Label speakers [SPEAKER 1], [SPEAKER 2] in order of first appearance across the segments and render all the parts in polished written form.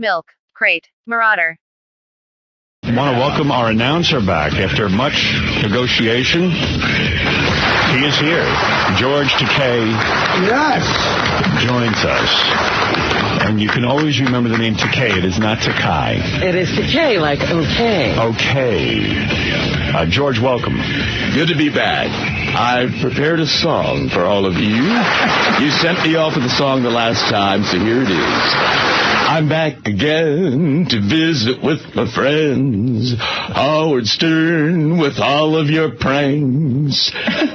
[SPEAKER 1] Milk Crate Marauder.
[SPEAKER 2] I want to welcome our announcer back after much negotiation. He is here. George Takei.
[SPEAKER 3] Yes.
[SPEAKER 2] Joins us. And you can always remember the name Takei. It is not Takai.
[SPEAKER 4] It is Takei, like okay.
[SPEAKER 2] Okay. George, welcome.
[SPEAKER 5] Good to be back. I've prepared a song for all of you. You sent me off with a song the last time, so here it is. I'm back again to visit with my friends. Howard Stern with all of your pranks.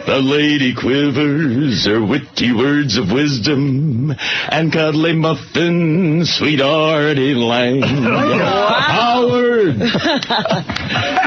[SPEAKER 5] The lady quivers her witty words of wisdom. And cuddly muffin, sweet Artie Lang. Howard,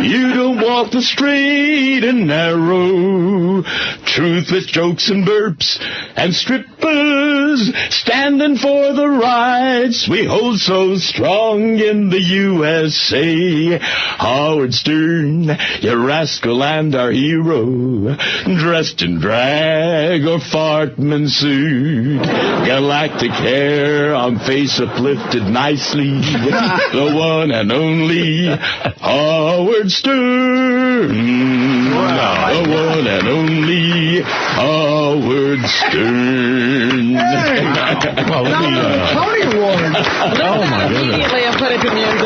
[SPEAKER 5] you don't walk the straight and narrow. Truth with jokes and burps and strippers standing for the rights we hold so strong in the USA. Howard Stern, your rascal and our hero, dressed in drag or fartman suit, galactic hair on face uplifted nicely, the one and only Howard Stern. Wow. The one and only Howard Stern.
[SPEAKER 3] Hey.
[SPEAKER 2] Well, let me,
[SPEAKER 3] Tony Award.
[SPEAKER 2] oh, my goodness.
[SPEAKER 4] Immediately and put it to music.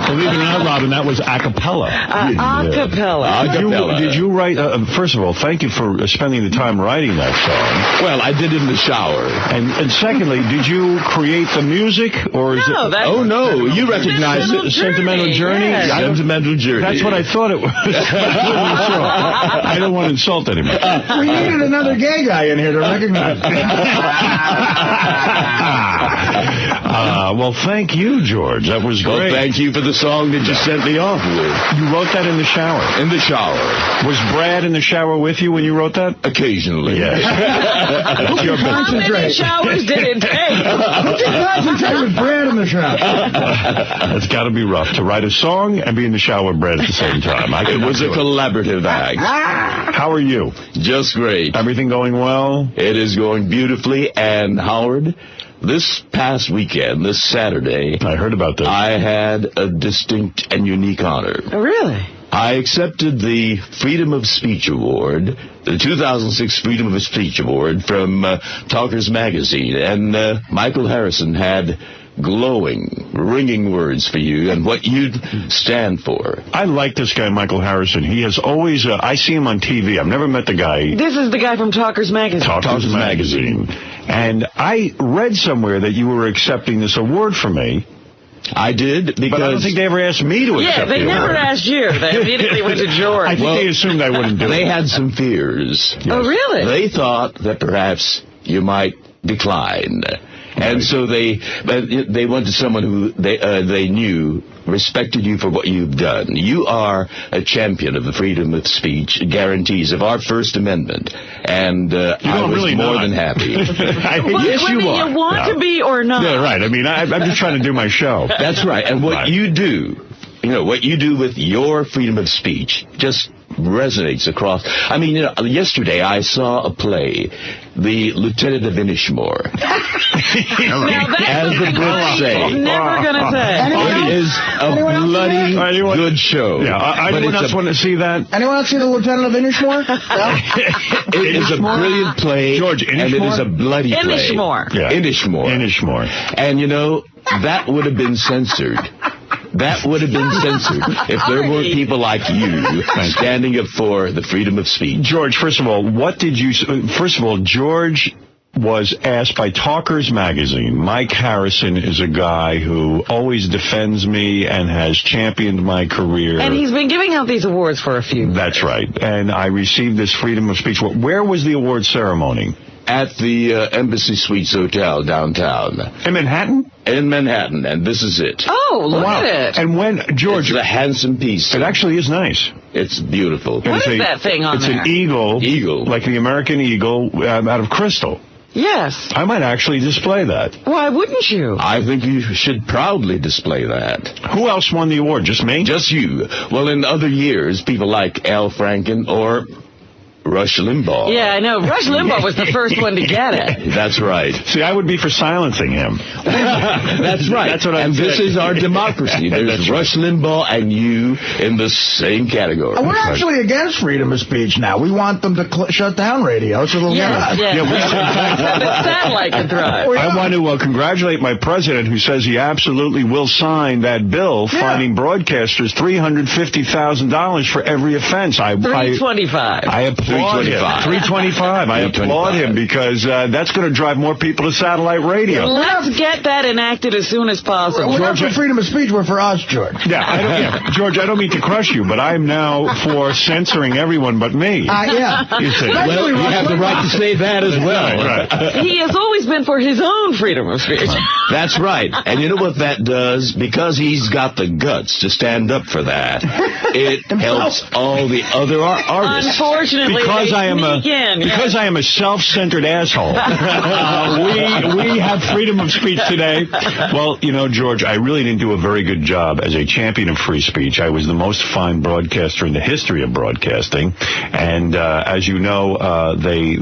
[SPEAKER 2] Believe it or not, Robin, that was a cappella.
[SPEAKER 4] A cappella.
[SPEAKER 2] Did you write, first of all, thank you for spending the time writing that song.
[SPEAKER 5] Well, I did it in the shower.
[SPEAKER 2] And secondly, did you create the music, or is
[SPEAKER 4] No,
[SPEAKER 2] it...
[SPEAKER 4] that's
[SPEAKER 5] Oh, no, you recognize it.
[SPEAKER 2] Sentimental Journey?
[SPEAKER 4] Yes.
[SPEAKER 5] Sentimental Journey.
[SPEAKER 2] That's what I thought it was. I don't want to insult anybody.
[SPEAKER 3] We needed another gay guy in here to recognize
[SPEAKER 2] Well, thank you, George. That was great.
[SPEAKER 5] Well, thank you for the song that you sent me off with.
[SPEAKER 2] You wrote that in the shower?
[SPEAKER 5] In the shower.
[SPEAKER 2] Was Brad in the shower with you when you wrote that?
[SPEAKER 5] Occasionally.
[SPEAKER 2] Yes. That's your
[SPEAKER 4] How many
[SPEAKER 3] Concentrate.
[SPEAKER 4] showers did it take?
[SPEAKER 3] What's he concentrate with Brad in the shop?
[SPEAKER 2] That's got to be rough, to write a song and be in the shower with Brad at the same time.
[SPEAKER 5] It was a collaborative act.
[SPEAKER 2] How are you?
[SPEAKER 5] Just great.
[SPEAKER 2] Everything going well?
[SPEAKER 5] It is going beautifully. And, Howard, this past weekend, this Saturday,
[SPEAKER 2] I heard about this.
[SPEAKER 5] I had a distinct and unique honor.
[SPEAKER 4] Oh, really?
[SPEAKER 5] I accepted the Freedom of Speech Award, the 2006 Freedom of Speech Award from Talkers Magazine. And Michael Harrison had glowing, ringing words for you and what you stand for.
[SPEAKER 2] I like this guy, Michael Harrison. He has always, I see him on TV. I've never met the guy.
[SPEAKER 4] This is the guy from Talkers Magazine.
[SPEAKER 2] Talkers Magazine. And I read somewhere that you were accepting this award for me.
[SPEAKER 5] I did, because...
[SPEAKER 2] But I don't think they ever asked me to accept
[SPEAKER 4] Yeah, they
[SPEAKER 2] the
[SPEAKER 4] never
[SPEAKER 2] award.
[SPEAKER 4] asked you. They immediately went to George.
[SPEAKER 2] I think they assumed I wouldn't do it.
[SPEAKER 5] They had some fears.
[SPEAKER 4] Oh, really?
[SPEAKER 5] They thought that perhaps you might decline. And so they went to someone who they knew respected you for what you've done. You are a champion of the freedom of speech, guarantees of our First Amendment. And I was
[SPEAKER 2] really
[SPEAKER 5] more
[SPEAKER 2] not.
[SPEAKER 5] than happy.
[SPEAKER 4] Yes,
[SPEAKER 5] you
[SPEAKER 4] whether
[SPEAKER 5] are.
[SPEAKER 4] you want to be or not.
[SPEAKER 2] Yeah, right. I mean, I'm just trying to do my show.
[SPEAKER 5] That's right. And what
[SPEAKER 2] Right.
[SPEAKER 5] you do, what you do with your freedom of speech just resonates across. I mean, yesterday I saw a play, The Lieutenant of Inishmore.
[SPEAKER 4] Now that's
[SPEAKER 5] As the Brits say.
[SPEAKER 4] never going to say.
[SPEAKER 5] It is a bloody good show.
[SPEAKER 2] Yeah, anyone else want to see that?
[SPEAKER 3] Anyone else see the Lieutenant of Inishmore?
[SPEAKER 5] It is a brilliant play,
[SPEAKER 2] George,
[SPEAKER 5] and it is a bloody play.
[SPEAKER 4] Inishmore.
[SPEAKER 2] Yeah.
[SPEAKER 5] Inishmore.
[SPEAKER 2] Inishmore.
[SPEAKER 5] And that would have been censored. That would have been censored if there weren't people like you standing up for the freedom of speech.
[SPEAKER 2] George, first of all, George was asked by Talkers Magazine. Mike Harrison is a guy who always defends me and has championed my career.
[SPEAKER 4] And he's been giving out these awards for a few years.
[SPEAKER 2] That's right. And I received this freedom of speech. Where was the award ceremony?
[SPEAKER 5] At the Embassy Suites Hotel downtown.
[SPEAKER 2] In Manhattan?
[SPEAKER 5] In Manhattan, and this is it.
[SPEAKER 4] Oh, look at it.
[SPEAKER 2] And when, George,
[SPEAKER 5] It's a handsome piece.
[SPEAKER 2] it actually is nice.
[SPEAKER 5] It's beautiful.
[SPEAKER 4] What is that thing on
[SPEAKER 2] It's
[SPEAKER 4] there?
[SPEAKER 2] an eagle.
[SPEAKER 5] Eagle.
[SPEAKER 2] Like the American eagle out of crystal.
[SPEAKER 4] Yes.
[SPEAKER 2] I might actually display that.
[SPEAKER 4] Why wouldn't you?
[SPEAKER 5] I think you should proudly display that.
[SPEAKER 2] Who else won the award? Just me?
[SPEAKER 5] Just you. Well, in other years, people like Al Franken or Rush Limbaugh.
[SPEAKER 4] Yeah, I know. Rush Limbaugh was the first one to get it.
[SPEAKER 5] That's right.
[SPEAKER 2] See, I would be for silencing him.
[SPEAKER 5] That's right.
[SPEAKER 2] That's what
[SPEAKER 5] and this is our democracy. There's Rush Limbaugh and you in the same category.
[SPEAKER 3] We're actually against freedom of speech now. We want them to shut down radio so they'll get us.
[SPEAKER 4] Yeah,
[SPEAKER 2] we
[SPEAKER 4] the satellite can thrive.
[SPEAKER 2] I want to congratulate my president who says he absolutely will sign that bill fining broadcasters $350,000 for every offense.
[SPEAKER 4] $325.
[SPEAKER 2] I applaud him. $325. I applaud him because that's going to drive more people to satellite radio.
[SPEAKER 4] Let's get that enacted as soon as possible.
[SPEAKER 3] We're not for freedom of speech. We're for us, George.
[SPEAKER 2] George, I don't mean to crush you, but I'm now for censoring everyone but me.
[SPEAKER 3] You
[SPEAKER 2] say,
[SPEAKER 5] well, you have the right to say that as well.
[SPEAKER 2] Right.
[SPEAKER 4] He has always been for his own freedom of speech.
[SPEAKER 5] That's right. And you know what that does? Because he's got the guts to stand up for that, it helps all the other artists.
[SPEAKER 4] Unfortunately,
[SPEAKER 2] because I am a self-centered asshole. We have freedom of speech today. Well, George, I really didn't do a very good job as a champion of free speech. I was the most fine broadcaster in the history of broadcasting, and as you know, they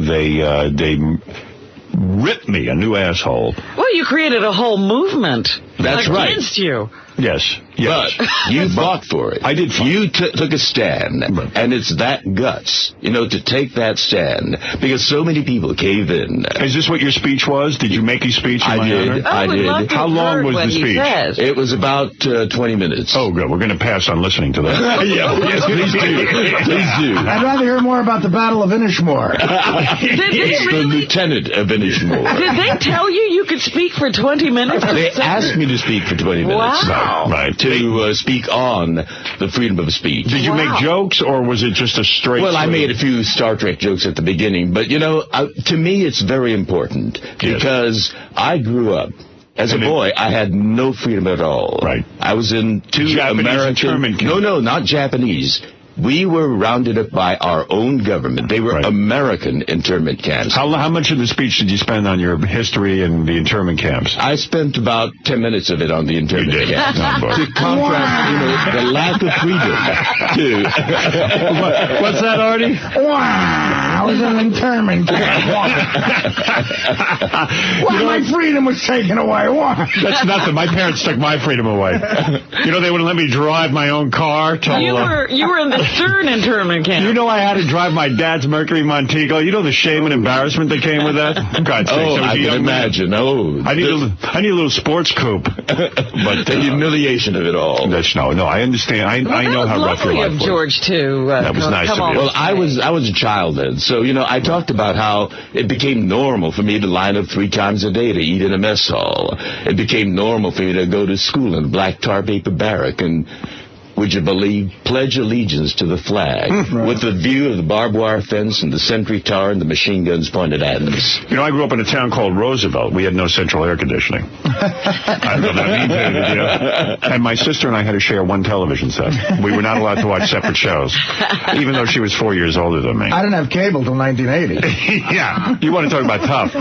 [SPEAKER 2] ripped me a new asshole.
[SPEAKER 4] Well, you created a whole movement.
[SPEAKER 5] That's right.
[SPEAKER 4] Against you.
[SPEAKER 2] Yes.
[SPEAKER 5] But you fought for it.
[SPEAKER 2] I did fight.
[SPEAKER 5] You took a stand, and it's that guts, to take that stand, because so many people cave in.
[SPEAKER 2] Is this what your speech was? Did you make a speech in my honor?
[SPEAKER 5] I did.
[SPEAKER 2] How long was the speech?
[SPEAKER 5] It was about 20 minutes.
[SPEAKER 2] Oh, good. We're going to pass on listening to that.
[SPEAKER 5] Yes, please do. Please do.
[SPEAKER 3] I'd rather hear more about the Battle of Inishmore.
[SPEAKER 5] It's the lieutenant of Inishmore.
[SPEAKER 4] Did they tell you could speak for 20 minutes?
[SPEAKER 5] They asked me to speak for 20 minutes.
[SPEAKER 4] Wow.
[SPEAKER 5] Right. To speak on the freedom of speech.
[SPEAKER 2] Did you make jokes, or was it just a straight...
[SPEAKER 5] Well, I made a few Star Trek jokes at the beginning, but, to me it's very important, because I grew up... As a boy, I had no freedom at all.
[SPEAKER 2] Right.
[SPEAKER 5] I was in two
[SPEAKER 2] Japanese
[SPEAKER 5] American...
[SPEAKER 2] internment camps.
[SPEAKER 5] No, not Japanese. We were rounded up by our own government. They were American internment camps.
[SPEAKER 2] How much of the speech did you spend on your history and the internment camps?
[SPEAKER 5] I spent about 10 minutes of it on the internment camps.
[SPEAKER 2] To
[SPEAKER 5] contrast, the lack of freedom.
[SPEAKER 2] What's that, Artie?
[SPEAKER 3] Wow, I was in an internment camp. My freedom was taken away. Why?
[SPEAKER 2] That's nothing. My parents took my freedom away. They wouldn't let me drive my own car.
[SPEAKER 4] You were in the third internment camp.
[SPEAKER 2] I had to drive my dad's Mercury Montego. The shame and embarrassment that came with that? God's sakes,
[SPEAKER 5] I can imagine.
[SPEAKER 2] I need a little sports coupe.
[SPEAKER 5] But the humiliation of it all.
[SPEAKER 2] No, I understand. I know how rough your life was.
[SPEAKER 4] George, too.
[SPEAKER 2] That was nice of you.
[SPEAKER 5] Well, I was a child then, so, I talked about how it became normal for me to line up 3 times a day to eat in a mess hall. It became normal for me to go to school in a black tar paper barrack and... would you believe, pledge allegiance to the flag with the view of the barbed wire fence and the sentry tower and the machine guns pointed at us.
[SPEAKER 2] I grew up in a town called Roosevelt. We had no central air conditioning. I don't know what that means. And my sister and I had to share one television set. We were not allowed to watch separate shows, even though she was 4 years older than me.
[SPEAKER 3] I didn't have cable till 1980.
[SPEAKER 2] Yeah. You want to talk about tough.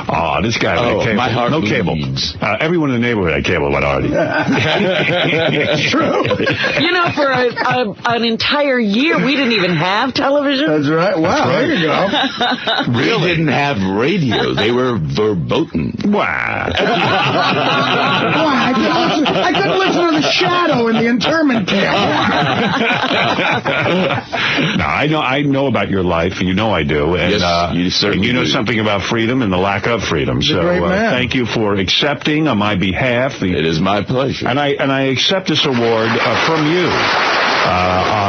[SPEAKER 2] Oh, this guy had cable.
[SPEAKER 5] My heart
[SPEAKER 2] no cable. Everyone in the neighborhood had cable but Artie.
[SPEAKER 3] It's true.
[SPEAKER 4] For an entire year, we didn't even have television.
[SPEAKER 3] That's right. Wow, there you go.
[SPEAKER 5] Really? They didn't have radio. They were verboten.
[SPEAKER 2] Wow.
[SPEAKER 3] I couldn't listen to The Shadow in the internment camp.
[SPEAKER 2] No, I know about your life. I do. And,
[SPEAKER 5] yes, you certainly
[SPEAKER 2] and you know
[SPEAKER 5] do.
[SPEAKER 2] something about freedom and the lack of freedom.
[SPEAKER 3] You're a great man.
[SPEAKER 2] Thank you for accepting on my behalf.
[SPEAKER 5] It is my pleasure.
[SPEAKER 2] And I accept this award from you.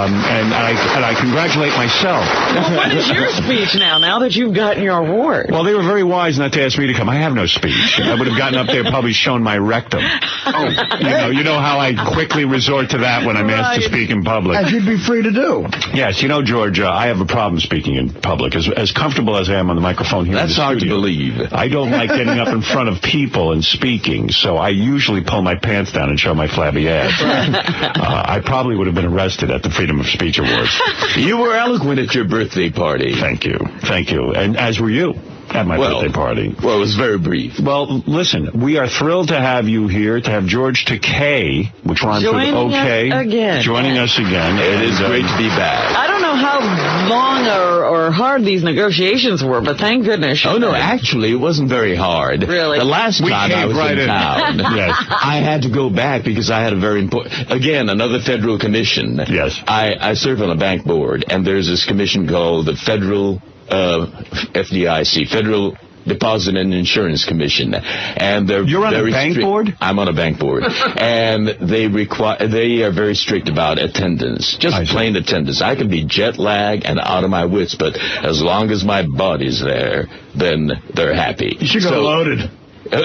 [SPEAKER 2] And I congratulate myself.
[SPEAKER 4] Well, what is your speech now that you've gotten your award?
[SPEAKER 2] Well, they were very wise not to ask me to come. I have no speech. I would have gotten up there, probably shown my rectum. You know how I quickly resort to that when I'm asked to speak in public.
[SPEAKER 3] As you'd be free to do.
[SPEAKER 2] Yes, George, I have a problem speaking in public. As comfortable as I am on the microphone here in the studio.
[SPEAKER 5] That's hard to believe.
[SPEAKER 2] I don't like getting up in front of people and speaking, so I usually pull my pants down and show my flabby ass. I probably would have been arrested at the Freedom of Speech Awards.
[SPEAKER 5] You were eloquent at your birthday party.
[SPEAKER 2] Thank you. And as were you. at my birthday party.
[SPEAKER 5] Well, it was very brief.
[SPEAKER 2] Well, listen, we are thrilled to have you here, to have George Takei, which rhymes with okay, joining us again.
[SPEAKER 5] It is great to be back.
[SPEAKER 4] I don't know how long or hard these negotiations were, but thank goodness.
[SPEAKER 5] Oh, no, actually, it wasn't very hard.
[SPEAKER 4] Really?
[SPEAKER 5] The last time I was in town, I had to go back because I had a very important, again, another federal commission.
[SPEAKER 2] Yes.
[SPEAKER 5] I serve on a bank board, and there's this commission called the Federal FDIC, Federal Deposit and Insurance Commission, and
[SPEAKER 2] You're on a bank board?
[SPEAKER 5] I'm on a bank board, and they are very strict about attendance, just plain attendance. I can be jet lagged and out of my wits, but as long as my body's there, then they're happy.
[SPEAKER 3] You should go loaded.
[SPEAKER 2] Yeah,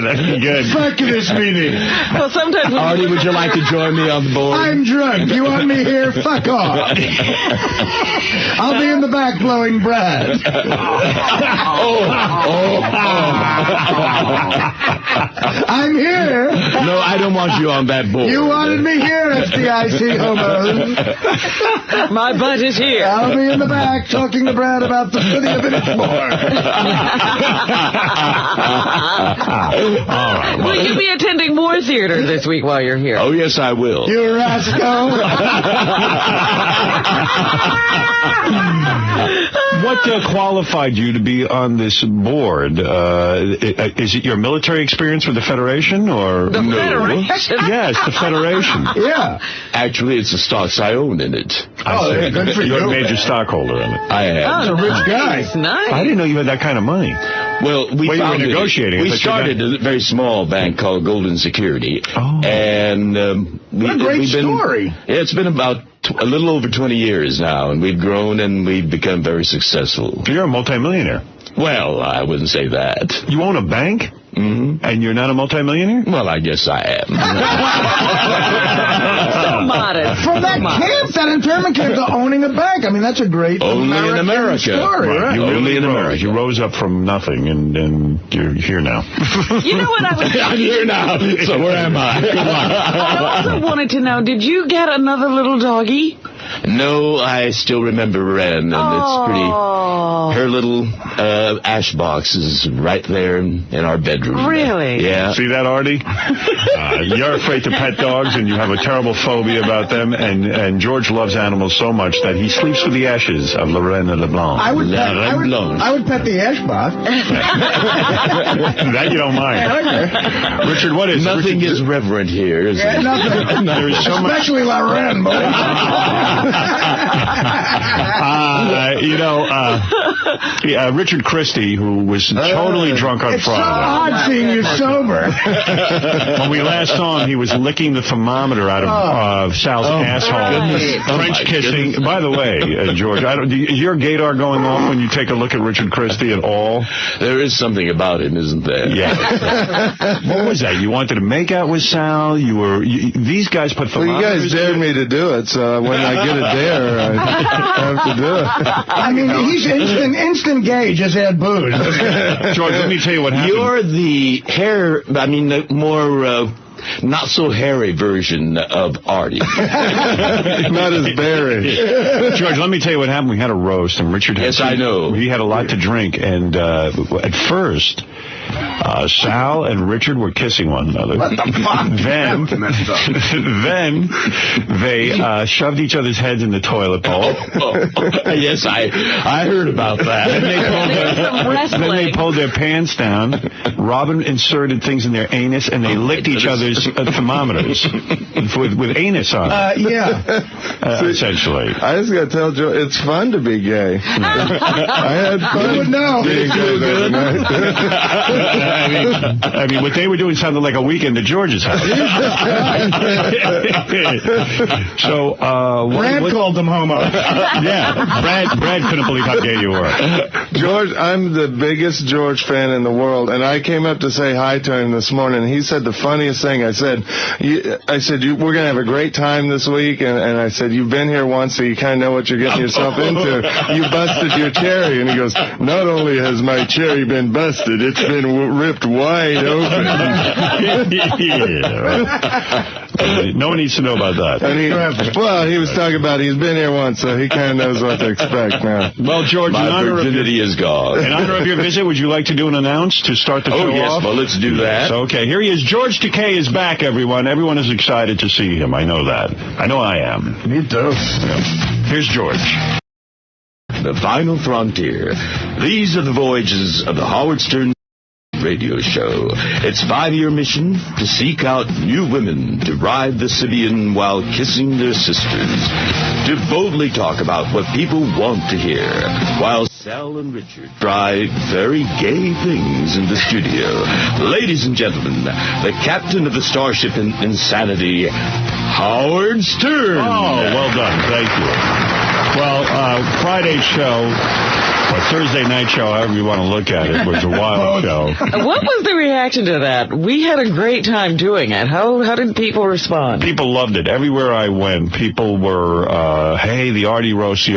[SPEAKER 2] that'd be good.
[SPEAKER 3] Fuck this meeting.
[SPEAKER 4] Well, sometimes...
[SPEAKER 5] Artie, would you like to join me on the board?
[SPEAKER 3] I'm drunk. You want me here? Fuck off. I'll be in the back blowing Brad. I'm here.
[SPEAKER 5] No, I don't want you on that board.
[SPEAKER 3] You wanted me here, FDIC homos.
[SPEAKER 4] My butt is here.
[SPEAKER 3] I'll be in the back talking to Brad about the city of Westboro.
[SPEAKER 4] Will you be attending more theater this week while you're here?
[SPEAKER 5] Oh, yes, I will.
[SPEAKER 3] You rascal.
[SPEAKER 2] What qualified you to be on this board? Is it your military experience with the Federation, or
[SPEAKER 4] the Federation?
[SPEAKER 2] Yes, the Federation.
[SPEAKER 3] Yeah.
[SPEAKER 5] Actually, it's the stocks I own in it.
[SPEAKER 3] Yeah, good for you.
[SPEAKER 2] You're a major stockholder in it.
[SPEAKER 5] I am.
[SPEAKER 3] He's a rich guy.
[SPEAKER 4] Nice.
[SPEAKER 2] I didn't know you had that kind of money.
[SPEAKER 5] Well, we
[SPEAKER 2] were negotiating.
[SPEAKER 5] We started a very small bank called Golden Security, and
[SPEAKER 3] what a great story.
[SPEAKER 5] Yeah, it's been about a little over 20 years now, and we've grown and we've become very successful.
[SPEAKER 2] You're a multimillionaire.
[SPEAKER 5] Well, I wouldn't say that.
[SPEAKER 2] You own a bank?
[SPEAKER 5] Mm-hmm.
[SPEAKER 2] And you're not a multimillionaire?
[SPEAKER 5] Well, I guess I am.
[SPEAKER 4] So modest.
[SPEAKER 3] From that camp, that internment camp, to owning a bank. I mean, that's a great
[SPEAKER 5] Only in America.
[SPEAKER 3] story, right?
[SPEAKER 2] You
[SPEAKER 5] Only in America.
[SPEAKER 2] You rose up from nothing, and you're here now.
[SPEAKER 4] You know what I was...
[SPEAKER 5] I'm here now, so where am I?
[SPEAKER 4] I also wanted to know, did you get another little doggy?
[SPEAKER 5] No, I still remember Ren, and it's pretty... Her little ash box is right there in our bedroom.
[SPEAKER 4] Really?
[SPEAKER 5] Yeah.
[SPEAKER 2] See that, Artie? You're afraid to pet dogs, and you have a terrible phobia about them, and George loves animals so much that he sleeps with the ashes of Lorraine LeBlanc.
[SPEAKER 3] I would pet the ash box.
[SPEAKER 2] That you don't mind. Richard, what is
[SPEAKER 5] Nothing is reverent here, is it?
[SPEAKER 3] Nothing.
[SPEAKER 2] There is so much...
[SPEAKER 3] Especially Lorraine, boy.
[SPEAKER 2] Richard Christie, who was totally drunk on
[SPEAKER 3] It's so
[SPEAKER 2] Friday.
[SPEAKER 3] odd seeing you sober.
[SPEAKER 2] When we last saw him, he was licking the thermometer out of Sal's asshole. French kissing. By the way, George, is your gaydar going off when you take a look at Richard Christie at all?
[SPEAKER 5] There is something about him, isn't there?
[SPEAKER 2] Yeah. What was that? You wanted to make out with Sal? These guys put thermometers...
[SPEAKER 6] Well, you guys dared me to do it, so when I get a dare, I have to do it.
[SPEAKER 3] I mean, he's instant gay, just add booze.
[SPEAKER 2] George, let me tell you what happened.
[SPEAKER 5] You're the more... not so hairy version of Artie.
[SPEAKER 6] Not as berry.
[SPEAKER 2] George, let me tell you what happened. We had a roast, and Richard
[SPEAKER 5] Yes, I know.
[SPEAKER 2] He had a lot to drink, and at first, Sal and Richard were kissing one another.
[SPEAKER 3] What the fuck?
[SPEAKER 2] Then they shoved each other's heads in the toilet bowl.
[SPEAKER 5] Yes, I heard about that.
[SPEAKER 2] Then they pulled their pants down. Robin inserted things in their anus, and they licked each other's thermometers with anus on it.
[SPEAKER 3] Yeah.
[SPEAKER 2] Essentially.
[SPEAKER 6] I just got to tell Joe, it's fun to be gay. I had fun.
[SPEAKER 3] You would know.
[SPEAKER 6] Being gay that night.
[SPEAKER 2] I mean, what they were doing sounded like a weekend at George's house. So,
[SPEAKER 3] Brad called them homo.
[SPEAKER 2] Yeah, Brad couldn't believe how gay you were.
[SPEAKER 6] George, I'm the biggest George fan in the world, and I came up to say hi to him this morning, and he said the funniest thing. I said, we're going to have a great time this week, and I said, you've been here once, so you kind of know what you're getting yourself into. You busted your cherry, and he goes, not only has my cherry been busted, it's been ripped wide open.
[SPEAKER 2] Yeah. No one needs to know about that.
[SPEAKER 6] And he was talking about he's been here once, so he kind of knows what to expect now.
[SPEAKER 2] Well, George,
[SPEAKER 5] My virginity is gone.
[SPEAKER 2] in honor of your visit, would you like to do an announce to start the show
[SPEAKER 5] Oh, yes,
[SPEAKER 2] off?
[SPEAKER 5] well, let's do that.
[SPEAKER 2] So, okay, here he is. George Takei is back, everyone. Everyone is excited to see him. I know that. I know I am.
[SPEAKER 3] Me too.
[SPEAKER 2] Here's George.
[SPEAKER 5] The final frontier. These are the voyages of the Howard Stern radio show. Its 5-year mission to seek out new women to ride the Sibian while kissing their sisters. To boldly talk about what people want to hear, while Sal and Richard try very gay things in the studio. Ladies and gentlemen, the captain of the starship in insanity, Howard Stern.
[SPEAKER 2] Oh, well done. Thank you. Well, Friday's show, or Thursday night show, however you want to look at it, was a wild show.
[SPEAKER 4] What was the reaction to that? We had a great time doing it. How did people respond?
[SPEAKER 2] People loved it. Everywhere I went, people were, hey, the Artie roast.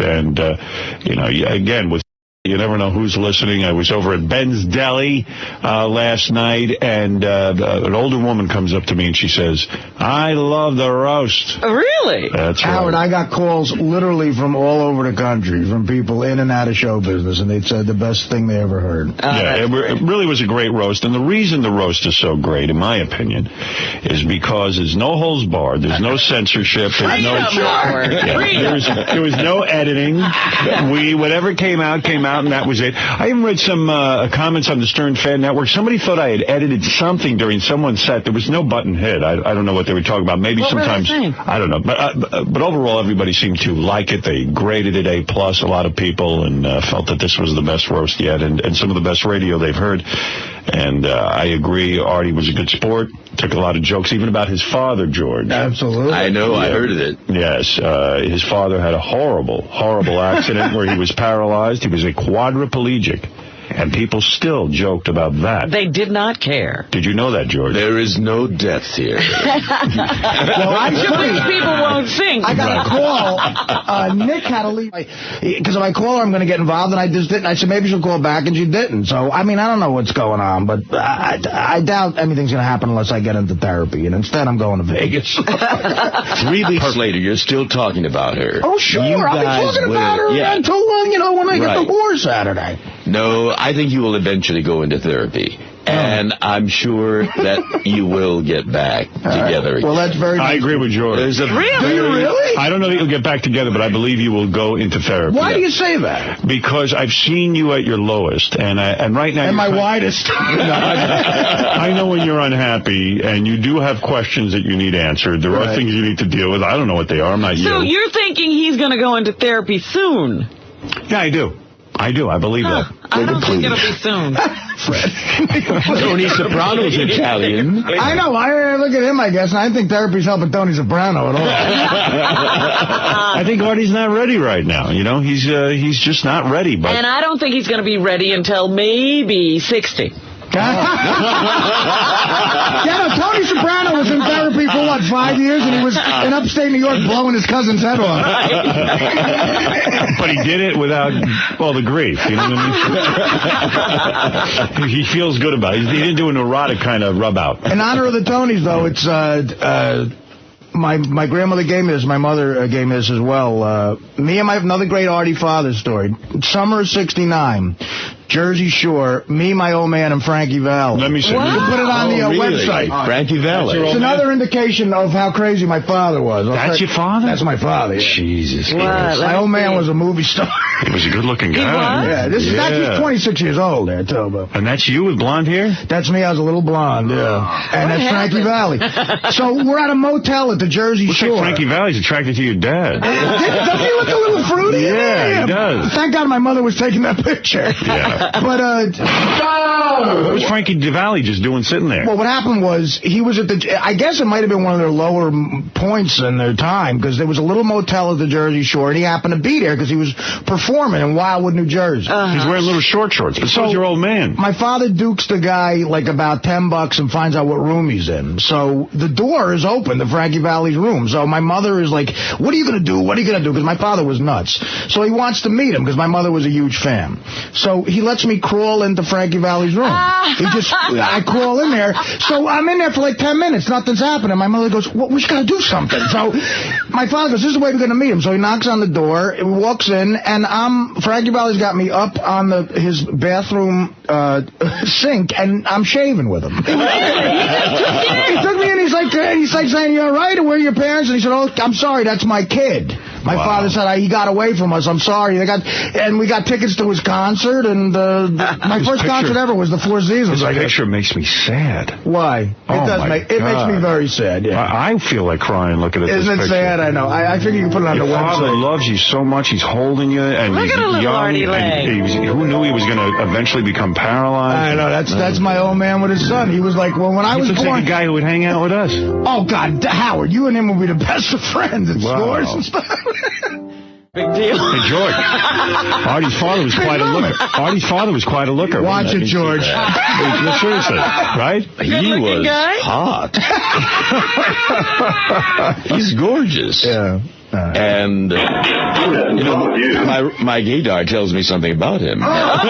[SPEAKER 2] And, again, with you never know who's listening. I was over at Ben's Deli last night, and an older woman comes up to me and she says, I love the roast.
[SPEAKER 4] Really?
[SPEAKER 2] That's right.
[SPEAKER 3] Howard, I got calls literally from all over the country, from people in and out of show business, and they said the best thing they ever heard.
[SPEAKER 2] Yeah, it really was a great roast. And the reason the roast is so great, in my opinion, is because there's no holds barred. There's no censorship. There's there was no editing. Whatever came out, and that was it. I even read some comments on the Stern Fan Network. Somebody thought I had edited something during someone's set. There was no button hit. I don't know what they were talking about. Maybe
[SPEAKER 4] what
[SPEAKER 2] sometimes,
[SPEAKER 4] were they saying?
[SPEAKER 2] I don't know. But overall, everybody seemed to like it. They graded it A+, a lot of people, and felt that this was the best roast yet, and some of the best radio they've heard. And I agree, Artie was a good sport, took a lot of jokes, even about his father, George.
[SPEAKER 3] Absolutely.
[SPEAKER 5] I know, I heard of it.
[SPEAKER 2] Yes, his father had a horrible accident where he was paralyzed. He was a quadriplegic, and people still joked about that.
[SPEAKER 4] They did not care.
[SPEAKER 2] Did you know that, George?
[SPEAKER 5] There is no death here.
[SPEAKER 3] Well,
[SPEAKER 4] People won't think.
[SPEAKER 3] I got a call. Nick had to leave. Because if I call her, I'm going to get involved, and I just didn't. I said, maybe she'll call back, and she didn't. So, I mean, I don't know what's going on, but I doubt anything's going to happen unless I get into therapy, and instead I'm going to Vegas.
[SPEAKER 5] 3 weeks later, you're still talking about her.
[SPEAKER 3] Oh, sure.
[SPEAKER 5] You
[SPEAKER 3] I'll be
[SPEAKER 5] guys
[SPEAKER 3] talking about her
[SPEAKER 5] will-
[SPEAKER 3] until, when I get
[SPEAKER 5] Right.
[SPEAKER 3] the war Saturday.
[SPEAKER 5] No, I think you will eventually go into therapy. And I'm sure that you will get back together again.
[SPEAKER 3] Well, that's very
[SPEAKER 2] I agree with George.
[SPEAKER 5] There's a
[SPEAKER 3] Do you really?
[SPEAKER 2] I don't know that you'll get back together, but I believe you will go into therapy.
[SPEAKER 3] Why do you say that?
[SPEAKER 2] Because I've seen you at your lowest, and right now...
[SPEAKER 3] And my
[SPEAKER 2] you're
[SPEAKER 3] widest.
[SPEAKER 2] I know when you're unhappy, and you do have questions that you need answered. There are
[SPEAKER 3] Right.
[SPEAKER 2] things you need to deal with. I don't know what they are. I'm not you.
[SPEAKER 4] So you're thinking he's going to go into therapy soon?
[SPEAKER 2] Yeah, I do. I believe that.
[SPEAKER 4] I don't think it'll be soon.
[SPEAKER 5] Tony Soprano's Italian.
[SPEAKER 3] I know. I look at him, I guess, and I think therapy's helping Tony Soprano at all.
[SPEAKER 2] I think Artie's not ready right now. He's just not ready. But
[SPEAKER 4] And I don't think he's going to be ready until maybe 60.
[SPEAKER 3] Yeah, no, Tony Soprano was in therapy for, 5 years, and he was in upstate New York blowing his cousin's head off.
[SPEAKER 2] But he did it without all the grief. You know what I mean? He feels good about it. He didn't do a neurotic kind of rub out.
[SPEAKER 3] In honor of the Tonys, though, it's my grandmother gave me this. My mother gave me this as well. Me and another great Artie father story. Summer of '69. Jersey Shore, me, my old man, and Frankie Valli.
[SPEAKER 2] Let me see.
[SPEAKER 3] You can put it on the website.
[SPEAKER 5] Frankie Valli.
[SPEAKER 3] It's another indication of how crazy my father was.
[SPEAKER 2] That's your father?
[SPEAKER 3] That's my father. Yeah.
[SPEAKER 5] Jesus
[SPEAKER 4] What?
[SPEAKER 5] Christ.
[SPEAKER 3] My old man was a movie star.
[SPEAKER 2] He was a good-looking guy.
[SPEAKER 4] was?
[SPEAKER 3] Yeah, he's 26 years old there, too. But
[SPEAKER 2] And that's you with blonde hair?
[SPEAKER 3] that's me. I was a little blonde, yeah. And that's Frankie Valli. So we're at a motel at the Jersey
[SPEAKER 2] Looks
[SPEAKER 3] Shore.
[SPEAKER 2] like Frankie Valli's attracted to your dad.
[SPEAKER 3] Doesn't he look a little fruity?
[SPEAKER 2] Yeah, he does.
[SPEAKER 3] Thank God my mother was taking that picture.
[SPEAKER 2] Yeah.
[SPEAKER 3] But,
[SPEAKER 2] What was Frankie Valli just doing sitting there?
[SPEAKER 3] well, what happened was he was at I guess it might have been one of their lower points in their time, because there was a little motel at the Jersey Shore, and he happened to be there because he was performing in Wildwood, New Jersey.
[SPEAKER 2] He's wearing little short shorts, but so's your old man.
[SPEAKER 3] My father dukes the guy about $10 and finds out what room he's in. So the door is open to Frankie Valli's room. So my mother is like, what are you going to do? What are you going to do? Because my father was nuts. So he wants to meet him because my mother was a huge fan. So he lets me crawl into Frankie Valli's room. I crawl in there. So I'm in there for like 10 minutes. Nothing's happening. My mother goes, well, we just got to do something. So my father goes, this is the way we're going to meet him. So he knocks on the door, walks in, and Frankie Valli's got me up on his bathroom sink, and I'm shaving with him. He took me in, he's like saying, you all right? Where are your parents? And he said, oh, I'm sorry, that's my kid. My father said he got away from us. I'm sorry. And we got tickets to his concert, and my first concert ever was the Four Seasons.
[SPEAKER 2] This picture makes me sad.
[SPEAKER 3] Why? It makes me very sad. Yeah.
[SPEAKER 2] I feel like crying looking at this picture.
[SPEAKER 3] Isn't it sad? I know. I figure you can put it on the website. Your father loves you so much. He's holding you, and
[SPEAKER 4] look
[SPEAKER 3] he's
[SPEAKER 4] at a little
[SPEAKER 2] young.
[SPEAKER 4] Artie leg.
[SPEAKER 2] Who knew he was going to eventually become paralyzed?
[SPEAKER 3] I know. That's my old man with his son. He was like, well, when I was born,
[SPEAKER 2] like a guy who would hang out with us.
[SPEAKER 3] Oh God, Howard, you and him would be the best of friends at stores and stuff.
[SPEAKER 4] Big deal.
[SPEAKER 2] Hey, George. Artie's father was quite a looker. Artie's father was quite a looker.
[SPEAKER 3] Watch it, George.
[SPEAKER 2] No, seriously, right?
[SPEAKER 5] He was hot. He's gorgeous.
[SPEAKER 3] Yeah.
[SPEAKER 5] And, my gaydar tells me something about him.
[SPEAKER 2] I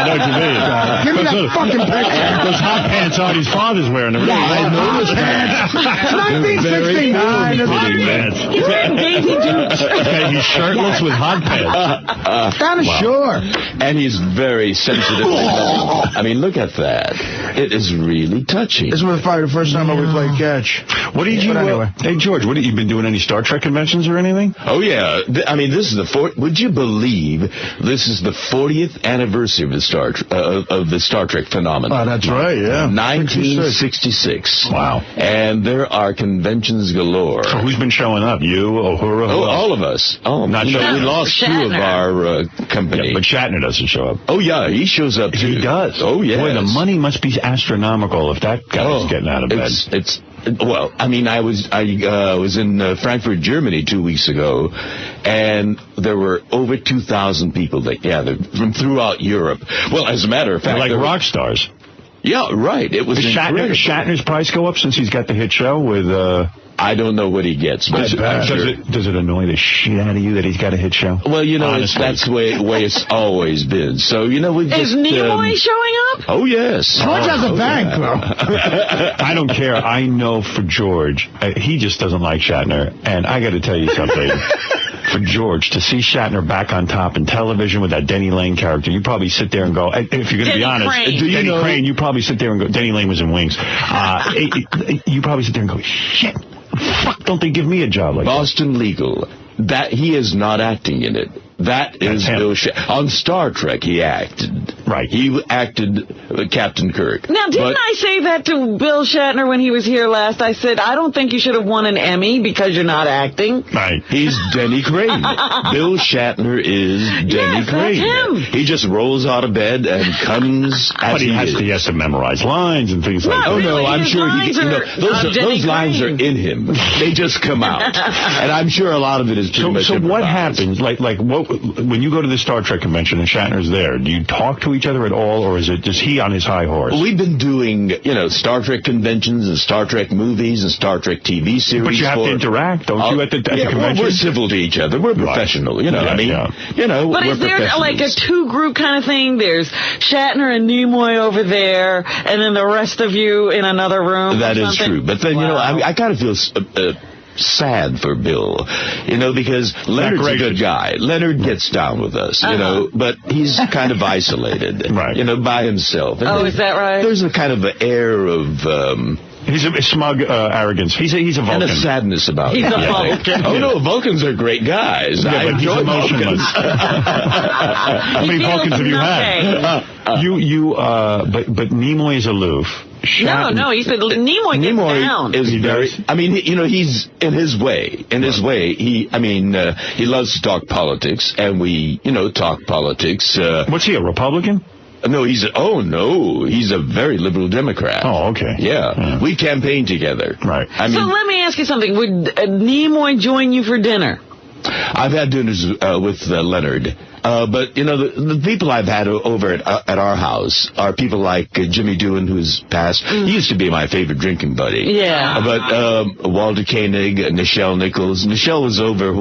[SPEAKER 2] know what you mean.
[SPEAKER 3] Give me that fucking picture.
[SPEAKER 2] Those hot pants Artie's father's wearing.
[SPEAKER 3] I know those pants. 1969.
[SPEAKER 4] He's wearing Daisy Dukes.
[SPEAKER 2] Okay, he's shirtless with hot pants.
[SPEAKER 3] Down the shore.
[SPEAKER 5] And he's very sensitive. I mean, look at that. It is really touching.
[SPEAKER 3] This was probably the first time I ever played catch.
[SPEAKER 2] What did you... Hey, George, what have you been doing any Star Trek conventions or anything?
[SPEAKER 5] Oh, yeah. I mean, this is would you believe this is the 40th anniversary of the Star Trek phenomenon?
[SPEAKER 3] Oh, that's right, yeah.
[SPEAKER 5] 1966.
[SPEAKER 2] Wow.
[SPEAKER 5] And there are conventions galore.
[SPEAKER 2] So who's been showing up? You, Uhura?
[SPEAKER 5] Oh, all of us. Oh,
[SPEAKER 2] not
[SPEAKER 5] we lost
[SPEAKER 4] Shatner.
[SPEAKER 5] 2 of our company.
[SPEAKER 2] Yeah, but Shatner doesn't show up.
[SPEAKER 5] Oh, yeah, he shows up, too.
[SPEAKER 2] He does?
[SPEAKER 5] Oh, yeah.
[SPEAKER 2] Boy, the money must be astronomical if that guy's getting out of bed.
[SPEAKER 5] Well, I mean, I was in Frankfurt, Germany 2 weeks ago, and there were over 2,000 people that gathered from throughout Europe. Well, as a matter of fact,
[SPEAKER 2] like rock stars.
[SPEAKER 5] Yeah, right. It was incredible.
[SPEAKER 2] Shatner's price go up since he's got the hit show with...
[SPEAKER 5] I don't know what he gets, but
[SPEAKER 2] does it annoy the shit out of you that he's got a hit show?
[SPEAKER 5] Well, that's the way it's always been. So, we just...
[SPEAKER 4] Is Nimoy showing up?
[SPEAKER 5] Oh, yes.
[SPEAKER 3] George has a bank, though.
[SPEAKER 2] I don't care. I know for George, he just doesn't like Shatner. And I got to tell you something. For George, to see Shatner back on top in television with that Denny Lane character, you probably sit there and go, if you're going to be honest, Denny Crane, you probably sit there and go, Denny Lane was in Wings. You probably sit there and go, shit. Fuck, don't they give me a job like
[SPEAKER 5] Boston Legal. That he is not acting in it. That is Bill Shatner. On Star Trek, he acted.
[SPEAKER 2] Right.
[SPEAKER 5] He acted Captain Kirk.
[SPEAKER 4] Now, didn't I say that to Bill Shatner when he was here last? I said, I don't think you should have won an Emmy because you're not acting.
[SPEAKER 2] Right.
[SPEAKER 5] He's Denny Crane. Bill Shatner is Denny Crane.
[SPEAKER 4] That's him.
[SPEAKER 5] He just rolls out of bed and comes as
[SPEAKER 2] he has to memorize lines and things like that.
[SPEAKER 5] Oh,
[SPEAKER 4] really,
[SPEAKER 5] no, I'm sure those lines are in him. They just come out. And I'm sure a lot of it is pretty much
[SPEAKER 2] So what
[SPEAKER 5] improvised.
[SPEAKER 2] happens? When you go to the Star Trek convention and Shatner's there, do you talk to each other at all, or is he on his high horse?
[SPEAKER 5] We've been doing, Star Trek conventions and Star Trek movies and Star Trek TV series.
[SPEAKER 2] But you have to interact, don't you, at the convention?
[SPEAKER 5] We're civil to each other. We're professional,
[SPEAKER 4] But is there like a 2-group kind of thing? There's Shatner and Nimoy over there, and then the rest of you in another room?
[SPEAKER 5] That is true. But then, I kind of feel... sad for Bill, because Leonard's a good guy. Leonard gets down with us, but he's kind of isolated,
[SPEAKER 2] right?
[SPEAKER 5] By himself. And
[SPEAKER 4] is that right?
[SPEAKER 5] There's a kind of an air of...
[SPEAKER 2] he's a smug arrogance. He's a Vulcan.
[SPEAKER 5] And a sadness about
[SPEAKER 4] He's
[SPEAKER 5] it.
[SPEAKER 4] a Vulcan.
[SPEAKER 5] Oh, no, Vulcans are great guys. I enjoy Vulcans.
[SPEAKER 2] How many Vulcans have you had? But Nimoy is aloof.
[SPEAKER 4] No, he said Nimoy gets down.
[SPEAKER 5] Is very... I mean, he's in his way. In his way, he loves to talk politics, and we, talk politics.
[SPEAKER 2] What's he, a Republican?
[SPEAKER 5] No, he's a very liberal Democrat.
[SPEAKER 2] Oh, okay.
[SPEAKER 5] Yeah. We campaigned together.
[SPEAKER 2] Right.
[SPEAKER 4] So let me ask you something. Would Nimoy join you for dinner?
[SPEAKER 5] I've had dinners with Leonard. But, the people I've had over at our house are people like Jimmy Doohan, who's passed. He used to be my favorite drinking buddy.
[SPEAKER 4] Yeah.
[SPEAKER 5] But Walter Koenig, Nichelle Nichols. Nichelle was over,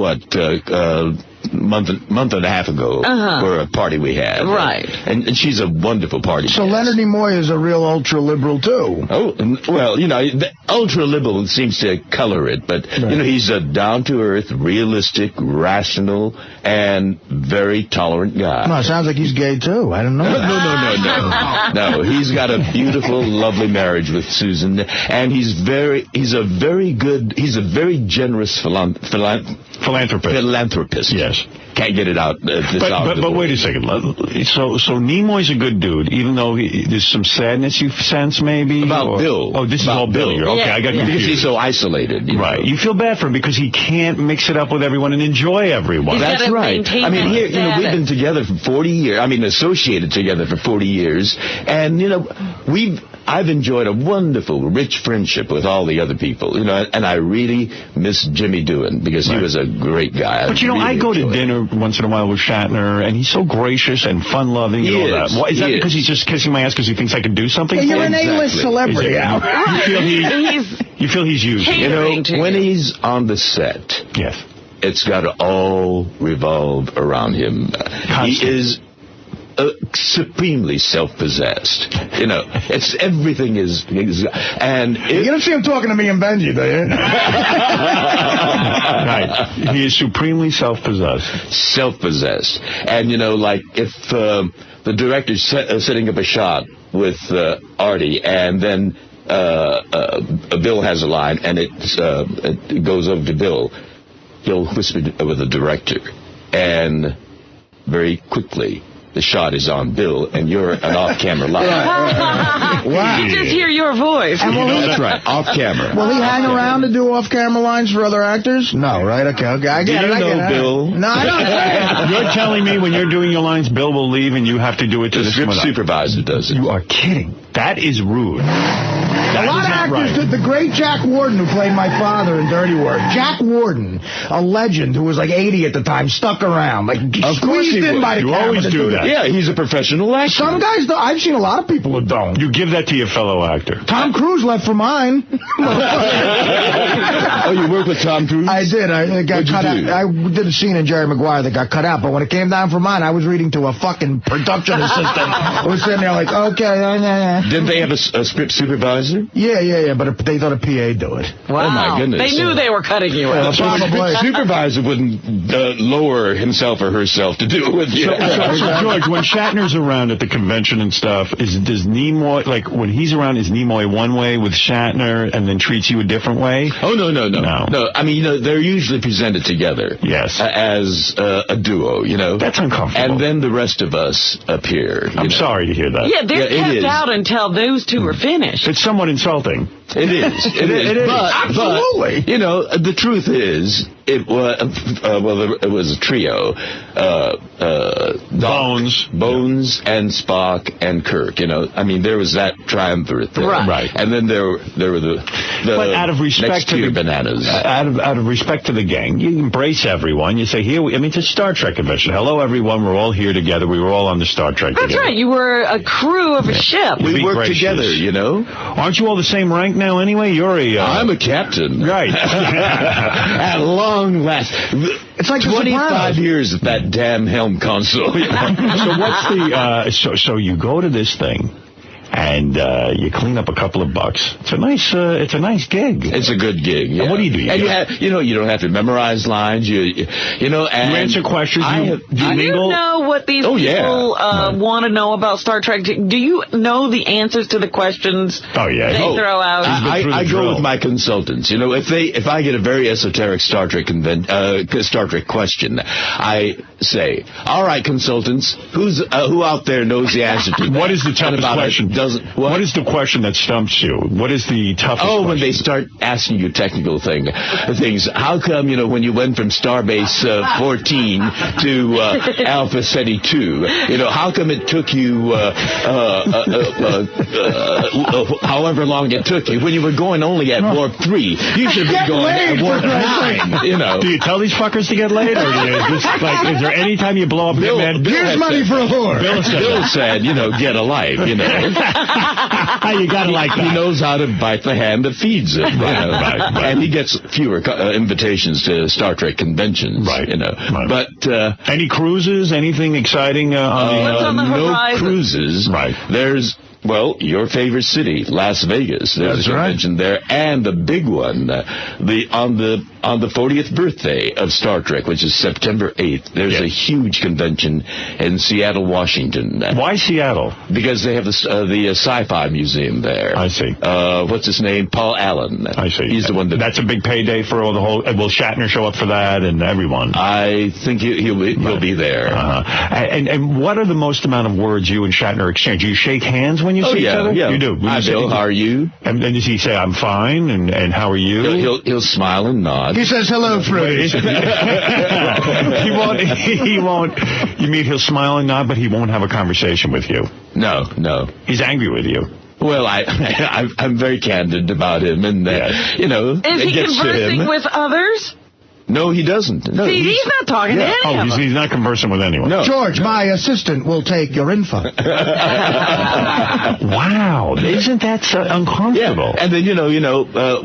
[SPEAKER 5] month and a half ago for a party we had.
[SPEAKER 4] Right.
[SPEAKER 5] And she's a wonderful party.
[SPEAKER 3] So Leonard Nimoy is a real ultra-liberal, too.
[SPEAKER 5] Oh, well, the ultra-liberal seems to color it, but, he's a down-to-earth, realistic, rational, and very tolerant guy.
[SPEAKER 3] No, it sounds like he's gay, too. I don't know.
[SPEAKER 5] No, he's got a beautiful, lovely marriage with Susan, and he's a very generous philanthropist.
[SPEAKER 2] Yes.
[SPEAKER 5] Can't get it out.
[SPEAKER 2] But wait a second. So Nimoy's a good dude, even though there's some sadness you sense, maybe?
[SPEAKER 5] About Bill.
[SPEAKER 2] Oh, this is all Bill. Okay, I got confused.
[SPEAKER 5] Because he's so isolated.
[SPEAKER 2] Right. You feel bad for him because he can't mix it up with everyone and enjoy everyone.
[SPEAKER 5] That's right. I mean, here, we've been together for 40 years. I mean, associated together for 40 years. And, I've enjoyed a wonderful, rich friendship with all the other people, and I really miss Jimmy Doohan because he was a great guy.
[SPEAKER 2] But, I go to dinner once in a while with Shatner, and he's so gracious and fun-loving and all that. Why, is that because he's just kissing my ass because he thinks I can do something for him?
[SPEAKER 3] You're an A-list celebrity.
[SPEAKER 2] You feel he's used.
[SPEAKER 5] When he's on the set,
[SPEAKER 2] yes,
[SPEAKER 5] it's got to all revolve around him. He is supremely self-possessed. Everything is and
[SPEAKER 3] you don't see him talking to me and Benji, do you?
[SPEAKER 2] Right. He is supremely self-possessed.
[SPEAKER 5] And like if the director's setting up a shot with Artie, and then Bill has a line, and it goes over to Bill, he'll whisper with the director, and very quickly the shot is on Bill, and you're an off-camera line.
[SPEAKER 4] Wow. You just hear your voice.
[SPEAKER 5] That's right, off-camera.
[SPEAKER 3] Will he hang around to do off-camera lines for other actors? No, right? Okay, I get it.
[SPEAKER 5] Bill?
[SPEAKER 3] No, I don't.
[SPEAKER 2] You're telling me when you're doing your lines, Bill will leave and you have to do it to
[SPEAKER 5] the script supervisor does it.
[SPEAKER 2] You are kidding. That is rude.
[SPEAKER 3] A lot of actors did. The great Jack Warden, who played my father in Dirty Work. Jack Warden, a legend who was like 80 at the time, stuck around. Like, squeezed in by the camera.
[SPEAKER 2] You always do that.
[SPEAKER 5] Yeah, he's a professional actor.
[SPEAKER 3] Some guys don't. I've seen a lot of people who don't.
[SPEAKER 2] You give that to your fellow actor.
[SPEAKER 3] Tom Cruise left for mine.
[SPEAKER 5] Oh, you worked with Tom Cruise?
[SPEAKER 3] I did. I got cut out. I did a scene in Jerry Maguire that got cut out, but when it came down for mine, I was reading to a fucking production assistant. I was sitting there like, okay.
[SPEAKER 5] Didn't they have a script supervisor?
[SPEAKER 3] Yeah, but they thought a PA do it.
[SPEAKER 4] Wow.
[SPEAKER 5] Oh, my goodness.
[SPEAKER 4] They knew they were cutting you out.
[SPEAKER 5] So the supervisor wouldn't lower himself or herself to do it with you.
[SPEAKER 2] So George, when Shatner's around at the convention and stuff, does Nimoy, like, when he's around, is Nimoy one way with Shatner and then treats you a different way?
[SPEAKER 5] Oh, no. I mean, they're usually presented together.
[SPEAKER 2] Yes.
[SPEAKER 5] As a duo,
[SPEAKER 2] That's uncomfortable.
[SPEAKER 5] And then the rest of us appear.
[SPEAKER 2] I'm sorry to hear that.
[SPEAKER 4] Yeah, they're kept out until those two are finished.
[SPEAKER 2] It's somewhat insulting.
[SPEAKER 5] It is. It is.
[SPEAKER 3] Absolutely.
[SPEAKER 5] But, the truth is, it was a trio. Bones and Spock and Kirk. I mean, there was that triumvirate there.
[SPEAKER 2] Right.
[SPEAKER 5] And then there were the
[SPEAKER 2] but out of respect
[SPEAKER 5] next
[SPEAKER 2] to
[SPEAKER 5] tier
[SPEAKER 2] the
[SPEAKER 5] bananas.
[SPEAKER 2] Out of respect to the gang, you embrace everyone. You say, it's a Star Trek convention. Hello, everyone. We're all here together. We were all on the Star Trek together.
[SPEAKER 4] That's right. You were a crew of a ship.
[SPEAKER 5] We worked together,
[SPEAKER 2] Aren't you all the same rank now anyway? You're
[SPEAKER 5] I'm a captain.
[SPEAKER 2] Right.
[SPEAKER 5] At long last.
[SPEAKER 3] It's like
[SPEAKER 5] 25 years at that damn helm console.
[SPEAKER 2] So what's the so you go to this thing and you clean up a couple of bucks. It's a nice gig.
[SPEAKER 5] It's a good gig. Yeah.
[SPEAKER 2] And what do you do?
[SPEAKER 5] You don't have to memorize lines. You
[SPEAKER 2] answer questions.
[SPEAKER 4] Do you know what these people want to know about Star Trek? Do you know the answers to the questions?
[SPEAKER 2] Oh yeah,
[SPEAKER 4] they throw out.
[SPEAKER 5] I go with my consultants. If I get a very esoteric Star Trek question, I say, all right, consultants, who out there knows the answer to that?
[SPEAKER 2] What is the toughest question? What is the question that stumps you? What is the toughest question?
[SPEAKER 5] When they start asking you technical things. How come, when you went from Starbase 14 to Alpha Ceti 2, how come it took you however long it took you when you were going only at warp 3? You should be going at warp 9, Do
[SPEAKER 2] you tell these fuckers to get laid, or is there any time you blow up
[SPEAKER 3] Bill, here's money for a whore.
[SPEAKER 5] Bill said, get a life,
[SPEAKER 2] You got to like that.
[SPEAKER 5] He knows how to bite the hand that feeds him. Right. And he gets fewer invitations to Star Trek conventions.
[SPEAKER 2] Right.
[SPEAKER 5] Right. But
[SPEAKER 2] any cruises? Anything exciting
[SPEAKER 4] on the
[SPEAKER 5] no
[SPEAKER 4] horizon?
[SPEAKER 5] Cruises.
[SPEAKER 2] Right.
[SPEAKER 5] There's your favorite city, Las Vegas. There's a convention there, and the big one, on the 40th birthday of Star Trek, which is September 8th. There's a huge convention in Seattle, Washington.
[SPEAKER 2] Why Seattle?
[SPEAKER 5] Because they have the Sci-Fi Museum there.
[SPEAKER 2] I see.
[SPEAKER 5] What's his name? Paul Allen.
[SPEAKER 2] I see.
[SPEAKER 5] He's the one
[SPEAKER 2] that's a big payday for all the whole. Will Shatner show up for that and everyone?
[SPEAKER 5] I think he'll be there.
[SPEAKER 2] And what are the most amount of words you and Shatner exchange? Do you shake hands when you see each other?
[SPEAKER 5] Yeah.
[SPEAKER 2] You do.
[SPEAKER 5] Hi, Bill. How are you?
[SPEAKER 2] And does he say, "I'm fine," and how are you?
[SPEAKER 5] He'll smile and nod.
[SPEAKER 3] He says, "Hello, Fruity."
[SPEAKER 2] He won't. You mean he'll smile and nod, but he won't have a conversation with you?
[SPEAKER 5] No.
[SPEAKER 2] He's angry with you.
[SPEAKER 5] Well, I'm very candid about him, and
[SPEAKER 4] Is he conversing with others?
[SPEAKER 5] No, he doesn't. No,
[SPEAKER 4] See, he's not talking to any of them.
[SPEAKER 2] He's not conversing with anyone.
[SPEAKER 5] No.
[SPEAKER 3] George, my assistant will take your info.
[SPEAKER 2] Wow, isn't that so uncomfortable?
[SPEAKER 5] Yeah. And then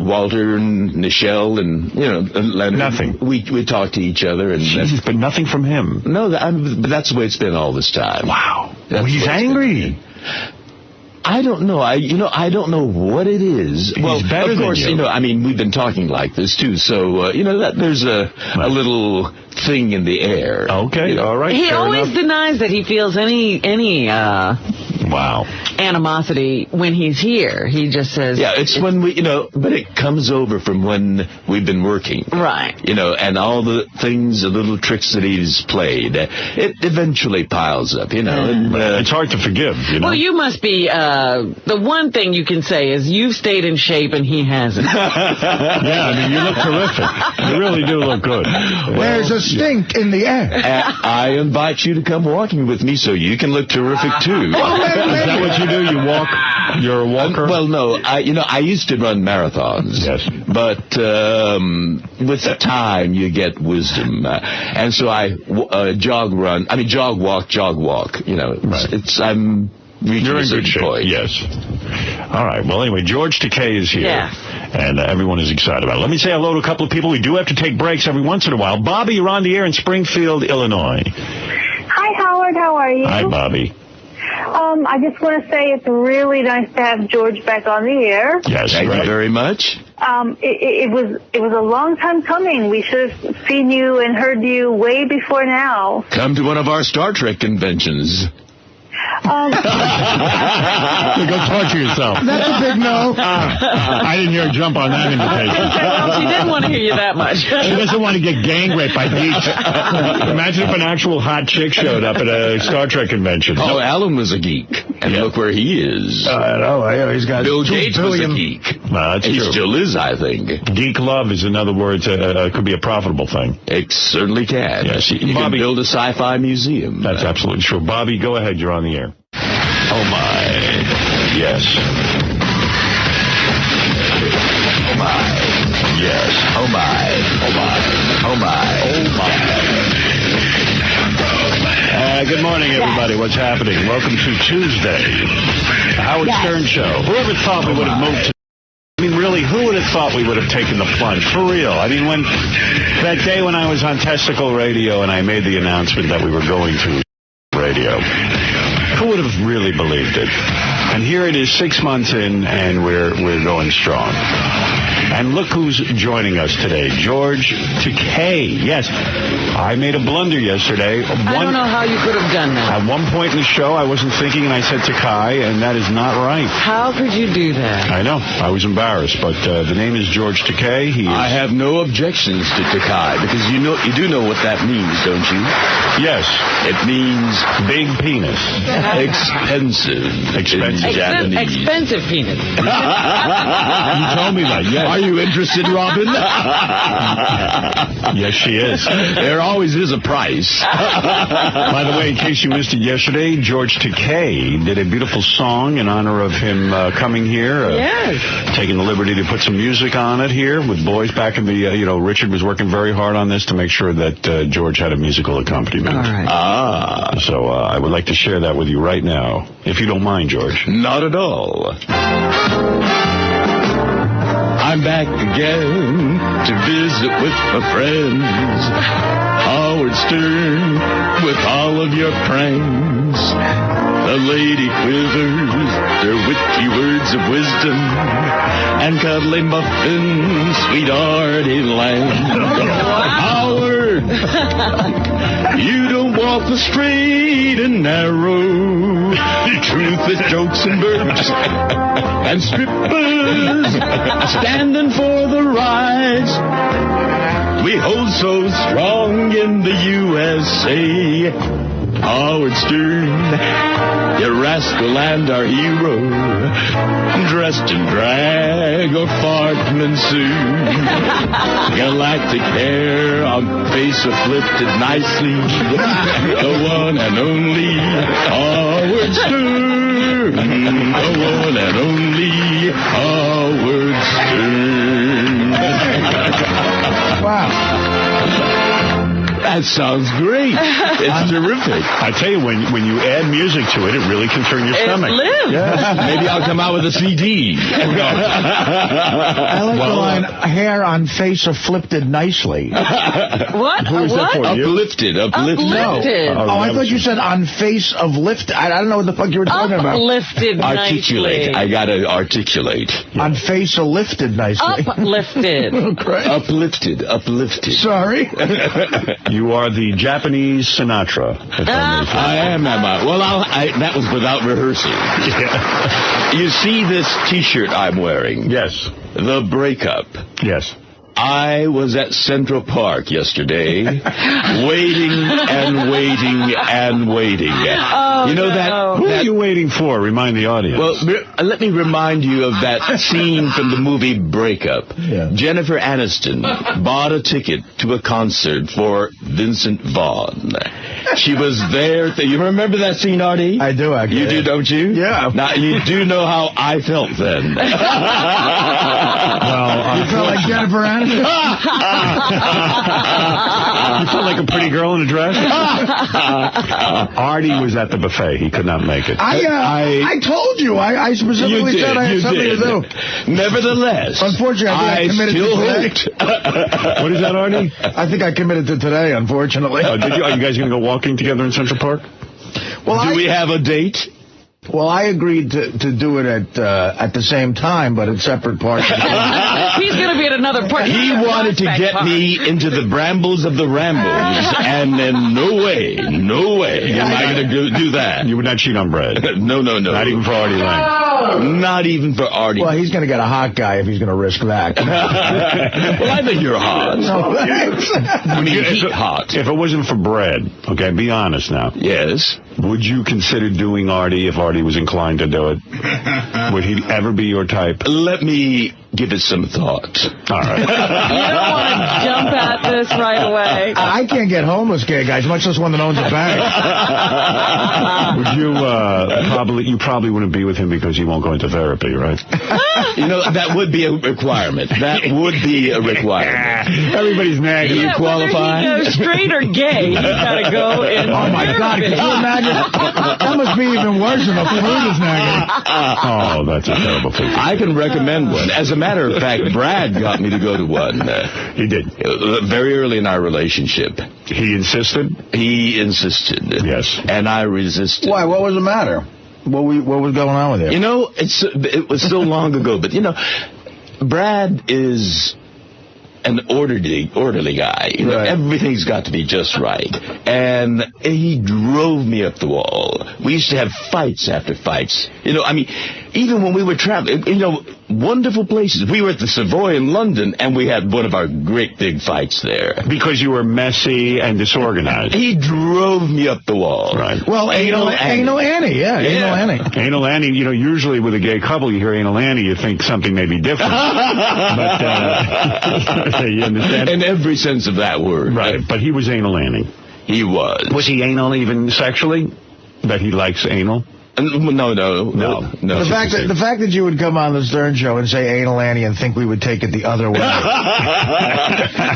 [SPEAKER 5] Walter and Nichelle and Leonard.
[SPEAKER 2] Nothing.
[SPEAKER 5] We talk to each other, and
[SPEAKER 2] Jesus, but nothing from him.
[SPEAKER 5] No, but that's the way it's been all this time.
[SPEAKER 2] Wow,
[SPEAKER 5] He's
[SPEAKER 2] angry.
[SPEAKER 5] I don't know. I don't know what it is.
[SPEAKER 2] Well, better
[SPEAKER 5] of course,
[SPEAKER 2] than you.
[SPEAKER 5] we've been talking like this too. So that there's a little thing in the air.
[SPEAKER 2] Okay, all right.
[SPEAKER 4] He always denies that he feels any animosity when he's here. He just says,
[SPEAKER 5] yeah, it's when but it comes over from when we've been working.
[SPEAKER 4] Right.
[SPEAKER 5] And all the things, the little tricks that he's played, it eventually piles up, and,
[SPEAKER 2] it's hard to forgive,
[SPEAKER 4] Well, you must be, the one thing you can say is you've stayed in shape and he hasn't.
[SPEAKER 2] Yeah, I mean, you look terrific. You really do look good.
[SPEAKER 3] There's a stink in the air.
[SPEAKER 5] I invite you to come walking with me so you can look terrific too.
[SPEAKER 2] Is that what you do? You walk? You're a walker?
[SPEAKER 5] Well, no. I used to run marathons.
[SPEAKER 2] Yes.
[SPEAKER 5] But with time, you get wisdom. And so I jog, walk.
[SPEAKER 2] Right.
[SPEAKER 5] I'm reaching
[SPEAKER 2] You're
[SPEAKER 5] a
[SPEAKER 2] in good
[SPEAKER 5] certain
[SPEAKER 2] shape.
[SPEAKER 5] point.
[SPEAKER 2] Yes. All right. Well, anyway, George Takei is here.
[SPEAKER 4] Yeah.
[SPEAKER 2] And everyone is excited about it. Let me say hello to a couple of people. We do have to take breaks every once in a while. Bobby, you're on the air in Springfield, Illinois.
[SPEAKER 7] Hi, Howard. How are you?
[SPEAKER 2] Hi, Bobby.
[SPEAKER 7] I just want to say it's really nice to have George back on the air.
[SPEAKER 2] Yes,
[SPEAKER 5] Thank you very much.
[SPEAKER 7] It was a long time coming. We should have seen you and heard you way before now.
[SPEAKER 5] Come to one of our Star Trek conventions.
[SPEAKER 2] Go torture yourself.
[SPEAKER 3] That's a big no.
[SPEAKER 2] I didn't hear a jump on that invitation.
[SPEAKER 4] Well, she didn't want to hear you that much.
[SPEAKER 2] She doesn't want to get gang raped by geeks. Imagine if an actual hot chick showed up at a Star Trek convention.
[SPEAKER 5] Oh, Alan was a geek. And look where he is.
[SPEAKER 3] I know. He's got
[SPEAKER 5] Bill
[SPEAKER 3] 2
[SPEAKER 5] Gates
[SPEAKER 3] billion.
[SPEAKER 5] was a geek.
[SPEAKER 2] That's
[SPEAKER 5] He
[SPEAKER 2] true.
[SPEAKER 5] still is, I think.
[SPEAKER 2] Geek love is, in other words, could be a profitable thing.
[SPEAKER 5] It certainly can.
[SPEAKER 2] Yes,
[SPEAKER 5] You can
[SPEAKER 2] Bobby-
[SPEAKER 5] build a sci-fi museum.
[SPEAKER 2] That's absolutely true. Bobby, go ahead. You're on the air.
[SPEAKER 5] Oh, my.
[SPEAKER 2] Yes.
[SPEAKER 5] Oh, my.
[SPEAKER 2] Yes.
[SPEAKER 5] Oh, my. Oh, my. Oh, my. Oh, my.
[SPEAKER 2] Good morning, everybody. What's happening? Welcome to Tuesday, the Howard Stern Show. Whoever thought we would have moved to... I mean, really, who would have thought we would have taken the plunge? For real. I mean, that day when I was on Testicle Radio and I made the announcement that we were going to radio, who would have really believed it? And here it is 6 months in, and we're going strong. And look who's joining us today, George Takei. Yes, I made a blunder yesterday.
[SPEAKER 4] I don't know how you could have done that.
[SPEAKER 2] At one point in the show, I wasn't thinking, and I said Takei, and that is not right.
[SPEAKER 4] How could you do that?
[SPEAKER 2] I know. I was embarrassed, but the name is George Takei.
[SPEAKER 5] I have no objections to Takei, because you do know what that means, don't you?
[SPEAKER 2] Yes.
[SPEAKER 5] It means
[SPEAKER 2] Big penis.
[SPEAKER 5] expensive.
[SPEAKER 2] Expensive.
[SPEAKER 5] In Japanese.
[SPEAKER 4] Expensive penis.
[SPEAKER 2] You told me that, yes.
[SPEAKER 5] Are you interested, Robin?
[SPEAKER 2] Yes, she is.
[SPEAKER 5] There always is a price.
[SPEAKER 2] By the way, in case you missed it yesterday, George Takei did a beautiful song in honor of him coming here.
[SPEAKER 4] Yes.
[SPEAKER 2] Taking the liberty to put some music on it here with boys back in the, Richard was working very hard on this to make sure that George had a musical accompaniment.
[SPEAKER 4] All right.
[SPEAKER 2] So I would like to share that with you you right now, if you don't mind, George.
[SPEAKER 5] Not at all. I'm back again to visit with my friends. Howard Stern with all of your pranks. The lady quivers, their witty words of wisdom, and cuddly muffins, sweet Artie Lang. Howard, you don't walk the straight and narrow. Truth is jokes and burps and strippers standing for the rights we hold so strong in the USA. Howard Stern, you rascal and our hero, dressed in drag or Fartman suit. Galactic hair on face afflicted nicely. The one and only Howard Stern. The one and only Howard Stern.
[SPEAKER 3] Wow.
[SPEAKER 5] That sounds great. It's terrific.
[SPEAKER 2] I tell you, when you add music to it, it really can turn your stomach.
[SPEAKER 4] Lives.
[SPEAKER 5] Yeah. Maybe I'll come out with a CD.
[SPEAKER 3] I like the line, hair on face afflicted nicely.
[SPEAKER 4] What?
[SPEAKER 2] Who is that for? You?
[SPEAKER 5] Uplifted.
[SPEAKER 4] Uplifted.
[SPEAKER 3] Oh, I thought you said on face of lift. I don't know what the fuck you were talking about.
[SPEAKER 4] Uplifted
[SPEAKER 5] Articulate.
[SPEAKER 4] nicely.
[SPEAKER 5] I gotta articulate.
[SPEAKER 3] On face of lifted nicely.
[SPEAKER 4] Uplifted.
[SPEAKER 3] Great.
[SPEAKER 5] Uplifted.
[SPEAKER 3] Sorry.
[SPEAKER 2] You are the Japanese Sinatra. If I may say.
[SPEAKER 5] I am, am I? Well, that was without rehearsing.
[SPEAKER 2] Yeah.
[SPEAKER 5] You see this T-shirt I'm wearing?
[SPEAKER 2] Yes.
[SPEAKER 5] The Breakup.
[SPEAKER 2] Yes.
[SPEAKER 5] I was at Central Park yesterday, waiting and waiting and waiting.
[SPEAKER 4] Oh,
[SPEAKER 5] you know
[SPEAKER 4] no.
[SPEAKER 2] Who are you waiting for? Remind the audience.
[SPEAKER 5] Well, let me remind you of that scene from the movie Breakup.
[SPEAKER 3] Yeah.
[SPEAKER 5] Jennifer Aniston bought a ticket to a concert for Vincent Vaughn. She was there. You remember that scene, Artie?
[SPEAKER 3] I do, actually.
[SPEAKER 5] You do, don't you?
[SPEAKER 3] Yeah.
[SPEAKER 5] Now, you do know how I felt then.
[SPEAKER 2] Well,
[SPEAKER 3] You felt like Jennifer Aniston?
[SPEAKER 2] you felt like a pretty girl in a dress? Artie was at the buffet. He could not make it.
[SPEAKER 3] I told you. I specifically said I had something to do.
[SPEAKER 5] Nevertheless,
[SPEAKER 3] Unfortunately, I committed
[SPEAKER 5] still
[SPEAKER 3] to today.
[SPEAKER 5] hoped.
[SPEAKER 2] What is that, Artie?
[SPEAKER 3] I think I committed to today, unfortunately.
[SPEAKER 2] Oh, did you? Are you guys going to go walking together in Central Park?
[SPEAKER 3] Well,
[SPEAKER 5] Do we have a date?
[SPEAKER 3] Well, I agreed to do it at the same time, but at separate parts.
[SPEAKER 4] He's going to be at another party.
[SPEAKER 5] He wanted to get me into the brambles of the rambles, and then no way am I going to do that.
[SPEAKER 2] You would not cheat on Brad.
[SPEAKER 5] No.
[SPEAKER 2] Not even for Artie Lang.
[SPEAKER 5] Not even for Artie.
[SPEAKER 3] Well, he's going to get a hot guy if he's going to risk that.
[SPEAKER 5] Well, I think you're hot.
[SPEAKER 3] No, thanks.
[SPEAKER 5] I mean, heat hot.
[SPEAKER 2] If it wasn't for Brad, okay, be honest now.
[SPEAKER 5] Yes.
[SPEAKER 2] Would you consider doing Artie if Artie was inclined to do it? Would he ever be your type?
[SPEAKER 5] Let me give it some thought.
[SPEAKER 2] All right.
[SPEAKER 4] You don't want to jump at this right away.
[SPEAKER 3] I can't get homeless gay guys, much less one that owns a bank.
[SPEAKER 2] Would you probably wouldn't be with him because he won't go into therapy, right?
[SPEAKER 5] You know, that would be a requirement.
[SPEAKER 2] Everybody's nagging.
[SPEAKER 5] You qualify?
[SPEAKER 4] Whether he goes straight or gay, he's got to go in.
[SPEAKER 3] Oh, my God. Could you imagine? That must be even worse than a food is nagging.
[SPEAKER 2] Oh, that's a terrible thing.
[SPEAKER 5] I can recommend one. As a matter of fact, Brad got me to go to one.
[SPEAKER 2] He did.
[SPEAKER 5] Very early in our relationship.
[SPEAKER 2] He insisted?
[SPEAKER 5] He insisted.
[SPEAKER 2] Yes.
[SPEAKER 5] And I resisted.
[SPEAKER 3] Why? What was the matter? What was going on with you?
[SPEAKER 5] You know, it was so long ago, but, you know, Brad is an orderly guy. You know,
[SPEAKER 3] Right.
[SPEAKER 5] everything's got to be just right. And he drove me up the wall. We used to have fights after fights. You know, I mean, even when we were traveling, you know, wonderful places. We were at the Savoy in London, and we had one of our great big fights there.
[SPEAKER 2] Because you were messy and disorganized.
[SPEAKER 5] He drove me up the wall.
[SPEAKER 2] Right.
[SPEAKER 3] Well, anal Annie, yeah. Anal Annie.
[SPEAKER 2] Anal Annie, you know, usually with a gay couple, you hear anal Annie, you think something may be different. But, you understand?
[SPEAKER 5] In every sense of that word.
[SPEAKER 2] Right, but he was anal Annie.
[SPEAKER 5] He was.
[SPEAKER 2] Was he anal even sexually? That he likes anal?
[SPEAKER 5] No.
[SPEAKER 3] The fact that you would come on the Stern Show and say anal Annie and think we would take it the other way.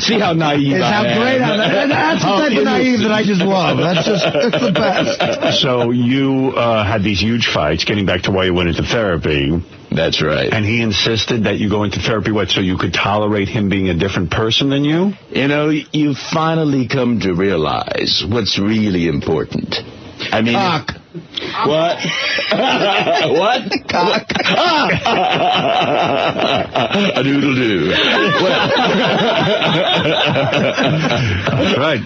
[SPEAKER 5] See how naive
[SPEAKER 3] It's how great. That's the type of naive that I just love. It's the best.
[SPEAKER 2] So you had these huge fights, getting back to why you went into therapy.
[SPEAKER 5] That's right.
[SPEAKER 2] And he insisted that you go into therapy, so you could tolerate him being a different person than you?
[SPEAKER 5] You know, you finally come to realize what's really important. I mean...
[SPEAKER 3] Cock.
[SPEAKER 5] What? What?
[SPEAKER 3] Cock.
[SPEAKER 5] A doodle-doo. Well,
[SPEAKER 2] right.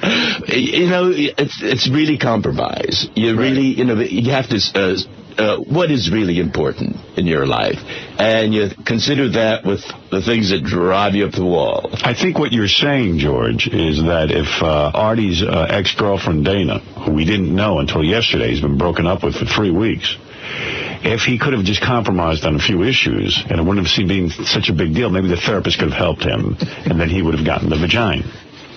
[SPEAKER 5] You know, it's really compromise. You really, you have to... what is really important in your life, and you consider that with the things that drive you up the wall.
[SPEAKER 2] I think what you're saying, George, is that if Artie's ex-girlfriend Dana, who we didn't know until yesterday, he's been broken up with for 3 weeks, if he could have just compromised on a few issues, and it wouldn't have been such a big deal, maybe the therapist could have helped him, and then he would have gotten the vagina.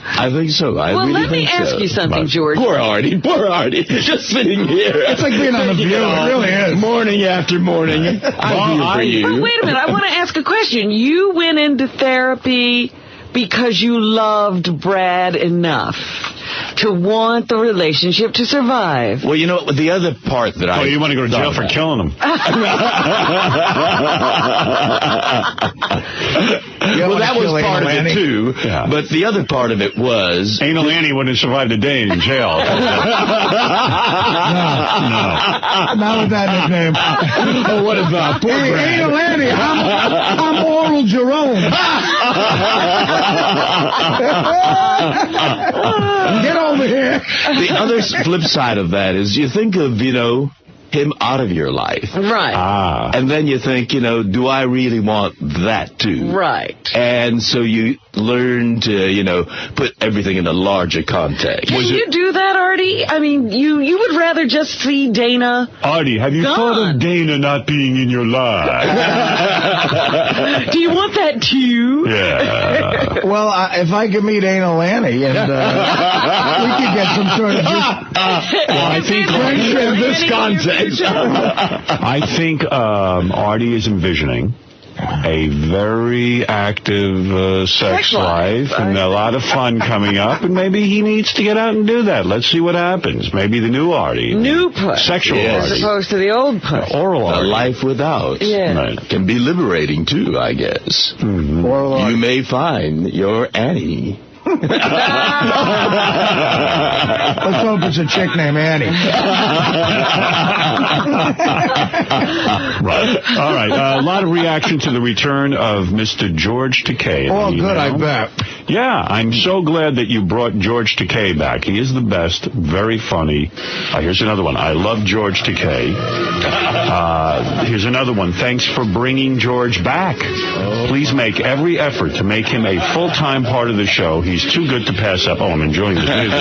[SPEAKER 5] I think so.
[SPEAKER 4] Well, let me ask you something, George.
[SPEAKER 5] Poor Artie, just sitting here.
[SPEAKER 3] It's like being on The View. It really is.
[SPEAKER 5] Morning after morning. I'm here for you.
[SPEAKER 4] But wait a minute. I want to ask a question. You went into therapy because you loved Brad enough to want the relationship to survive.
[SPEAKER 5] Well, the other part that
[SPEAKER 2] Oh, you want to go to jail for killing him.
[SPEAKER 5] Well, that was part of it, too.
[SPEAKER 2] Yeah.
[SPEAKER 5] But the other part of it was...
[SPEAKER 2] Anal Annie wouldn't have survived a day in jail.
[SPEAKER 3] No. Not with that nickname.
[SPEAKER 5] Oh, what about poor
[SPEAKER 3] Hey,
[SPEAKER 5] Brad?
[SPEAKER 3] anal Annie, I'm Oral Jerome. Get over here.
[SPEAKER 5] The other flip side of that is you think of, him out of your life.
[SPEAKER 4] Right.
[SPEAKER 5] And then you think, do I really want that too?
[SPEAKER 4] Right.
[SPEAKER 5] And so you learn to, put everything in a larger context.
[SPEAKER 4] Can you do that, Artie? I mean, you would rather just see Dana
[SPEAKER 2] Artie, have you thought of Dana not being in your life?
[SPEAKER 4] Do you want that too?
[SPEAKER 2] Yeah.
[SPEAKER 3] Well, if I could meet Anal Annie and we could get some sort of
[SPEAKER 2] I think
[SPEAKER 5] in this context.
[SPEAKER 2] I think Artie is envisioning a very active sex life and a lot of fun coming up, and maybe he needs to get out and do that. Let's see what happens. Maybe the new Artie.
[SPEAKER 4] New puss.
[SPEAKER 2] Sexual Artie.
[SPEAKER 4] As opposed to the old puss.
[SPEAKER 2] Oral
[SPEAKER 5] A
[SPEAKER 2] Artie.
[SPEAKER 5] life without can be liberating, too, I guess.
[SPEAKER 2] Mm-hmm.
[SPEAKER 5] You may find your Annie.
[SPEAKER 3] Let's hope it's a chick named Annie.
[SPEAKER 2] Right. All right. A lot of reaction to the return of Mr. George Takei.
[SPEAKER 3] Oh, good, I bet.
[SPEAKER 2] Yeah, I'm so glad that you brought George Takei back. He is the best. Very funny. Here's another one. I love George Takei. Here's another one. Thanks for bringing George back. Please make every effort to make him a full-time part of the show. He's too good to pass up. Oh, I'm enjoying this music.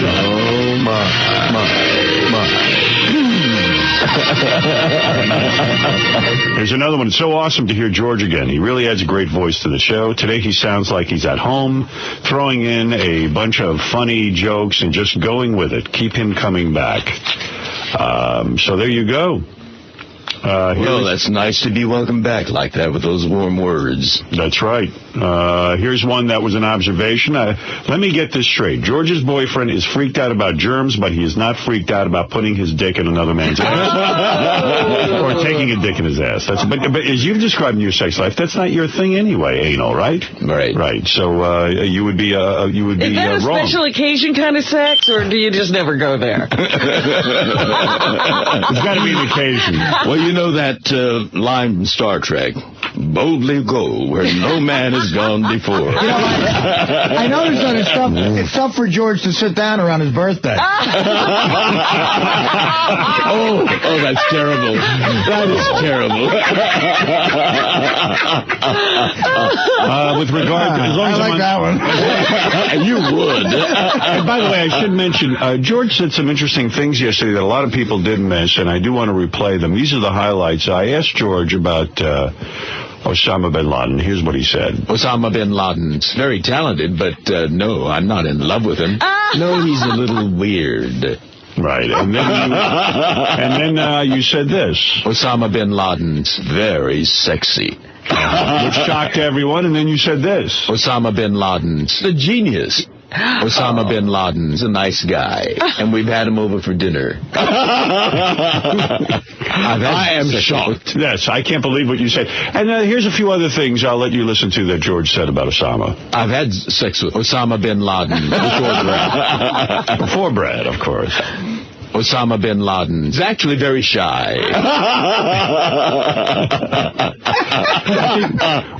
[SPEAKER 5] Oh, my.
[SPEAKER 2] Here's another one. It's so awesome to hear George again. He really adds a great voice to the show. Today he sounds like he's at home, throwing in a bunch of funny jokes and just going with it. Keep him coming back. So there you go.
[SPEAKER 5] Well, that's nice to be welcomed back like that with those warm words.
[SPEAKER 2] That's right. Here's one that was an observation. Let me get this straight. George's boyfriend is freaked out about germs, but he is not freaked out about putting his dick in another man's ass. Or taking a dick in his ass. But as you've described in your sex life, that's not your thing anyway, anal, right?
[SPEAKER 5] Right.
[SPEAKER 2] Right. So you would be wrong.
[SPEAKER 4] Is that a special occasion kind of sex, or do you just never go there?
[SPEAKER 2] It's got to be an occasion.
[SPEAKER 5] Well, you know that line from Star Trek, boldly go where no man has gone before.
[SPEAKER 3] I noticed that it's tough for George to sit down around his birthday.
[SPEAKER 5] Oh, that's terrible. That is terrible.
[SPEAKER 2] With regard to, as long as
[SPEAKER 3] I like that one.
[SPEAKER 5] You would.
[SPEAKER 2] And by the way, I should mention, George said some interesting things yesterday that a lot of people didn't miss, and I do want to replay them. These are the highlights. I asked George about Osama Bin Laden. Here's what he said.
[SPEAKER 5] Osama Bin Laden's very talented, but no, I'm not in love with him. No, he's a little weird.
[SPEAKER 2] Right, and then you said this.
[SPEAKER 5] Osama Bin Laden's very sexy.
[SPEAKER 2] Which shocked everyone, and then you said this.
[SPEAKER 5] Osama Bin Laden's a genius. Osama Bin Laden's a nice guy, and we've had him over for dinner.
[SPEAKER 2] I am shocked. Yes, I can't believe what you said. And here's a few other things I'll let you listen to that George said about Osama.
[SPEAKER 5] I've had sex with Osama Bin Laden before Brad.
[SPEAKER 2] Before Brad, of course.
[SPEAKER 5] Osama Bin Laden is actually very shy.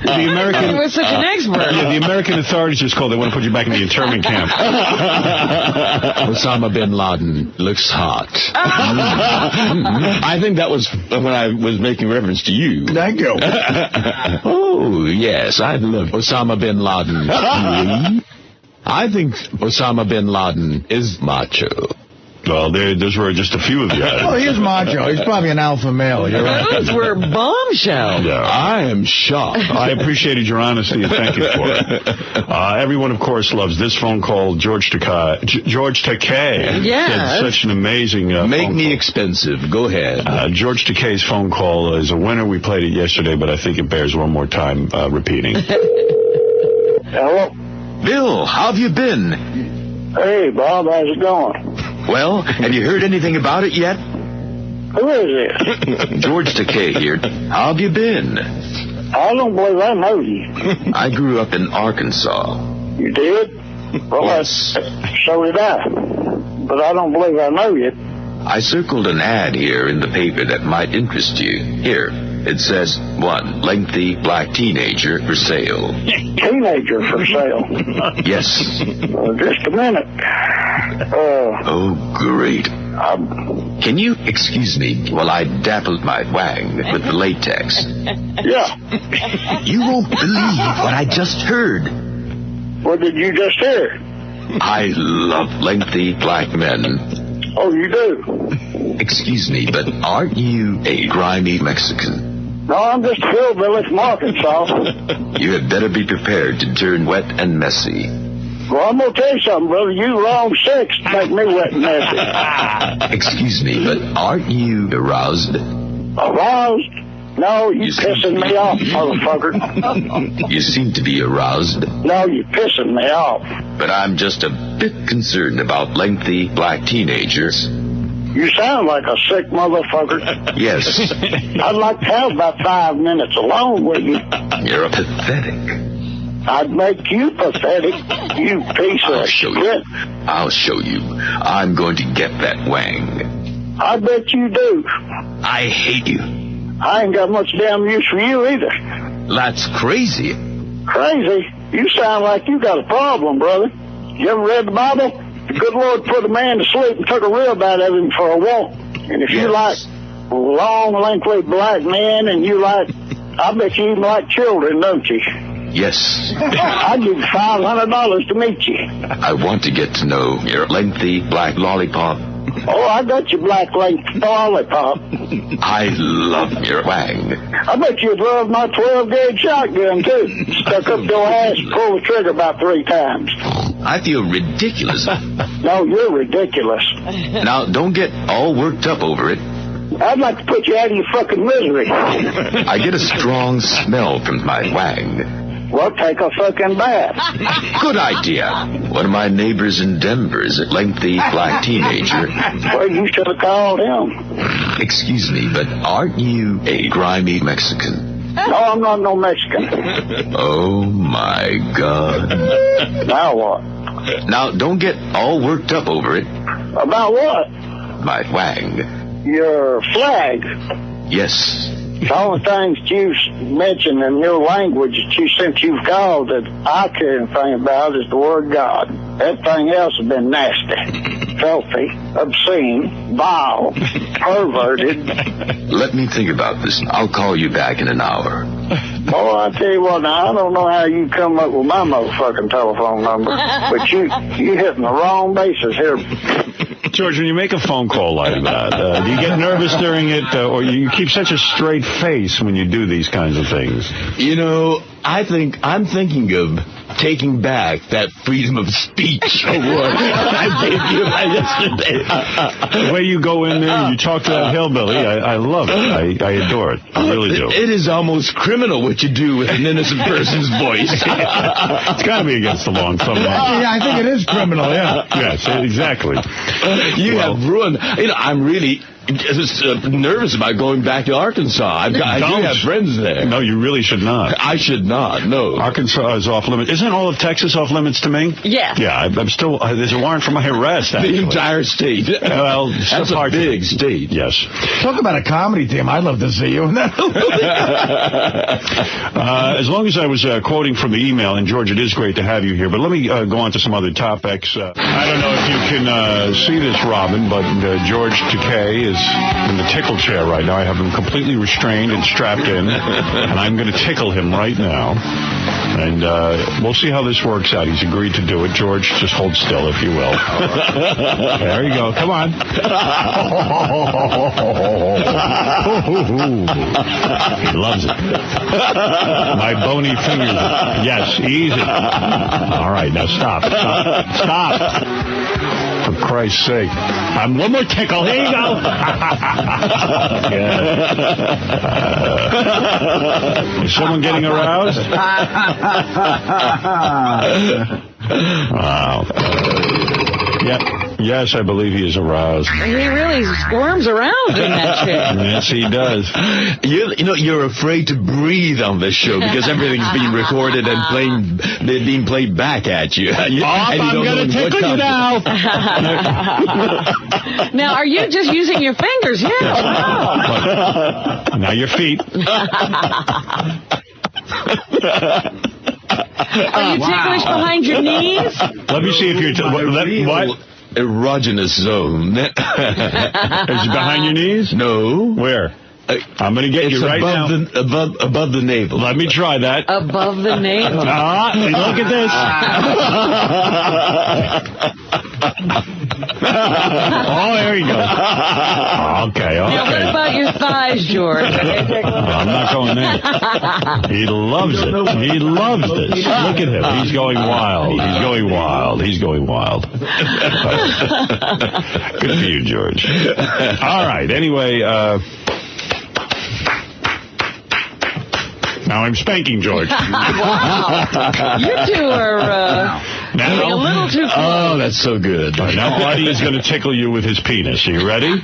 [SPEAKER 2] The American...
[SPEAKER 4] You were such an expert.
[SPEAKER 2] Yeah, the American authorities just called. They want to put you back in the internment camp.
[SPEAKER 5] Osama Bin Laden looks hot. I think that was when I was making reference to you.
[SPEAKER 3] Thank you.
[SPEAKER 5] Oh, yes, I love Osama Bin Laden. I think Osama Bin Laden is macho.
[SPEAKER 2] Well, those were just a few of the items.
[SPEAKER 3] Oh, he's macho. He's probably an alpha male. You're right.
[SPEAKER 4] Those were bombshells.
[SPEAKER 2] Yeah.
[SPEAKER 5] I am shocked.
[SPEAKER 2] I appreciated your honesty and thank you for it. Everyone, of course, loves this phone call. George Takei.
[SPEAKER 4] Yes.
[SPEAKER 2] Did such an amazing
[SPEAKER 5] Make
[SPEAKER 2] phone
[SPEAKER 5] me
[SPEAKER 2] call.
[SPEAKER 5] expensive. Go ahead.
[SPEAKER 2] George Takei's phone call is a winner. We played it yesterday, but I think it bears one more time repeating.
[SPEAKER 8] Hello?
[SPEAKER 5] Bill, how have you been?
[SPEAKER 8] Hey, Bob, how's it going?
[SPEAKER 5] Well, have you heard anything about it yet?
[SPEAKER 8] Who is this?
[SPEAKER 5] George Takei here. How have you been?
[SPEAKER 8] I don't believe I know you.
[SPEAKER 5] I grew up in Arkansas.
[SPEAKER 8] You did? Well,
[SPEAKER 5] Yes.
[SPEAKER 8] so did I. But I don't believe I know you.
[SPEAKER 5] I circled an ad here in the paper that might interest you. Here, it says, 1 lengthy black teenager for sale.
[SPEAKER 8] Teenager for sale.
[SPEAKER 5] Yes.
[SPEAKER 8] Just a minute.
[SPEAKER 5] Oh, great. Can you excuse me while I dappled my wang with the latex?
[SPEAKER 8] Yeah.
[SPEAKER 5] You won't believe what I just heard.
[SPEAKER 8] What did you just hear?
[SPEAKER 5] I love lengthy black men.
[SPEAKER 8] Oh, you do?
[SPEAKER 5] Excuse me, but aren't you a grimy Mexican?
[SPEAKER 8] No, I'm just a hillbilly from Arkansas.
[SPEAKER 5] You had better be prepared to turn wet and messy.
[SPEAKER 8] Well, I'm going to tell you something, brother. You wrong sex to make me wet and messy.
[SPEAKER 5] Excuse me, but aren't you aroused?
[SPEAKER 8] Aroused? No, you pissing me off, motherfucker.
[SPEAKER 5] You seem to be aroused,
[SPEAKER 8] No, you pissing me off.
[SPEAKER 5] but I'm just a bit concerned about lengthy black teenagers.
[SPEAKER 8] You sound like a sick motherfucker.
[SPEAKER 5] Yes,
[SPEAKER 8] I'd like to have about 5 minutes alone with you.
[SPEAKER 5] you're pathetic.
[SPEAKER 8] I'd make you pathetic, you piece
[SPEAKER 5] I'll
[SPEAKER 8] of
[SPEAKER 5] show
[SPEAKER 8] shit.
[SPEAKER 5] you. I'll show you. I'm going to get that wang.
[SPEAKER 8] I bet you do.
[SPEAKER 5] I hate you.
[SPEAKER 8] I ain't got much damn use for you either.
[SPEAKER 5] That's crazy.
[SPEAKER 8] Crazy? You sound like you got a problem, brother. You ever read the Bible? The good Lord put a man to sleep and took a rib out of him for a walk. And if you like long, lengthy black men and you like, I bet you even like children, don't you?
[SPEAKER 5] Yes.
[SPEAKER 8] I'd give you $500 to meet you.
[SPEAKER 5] I want to get to know your lengthy black lollipop.
[SPEAKER 8] Oh, I got your black length lollipop.
[SPEAKER 5] I love your wang.
[SPEAKER 8] I bet you'd love my 12-gauge shotgun, too. Stuck up your ass and pull the trigger about 3 times.
[SPEAKER 5] I feel ridiculous.
[SPEAKER 8] No, you're ridiculous.
[SPEAKER 5] Now, don't get all worked up over it.
[SPEAKER 8] I'd like to put you out of your fucking misery.
[SPEAKER 5] I get a strong smell from my wang.
[SPEAKER 8] Well, take a fucking bath.
[SPEAKER 5] Good idea. One of my neighbors in Denver is a lengthy black teenager.
[SPEAKER 8] Well, you should have called him.
[SPEAKER 5] Excuse me, but aren't you a grimy Mexican?
[SPEAKER 8] No, I'm not no Mexican.
[SPEAKER 5] Oh, my God.
[SPEAKER 8] Now what?
[SPEAKER 5] Now, don't get all worked up over it.
[SPEAKER 8] About what?
[SPEAKER 5] My wang.
[SPEAKER 8] Your flag.
[SPEAKER 5] Yes.
[SPEAKER 8] The only things you mention in your language that since you've called that I care anything about is the word God. Everything else has been nasty, filthy, obscene, vile, perverted.
[SPEAKER 5] Let me think about this. I'll call you back in an hour.
[SPEAKER 8] Boy, I tell you what, now, I don't know how you come up with my motherfucking telephone number, but you hitting the wrong bases here.
[SPEAKER 2] George, when you make a phone call like that, do you get nervous during it, or you keep such a straight face when you do these kinds of things?
[SPEAKER 5] You know, I'm thinking of taking back that freedom of speech award I gave you yesterday.
[SPEAKER 2] The way you go in there and you talk to that hillbilly, I love it. I adore it. I really do.
[SPEAKER 5] It is almost criminal what you do with an innocent person's voice.
[SPEAKER 2] It's got to be against the law in some way.
[SPEAKER 3] Yeah, I think it is criminal, yeah.
[SPEAKER 2] Yes, exactly.
[SPEAKER 5] You have ruined. You know, I'm really nervous about going back to Arkansas. I do have friends there.
[SPEAKER 2] No, you really should not.
[SPEAKER 5] I should not. No.
[SPEAKER 2] Arkansas is off limits. Isn't all of Texas off limits to me?
[SPEAKER 4] Yeah.
[SPEAKER 2] Yeah, I'm still. There's a warrant for my arrest. Actually.
[SPEAKER 5] The entire state.
[SPEAKER 2] Well,
[SPEAKER 5] that's a big state.
[SPEAKER 2] Yes.
[SPEAKER 3] Talk about a comedy team. I'd love to see you in that.
[SPEAKER 2] As long as I was quoting from the email, and George, it is great to have you here. But let me go on to some other topics. I don't know if you can see this, Robin, but George Takei is in the tickle chair right now. I have him completely restrained and strapped in, and I'm going to tickle him right now. And we'll see how this works out. He's agreed to do it. George, just hold still, if you will. There you go. Come on. He loves it. My bony fingers. Yes, easy. All right, now stop. For Christ's sake. One more tickle. Here you go. Is someone getting aroused? Wow. Yes, I believe he is aroused.
[SPEAKER 4] He really squirms around in that chair.
[SPEAKER 2] Yes, he does.
[SPEAKER 5] You know, you're afraid to breathe on this show because everything's being recorded and being played back at you.
[SPEAKER 2] I'm going to tickle you now.
[SPEAKER 4] Now, are you just using your fingers? Yeah. Wow.
[SPEAKER 2] Now your feet.
[SPEAKER 4] Are you ticklish behind your knees?
[SPEAKER 2] Let me see if you're... what?
[SPEAKER 5] Erogenous zone.
[SPEAKER 2] Is it behind your knees?
[SPEAKER 5] No.
[SPEAKER 2] Where? I'm going to get you right now.
[SPEAKER 5] Above the navel.
[SPEAKER 2] Let me try that.
[SPEAKER 4] Above the navel.
[SPEAKER 2] Look at this. Oh, there you go. Okay.
[SPEAKER 4] Now, what about your thighs, George?
[SPEAKER 2] I'm not going there. He loves it. He loves this. Look at him. He's going wild. He's going wild. Good for you, George. All right. Anyway, now I'm spanking George.
[SPEAKER 4] Wow. You two are getting a little too close.
[SPEAKER 5] Oh, that's so good.
[SPEAKER 2] Right, now Artie is going to tickle you with his penis. Are you ready?
[SPEAKER 4] All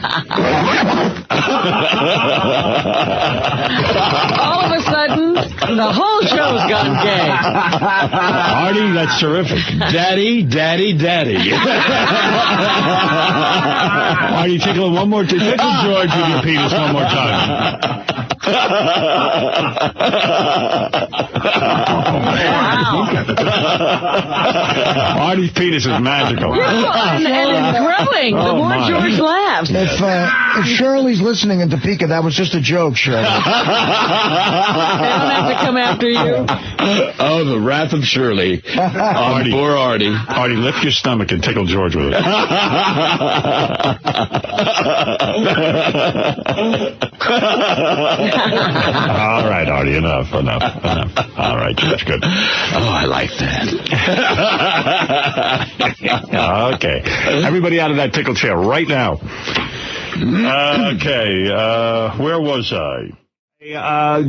[SPEAKER 4] of a sudden, the whole show's gone gay.
[SPEAKER 2] Artie, that's terrific.
[SPEAKER 5] Daddy.
[SPEAKER 2] Artie, tickle him one more time. Tickle George with your penis one more time. Artie's penis is magical.
[SPEAKER 4] And it's growing. The more George laughs.
[SPEAKER 3] If Shirley's listening in Topeka, that was just a joke, Shirley.
[SPEAKER 4] They don't have to come after you.
[SPEAKER 5] Oh, the wrath of Shirley.
[SPEAKER 2] Artie.
[SPEAKER 5] Poor Artie.
[SPEAKER 2] Artie, lift your stomach and tickle George with it. All right, Artie, enough. All right, George, good.
[SPEAKER 5] Oh, I like that.
[SPEAKER 2] Okay. Everybody out of that tickle chair right now. Okay, where was I?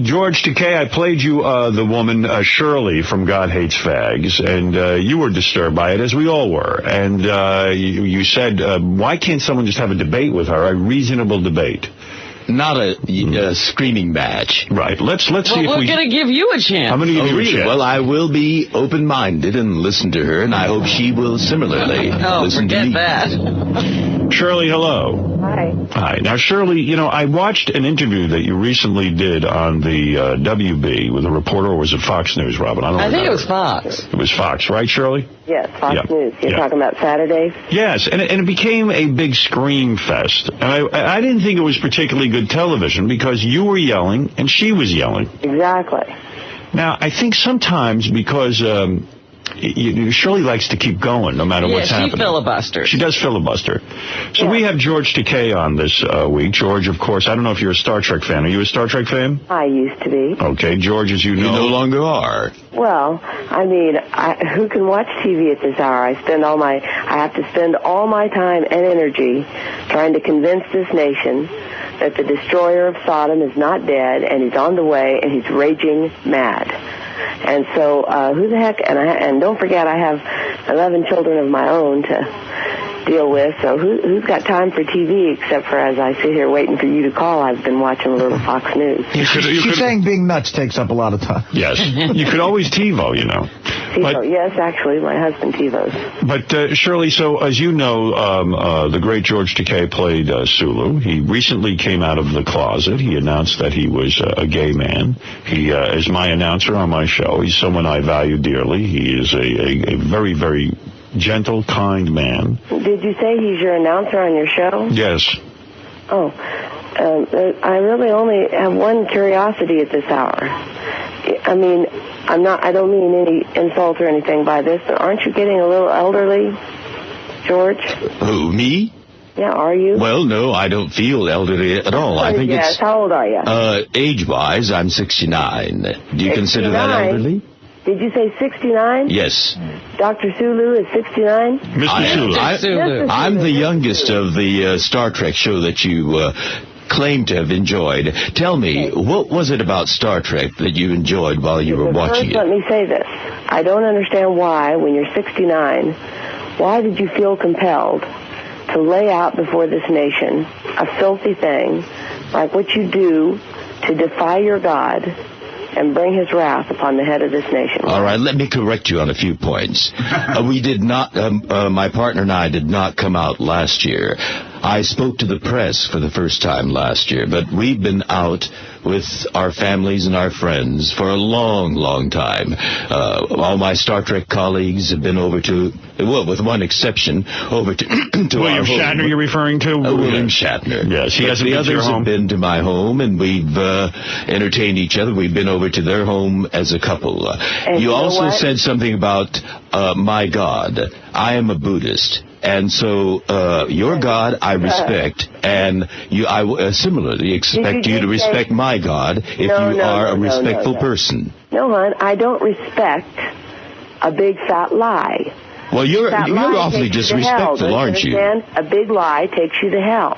[SPEAKER 2] George Takei, I played you the woman Shirley from God Hates Fags, and you were disturbed by it, as we all were. And you said, why can't someone just have a debate with her, a reasonable debate?
[SPEAKER 5] Not a screaming match.
[SPEAKER 2] Right. Let's see if
[SPEAKER 4] we're going to give you a chance.
[SPEAKER 2] I'm going to give you a chance.
[SPEAKER 5] Well, I will be open-minded and listen to her, and I hope she will similarly listen to me.
[SPEAKER 4] Forget that.
[SPEAKER 2] Shirley, hello. Hi. Now, Shirley, you know, I watched an interview that you recently did on the WB with a reporter, or was it Fox News, Robin? I think
[SPEAKER 4] it was Fox.
[SPEAKER 2] It was Fox, right, Shirley?
[SPEAKER 9] Yes, Fox News. You're talking about Saturdays?
[SPEAKER 2] Yes, and it became a big scream fest. And I didn't think it was particularly good television because you were yelling and she was yelling.
[SPEAKER 9] Exactly.
[SPEAKER 2] Now, I think sometimes because Shirley likes to keep going no matter what's happening.
[SPEAKER 4] She filibusters.
[SPEAKER 2] She does filibuster. So we have George Takei on this week. George, of course, I don't know if you're a Star Trek fan. Are you a Star Trek fan?
[SPEAKER 9] I used to be.
[SPEAKER 2] Okay, George, as you know.
[SPEAKER 5] You no longer are.
[SPEAKER 9] Well, I mean, who can watch TV at this hour? I have to spend all my time and energy trying to convince this nation that the destroyer of Sodom is not dead, and he's on the way, and he's raging mad. And so, who the heck? And don't forget, I have 11 children of my own to deal with. So who's got time for TV except for as I sit here waiting for you to call? I've been watching a little Fox News.
[SPEAKER 3] She's saying being nuts takes up a lot of time.
[SPEAKER 2] Yes, you could always TiVo, you know.
[SPEAKER 9] TiVo, yes, actually, my husband TiVos.
[SPEAKER 2] But Shirley, so as you know, the great George Takei played Sulu. He recently came out of the closet. He announced that he was a gay man. He is my announcer on my show. He's someone I value dearly. He is a very, very gentle, kind man.
[SPEAKER 9] Did you say he's your announcer on your show?
[SPEAKER 2] Yes.
[SPEAKER 9] Oh, I really only have one curiosity at this hour. I mean, I don't mean any insult or anything by this, but aren't you getting a little elderly, George?
[SPEAKER 5] Who, me?
[SPEAKER 9] Yeah, are you?
[SPEAKER 5] Well, no, I don't feel elderly at all. I think
[SPEAKER 9] yes. How old are you?
[SPEAKER 5] Age-wise, I'm 69. Do you consider that elderly?
[SPEAKER 9] Did you say 69?
[SPEAKER 5] Yes.
[SPEAKER 9] Dr. Sulu is 69?
[SPEAKER 2] Mr. Sulu.
[SPEAKER 5] I'm the youngest of the Star Trek show that you claim to have enjoyed. Tell me, what was it about Star Trek that you enjoyed while you were watching it?
[SPEAKER 9] Let me say this. I don't understand why, when you're 69, why did you feel compelled to lay out before this nation a filthy thing like what you do to defy your God and bring his wrath upon the head of this nation?
[SPEAKER 5] All right, let me correct you on a few points. We did not, my partner and I did not come out last year. I spoke to the press for the first time last year, but we've been out with our families and our friends for a long, long time. All my Star Trek colleagues have been over to, well, with one exception, over to
[SPEAKER 2] William Shatner, you're referring to?
[SPEAKER 5] William Shatner.
[SPEAKER 2] Yes, he hasn't
[SPEAKER 5] the
[SPEAKER 2] been to your
[SPEAKER 5] others
[SPEAKER 2] home.
[SPEAKER 5] have been to my home, and we've entertained each other. We've been over to their home as a couple. You also said something about my God. I am a Buddhist. And so your God I respect, and I similarly expect you to respect my God if you are a respectful person.
[SPEAKER 9] No, hon, I don't respect a big fat lie.
[SPEAKER 5] Well, you're awfully disrespectful, aren't you?
[SPEAKER 9] A big lie takes you to hell.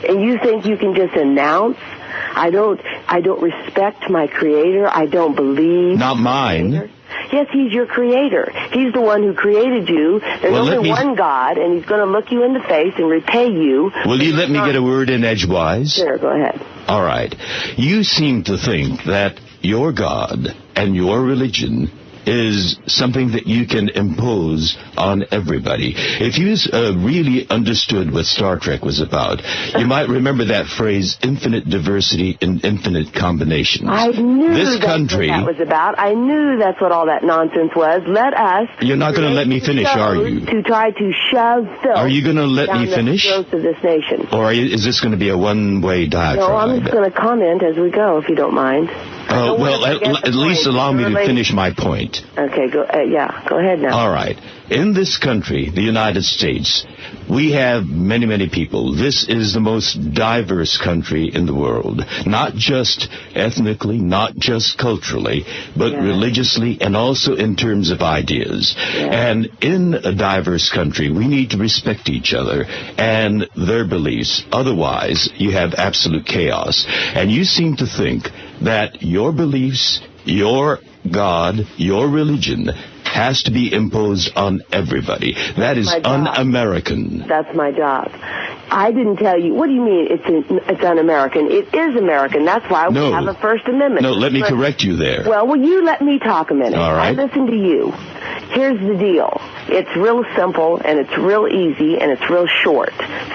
[SPEAKER 9] And you think you can just announce, I don't respect my Creator, I don't believe.
[SPEAKER 5] Not mine.
[SPEAKER 9] Yes, he's your creator. He's the one who created you. There's only one God, and he's going to look you in the face and repay you.
[SPEAKER 5] Will you let me get a word in edgewise?
[SPEAKER 9] Sure, go ahead.
[SPEAKER 5] All right. You seem to think that your God and your religion is something that you can impose on everybody. If you really understood what Star Trek was about, you might remember that phrase, infinite diversity in infinite combinations.
[SPEAKER 9] I knew that's what that was about. I knew that's what all that nonsense was. Let us...
[SPEAKER 5] You're not going to let me finish, are you?
[SPEAKER 9] ...to try to shove filth...
[SPEAKER 5] Are you going to let me finish?
[SPEAKER 9] ...down the throats of this nation.
[SPEAKER 5] Or is this going to be a one-way diatribe?
[SPEAKER 9] No, I'm just going to comment as we go, if you don't mind.
[SPEAKER 5] Well, at least allow me to finish my point.
[SPEAKER 9] Okay, go ahead now.
[SPEAKER 5] All right. In this country, the United States, we have many, many people. This is the most diverse country in the world, not just ethnically, not just culturally, but religiously and also in terms of ideas. And in a diverse country, we need to respect each other and their beliefs. Otherwise, you have absolute chaos. And you seem to think that your beliefs, your God, your religion has to be imposed on everybody. That is un-American.
[SPEAKER 9] That's my job. I didn't tell you. What do you mean it's un-American? It is American. That's why we have a First Amendment.
[SPEAKER 5] No, let me correct you there.
[SPEAKER 9] Well, will you let me talk a minute?
[SPEAKER 5] All right.
[SPEAKER 9] I listen to you. Here's the deal. It's real simple, and it's real easy, and it's real short.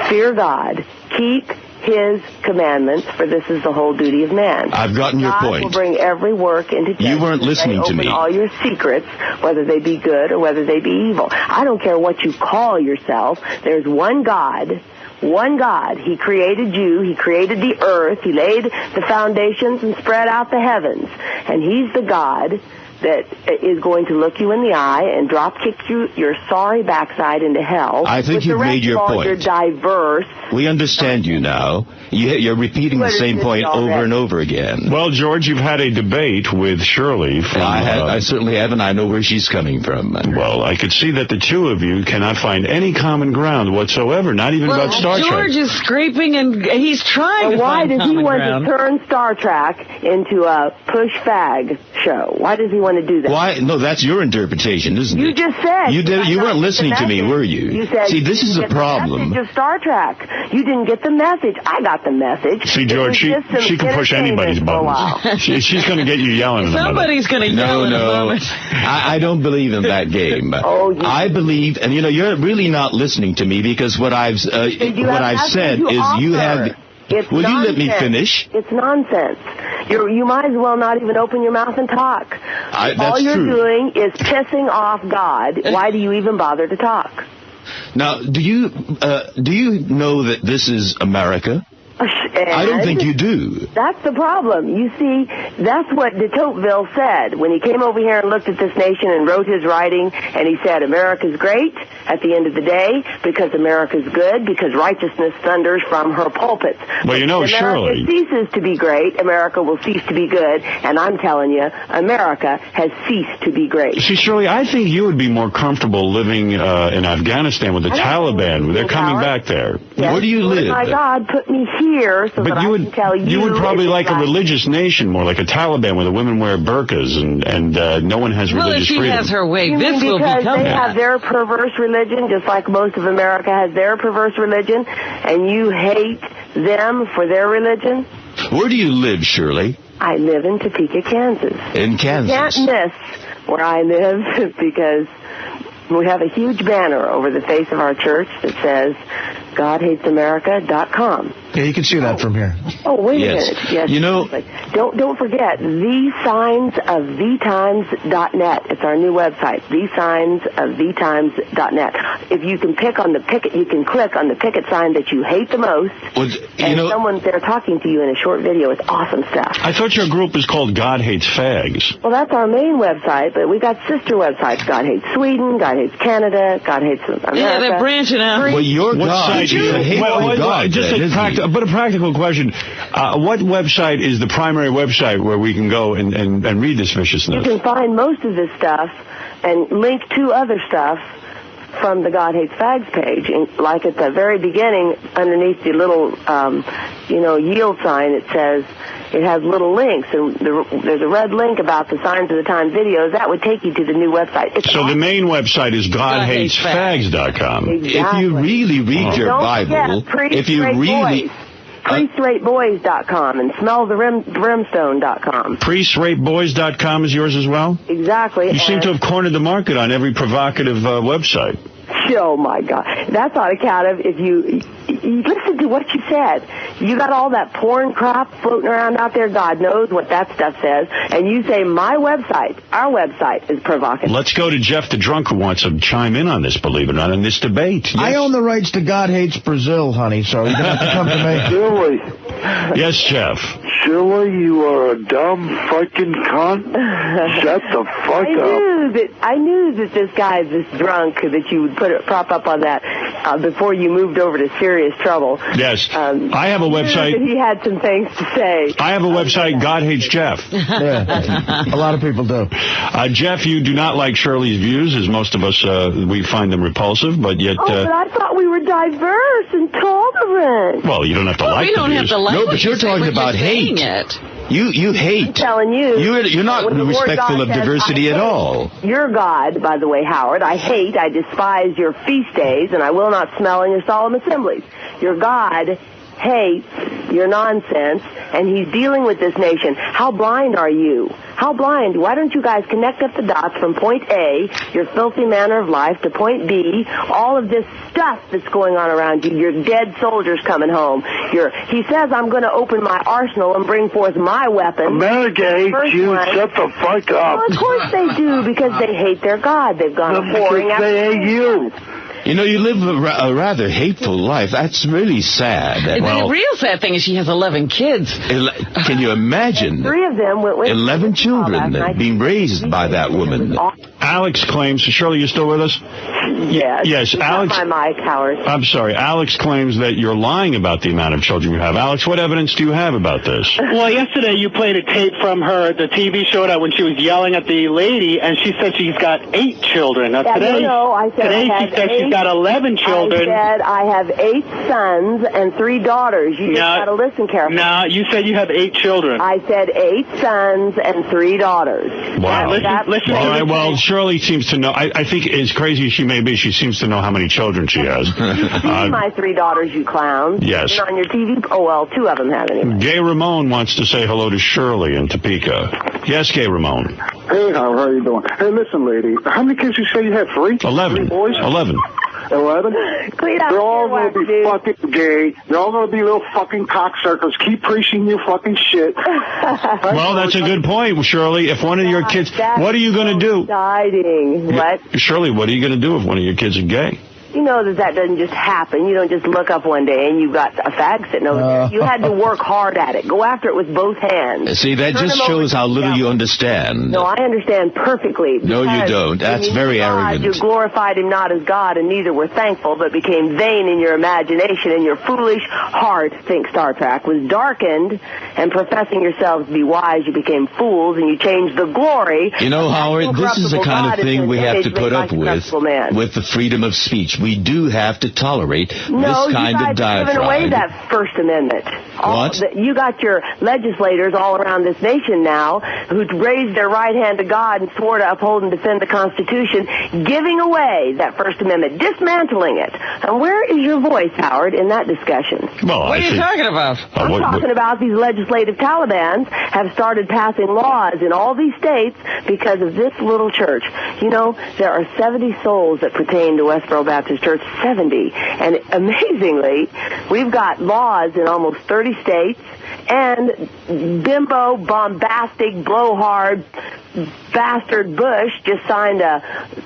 [SPEAKER 9] Fear God. Keep His commandments, for this is the whole duty of man.
[SPEAKER 5] I've gotten your point.
[SPEAKER 9] God will bring every work into judgment.
[SPEAKER 5] You weren't listening to me.
[SPEAKER 9] Open all your secrets, whether they be good or whether they be evil. I don't care what you call yourself. There's one God, one God. He created you. He created the earth. He laid the foundations and spread out the heavens. And he's the God that is going to look you in the eye and drop kick your sorry backside into hell.
[SPEAKER 5] I think you've made your point.
[SPEAKER 9] You're diverse.
[SPEAKER 5] We understand you now. You're repeating the same point over and over again.
[SPEAKER 2] Well, George, you've had a debate with Shirley.
[SPEAKER 5] I certainly have, and I know where she's coming from.
[SPEAKER 2] Well, I could see that the two of you cannot find any common ground whatsoever, not even about Star Trek.
[SPEAKER 4] George is scraping, and he's trying to find common ground.
[SPEAKER 9] Why does he want to turn Star Trek into a push fag show? Why does he want to do that?
[SPEAKER 5] Why? No, that's your interpretation, isn't it?
[SPEAKER 9] You just said.
[SPEAKER 5] You weren't listening to me, were you?
[SPEAKER 9] You said,
[SPEAKER 5] see, this is a problem.
[SPEAKER 9] The message of Star Trek. You didn't get the message. I got the message.
[SPEAKER 2] See, George, she can push anybody's buttons. She's going to get you yelling in a minute.
[SPEAKER 4] Somebody's going to yell in a moment.
[SPEAKER 5] I don't believe in that game. I believe, and you're really not listening to me, because what I've said is you have. Will you let me finish?
[SPEAKER 9] It's nonsense. You might as well not even open your mouth and talk. All you're doing is pissing off God. Why do you even bother to talk?
[SPEAKER 5] Now, do you know that this is America? I don't think you do.
[SPEAKER 9] That's the problem. You see, that's what de Tocqueville said when he came over here and looked at this nation and wrote his writing, and he said, America's great at the end of the day because America's good, because righteousness thunders from her pulpits.
[SPEAKER 2] Well,
[SPEAKER 9] Shirley, America ceases to be great, America will cease to be good, and I'm telling you, America has ceased to be great.
[SPEAKER 2] See, Shirley, I think you would be more comfortable living in Afghanistan with the Taliban. They're coming back there.
[SPEAKER 9] Yes.
[SPEAKER 5] Where do you live?
[SPEAKER 9] My God, put me here so that I can tell you.
[SPEAKER 2] You would probably like a religious nation more, like a Taliban, where the women wear burqas and no one has religious freedom.
[SPEAKER 4] Well, if she has her way,
[SPEAKER 9] this will become that. Because they have their perverse religion, just like most of America has their perverse religion, and you hate them for their religion?
[SPEAKER 5] Where do you live, Shirley?
[SPEAKER 9] I live in Topeka, Kansas.
[SPEAKER 5] In Kansas.
[SPEAKER 9] You can't miss where I live because we have a huge banner over the face of our church that says GodHatesAmerica.com.
[SPEAKER 3] Yeah, you can see that from here.
[SPEAKER 9] Oh, wait a minute. Yes. Don't forget, thesignsofthettimes.net. It's our new website, thesignsofthettimes.net. If you can pick on the picket, you can click on the picket sign that you hate the most, someone's there talking to you in a short video. It's awesome stuff.
[SPEAKER 2] I thought your group was called God Hates Fags.
[SPEAKER 9] Well, that's our main website, but we got sister websites. God Hates Sweden, God Hates Canada, God Hates America.
[SPEAKER 4] Yeah, they're branching out.
[SPEAKER 5] Well, your
[SPEAKER 2] what
[SPEAKER 5] God.
[SPEAKER 2] Site but a practical question. What website is the primary website where we can go and read this viciousness?
[SPEAKER 9] You can find most of this stuff and link to other stuff from the God Hates Fags page. And like at the very beginning, underneath the little, yield sign, it says, it has little links, and there's a red link about the Signs of the Times videos. That would take you to the new website.
[SPEAKER 2] The main website is GodHatesFags.com.
[SPEAKER 9] Exactly.
[SPEAKER 5] If you really read your Bible,
[SPEAKER 9] PriestRapeBoys.com and SmellTheBrimstone.com.
[SPEAKER 2] PriestRapeBoys.com is yours as well?
[SPEAKER 9] Exactly.
[SPEAKER 2] You seem to have cornered the market on every provocative website.
[SPEAKER 9] Oh, my God. That's on account of if you listen to what you said. You got all that porn crap floating around out there. God knows what that stuff says. And you say, our website is provocative.
[SPEAKER 2] Let's go to Jeff the Drunk, who wants to chime in on this, believe it or not, in this debate. Yes.
[SPEAKER 3] I own the rights to God Hates Brazil, honey, so you don't have to come to me.
[SPEAKER 6] Shirley.
[SPEAKER 2] Yes, Jeff.
[SPEAKER 6] Shirley, you are a dumb fucking cunt. Shut the fuck up.
[SPEAKER 9] I knew that this guy, this drunk, that you would prop up on that before you moved over to serious trouble.
[SPEAKER 2] Yes. I have a website.
[SPEAKER 9] He had some things to say.
[SPEAKER 2] I have a website, God Hates Jeff.
[SPEAKER 3] Yeah, a lot of people do.
[SPEAKER 2] Jeff, you do not like Shirley's views, as most of us, we find them repulsive, but yet...
[SPEAKER 9] but I thought we were diverse and tolerant.
[SPEAKER 2] Well, you don't have to like
[SPEAKER 4] we don't
[SPEAKER 2] the
[SPEAKER 4] have
[SPEAKER 2] views.
[SPEAKER 4] to like
[SPEAKER 5] No, but you're talking about hate. You hate.
[SPEAKER 9] I'm telling you.
[SPEAKER 5] You're not respectful of diversity at all.
[SPEAKER 9] Your God, by the way, Howard, I despise your feast days, and I will not smell in your solemn assemblies. Your God hates your nonsense, and he's dealing with this nation. How blind are you? How blind? Why don't you guys connect up the dots from point A, your filthy manner of life, to point B, all of this stuff that's going on around you, your dead soldiers coming home. He says, I'm going to open my arsenal and bring forth my weapon.
[SPEAKER 6] America hates you. Shut the fuck up.
[SPEAKER 9] Well, of course they do, because they hate their God. They've gone pouring out.
[SPEAKER 6] They hate you.
[SPEAKER 5] You know, you live a rather hateful life. That's really sad.
[SPEAKER 4] The real sad thing is she has 11 kids.
[SPEAKER 5] Can you imagine?
[SPEAKER 9] 3 of them went with
[SPEAKER 5] 11 children being raised by that woman.
[SPEAKER 2] Alex claims, Shirley, you still with us?
[SPEAKER 9] Yes.
[SPEAKER 2] Yes, Alex.
[SPEAKER 9] My mic, Howard.
[SPEAKER 2] I'm sorry. Alex claims that you're lying about the amount of children you have. Alex, what evidence do you have about this?
[SPEAKER 10] Well, yesterday you played a tape from her at the TV show when she was yelling at the lady, and she said she's got 8 children. Now, today,
[SPEAKER 9] I said
[SPEAKER 10] today she said she's got 11 children.
[SPEAKER 9] I said I have 8 sons and 3 daughters. You just got to listen carefully.
[SPEAKER 10] No, you said you have 8 children.
[SPEAKER 9] I said 8 sons and 3 daughters.
[SPEAKER 2] Wow.
[SPEAKER 10] Listen
[SPEAKER 2] All right, well, Shirley seems to know. I think as crazy as she may be, she seems to know how many children she has.
[SPEAKER 9] My 3 daughters, you clowns.
[SPEAKER 2] Yes.
[SPEAKER 9] They're on your TV. Oh, well, 2 of them have anyway.
[SPEAKER 2] Gay Ramon wants to say hello to Shirley in Topeka. Yes, Gay Ramon.
[SPEAKER 8] Hey, how are you doing? Hey, listen, lady. How many kids you say you have? 3?
[SPEAKER 2] 11.
[SPEAKER 8] 3 boys?
[SPEAKER 2] 11.
[SPEAKER 8] 11? They're all going to be fucking gay. They're all going to be little fucking cocksuckers. Keep preaching your fucking shit.
[SPEAKER 2] Well, that's a good point, Shirley. If one of your kids, what are you going to do?
[SPEAKER 9] Exciting. What?
[SPEAKER 2] Shirley, what are you going to do if one of your kids is gay?
[SPEAKER 9] You know that doesn't just happen. You don't just look up one day and you got a fag sitting over there. You had to work hard at it. Go after it with both hands.
[SPEAKER 5] See, that just shows how little you understand.
[SPEAKER 9] No, I understand perfectly.
[SPEAKER 5] No, you don't. That's very arrogant.
[SPEAKER 9] You glorified him not as God, and neither were thankful, but became vain in your imagination, and your foolish heart, think Star Trek, was darkened, and professing yourselves to be wise, you became fools, and you changed the glory.
[SPEAKER 5] You know, Howard, this is the kind of thing we have to put up with the freedom of speech. We do have to tolerate this kind of diatribe.
[SPEAKER 9] No, you guys have given away that First Amendment.
[SPEAKER 5] What?
[SPEAKER 9] You got your legislators all around this nation now who raised their right hand to God and swore to uphold and defend the Constitution, giving away that First Amendment, dismantling it. And where is your voice, Howard, in that discussion?
[SPEAKER 2] Well,
[SPEAKER 4] what are you talking about?
[SPEAKER 9] I'm talking about these legislative Talibans have started passing laws in all these states because of this little church. You know, there are 70 souls that pertain to Westboro Baptist Church, 70. And amazingly, we've got laws in almost 30 states, and bimbo, bombastic, blowhard, bastard Bush just signed a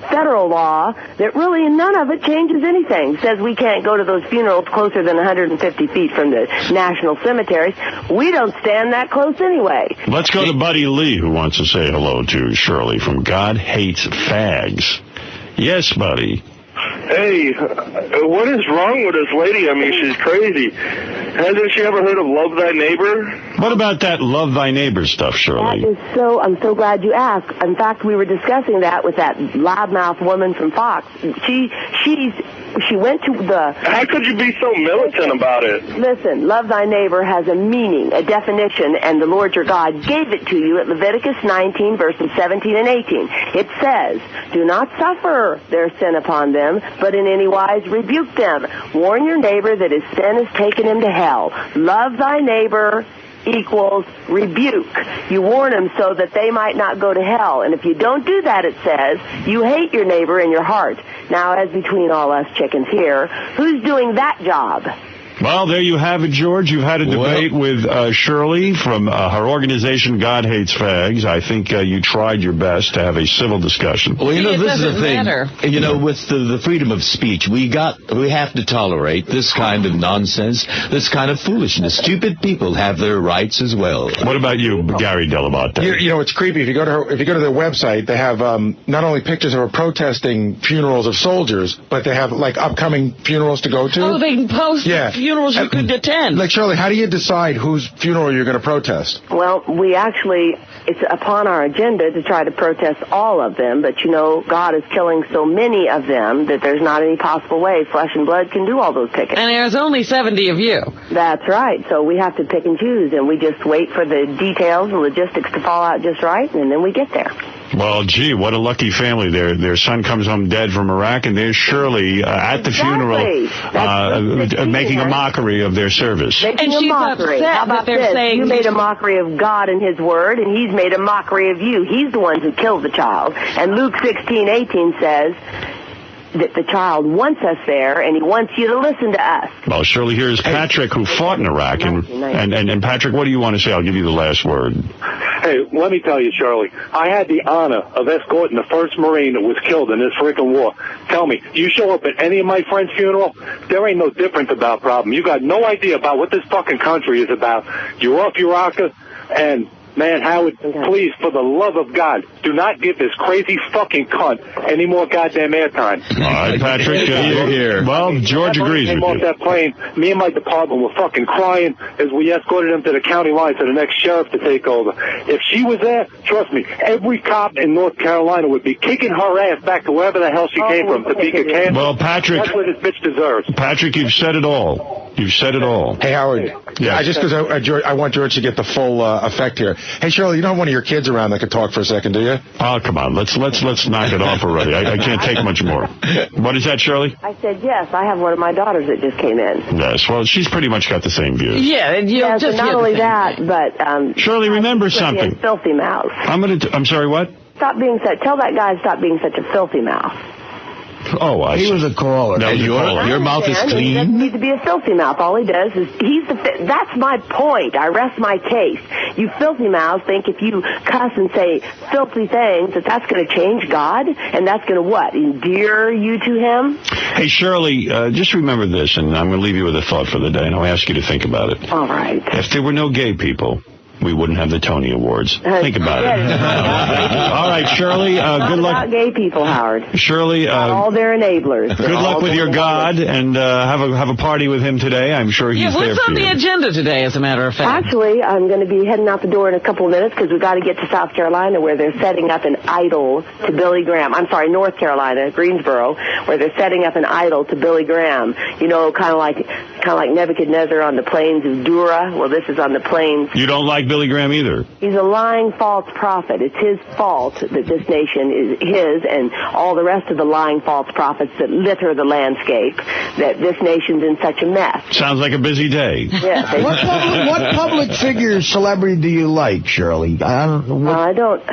[SPEAKER 9] federal law that really none of it changes anything. Says we can't go to those funerals closer than 150 feet from the national cemeteries. We don't stand that close anyway.
[SPEAKER 2] Let's go to Buddy Lee, who wants to say hello to Shirley from God Hates Fags. Yes, Buddy.
[SPEAKER 6] Hey, what is wrong with this lady? I mean, she's crazy. Hasn't she ever heard of Love Thy Neighbor?
[SPEAKER 2] What about that Love Thy Neighbor stuff, Shirley?
[SPEAKER 9] That is I'm so glad you asked. In fact, we were discussing that with that loudmouth woman from Fox. She went to the...
[SPEAKER 6] How could you be so militant about it?
[SPEAKER 9] Listen, love thy neighbor has a meaning, a definition, and the Lord your God gave it to you at Leviticus 19, verses 17 and 18. It says, do not suffer their sin upon them, but in any wise rebuke them. Warn your neighbor that his sin has taken him to hell. Love thy neighbor equals rebuke. You warn them so that they might not go to hell. And if you don't do that, it says, you hate your neighbor in your heart. Now, as between all us chickens here, who's doing that job?
[SPEAKER 2] Well, there you have it, George. You've had a debate with Shirley from her organization, God Hates Fags. I think you tried your best to have a civil discussion.
[SPEAKER 5] Well, you know, this is the thing. You know, with the freedom of speech, we have to tolerate this kind of nonsense, this kind of foolishness. Stupid people have their rights as well.
[SPEAKER 2] What about you, Gary Dell'Abate?
[SPEAKER 11] You know, it's creepy. If you go to their website, they have not only pictures of her protesting funerals of soldiers, but they have like upcoming funerals to go to.
[SPEAKER 4] Oh, they post funerals you could attend.
[SPEAKER 11] Like, Shirley, how do you decide whose funeral you're going to protest?
[SPEAKER 9] Well, it's upon our agenda to try to protest all of them, but you know, God is killing so many of them that there's not any possible way flesh and blood can do all those pickets.
[SPEAKER 4] And there's only 70 of you.
[SPEAKER 9] That's right. So we have to pick and choose, and we just wait for the details and logistics to fall out just right, and then we get there.
[SPEAKER 2] Well, gee, what a lucky family. Their son comes home dead from Iraq, and there's Shirley at the funeral making a mockery of their service.
[SPEAKER 9] And she's upset. How about this? You made a mockery of God and his word, and he's made a mockery of you. He's the one who killed the child. And Luke 16:18 says, that the child wants us there, and he wants you to listen to us.
[SPEAKER 2] Well, Shirley, here's Patrick, who fought in Iraq. And Patrick, what do you want to say? I'll give you the last word.
[SPEAKER 12] Hey, let me tell you, Shirley, I had the honor of escorting the first Marine that was killed in this freaking war. Tell me, you show up at any of my friends' funeral, there ain't no difference about problem. You got no idea about what this fucking country is about. You're off your rocker, and... Man, Howard, please, for the love of God, do not give this crazy fucking cunt any more goddamn airtime.
[SPEAKER 2] All right, Patrick, you're here. Well, George agrees with you.
[SPEAKER 12] Off that plane, me and my department were fucking crying as we escorted him to the county line for the next sheriff to take over. If she was there, trust me, every cop in North Carolina would be kicking her ass back to wherever the hell she came from, Topeka, Kansas.
[SPEAKER 2] Well, Patrick...
[SPEAKER 12] That's what this bitch deserves.
[SPEAKER 2] Patrick, you've said it all. You've said it all.
[SPEAKER 11] Hey, Howard. Yeah, just because I want George to get the full effect here. Hey, Shirley, you don't have one of your kids around that could talk for a second, do you?
[SPEAKER 2] Oh, come on. Let's knock it off already. I can't take much more. What is that, Shirley?
[SPEAKER 9] I said, yes, I have one of my daughters that just came in.
[SPEAKER 2] Yes, well, she's pretty much got the same views.
[SPEAKER 4] Yeah,
[SPEAKER 9] yes, and not only that, but...
[SPEAKER 2] Shirley, remember something.
[SPEAKER 9] Filthy mouth.
[SPEAKER 2] I'm sorry, what?
[SPEAKER 9] Tell that guy to stop being such a filthy mouth.
[SPEAKER 2] Oh,
[SPEAKER 3] he was a caller.
[SPEAKER 2] No, your mouth is clean.
[SPEAKER 9] He doesn't need to be a filthy mouth. All he does is that's my point. I rest my case. You filthy mouths think if you cuss and say filthy things that's going to change God, and that's going to what? Endear you to Him?
[SPEAKER 2] Hey, Shirley, just remember this, and I'm going to leave you with a thought for the day, and I'll ask you to think about it.
[SPEAKER 9] All right.
[SPEAKER 2] If there were no gay people, we wouldn't have the Tony Awards. Think about it. All right, Shirley, good luck.
[SPEAKER 9] Not gay people, Howard.
[SPEAKER 2] Shirley,
[SPEAKER 9] all their enablers.
[SPEAKER 2] Good luck with your God, and have a party with him today. I'm sure he's there for you.
[SPEAKER 4] What's on the agenda today, as a matter of fact?
[SPEAKER 9] Actually, I'm going to be heading out the door in a couple of minutes because we've got to get to South Carolina where they're setting up an idol to Billy Graham. I'm sorry, North Carolina, Greensboro, where they're setting up an idol to Billy Graham. You know, kind of like Nebuchadnezzar on the plains of Dura. Well, this is on the plains.
[SPEAKER 2] You don't like Billy Graham either?
[SPEAKER 9] He's a lying false prophet. It's his fault that this nation is his and all the rest of the lying false prophets that litter the landscape, that this nation's in such a mess.
[SPEAKER 2] Sounds like a busy day.
[SPEAKER 9] Yeah.
[SPEAKER 3] What public figure, celebrity do you like, Shirley?
[SPEAKER 9] I don't.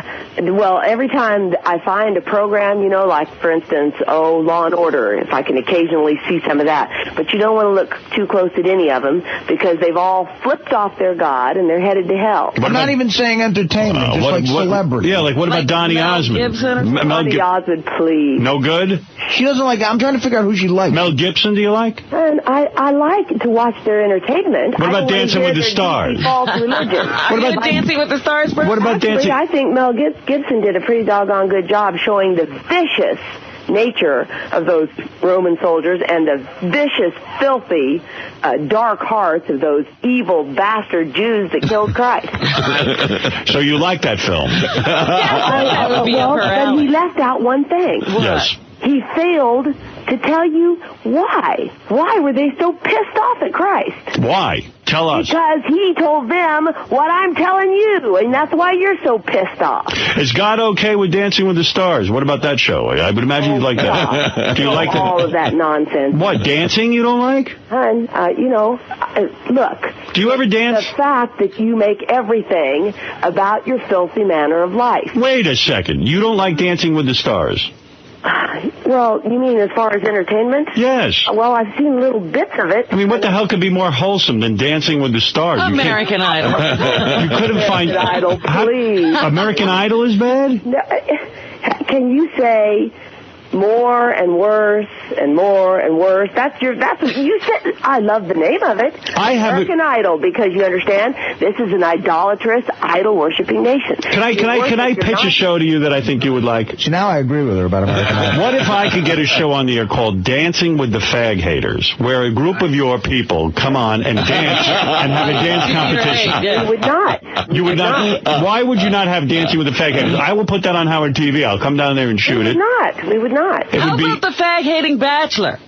[SPEAKER 9] Well, every time I find a program, you know, like, for instance, Law and Order, if I can occasionally see some of that. But you don't want to look too close at any of them because they've all flipped off their God and they're headed to hell.
[SPEAKER 3] I'm not even saying entertainment, just like celebrity.
[SPEAKER 2] Yeah, like what about Donny Osmond?
[SPEAKER 9] Donny Osmond, please.
[SPEAKER 2] No good?
[SPEAKER 3] She doesn't like, I'm trying to figure out who she likes.
[SPEAKER 2] Mel Gibson, do you like?
[SPEAKER 9] And I like to watch their entertainment.
[SPEAKER 2] What about Dancing with the Stars?
[SPEAKER 9] False religion.
[SPEAKER 4] What about Dancing with the Stars?
[SPEAKER 2] What about Dancing?
[SPEAKER 9] I think Mel Gibson did a pretty doggone good job showing the vicious nature of those Roman soldiers and the vicious, filthy, dark hearts of those evil bastard Jews that killed Christ.
[SPEAKER 2] So you like that film?
[SPEAKER 9] But he left out one thing.
[SPEAKER 2] Yes.
[SPEAKER 9] He failed to tell you why. Why were they so pissed off at Christ?
[SPEAKER 2] Why? Tell us.
[SPEAKER 9] Because he told them what I'm telling you, and that's why you're so pissed off.
[SPEAKER 2] Is God okay with Dancing with the Stars? What about that show? I would imagine you'd like that. Do you like
[SPEAKER 9] all of that nonsense?
[SPEAKER 2] What, dancing you don't like?
[SPEAKER 9] Hon, look.
[SPEAKER 2] Do you ever dance?
[SPEAKER 9] The fact that you make everything about your filthy manner of life.
[SPEAKER 2] Wait a second. You don't like Dancing with the Stars?
[SPEAKER 9] Well, you mean as far as entertainment?
[SPEAKER 2] Yes.
[SPEAKER 9] Well, I've seen little bits of it.
[SPEAKER 2] I mean, what the hell could be more wholesome than Dancing with the Stars?
[SPEAKER 4] American Idol.
[SPEAKER 2] You couldn't find...
[SPEAKER 9] Idol, please.
[SPEAKER 2] American Idol is bad?
[SPEAKER 9] No, can you say more and worse and more and worse? That's what you said. I love the name of it. American Idol, because you understand this is an idolatrous, idol-worshipping nation.
[SPEAKER 2] Can I pitch a show to you that I think you would like?
[SPEAKER 3] See, now I agree with her about American Idol.
[SPEAKER 2] What if I could get a show on the air called Dancing with the Fag Haters, where a group of your people come on and dance and have a dance competition?
[SPEAKER 9] You would not.
[SPEAKER 2] You would not? Why would you not have Dancing with the Fag Haters? I will put that on Howard TV. I'll come down there and shoot it.
[SPEAKER 9] We would not.
[SPEAKER 4] How about the fag-hating bachelor?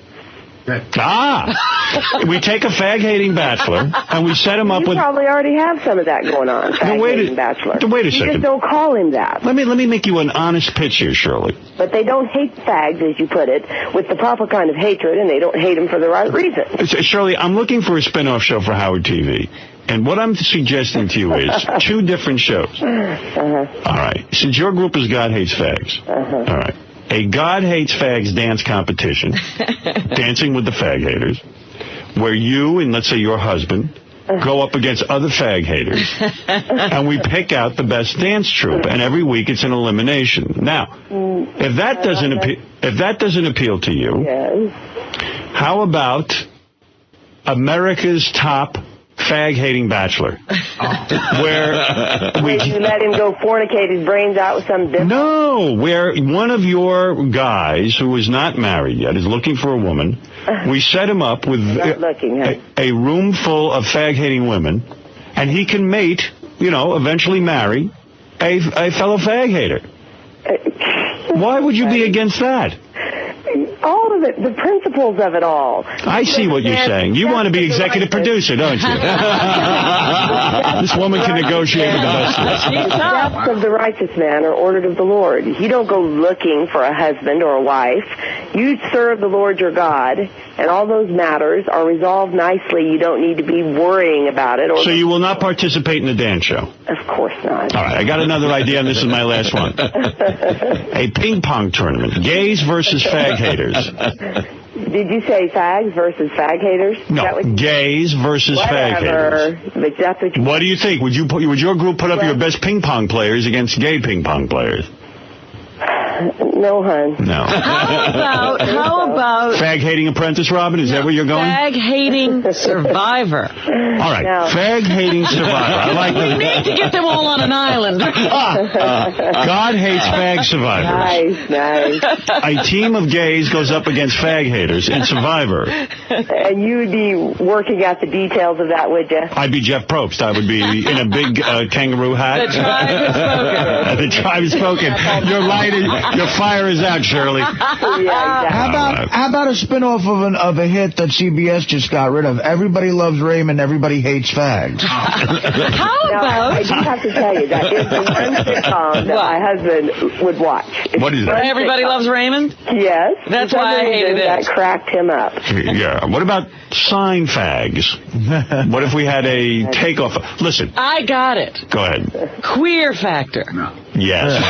[SPEAKER 2] We take a fag-hating bachelor and we set him up with...
[SPEAKER 9] You probably already have some of that going on, fag-hating bachelor.
[SPEAKER 2] Wait a second.
[SPEAKER 9] You just don't call him that.
[SPEAKER 2] Let me make you an honest pitch here, Shirley.
[SPEAKER 9] But they don't hate fags, as you put it, with the proper kind of hatred, and they don't hate him for the right reason.
[SPEAKER 2] Shirley, I'm looking for a spin-off show for Howard TV. And what I'm suggesting to you is 2 different shows. All right. Since your group is God Hates Fags. All right. a God Hates Fags dance competition, Dancing with the Fag Haters, where you and, let's say, your husband go up against other fag haters, and we pick out the best dance troupe, and every week it's an elimination. Now, if that doesn't appeal to you, how about America's Top Fag-Hating Bachelor, where
[SPEAKER 9] you let him go fornicate his brains out with some different...
[SPEAKER 2] No, where one of your guys who is not married yet is looking for a woman. We set him up with a room full of fag-hating women, and he can mate, eventually marry a fellow fag-hater. Why would you be against that?
[SPEAKER 9] All of it, the principles of it all.
[SPEAKER 2] I see what you're saying. You want to be executive producer, don't you? This woman can negotiate with the best of us.
[SPEAKER 9] The steps of the righteous man are ordered of the Lord. You don't go looking for a husband or a wife. You serve the Lord your God, and all those matters are resolved nicely. You don't need to be worrying about it.
[SPEAKER 2] So you will not participate in the dance show?
[SPEAKER 9] Of course not.
[SPEAKER 2] All right, I got another idea, and this is my last one. A ping pong tournament, gays versus fag haters.
[SPEAKER 9] Did you say fags versus fag haters?
[SPEAKER 2] No, gays versus fag haters.
[SPEAKER 9] But that's what
[SPEAKER 2] What do you think? Would your group put up your best ping pong players against gay ping pong players?
[SPEAKER 9] No, hon.
[SPEAKER 2] No.
[SPEAKER 4] How about
[SPEAKER 2] fag-hating apprentice, Robin? Is that where you're going?
[SPEAKER 4] Fag-hating survivor.
[SPEAKER 2] All right, fag-hating survivor. I like that.
[SPEAKER 4] We need to get them all on an island.
[SPEAKER 2] God hates fag survivors.
[SPEAKER 9] Nice.
[SPEAKER 2] A team of gays goes up against fag haters in Survivor.
[SPEAKER 9] And you would be working out the details of that, would you?
[SPEAKER 2] I'd be Jeff Probst. I would be in a big kangaroo hat. The tribe is spoken. Your light is, your fire is out, Shirley.
[SPEAKER 3] How about a spin-off of a hit that CBS just got rid of? Everybody Loves Raymond, Everybody Hates Fags.
[SPEAKER 4] How about...
[SPEAKER 9] I do have to tell you, that is the one sitcom that my husband would watch.
[SPEAKER 2] What is that?
[SPEAKER 4] Everybody Loves Raymond?
[SPEAKER 9] Yes.
[SPEAKER 4] That's why I hated it.
[SPEAKER 9] That cracked him up.
[SPEAKER 2] Yeah. What about sign fags? What if we had a takeoff? Listen.
[SPEAKER 4] I got it.
[SPEAKER 2] Go ahead.
[SPEAKER 4] Queer Factor.
[SPEAKER 2] Yes.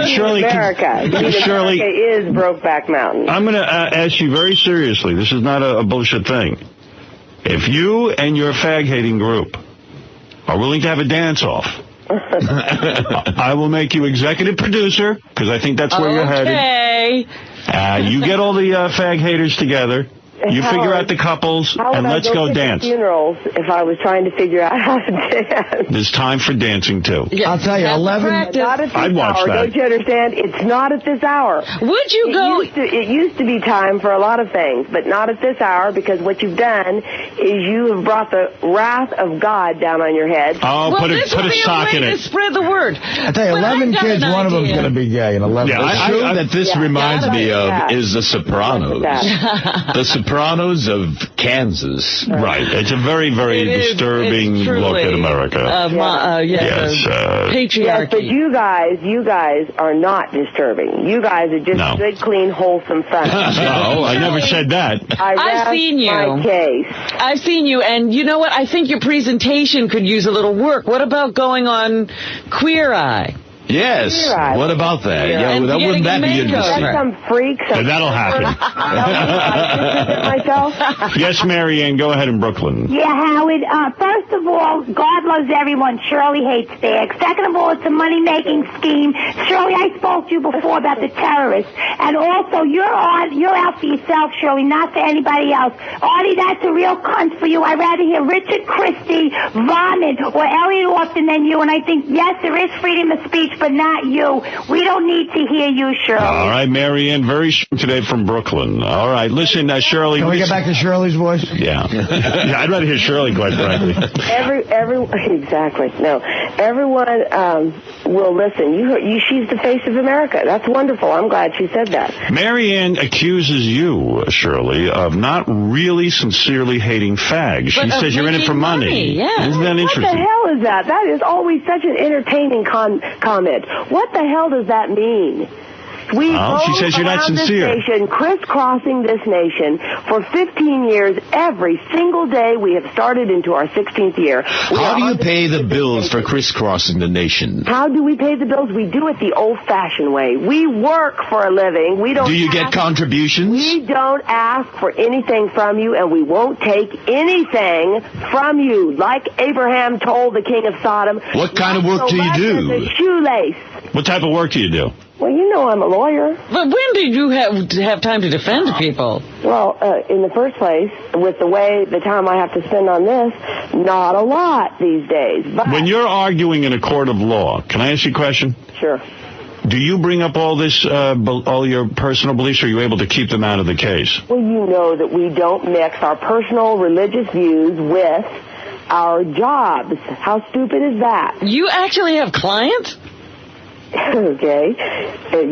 [SPEAKER 2] Shirley,
[SPEAKER 9] America is Brokeback Mountain.
[SPEAKER 2] I'm going to ask you very seriously. This is not a bullshit thing. If you and your fag-hating group are willing to have a dance-off, I will make you executive producer, because I think that's where you're headed. You get all the fag haters together. You figure out the couples, and let's go dance.
[SPEAKER 9] Funerals, if I was trying to figure out how to dance.
[SPEAKER 2] There's time for dancing, too.
[SPEAKER 3] I'll tell you, 11...
[SPEAKER 9] Not at this
[SPEAKER 2] I'd watch
[SPEAKER 9] hour.
[SPEAKER 2] that.
[SPEAKER 9] Don't you understand? It's not at this hour.
[SPEAKER 4] Would you go...
[SPEAKER 9] It used to be time for a lot of things, but not at this hour, because what you've done is you have brought the wrath of God down on your head.
[SPEAKER 2] Oh,
[SPEAKER 4] well,
[SPEAKER 2] put a sock in it.
[SPEAKER 4] Spread the word.
[SPEAKER 3] I tell you, 11 kids, one of them's going to be gay. And 11.
[SPEAKER 5] Yeah, the show that this reminds me of is The Sopranos. The Sopranos of Kansas.
[SPEAKER 2] Right. It's a very, very disturbing look at America.
[SPEAKER 4] Yes. Patriarchy.
[SPEAKER 9] Yes, but you guys are not disturbing. You guys are just good, clean, wholesome fun.
[SPEAKER 2] No, I never said that.
[SPEAKER 4] I've seen you.
[SPEAKER 9] My case.
[SPEAKER 4] I've seen you, and you know what? I think your presentation could use a little work. What about going on Queer Eye?
[SPEAKER 5] Yes.
[SPEAKER 9] Right.
[SPEAKER 5] What about that?
[SPEAKER 4] Yeah,
[SPEAKER 5] wouldn't that be interesting?
[SPEAKER 9] That's some freak.
[SPEAKER 2] That'll happen.
[SPEAKER 9] Myself?
[SPEAKER 2] Yes, Marianne, go ahead in Brooklyn.
[SPEAKER 13] Yeah, Howard. First of all, God loves everyone. Shirley hates fags. Second of all, it's a money-making scheme. Shirley, I spoke to you before about the terrorists. And also, you're out for yourself, Shirley, not for anybody else. Artie, that's a real cunt for you. I'd rather hear Richard Christie vomit or Elliot Austin than you. And I think, yes, there is freedom of speech, but not you. We don't need to hear you, Shirley.
[SPEAKER 2] All right, Marianne, very short today from Brooklyn. All right, listen, Shirley.
[SPEAKER 3] Can we get back to Shirley's voice?
[SPEAKER 2] Yeah. I'd rather hear Shirley, quite frankly.
[SPEAKER 9] Exactly. No, everyone will listen. She's the face of America. That's wonderful. I'm glad she said that.
[SPEAKER 2] Marianne accuses you, Shirley, of not really sincerely hating fags. She says you're in it for money.
[SPEAKER 4] Yeah.
[SPEAKER 2] Isn't that interesting?
[SPEAKER 9] What the hell is that? That is always such an entertaining comment. What the hell does that mean? We
[SPEAKER 2] She says you're not sincere.
[SPEAKER 9] This nation, crisscrossing this nation for 15 years. Every single day we have started into our 16th year.
[SPEAKER 5] How do you pay the bills for crisscrossing the nation?
[SPEAKER 9] How do we pay the bills? We do it the old-fashioned way. We work for a living. We don't.
[SPEAKER 5] Do you get contributions?
[SPEAKER 9] We don't ask for anything from you, and we won't take anything from you. Like Abraham told the king of Sodom.
[SPEAKER 5] What kind of work do you do?
[SPEAKER 9] A shoelace.
[SPEAKER 2] What type of work do you do?
[SPEAKER 9] Well, you know I'm a lawyer.
[SPEAKER 4] But when did you have time to defend people?
[SPEAKER 9] Well, in the first place, with the time I have to spend on this, not a lot these days. But
[SPEAKER 2] When you're arguing in a court of law, can I ask you a question?
[SPEAKER 9] Sure.
[SPEAKER 2] Do you bring up all this, all your personal beliefs, or are you able to keep them out of the case?
[SPEAKER 9] Well, you know that we don't mix our personal religious views with our jobs. How stupid is that?
[SPEAKER 4] You actually have clients?
[SPEAKER 9] Okay.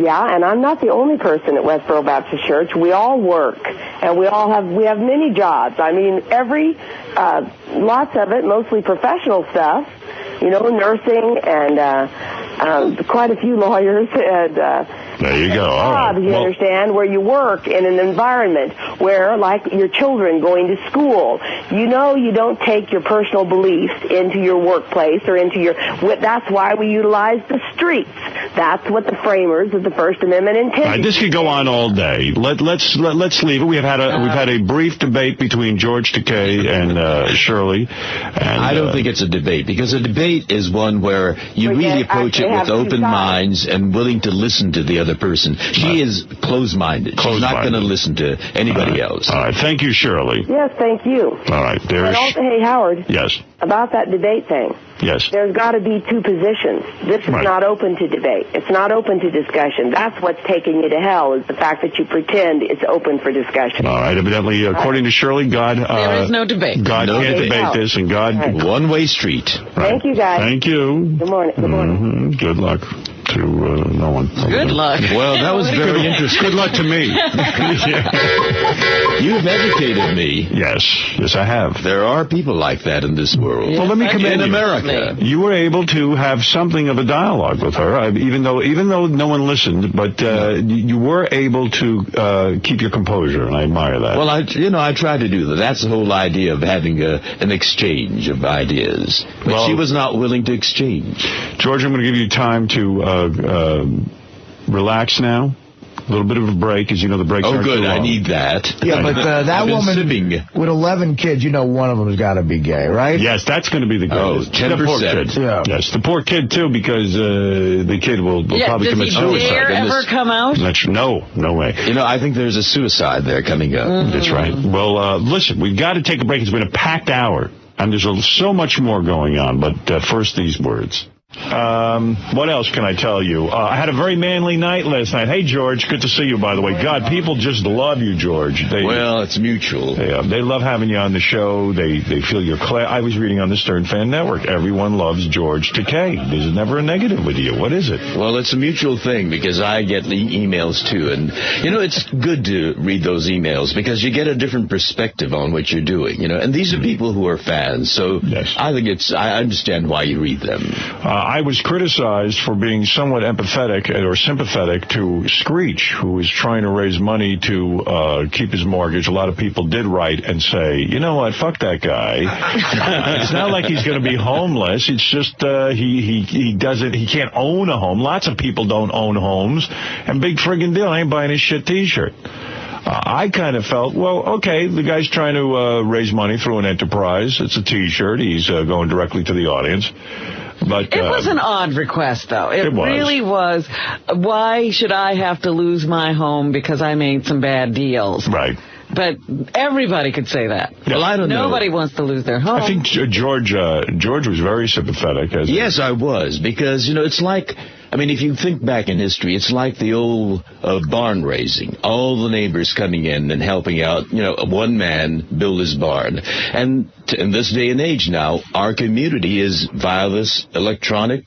[SPEAKER 9] Yeah, and I'm not the only person at Westboro Baptist Church. We all work, and we have many jobs. I mean, lots of it, mostly professional stuff, nursing and quite a few lawyers and
[SPEAKER 2] there you go. All
[SPEAKER 9] jobs,
[SPEAKER 2] right.
[SPEAKER 9] you understand, where you work in an environment where, like your children going to school, you don't take your personal beliefs into your workplace or into your. That's why we utilize the streets. That's what the framers of the First Amendment intended.
[SPEAKER 2] All right, this could go on all day. Let's leave it. We've had a brief debate between George Takei and Shirley. And,
[SPEAKER 5] I don't think it's a debate, because a debate is one where you really approach it with open minds and willing to listen to the other person. She is closed-minded. She's not going to listen to anybody else.
[SPEAKER 2] All right. Thank you, Shirley.
[SPEAKER 9] Yes, thank you.
[SPEAKER 2] All right.
[SPEAKER 9] Hey, Howard.
[SPEAKER 2] Yes.
[SPEAKER 9] About that debate thing.
[SPEAKER 2] Yes.
[SPEAKER 9] There's got to be two positions. This is not open to debate. It's not open to discussion. That's what's taking you to hell, is the fact that you pretend it's open for discussion.
[SPEAKER 2] All right. Evidently, according to Shirley, God...
[SPEAKER 4] there is no debate.
[SPEAKER 2] God can't debate this, and God...
[SPEAKER 9] Right.
[SPEAKER 5] One-way street.
[SPEAKER 2] Right.
[SPEAKER 9] Thank you, guys.
[SPEAKER 2] Thank you.
[SPEAKER 9] Good morning. Good morning.
[SPEAKER 2] Good luck to no one.
[SPEAKER 4] Good luck.
[SPEAKER 5] Well, that was very interesting.
[SPEAKER 2] Good luck to me.
[SPEAKER 5] You've educated me.
[SPEAKER 2] Yes, I have.
[SPEAKER 5] There are people like that in this world.
[SPEAKER 2] Well, let me commend
[SPEAKER 5] in
[SPEAKER 2] you.
[SPEAKER 5] America.
[SPEAKER 2] You were able to have something of a dialogue with her, even though no one listened. But you were able to keep your composure, and I admire that.
[SPEAKER 5] Well, I tried to do that. That's the whole idea of having an exchange of ideas. But she was not willing to exchange.
[SPEAKER 2] George, I'm going to give you time to relax now. A little bit of a break, as you know, the breaks aren't
[SPEAKER 5] good.
[SPEAKER 2] too long.
[SPEAKER 5] I need that.
[SPEAKER 3] Yeah, but that woman
[SPEAKER 5] sipping.
[SPEAKER 3] with 11 kids, one of them's got to be gay, right?
[SPEAKER 2] Yes, that's going to be the greatest.
[SPEAKER 5] 10%.
[SPEAKER 2] The poor kid.
[SPEAKER 3] Yeah.
[SPEAKER 2] Yes, the poor kid, too, because the kid will probably commit suicide.
[SPEAKER 4] Does he dare ever come out?
[SPEAKER 2] No way.
[SPEAKER 5] I think there's a suicide there coming up.
[SPEAKER 4] Mm-hmm.
[SPEAKER 2] That's right. Well, listen, we've got to take a break. It's been a packed hour, and there's so much more going on. But first, these words. What else can I tell you? I had a very manly night last night. Hey, George, good to see you, by the way. God, people just love you, George.
[SPEAKER 5] Well, it's mutual.
[SPEAKER 2] They love having you on the show. They feel your class. I was reading on the Stern Fan Network. Everyone loves George Takei. There's never a negative with you. What is it?
[SPEAKER 5] Well, it's a mutual thing, because I get emails, too. And, it's good to read those emails, because you get a different perspective on what you're doing, And these are people who are fans. So I think I understand why you read them.
[SPEAKER 2] I was criticized for being somewhat empathetic or sympathetic to Screech, who was trying to raise money to keep his mortgage. A lot of people did write and say, you know what, fuck that guy. It's not like he's going to be homeless. It's just he can't own a home. Lots of people don't own homes. And big friggin' deal, I ain't buying his shit T-shirt. I kind of felt, well, okay, the guy's trying to raise money through an enterprise. It's a T-shirt. He's going directly to the audience. But
[SPEAKER 4] it was an odd request, though. It really was. Why should I have to lose my home because I made some bad deals?
[SPEAKER 2] Right.
[SPEAKER 4] But everybody could say that.
[SPEAKER 5] Well, I don't know.
[SPEAKER 4] Nobody wants to lose their home.
[SPEAKER 2] I think George was very sympathetic.
[SPEAKER 5] Yes, I was, because, it's like... if you think back in history, it's like the old barn raising. All the neighbors coming in and helping out, one man build his barn. And in this day and age now, our community is via this electronic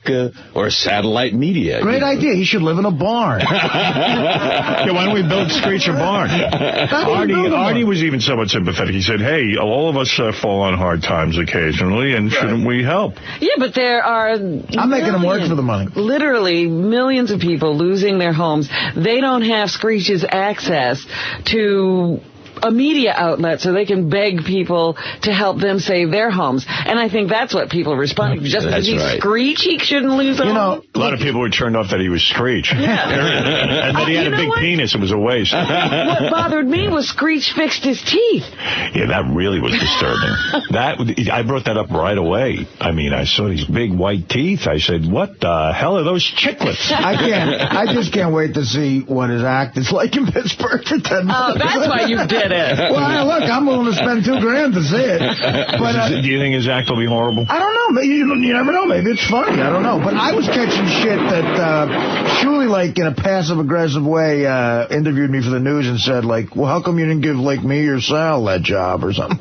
[SPEAKER 5] or satellite media.
[SPEAKER 3] Great idea. He should live in a barn.
[SPEAKER 2] Yeah, why don't we build Screech a barn? Artie was even somewhat sympathetic. He said, hey, all of us fall on hard times occasionally, and shouldn't we help?
[SPEAKER 4] Yeah, but there are...
[SPEAKER 3] I'm making him work for the money.
[SPEAKER 4] Literally literally millions of people losing their homes. They don't have Screech's access to a media outlet so they can beg people to help them save their homes. And I think that's what people respond to. Just because he's Screech, he shouldn't lose a home.
[SPEAKER 2] A lot of people were turned off that he was Screech.
[SPEAKER 4] Yeah.
[SPEAKER 2] And that he had a big penis. It was a waste.
[SPEAKER 4] What bothered me was Screech fixed his teeth.
[SPEAKER 2] Yeah, that really was disturbing. I brought that up right away. I mean, I saw these big white teeth. I said, what the hell are those chiclets?
[SPEAKER 3] I just can't wait to see what his act is like in Pittsburgh for 10 minutes.
[SPEAKER 4] Oh, that's why you did it.
[SPEAKER 3] Well, look, I'm willing to spend $2,000 to see it. But
[SPEAKER 2] do you think his act will be horrible?
[SPEAKER 3] I don't know. You never know. Maybe it's funny. I don't know. But I was catching shit that Shuli, like, in a passive-aggressive way, interviewed me for the news and said, like, well, how come you didn't give, like, me or Sal that job or something?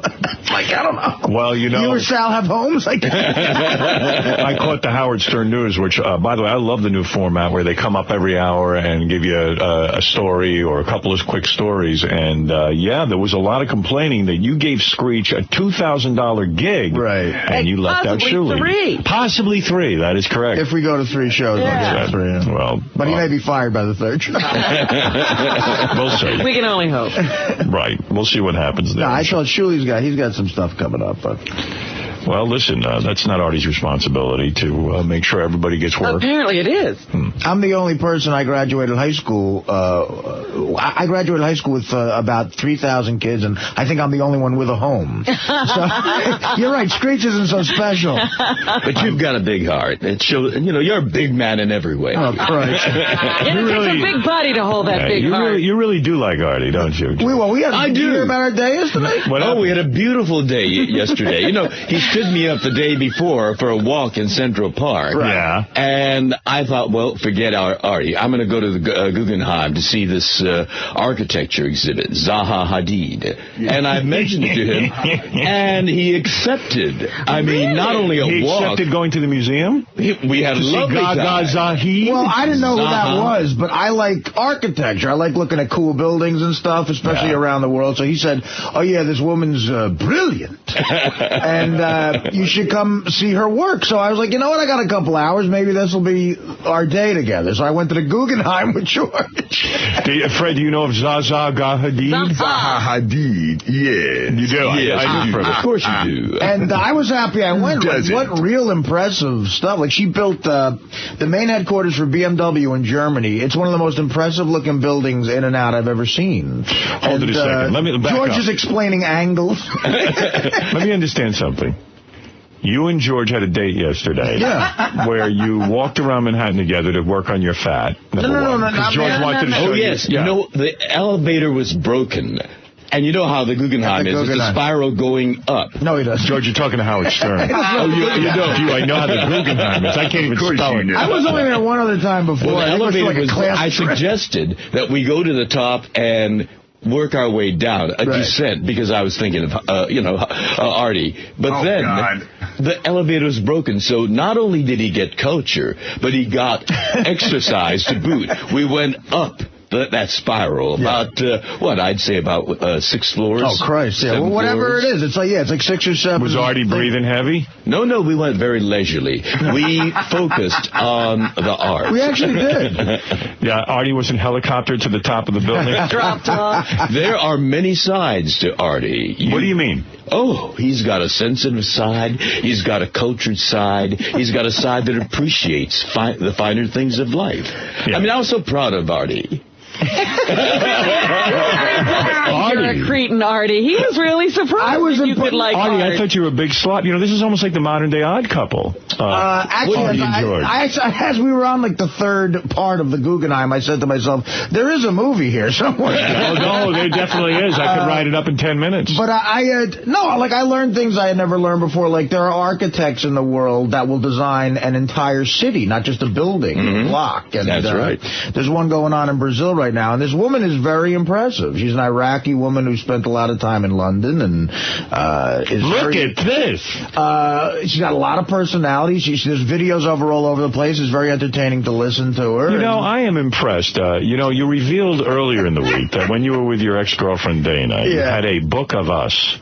[SPEAKER 3] Like, I don't know.
[SPEAKER 2] Well, you know.
[SPEAKER 3] You or Sal have homes? Like,
[SPEAKER 2] I caught the Howard Stern News, which, by the way, I love the new format where they come up every hour and give you a story or a couple of quick stories. And, yeah, there was a lot of complaining that you gave Screech a $2,000 gig.
[SPEAKER 3] Right.
[SPEAKER 2] And you left out Shuli. Possibly three. That is correct.
[SPEAKER 3] If we go to 3 shows, I'll get 3. Yeah.
[SPEAKER 2] Well,
[SPEAKER 3] but he may be fired by the 3rd show.
[SPEAKER 2] We'll see.
[SPEAKER 4] We can only hope.
[SPEAKER 2] Right. We'll see what happens there.
[SPEAKER 3] No, I thought Shuli's he's got some stuff coming up, but...
[SPEAKER 2] Well, listen, that's not Artie's responsibility to make sure everybody gets work.
[SPEAKER 4] Apparently it is.
[SPEAKER 3] I'm the only person. I graduated high school. I graduated high school with about 3,000 kids, and I think I'm the only one with a home. So you're right. Screech isn't so special.
[SPEAKER 5] But you've got a big heart. It shows, you're a big man in every way.
[SPEAKER 3] Oh, Christ.
[SPEAKER 4] It takes a big body to hold that big heart.
[SPEAKER 2] You really do like Artie, don't you?
[SPEAKER 3] I do. Hear about our day yesterday?
[SPEAKER 5] Oh, we had a beautiful day yesterday. He stood me up the day before for a walk in Central Park.
[SPEAKER 2] Right. Yeah.
[SPEAKER 5] And I thought, well, forget Artie. I'm going to go to the Guggenheim to see this architecture exhibit, Zaha Hadid. And I mentioned it to him, and he accepted. I mean, not only a
[SPEAKER 2] he
[SPEAKER 5] walk.
[SPEAKER 2] He accepted going to the museum?
[SPEAKER 5] We had a lovely time.
[SPEAKER 2] Zahid?
[SPEAKER 3] Well, I didn't know who that was, but I like architecture. I like looking at cool buildings and stuff, especially around the world. So he said, oh, yeah, this woman's brilliant. And you should come see her work. So I was like, you know what? I got a couple hours. Maybe this will be our day together. So I went to the Guggenheim with George.
[SPEAKER 2] Fred, do you know of Zaha Hadid?
[SPEAKER 5] Zaha Hadid, yeah.
[SPEAKER 2] You do?
[SPEAKER 5] Yes,
[SPEAKER 2] I do.
[SPEAKER 5] Of course you do.
[SPEAKER 3] And I was happy I went. Like, what real impressive stuff. Like, she built the main headquarters for BMW in Germany. It's one of the most impressive-looking buildings in and out I've ever seen.
[SPEAKER 2] Hold it a second. Let me back
[SPEAKER 3] George
[SPEAKER 2] up.
[SPEAKER 3] is explaining angles.
[SPEAKER 2] Let me understand something. You and George had a date yesterday.
[SPEAKER 3] Yeah.
[SPEAKER 2] Where you walked around Manhattan together to work on your fat.
[SPEAKER 3] No.
[SPEAKER 2] George wanted to show you.
[SPEAKER 5] Yes. Yeah. The elevator was broken. And you know how the Guggenheim is. It's a spiral going up.
[SPEAKER 3] No, he doesn't.
[SPEAKER 2] George, you're talking to Howard Stern.
[SPEAKER 5] Oh, you don't.
[SPEAKER 2] I know how the Guggenheim is. I can't even spell it.
[SPEAKER 3] I was only there one other time before.
[SPEAKER 5] Well, the elevator was... I suggested that we go to the top and work our way down, a descent, because I was thinking of, Artie. But the elevator was broken, so not only did he get culture, but he got exercise to boot. We went up that spiral about, I'd say about 6 floors.
[SPEAKER 3] Oh, Christ, yeah. Well, whatever it is. It's like 6 or 7.
[SPEAKER 2] Was Artie breathing heavy?
[SPEAKER 5] No, we went very leisurely. We focused on the art.
[SPEAKER 3] We actually did.
[SPEAKER 2] Yeah, Artie was in helicopter to the top of the building.
[SPEAKER 4] Dropped off.
[SPEAKER 5] There are many sides to Artie.
[SPEAKER 2] What do you mean?
[SPEAKER 5] Oh, he's got a sensitive side. He's got a cultured side. He's got a side that appreciates the finer things of life. Yeah. I mean, I was so proud of Artie.
[SPEAKER 4] You're a cretin, Artie. He was really surprised you could like
[SPEAKER 2] Artie.
[SPEAKER 4] art.
[SPEAKER 2] I thought you were a big slut. This is almost like the modern-day Odd Couple.
[SPEAKER 3] Actually, as we were on like the 3rd part of the Guggenheim, I said to myself, there is a movie here somewhere.
[SPEAKER 2] No, there definitely is. I could write it up in 10 minutes.
[SPEAKER 3] But I learned things I had never learned before. Like, there are architects in the world that will design an entire city, not just a building, a block. And,
[SPEAKER 5] that's right.
[SPEAKER 3] There's one going on in Brazil right now, and this woman is very impressive. She's an Iraqi woman who spent a lot of time in London, and
[SPEAKER 2] Look at this.
[SPEAKER 3] She's got a lot of personality. There's videos of her all over the place. It's very entertaining to listen to her.
[SPEAKER 2] I am impressed. You revealed earlier in the week that when you were with your ex-girlfriend Dana, you had a book of us.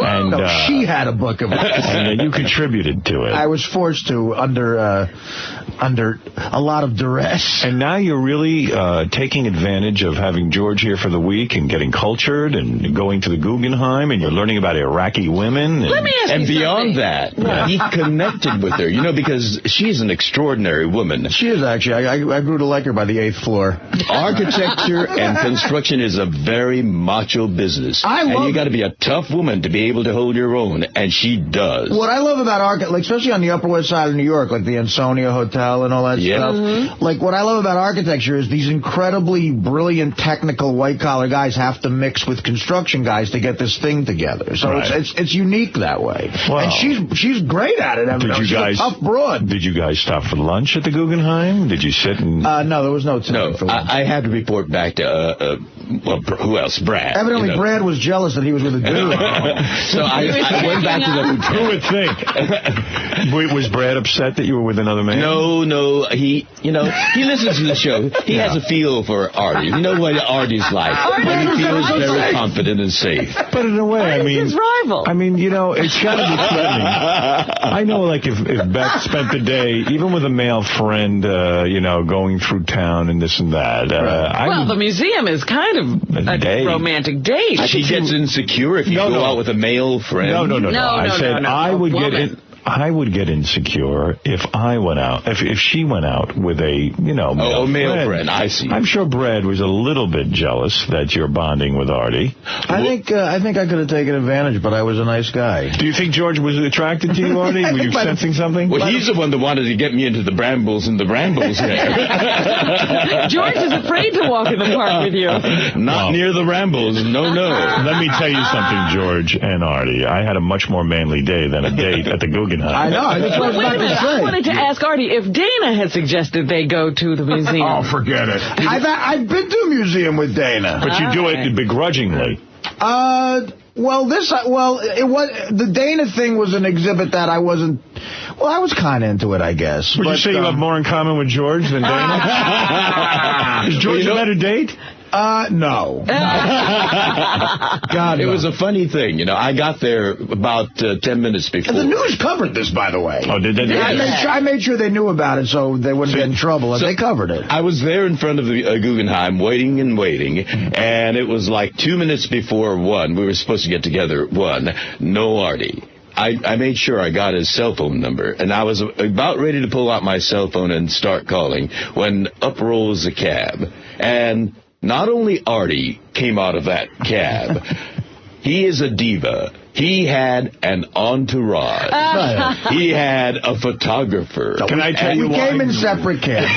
[SPEAKER 2] And
[SPEAKER 3] No, she had a book of it.
[SPEAKER 2] And you contributed to it.
[SPEAKER 3] I was forced to under a lot of duress.
[SPEAKER 2] And now you're really taking advantage of having George here for the week and getting cultured and going to the Guggenheim, and you're learning about Iraqi women.
[SPEAKER 4] Let me ask
[SPEAKER 5] And
[SPEAKER 4] you
[SPEAKER 5] beyond
[SPEAKER 4] something.
[SPEAKER 5] that, he connected with her, because she's an extraordinary woman.
[SPEAKER 3] She is, actually. I grew to like her by the 8th floor.
[SPEAKER 5] Architecture and construction is a very macho business. And you got to be a tough woman to be able to hold your own, and she does.
[SPEAKER 3] What I love about especially on the Upper West Side of New York, like the Ansonia Hotel and all that stuff, like what I love about architecture is these incredibly brilliant, technical, white-collar guys have to mix with construction guys to get this thing together. So it's unique that way.
[SPEAKER 2] Wow.
[SPEAKER 3] And she's great at it. She's a tough broad.
[SPEAKER 2] Did you guys stop for lunch at the Guggenheim? Did you sit and...
[SPEAKER 3] No, there was no time for lunch.
[SPEAKER 5] I had to report back to, who else? Brad.
[SPEAKER 3] Evidently, Brad was jealous that he was with a dude.
[SPEAKER 5] So I went back to the hotel.
[SPEAKER 2] Who would think? Was Brad upset that you were with another man?
[SPEAKER 5] No. He listens to the show. He has a feel for Artie. You know what Artie's like. And he feels very confident and safe.
[SPEAKER 2] But in a way, I mean...
[SPEAKER 4] his rival.
[SPEAKER 2] I mean, it's got to be threatening. I know, like, if Beth spent the day, even with a male friend, going through town and this and that.
[SPEAKER 4] The museum is kind of a romantic date.
[SPEAKER 5] She gets insecure if you go out with a male friend.
[SPEAKER 2] No. I said I would get insecure if I went out, if she went out with a, male friend.
[SPEAKER 5] I see.
[SPEAKER 2] I'm sure Brad was a little bit jealous that you're bonding with Artie.
[SPEAKER 3] I think I could have taken advantage, but I was a nice guy.
[SPEAKER 2] Do you think George was attracted to you, Artie? Were you sensing something?
[SPEAKER 5] Well, he's the one that wanted to get me into the brambles and the brambles there.
[SPEAKER 4] George is afraid to walk in the park with you.
[SPEAKER 5] Not near the rambles. No.
[SPEAKER 2] Let me tell you something, George and Artie. I had a much more manly day than a date at the Guggenheim.
[SPEAKER 3] I know. I just was about to say.
[SPEAKER 4] I wanted to ask Artie if Dana had suggested they go to the museum.
[SPEAKER 2] Oh, forget it.
[SPEAKER 3] I've been to a museum with Dana.
[SPEAKER 2] But you do it begrudgingly.
[SPEAKER 3] The Dana thing was an exhibit that I wasn't... Well, I was kind of into it, I guess.
[SPEAKER 2] Would you say you have more in common with George than Dana? Is George a better date?
[SPEAKER 3] No. God,
[SPEAKER 5] it was a funny thing. I got there about 10 minutes before.
[SPEAKER 3] The news covered this, by the way.
[SPEAKER 2] Oh, did they?
[SPEAKER 3] I made sure they knew about it so they wouldn't get in trouble, and they covered it.
[SPEAKER 5] I was there in front of the Guggenheim waiting, and it was like 2 minutes before 1. We were supposed to get together at 1. No Artie. I made sure I got his cell phone number, and I was about ready to pull out my cell phone and start calling when up rolls a cab. And not only Artie came out of that cab, he is a diva. He had an entourage. He had a photographer.
[SPEAKER 2] Can I tell you
[SPEAKER 3] why? We came in separate cabs.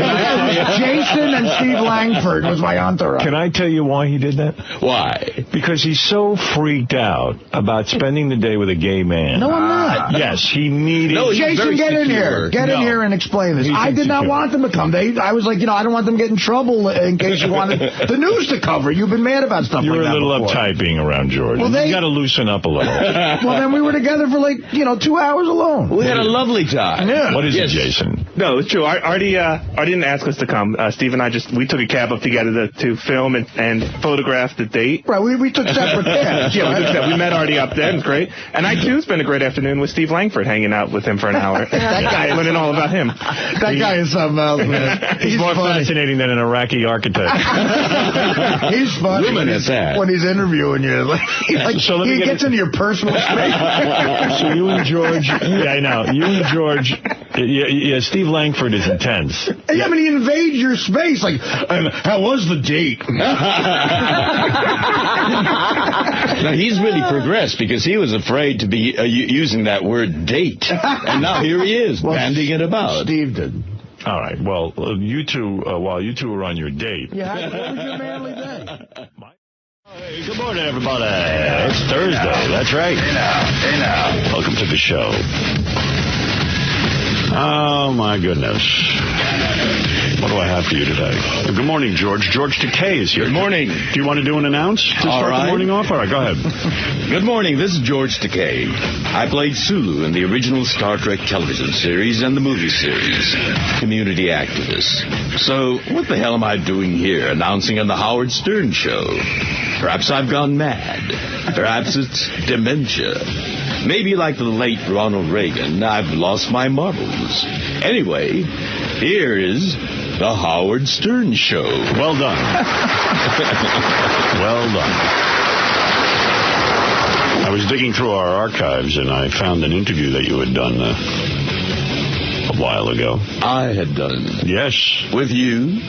[SPEAKER 3] Jason and Steve Langford was my entourage.
[SPEAKER 2] Can I tell you why he did that?
[SPEAKER 5] Why?
[SPEAKER 2] Because he's so freaked out about spending the day with a gay man.
[SPEAKER 3] No, I'm not.
[SPEAKER 2] Yes, he needed...
[SPEAKER 3] No, Jason, get in here. Get in here and explain this. I did not want them to come. I was like, I don't want them to get in trouble in case you wanted the news to cover. You've been mad about stuff like that.
[SPEAKER 2] You're a little
[SPEAKER 3] before.
[SPEAKER 2] uptight being around George. Well, you got to loosen up a little.
[SPEAKER 3] Well, then we were together for 2 hours alone.
[SPEAKER 5] We had a lovely time.
[SPEAKER 3] Yeah.
[SPEAKER 2] What is it, Jason?
[SPEAKER 14] No, it's true. Artie didn't ask us to come. Steve and I we took a cab up together to film and photograph the date.
[SPEAKER 3] Right, we took separate cabs.
[SPEAKER 14] Yeah, we met Artie up there. It was great. And I, too, spent a great afternoon with Steve Langford, hanging out with him for an hour.
[SPEAKER 3] That guy
[SPEAKER 14] learning all about him.
[SPEAKER 3] That guy is something else, man.
[SPEAKER 2] He's more fascinating than an Iraqi architect.
[SPEAKER 3] He's funny
[SPEAKER 5] Women at that.
[SPEAKER 3] when he's interviewing you. He gets into your personal space.
[SPEAKER 2] So you and George, I know. You and George, Steve Langford is intense.
[SPEAKER 3] Yeah, but he invades your space. How was the date?
[SPEAKER 5] Now, he's really progressed because he was afraid to be using that word date. And now here he is, banding it about.
[SPEAKER 3] Steve did.
[SPEAKER 2] All right. Well, you two, while you two were on your date.
[SPEAKER 3] Yeah, what was your manly day?
[SPEAKER 2] Hey, good morning, everybody. It's Thursday. That's right.
[SPEAKER 3] Hey now.
[SPEAKER 2] Welcome to the show. Oh, my goodness. What do I have for you today? Good morning, George. George Takei is here.
[SPEAKER 5] Good morning.
[SPEAKER 2] Do you want to do an announce to start the morning off? All right, go ahead.
[SPEAKER 5] Good morning. This is George Takei. I played Sulu in the original Star Trek television series and the movie series. Community activist. So, what the hell am I doing here announcing on the Howard Stern Show? Perhaps I've gone mad. Perhaps it's dementia. Maybe like the late Ronald Reagan, I've lost my marbles. Anyway, here is the Howard Stern Show.
[SPEAKER 2] Well done. Well done. I was digging through our archives, and I found an interview that you had done a while ago.
[SPEAKER 5] I had done?
[SPEAKER 2] Yes.
[SPEAKER 5] With you?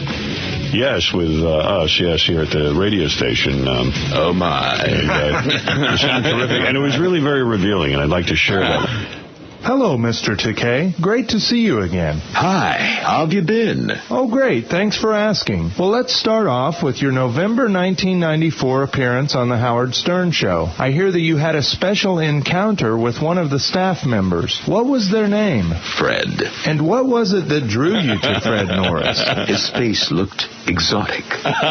[SPEAKER 2] Yes, with us, yes, here at the radio station.
[SPEAKER 5] Oh, my.
[SPEAKER 2] And, you sound terrific, and it was really very revealing, and I'd like to share that.
[SPEAKER 15] Hello, Mr. Takei. Great to see you again.
[SPEAKER 5] Hi, how have you been?
[SPEAKER 15] Oh, great. Thanks for asking. Well, let's start off with your November 1994 appearance on The Howard Stern Show. I hear that you had a special encounter with one of the staff members. What was their name?
[SPEAKER 5] Fred.
[SPEAKER 15] And what was it that drew you to Fred Norris?
[SPEAKER 5] His face looked exotic,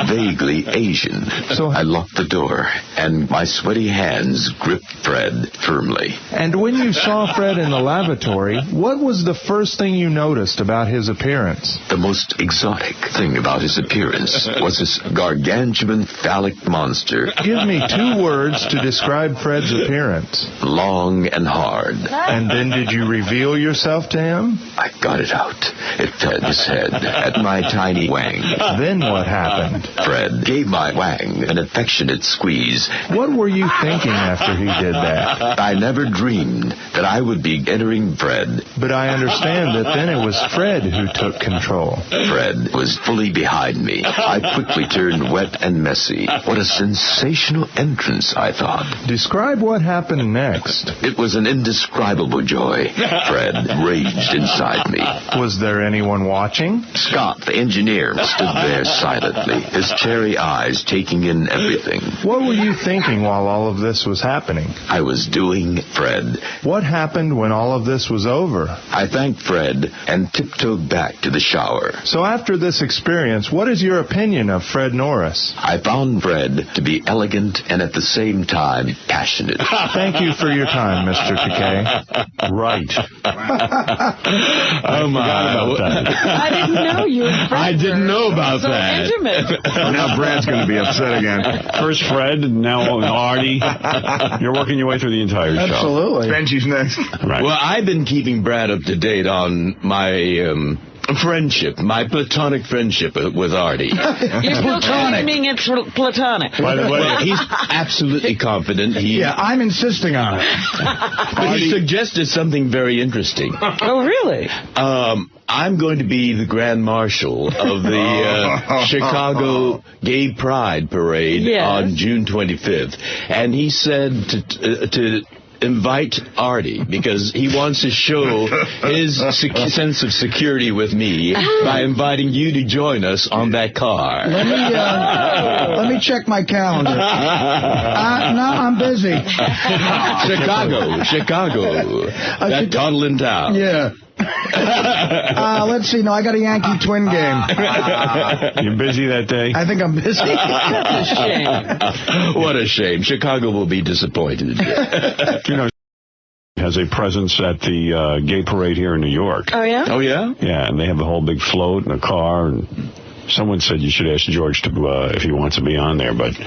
[SPEAKER 5] vaguely Asian. So I locked the door, and my sweaty hands gripped Fred firmly.
[SPEAKER 15] And when you saw Fred in the lavatory, what was the first thing you noticed about his appearance?
[SPEAKER 5] The most exotic thing about his appearance was this gargantuan phallic monster.
[SPEAKER 15] Give me 2 words to describe Fred's appearance.
[SPEAKER 5] Long and hard.
[SPEAKER 15] And then did you reveal yourself to him?
[SPEAKER 5] I got it out. It fed his head at my tiny wang.
[SPEAKER 15] Then what happened?
[SPEAKER 5] Fred gave my wang an affectionate squeeze.
[SPEAKER 15] What were you thinking after he did that?
[SPEAKER 5] I never dreamed that I would be entering Fred.
[SPEAKER 15] But I understand that then it was Fred who took control.
[SPEAKER 5] Fred was fully behind me. I quickly turned wet and messy. What a sensational entrance, I thought.
[SPEAKER 15] Describe what happened next.
[SPEAKER 5] It was an indescribable joy. Fred raged inside me.
[SPEAKER 15] Was there anyone watching?
[SPEAKER 5] Scott, the engineer, stood there silently, his cherry eyes taking in everything.
[SPEAKER 15] What were you thinking while all of this was happening?
[SPEAKER 5] I was doing Fred.
[SPEAKER 15] What happened when all of this was over?
[SPEAKER 5] I thanked Fred and tiptoed back to the shower.
[SPEAKER 15] So after this experience, what is your opinion of Fred Norris?
[SPEAKER 5] I found Fred to be elegant and at the same time passionate.
[SPEAKER 15] Thank you for your time, Mr. Takei.
[SPEAKER 2] Right.
[SPEAKER 5] Oh, my.
[SPEAKER 4] I didn't know you and Fred
[SPEAKER 5] I didn't know about
[SPEAKER 4] so
[SPEAKER 5] that.
[SPEAKER 4] Intimate.
[SPEAKER 2] Now Brad's going to be upset again. First Fred, now Artie. You're working your way through the entire show.
[SPEAKER 3] Absolutely.
[SPEAKER 11] Benji's next.
[SPEAKER 2] Right.
[SPEAKER 5] Well, I've been keeping Brad up to date on my friendship, my platonic friendship with Artie.
[SPEAKER 4] You're still claiming it's platonic.
[SPEAKER 2] By the way,
[SPEAKER 5] He's absolutely confident.
[SPEAKER 3] Yeah, I'm insisting on it.
[SPEAKER 5] But he suggested something very interesting.
[SPEAKER 4] Oh, really?
[SPEAKER 5] I'm going to be the Grand Marshal of the Chicago Gay Pride Parade on June 25th. And he said to invite Artie because he wants to show his sense of security with me by inviting you to join us on that car.
[SPEAKER 3] Let me check my calendar. No, I'm busy.
[SPEAKER 5] Chicago. That toddling town.
[SPEAKER 3] Yeah. Let's see. No, I got a Yankee Twin game.
[SPEAKER 2] you're busy that day?
[SPEAKER 3] I think I'm busy.
[SPEAKER 4] That's a shame.
[SPEAKER 5] What a shame. Chicago will be disappointed.
[SPEAKER 2] You know, has a presence at the gay parade here in New York.
[SPEAKER 4] Oh, yeah?
[SPEAKER 5] Oh, yeah?
[SPEAKER 2] Yeah, and they have a whole big float and a car. And someone said you should ask George to if he wants to be on there, but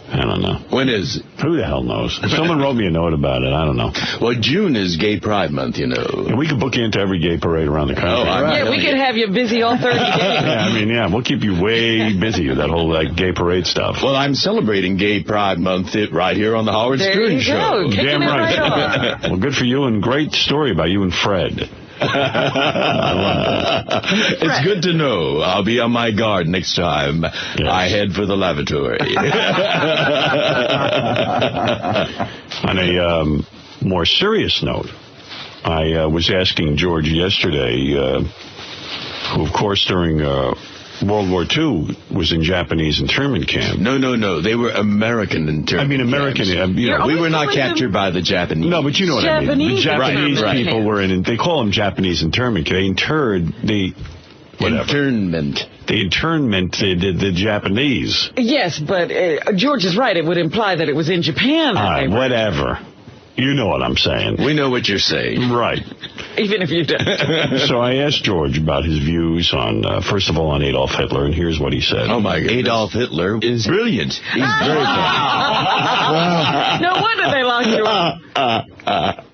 [SPEAKER 2] I don't know.
[SPEAKER 5] When is it?
[SPEAKER 2] Who the hell knows? Someone wrote me a note about it. I don't know.
[SPEAKER 5] Well, June is Gay Pride Month, you know.
[SPEAKER 2] And we could book you into every gay parade around the country.
[SPEAKER 5] Oh,
[SPEAKER 4] Yeah, we could have you busy all 30 days.
[SPEAKER 2] Yeah, we'll keep you way busy with that whole gay parade stuff.
[SPEAKER 5] Well, I'm celebrating Gay Pride Month right here on the Howard Stern Show.
[SPEAKER 4] There you go.
[SPEAKER 2] Damn
[SPEAKER 4] Kicking it
[SPEAKER 2] right.
[SPEAKER 4] right on.
[SPEAKER 2] Well, good for you, and great story about you and Fred.
[SPEAKER 5] It's good to know. I'll be on my guard next time I head for the lavatory.
[SPEAKER 2] On a more serious note, I was asking George yesterday, who, of course, during World War II was in Japanese internment camp.
[SPEAKER 5] No. They were American internment
[SPEAKER 2] American.
[SPEAKER 5] camps. We were not captured by the Japanese.
[SPEAKER 2] No, but you know what I mean. The Japanese people were in, they call them Japanese internment. They interred the...
[SPEAKER 5] Internment.
[SPEAKER 2] The internment, the Japanese.
[SPEAKER 4] Yes, but George is right. It would imply that it was in Japan.
[SPEAKER 2] All right, whatever. You know what I'm saying.
[SPEAKER 5] We know what you're saying.
[SPEAKER 2] Right.
[SPEAKER 4] Even if you don't.
[SPEAKER 2] So I asked George about his views on, first of all, on Adolf Hitler, and here's what he said.
[SPEAKER 5] Oh, my God. Adolf Hitler is brilliant. He's very funny.
[SPEAKER 4] No wonder they locked you up.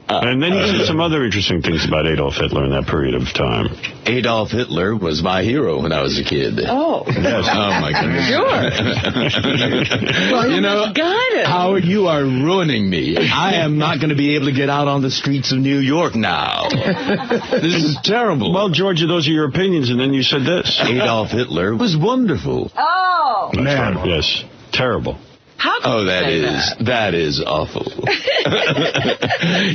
[SPEAKER 2] And then you said some other interesting things about Adolf Hitler in that period of time.
[SPEAKER 5] Adolf Hitler was my hero when I was a kid.
[SPEAKER 4] Oh.
[SPEAKER 2] Yes.
[SPEAKER 5] Oh, my goodness.
[SPEAKER 4] Well,
[SPEAKER 5] you know, Howard, you are ruining me. I am not going to be able to get out on the streets of New York now. This is terrible.
[SPEAKER 2] Well, George, those are your opinions, and then you said this.
[SPEAKER 5] Adolf Hitler was wonderful.
[SPEAKER 4] Oh.
[SPEAKER 2] Man. Right. Yes. Terrible.
[SPEAKER 5] Oh, that is awful.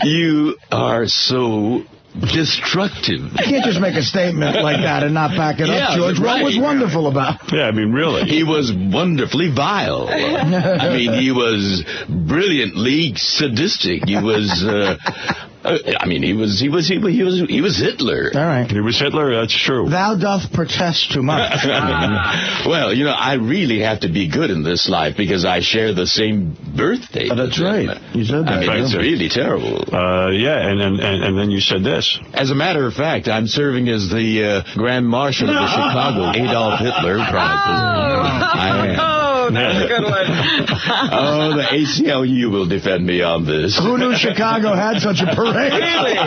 [SPEAKER 5] You are so destructive.
[SPEAKER 3] You can't just make a statement like that and not back it up, George.
[SPEAKER 5] Right.
[SPEAKER 3] What was wonderful about it?
[SPEAKER 2] Yeah, I mean, really.
[SPEAKER 5] He was wonderfully vile. I mean, he was brilliantly sadistic. He was... I mean, he was Hitler.
[SPEAKER 3] All right.
[SPEAKER 2] He was Hitler, that's true.
[SPEAKER 3] Thou doth protest too much.
[SPEAKER 5] Well, you know, I really have to be good in this life because I share the same birthday.
[SPEAKER 3] Oh, that's right. You said that.
[SPEAKER 5] I mean, it's really terrible.
[SPEAKER 2] Yeah, and then you said this.
[SPEAKER 5] As a matter of fact, I'm serving as the Grand Marshal of the Chicago Adolf Hitler Prize. I am.
[SPEAKER 4] Oh, that's a good one.
[SPEAKER 5] Oh, the ACLU will defend me on this.
[SPEAKER 3] Who knew Chicago had such a parade?
[SPEAKER 4] Really?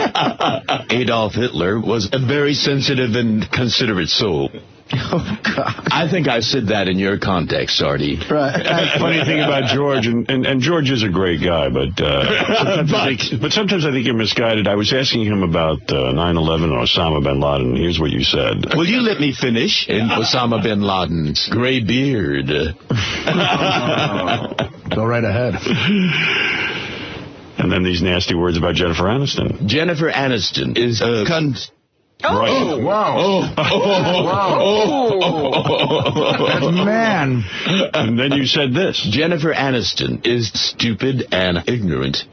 [SPEAKER 5] Adolf Hitler was a very sensitive and considerate soul.
[SPEAKER 3] Oh, God.
[SPEAKER 5] I think I said that in your context, Artie.
[SPEAKER 3] Right.
[SPEAKER 2] Funny thing about George, and George is a great guy, but sometimes I think you're misguided. I was asking him about 9/11 or Osama Bin Laden. Here's what you said.
[SPEAKER 5] Will you let me finish? In Osama Bin Laden's gray beard.
[SPEAKER 3] Go right ahead.
[SPEAKER 2] And then these nasty words about Jennifer Aniston.
[SPEAKER 5] Jennifer Aniston is a cunt.
[SPEAKER 2] Right.
[SPEAKER 3] Oh, wow. Oh. Man.
[SPEAKER 2] And then you said this.
[SPEAKER 5] Jennifer Aniston is stupid and ignorant.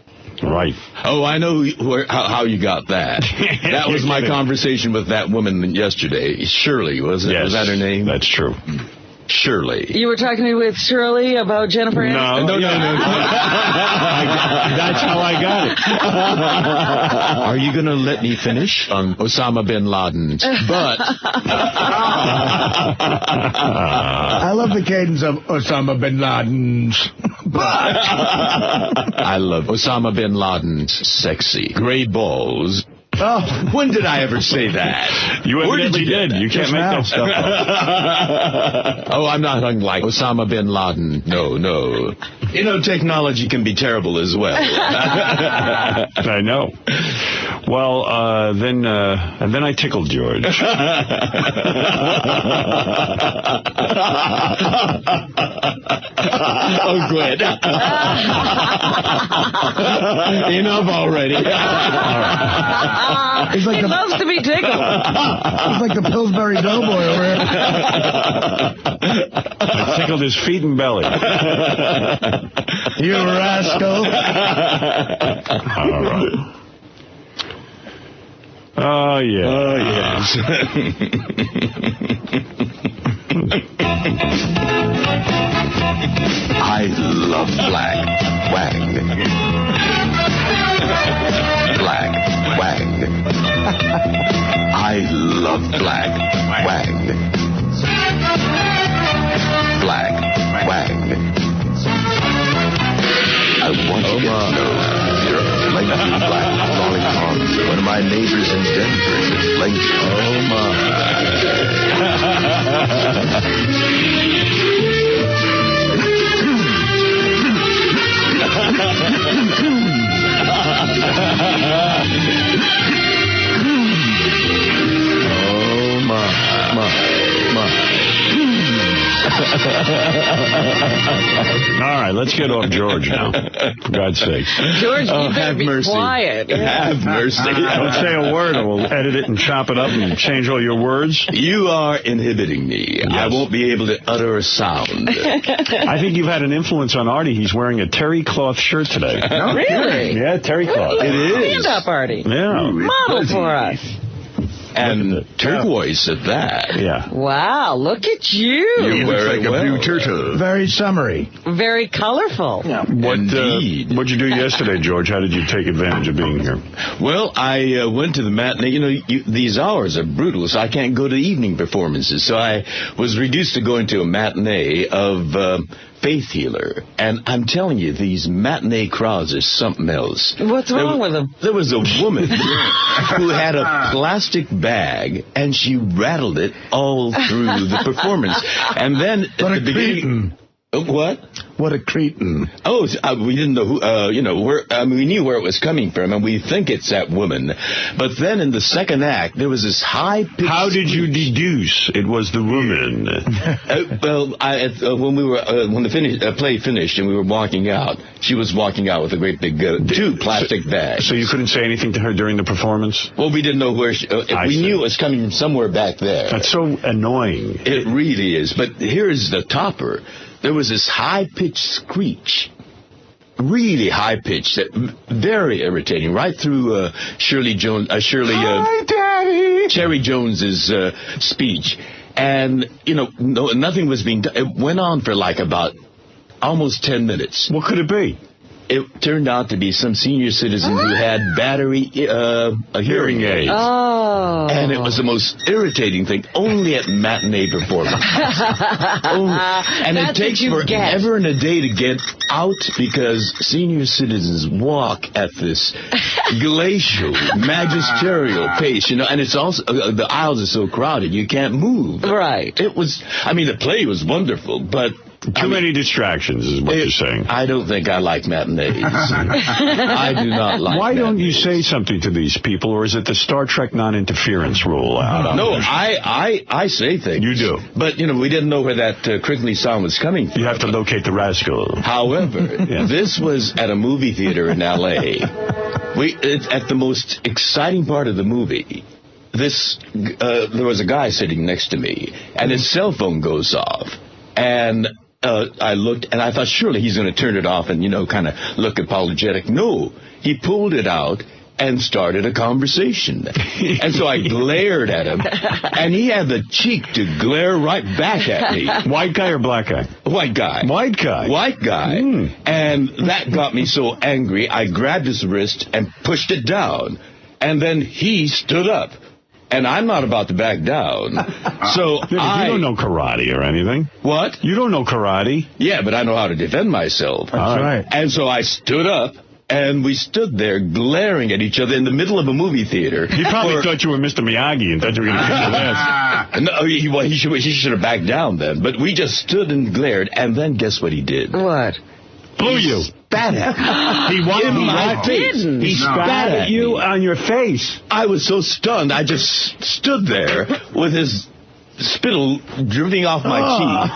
[SPEAKER 2] Right.
[SPEAKER 5] Oh, I know how you got that. That was my conversation with that woman yesterday. Shirley, was it?
[SPEAKER 2] Yes,
[SPEAKER 5] was that her name?
[SPEAKER 2] That's true.
[SPEAKER 5] Shirley.
[SPEAKER 4] You were talking with Shirley about Jennifer Aniston?
[SPEAKER 5] No.
[SPEAKER 2] That's how I got it.
[SPEAKER 5] Are you going to let me finish on Osama Bin Laden? But
[SPEAKER 3] I love the cadence of Osama Bin Laden's. But
[SPEAKER 5] I love Osama Bin Laden's sexy gray balls.
[SPEAKER 3] Oh,
[SPEAKER 5] when did I ever say that?
[SPEAKER 2] You evidently did. You can't make that stuff up.
[SPEAKER 5] Oh, I'm not unlike Osama Bin Laden. No. You know, technology can be terrible as well.
[SPEAKER 2] I know. Well, then I tickled George.
[SPEAKER 5] Oh, good. Enough already.
[SPEAKER 4] He loves to be tickled.
[SPEAKER 3] He's like the Pillsbury Doughboy over here.
[SPEAKER 2] I tickled his feet and belly.
[SPEAKER 3] You rascal.
[SPEAKER 2] All right. Oh, yeah.
[SPEAKER 5] Oh, yes. I love black wag. Black wag. I love black wag. Black wag. I want you to know you're a flaky black lollipop. One of my neighbors in Denver is flaky. Oh, my. Oh, my.
[SPEAKER 2] All right, let's get off George now. For God's sake.
[SPEAKER 4] George, you better be quiet.
[SPEAKER 5] Have mercy.
[SPEAKER 2] Don't say a word or we'll edit it and chop it up and change all your words.
[SPEAKER 5] You are inhibiting me. Yes. I won't be able to utter a sound.
[SPEAKER 2] I think you've had an influence on Artie. He's wearing a terry cloth shirt today.
[SPEAKER 4] No, really?
[SPEAKER 2] Yeah, terry cloth.
[SPEAKER 5] It is.
[SPEAKER 4] Stand up, Artie.
[SPEAKER 2] Yeah.
[SPEAKER 4] Model for us.
[SPEAKER 5] And turquoise at that.
[SPEAKER 2] Yeah.
[SPEAKER 4] Wow, look at you.
[SPEAKER 5] You wear like a blue turtle.
[SPEAKER 3] Very summery.
[SPEAKER 4] Very colorful.
[SPEAKER 3] Yeah.
[SPEAKER 2] What'd you do yesterday, George? How did you take advantage of being here?
[SPEAKER 5] Well, I went to the matinee. You know, these hours are brutal, so I can't go to evening performances. So I was reduced to going to a matinee of faith healer. And I'm telling you, these matinee crowds are something else.
[SPEAKER 4] What's wrong with them?
[SPEAKER 5] There was a woman who had a plastic bag, and she rattled it all through the performance. And then at the beginning... What?
[SPEAKER 3] What a cretin.
[SPEAKER 5] Oh, we didn't know who, we knew where it was coming from, and we think it's that woman. But then in the second act, there was this high-pitched...
[SPEAKER 2] How did you deduce it was the woman?
[SPEAKER 5] When the play finished and we were walking out, she was walking out with a great big two plastic bags.
[SPEAKER 2] So you couldn't say anything to her during the performance?
[SPEAKER 5] Well, we didn't know where we knew it was coming from somewhere back there.
[SPEAKER 2] That's so annoying.
[SPEAKER 5] It really is. But here's the topper. There was this high-pitched screech, really high-pitched, very irritating, right through Cherry Jones's speech. And, nothing was being done. It went on for like about almost 10 minutes.
[SPEAKER 2] What could it be?
[SPEAKER 5] It turned out to be some senior citizen who had hearing aids.
[SPEAKER 4] Oh.
[SPEAKER 5] And it was the most irritating thing, only at matinee performances. And it takes forever and a day to get out because senior citizens walk at this glacial, magisterial pace, and it's also, the aisles are so crowded, you can't move.
[SPEAKER 4] Right.
[SPEAKER 5] The play was wonderful, but
[SPEAKER 2] Too many distractions is what you're saying.
[SPEAKER 5] I don't think I like matinees. I do not like
[SPEAKER 2] Why
[SPEAKER 5] matinees.
[SPEAKER 2] don't you say something to these people, or is it the Star Trek non-interference rule?
[SPEAKER 5] No, I say things.
[SPEAKER 2] You do.
[SPEAKER 5] But, we didn't know where that crinkly sound was coming from.
[SPEAKER 2] You have to locate the rascal.
[SPEAKER 5] However, this was at a movie theater in L.A. It's at the most exciting part of the movie. There was a guy sitting next to me, and his cell phone goes off. And I looked, and I thought, surely he's going to turn it off and, kind of look apologetic. No, he pulled it out and started a conversation. And so I glared at him, and he had the cheek to glare right back at me.
[SPEAKER 2] White guy or black guy?
[SPEAKER 5] White guy.
[SPEAKER 2] White guy.
[SPEAKER 5] White guy. And that got me so angry, I grabbed his wrist and pushed it down. And then he stood up. And I'm not about to back down. So
[SPEAKER 2] You don't know karate or anything.
[SPEAKER 5] What?
[SPEAKER 2] You don't know karate.
[SPEAKER 5] Yeah, but I know how to defend myself.
[SPEAKER 2] That's right.
[SPEAKER 5] And so I stood up, and we stood there glaring at each other in the middle of a movie theater.
[SPEAKER 2] He probably thought you were Mr. Miyagi and thought you were going to kick his ass.
[SPEAKER 5] No, he should have backed down then. But we just stood and glared, and then guess what he did?
[SPEAKER 4] What?
[SPEAKER 2] Blew you.
[SPEAKER 5] Spat at me.
[SPEAKER 2] He wanted
[SPEAKER 5] in my face.
[SPEAKER 2] He spat at you on your face.
[SPEAKER 5] I was so stunned, I just stood there with his spittle dripping off my cheek.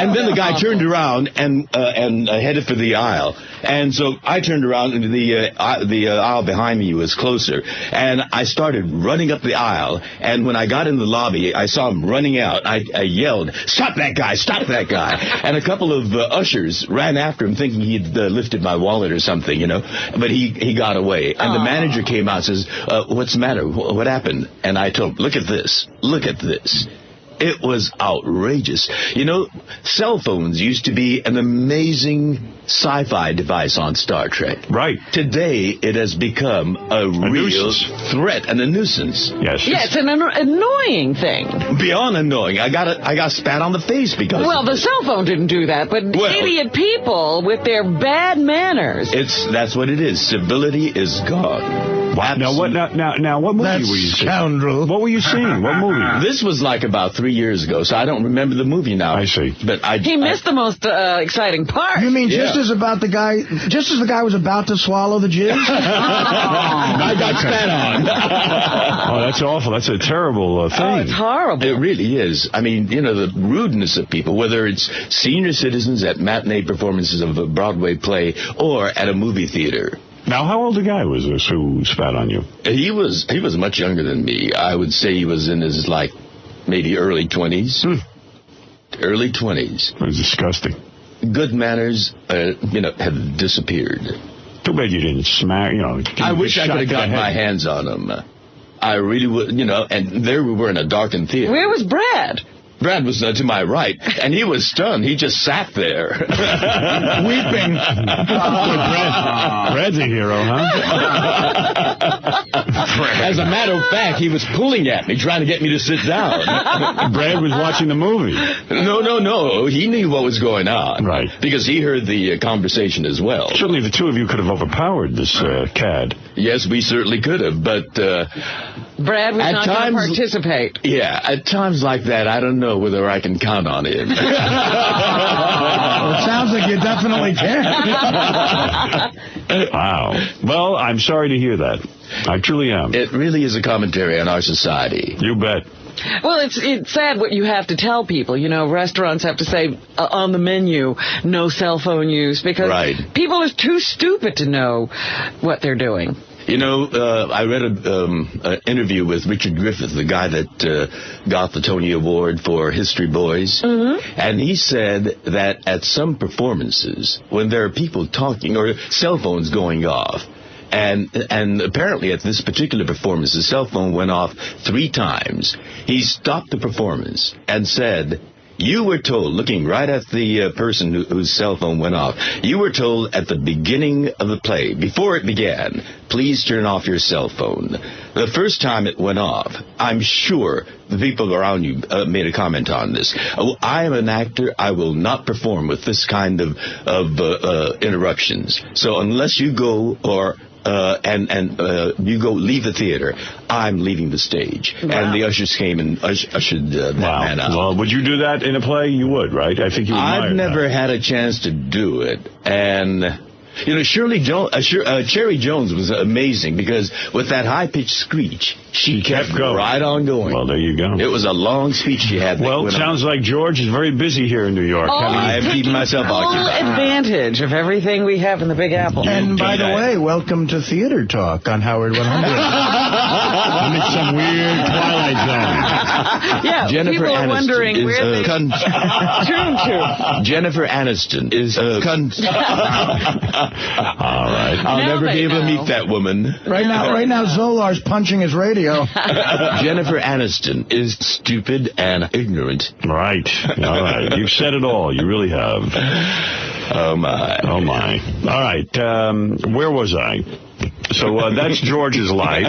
[SPEAKER 5] And then the guy turned around and headed for the aisle. And so I turned around, and the aisle behind me was closer. And I started running up the aisle. And when I got in the lobby, I saw him running out. I yelled, "Stop that guy! Stop that guy!" And a couple of ushers ran after him, thinking he'd lifted my wallet or something, But he got away. And the manager came out and says, "What's the matter? What happened?" And I told him, "Look at this. Look at this." It was outrageous. Cell phones used to be an amazing sci-fi device on Star Trek.
[SPEAKER 2] Right.
[SPEAKER 5] Today, it has become a real threat and a nuisance.
[SPEAKER 2] Yes.
[SPEAKER 4] Yeah, it's an annoying thing.
[SPEAKER 5] Beyond annoying. I got spat on the face because
[SPEAKER 4] Well, the cell phone didn't do that, but idiot people with their bad manners.
[SPEAKER 5] That's what it is. Civility is gone.
[SPEAKER 2] Wow. Now what movie were you seeing?
[SPEAKER 3] Scoundrel.
[SPEAKER 2] What were you seeing? What movie?
[SPEAKER 5] This was like about 3 years ago, so I don't remember the movie now.
[SPEAKER 2] I see.
[SPEAKER 5] But
[SPEAKER 4] He missed the most exciting part.
[SPEAKER 3] You mean just as the guy was about to swallow the jizz?
[SPEAKER 5] I got spat on.
[SPEAKER 2] Oh, that's awful. That's a terrible thing.
[SPEAKER 4] Oh, it's horrible.
[SPEAKER 5] It really is. I mean, the rudeness of people, whether it's senior citizens at matinee performances of a Broadway play or at a movie theater.
[SPEAKER 2] Now, how old a guy was this who spat on you?
[SPEAKER 5] He was much younger than me. I would say he was in his, maybe early 20s. Early 20s.
[SPEAKER 2] It was disgusting.
[SPEAKER 5] Good manners, have disappeared.
[SPEAKER 2] Too bad you didn't smack,
[SPEAKER 5] I wish I could have gotten my hands on him. I really would, and there we were in a darkened theater.
[SPEAKER 4] Where was Brad?
[SPEAKER 5] Brad was to my right, and he was stunned. He just sat there.
[SPEAKER 3] Weeping.
[SPEAKER 2] Brad's a hero, huh?
[SPEAKER 5] As a matter of fact, he was pulling at me, trying to get me to sit down.
[SPEAKER 2] Brad was watching the movie.
[SPEAKER 5] No. He knew what was going on.
[SPEAKER 2] Right.
[SPEAKER 5] Because he heard the conversation as well.
[SPEAKER 2] Certainly the two of you could have overpowered this cad.
[SPEAKER 5] Yes, we certainly could have, but...
[SPEAKER 4] Brad was not going to participate.
[SPEAKER 5] Yeah, at times like that, I don't know whether I can count on him.
[SPEAKER 3] Well, it sounds like you definitely can.
[SPEAKER 2] Wow. Well, I'm sorry to hear that. I truly am.
[SPEAKER 5] It really is a commentary on our society.
[SPEAKER 2] You bet.
[SPEAKER 4] Well, it's sad what you have to tell people. You know, restaurants have to say on the menu, no cell phone use, because people are too stupid to know what they're doing.
[SPEAKER 5] You know, I read an interview with Richard Griffith, the guy that got the Tony Award for History Boys, and he said that at some performances, when there are people talking or cell phones going off, and apparently at this particular performance, the cell phone went off 3 times, he stopped the performance and said, "You were told," looking right at the person whose cell phone went off, "you were told at the beginning of the play, before it began, please turn off your cell phone." The first time it went off, I'm sure the people around you made a comment on this. I am an actor. I will not perform with this kind of interruptions. So unless you go you go leave the theater, I'm leaving the stage. Wow. And the ushers came and ushered that man out.
[SPEAKER 2] Well, would you do that in a play? You would, right? I think you would.
[SPEAKER 5] I've never had a chance to do it. And... you know, Cherry Jones was amazing because with that high-pitched screech, she kept going. Right on going.
[SPEAKER 2] Well, there you go.
[SPEAKER 5] It was a long speech she had.
[SPEAKER 2] Well, it sounds like George is very busy here in New York.
[SPEAKER 5] I'm keeping myself occupied.
[SPEAKER 4] Advantage of everything we have in the Big Apple.
[SPEAKER 3] And by the way, welcome to Theater Talk on Howard 100.
[SPEAKER 2] I'm in some weird Twilight Zone.
[SPEAKER 4] Yeah,
[SPEAKER 5] Jennifer
[SPEAKER 4] people are
[SPEAKER 5] Aniston
[SPEAKER 4] wondering where they tune to.
[SPEAKER 5] Jennifer Aniston is cunt. All right. I'll never be able to meet that woman.
[SPEAKER 3] Right now, Zolar's punching his radio.
[SPEAKER 5] Jennifer Aniston is stupid and ignorant.
[SPEAKER 2] Right. All right. You've said it all. You really have.
[SPEAKER 5] Oh, my.
[SPEAKER 2] Oh, my. All right. Where was I? So that's George's life.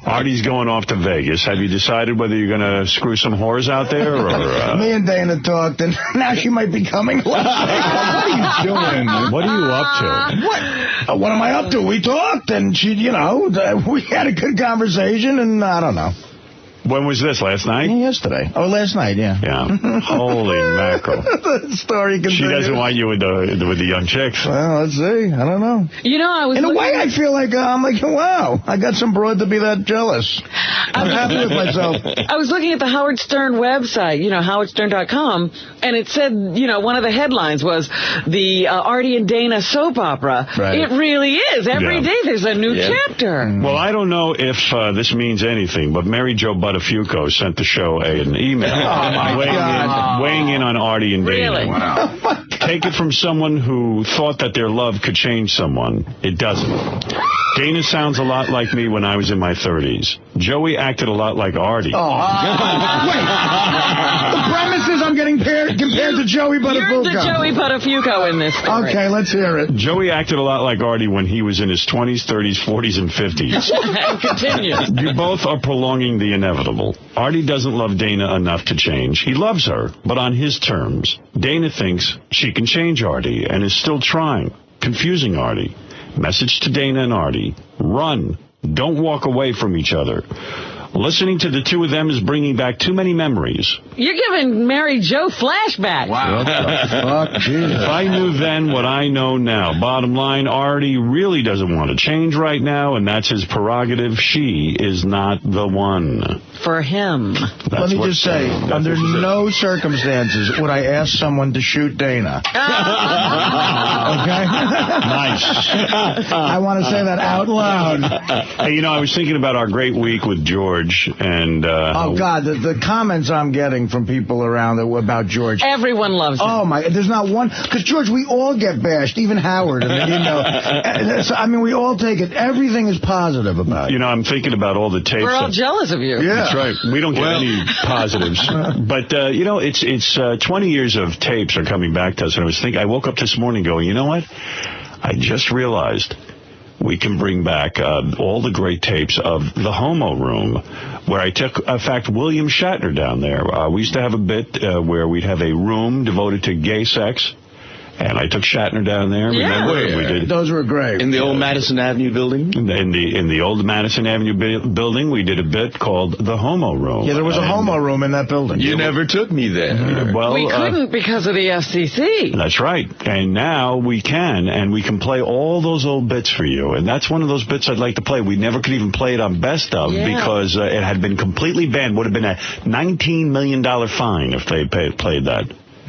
[SPEAKER 2] Artie's going off to Vegas. Have you decided whether you're going to screw some whores out there? Or
[SPEAKER 3] me and Dana talked, and now she might be coming. What are you doing?
[SPEAKER 2] What are you up to?
[SPEAKER 3] What am I up to? We talked, and she, we had a good conversation, and I don't know.
[SPEAKER 2] When was this? Last night?
[SPEAKER 3] Yesterday. Oh, last night, yeah.
[SPEAKER 2] Yeah. Holy mackerel.
[SPEAKER 3] The story continues.
[SPEAKER 2] She doesn't want you with the young chicks.
[SPEAKER 3] Well, let's see. I don't know.
[SPEAKER 4] You know, I was
[SPEAKER 3] in a way, I feel like I'm like, wow, I got some broad to be that jealous. I'm happy with myself.
[SPEAKER 4] I was looking at the Howard Stern website, howardstern.com, and it said, one of the headlines was the Artie and Dana soap opera. Right. It really is. Every day there's a new chapter.
[SPEAKER 2] Well, I don't know if this means anything, but Mary Jo Buttafuoco sent the show an email weighing in on Artie and Dana.
[SPEAKER 4] Really?
[SPEAKER 2] Wow. Take it from someone who thought that their love could change someone. It doesn't. Dana sounds a lot like me when I was in my 30s. Joey acted a lot like Artie.
[SPEAKER 3] Wait. The premise is I'm getting compared to Joey Buttafuoco.
[SPEAKER 4] You're the Joey Buttafuoco in this story.
[SPEAKER 3] Okay, let's hear it.
[SPEAKER 2] Joey acted a lot like Artie when he was in his 20s, 30s, 40s, and 50s.
[SPEAKER 4] Continue.
[SPEAKER 2] You both are prolonging the inevitable. Artie doesn't love Dana enough to change. He loves her, but on his terms. Dana thinks she can change Artie and is still trying, confusing Artie. Message to Dana and Artie. Run. Don't walk away from each other. Listening to the two of them is bringing back too many memories.
[SPEAKER 4] You're giving Mary Jo flashbacks.
[SPEAKER 3] Wow. What the fuck? Jesus.
[SPEAKER 2] If I knew then what I know now. Bottom line, Artie really doesn't want to change right now, and that's his prerogative. She is not the one.
[SPEAKER 4] For him.
[SPEAKER 3] Let me just say, under no circumstances would I ask someone to shoot Dana. Okay?
[SPEAKER 2] Nice.
[SPEAKER 3] I want to say that out loud.
[SPEAKER 2] Hey, I was thinking about our great week with George. George, and...
[SPEAKER 3] oh, God, the comments I'm getting from people around about George.
[SPEAKER 4] Everyone loves him.
[SPEAKER 3] Oh, my, there's not one... Because, George, we all get bashed, even Howard. So, I mean, we all take it. Everything is positive about it.
[SPEAKER 2] You know, I'm thinking about all the tapes.
[SPEAKER 4] We're all jealous of you.
[SPEAKER 3] Yeah.
[SPEAKER 2] That's right. We don't get any positives. But, you know, it's 20 years of tapes are coming back to us, and I woke up this morning going, you know what? I just realized we can bring back all the great tapes of the Homo Room, where I took, in fact, William Shatner down there. We used to have a bit where we'd have a room devoted to gay sex. And I took Shatner down there.
[SPEAKER 4] Yeah.
[SPEAKER 2] Remember? We did.
[SPEAKER 3] Those were great.
[SPEAKER 5] In the old Madison Avenue building?
[SPEAKER 2] In the old Madison Avenue building, we did a bit called the Homo Room.
[SPEAKER 3] Yeah, there was a Homo Room in that building.
[SPEAKER 5] You never took me there.
[SPEAKER 2] Well,
[SPEAKER 4] we couldn't because of the FCC.
[SPEAKER 2] That's right. And now we can, and we can play all those old bits for you. And that's one of those bits I'd like to play. We never could even play it on Best Of because it had been completely banned. Would have been a $19 million fine if they played that.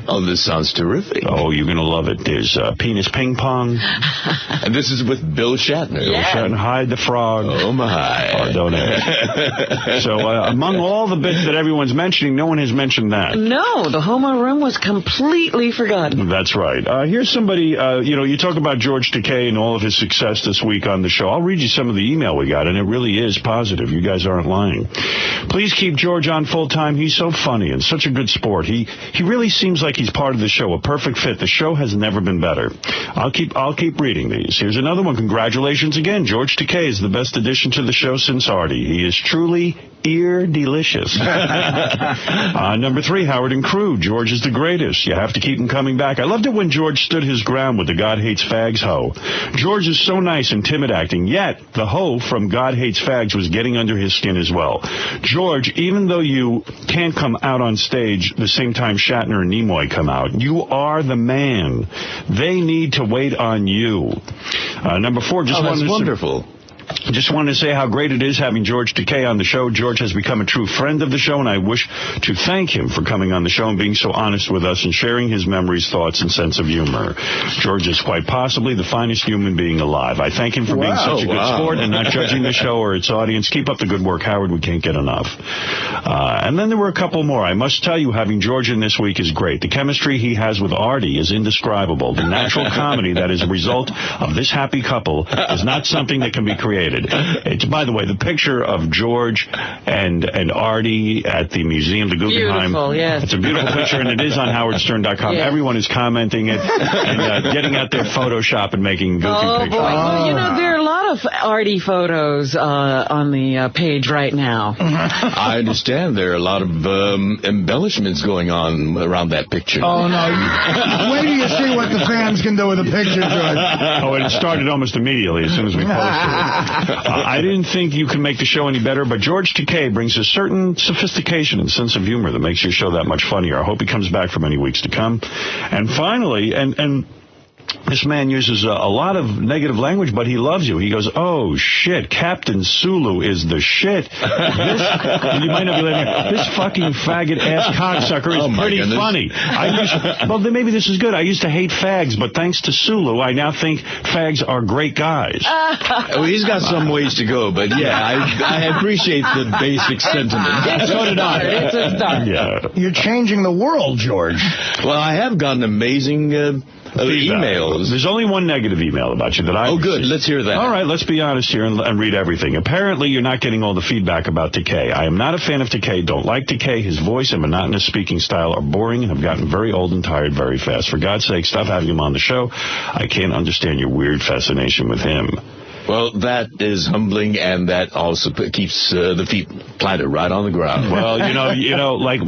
[SPEAKER 5] Oh, this sounds terrific.
[SPEAKER 2] Oh, you're going to love it. There's penis ping pong.
[SPEAKER 5] And this is with Bill Shatner.
[SPEAKER 2] Bill Shatner, Hide the Frog.
[SPEAKER 5] Oh, my.
[SPEAKER 2] Oh, don't ask. So, among all the bits that everyone's mentioning, no one has mentioned that.
[SPEAKER 4] No, the Homo Room was completely forgotten.
[SPEAKER 2] That's right. Here's somebody, you know, you talk about George Takei and all of his success this week on the show. I'll read you some of the email we got, and it really is positive. You guys aren't lying. Please keep George on full time. He's so funny and such a good sport. He really seems like he's part of the show, a perfect fit. The show has never been better. I'll keep reading these. Here's another one. Congratulations again. George Takei is the best addition to the show since Artie. He is truly ear delicious. Number 3, Howard and Crew. George is the greatest. You have to keep him coming back. I loved it when George stood his ground with the God Hates Fags hoe. George is so nice and timid acting, yet the hoe from God Hates Fags was getting under his skin as well. George, even though you can't come out on stage the same time Shatner and Nimoy come out, you are the man. They need to wait on you. Number 4,
[SPEAKER 5] that's wonderful.
[SPEAKER 2] Just wanted to say how great it is having George Takei on the show. George has become a true friend of the show, and I wish to thank him for coming on the show and being so honest with us and sharing his memories, thoughts, and sense of humor. George is quite possibly the finest human being alive. I thank him for being such a good sport and not judging the show or its audience. Keep up the good work, Howard. We can't get enough. And then there were a couple more. I must tell you, having George in this week is great. The chemistry he has with Arty is indescribable. The natural comedy that is a result of this happy couple is not something that can be created. It's, by the way, the picture of George and Arty at the museum, the Guggenheim.
[SPEAKER 4] Beautiful, yes.
[SPEAKER 2] It's a beautiful picture, and it is on howardstern.com.
[SPEAKER 4] Yes.
[SPEAKER 2] Everyone is commenting it and getting out their Photoshop and making goofy pictures.
[SPEAKER 4] Boy. Well, you know, there are a lot of Arty photos on the page right now.
[SPEAKER 5] I understand there are a lot of embellishments going on around that picture.
[SPEAKER 3] Oh, no. Wait till you see what the fans can do with a picture, George.
[SPEAKER 2] Oh, and it started almost immediately as soon as we posted it. I didn't think you could make the show any better, but George Takei brings a certain sophistication and sense of humor that makes your show that much funnier. I hope he comes back for many weeks to come. And finally, and this man uses a lot of negative language, but he loves you. He goes, oh, shit, Captain Sulu is the shit. You might not be laughing. This fucking faggot-ass cocksucker is pretty funny. Well, then maybe this is good. I used to hate fags, but thanks to Sulu, I now think fags are great guys.
[SPEAKER 5] Well, he's got some ways to go, but yeah, I appreciate the basic sentiment.
[SPEAKER 2] So did I.
[SPEAKER 4] It's a start.
[SPEAKER 2] Yeah.
[SPEAKER 3] You're changing the world, George.
[SPEAKER 5] Well, I have gotten amazing emails.
[SPEAKER 2] There's only one negative email about you that I
[SPEAKER 5] good.
[SPEAKER 2] received.
[SPEAKER 5] Let's hear that.
[SPEAKER 2] All right, let's be honest here and read everything. Apparently, you're not getting all the feedback about Takei. I am not a fan of Takei. Don't like Takei. His voice and monotonous speaking style are boring and have gotten very old and tired very fast. For God's sake, stop having him on the show. I can't understand your weird fascination with him.
[SPEAKER 5] Well, that is humbling, and that also keeps the feet planted right on the ground.
[SPEAKER 2] Well, you know, like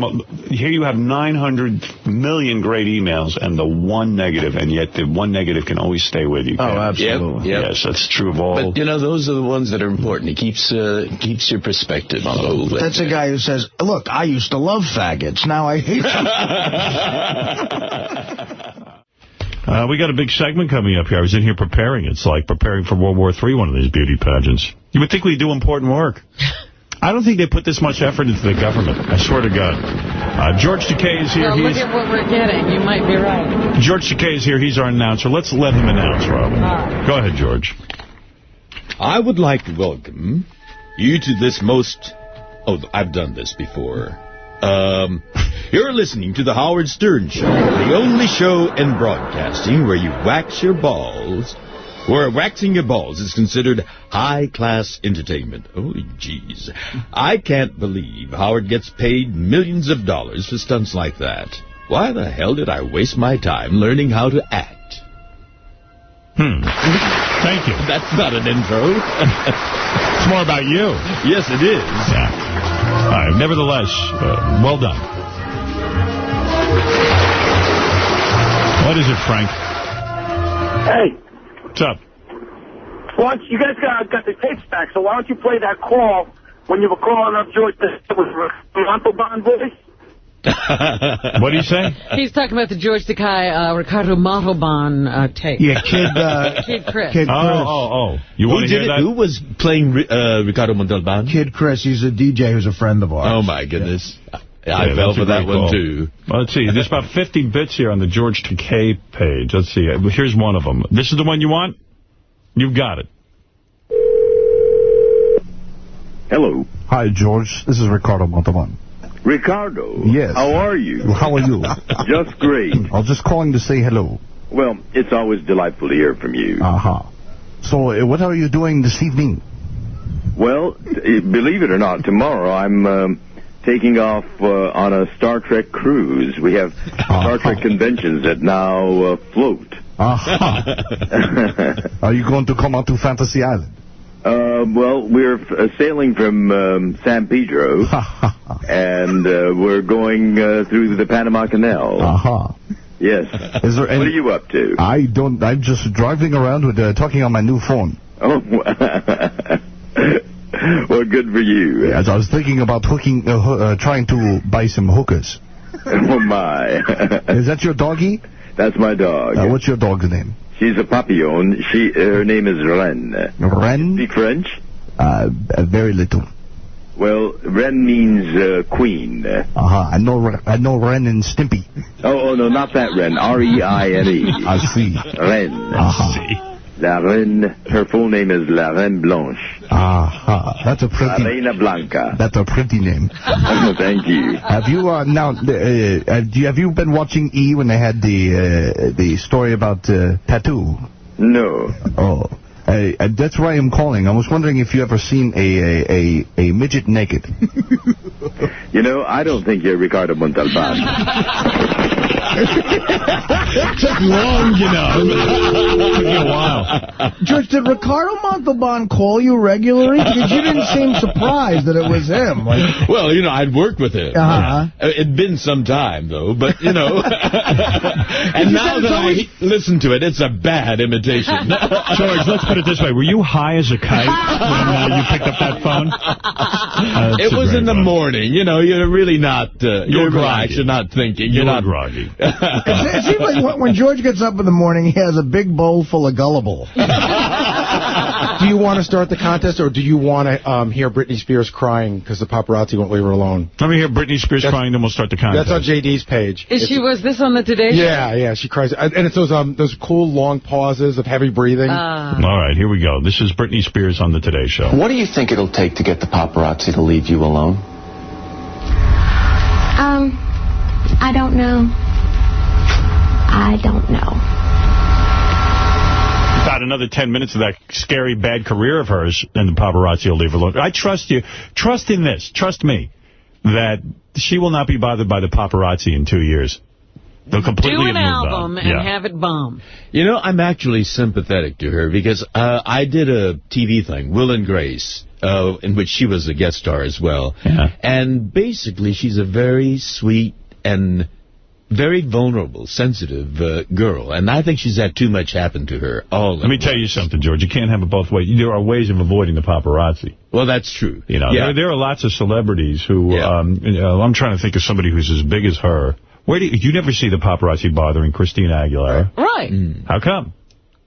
[SPEAKER 2] here you have 900 million great emails and the one negative, and yet the one negative can always stay with you.
[SPEAKER 3] Oh, absolutely.
[SPEAKER 5] Yep.
[SPEAKER 2] Yes, that's true of all.
[SPEAKER 5] But, those are the ones that are important. It keeps your perspective on the whole thing.
[SPEAKER 3] That's a guy who says, look, I used to love faggots. Now I hate them.
[SPEAKER 2] We got a big segment coming up here. I was in here preparing. It's like preparing for World War III, one of these beauty pageants. You would think we do important work. I don't think they put this much effort into the government. I swear to God. George Takei is here.
[SPEAKER 4] Well, look at what we're getting. You might be right.
[SPEAKER 2] George Takei is here. He's our announcer. Let's let him announce, Robin.
[SPEAKER 4] Right.
[SPEAKER 2] Go ahead, George.
[SPEAKER 16] I would like to welcome you to this most
[SPEAKER 5] Oh, I've done this before. You're listening to The Howard Stern Show, the only show in broadcasting where you wax your balls, where waxing your balls is considered high-class entertainment. Holy jeez. I can't believe Howard gets paid millions of dollars for stunts like that. Why the hell did I waste my time learning how to act?
[SPEAKER 2] Thank you.
[SPEAKER 5] That's not an intro.
[SPEAKER 2] It's more about you.
[SPEAKER 5] Yes, it is.
[SPEAKER 2] Yeah. All right. Nevertheless, well done. What is it, Frank?
[SPEAKER 12] Hey.
[SPEAKER 2] What's up?
[SPEAKER 12] Well, you guys got the tapes back, so why don't you play that call when you were calling up George with Montalban voice?
[SPEAKER 2] What do you say?
[SPEAKER 4] He's talking about the George Takei, Ricardo Montalban tape.
[SPEAKER 3] Yeah,
[SPEAKER 4] Kid Chris.
[SPEAKER 3] Kid Chris.
[SPEAKER 2] Oh. You want to hear that?
[SPEAKER 5] Who was playing Ricardo Montalban?
[SPEAKER 3] Kid Chris. He's a DJ who's a friend of ours.
[SPEAKER 5] Oh, my goodness. Yeah. I fell for that one, too.
[SPEAKER 2] Well, let's see. There's about 50 bits here on the George Takei page. Let's see. Here's one of them. This is the one you want? You've got it.
[SPEAKER 16] Hello.
[SPEAKER 17] Hi, George. This is Ricardo Montalban.
[SPEAKER 16] Ricardo?
[SPEAKER 17] Yes.
[SPEAKER 16] How are you?
[SPEAKER 17] How are you?
[SPEAKER 16] Just great.
[SPEAKER 17] I was just calling to say hello.
[SPEAKER 16] Well, it's always delightful to hear from you.
[SPEAKER 17] So, what are you doing this evening?
[SPEAKER 16] Well, believe it or not, tomorrow I'm taking off on a Star Trek cruise. We have Star Trek conventions that now float.
[SPEAKER 17] Are you going to come out to Fantasy Island?
[SPEAKER 16] Well, we're sailing from San Pedro, and we're going through the Panama Canal. Yes.
[SPEAKER 17] Is there any...
[SPEAKER 16] What are you up to?
[SPEAKER 17] I'm just driving around with talking on my new phone.
[SPEAKER 16] Oh, well, good for you.
[SPEAKER 17] Yes, I was thinking about trying to buy some hookers.
[SPEAKER 16] Oh, my.
[SPEAKER 17] Is that your doggy?
[SPEAKER 16] That's my dog.
[SPEAKER 17] What's your dog's name?
[SPEAKER 16] She's a papillon. Her name is Ren.
[SPEAKER 17] Ren?
[SPEAKER 16] Speak French?
[SPEAKER 17] Very little.
[SPEAKER 16] Well, Ren means queen.
[SPEAKER 17] I know Ren and Stimpy.
[SPEAKER 16] Oh, no, not that Ren. R-E-I-N-E.
[SPEAKER 17] I see.
[SPEAKER 16] Ren. La Reine, her full name is La Reine Blanche.
[SPEAKER 17] That's a pretty...
[SPEAKER 16] La Reina Blanca.
[SPEAKER 17] That's a pretty name.
[SPEAKER 16] Thank you.
[SPEAKER 17] Have you, have you been watching E when they had the story about tattoo?
[SPEAKER 16] No.
[SPEAKER 17] Oh. That's why I'm calling. I was wondering if you ever seen a midget naked.
[SPEAKER 16] You know, I don't think you're Ricardo Montalban.
[SPEAKER 2] Took long, you know. Took me a while.
[SPEAKER 3] George, did Ricardo Montalban call you regularly? Because you didn't seem surprised that it was him.
[SPEAKER 5] Well, you know, I'd worked with him. It'd been some time, though, but, you know. And now that I listen to it, it's a bad imitation.
[SPEAKER 2] George, let's put it this way. Were you high as a kite when you picked up that phone?
[SPEAKER 5] It was in the morning. You know, you're really not, you're relaxed, you're not thinking. You're not
[SPEAKER 2] groggy.
[SPEAKER 3] It seems like when George gets up in the morning, he has a big bowl full of gullible.
[SPEAKER 11] Do you want to start the contest, or do you want to hear Britney Spears crying because the paparazzi won't leave her alone?
[SPEAKER 2] Let me hear Britney Spears crying, then we'll start the contest.
[SPEAKER 11] That's on JD's page.
[SPEAKER 4] Was this on the Today Show?
[SPEAKER 11] Yeah, she cries. And it's those cool, long pauses of heavy breathing.
[SPEAKER 2] All right, here we go. This is Britney Spears on the Today Show.
[SPEAKER 18] What do you think it'll take to get the paparazzi to leave you alone?
[SPEAKER 19] I don't know. I don't know.
[SPEAKER 2] About another 10 minutes of that scary, bad career of hers, and the paparazzi will leave her alone. I trust you. Trust in this. Trust me. That she will not be bothered by the paparazzi in 2 years. They'll completely
[SPEAKER 4] do an album and have it bomb.
[SPEAKER 5] You know, I'm actually sympathetic to her because I did a TV thing, Will and Grace, in which she was a guest star as well. Yeah. And basically, she's a very sweet and very vulnerable, sensitive girl. And I think she's had too much happen to her. Let me
[SPEAKER 2] tell you something, George. You can't have it both ways. There are ways of avoiding the paparazzi.
[SPEAKER 5] Well, that's true.
[SPEAKER 2] You know, there are lots of celebrities who, I'm trying to think of somebody who's as big as her. Where do you never see the paparazzi bothering Christina Aguilera?
[SPEAKER 4] Right.
[SPEAKER 2] How come?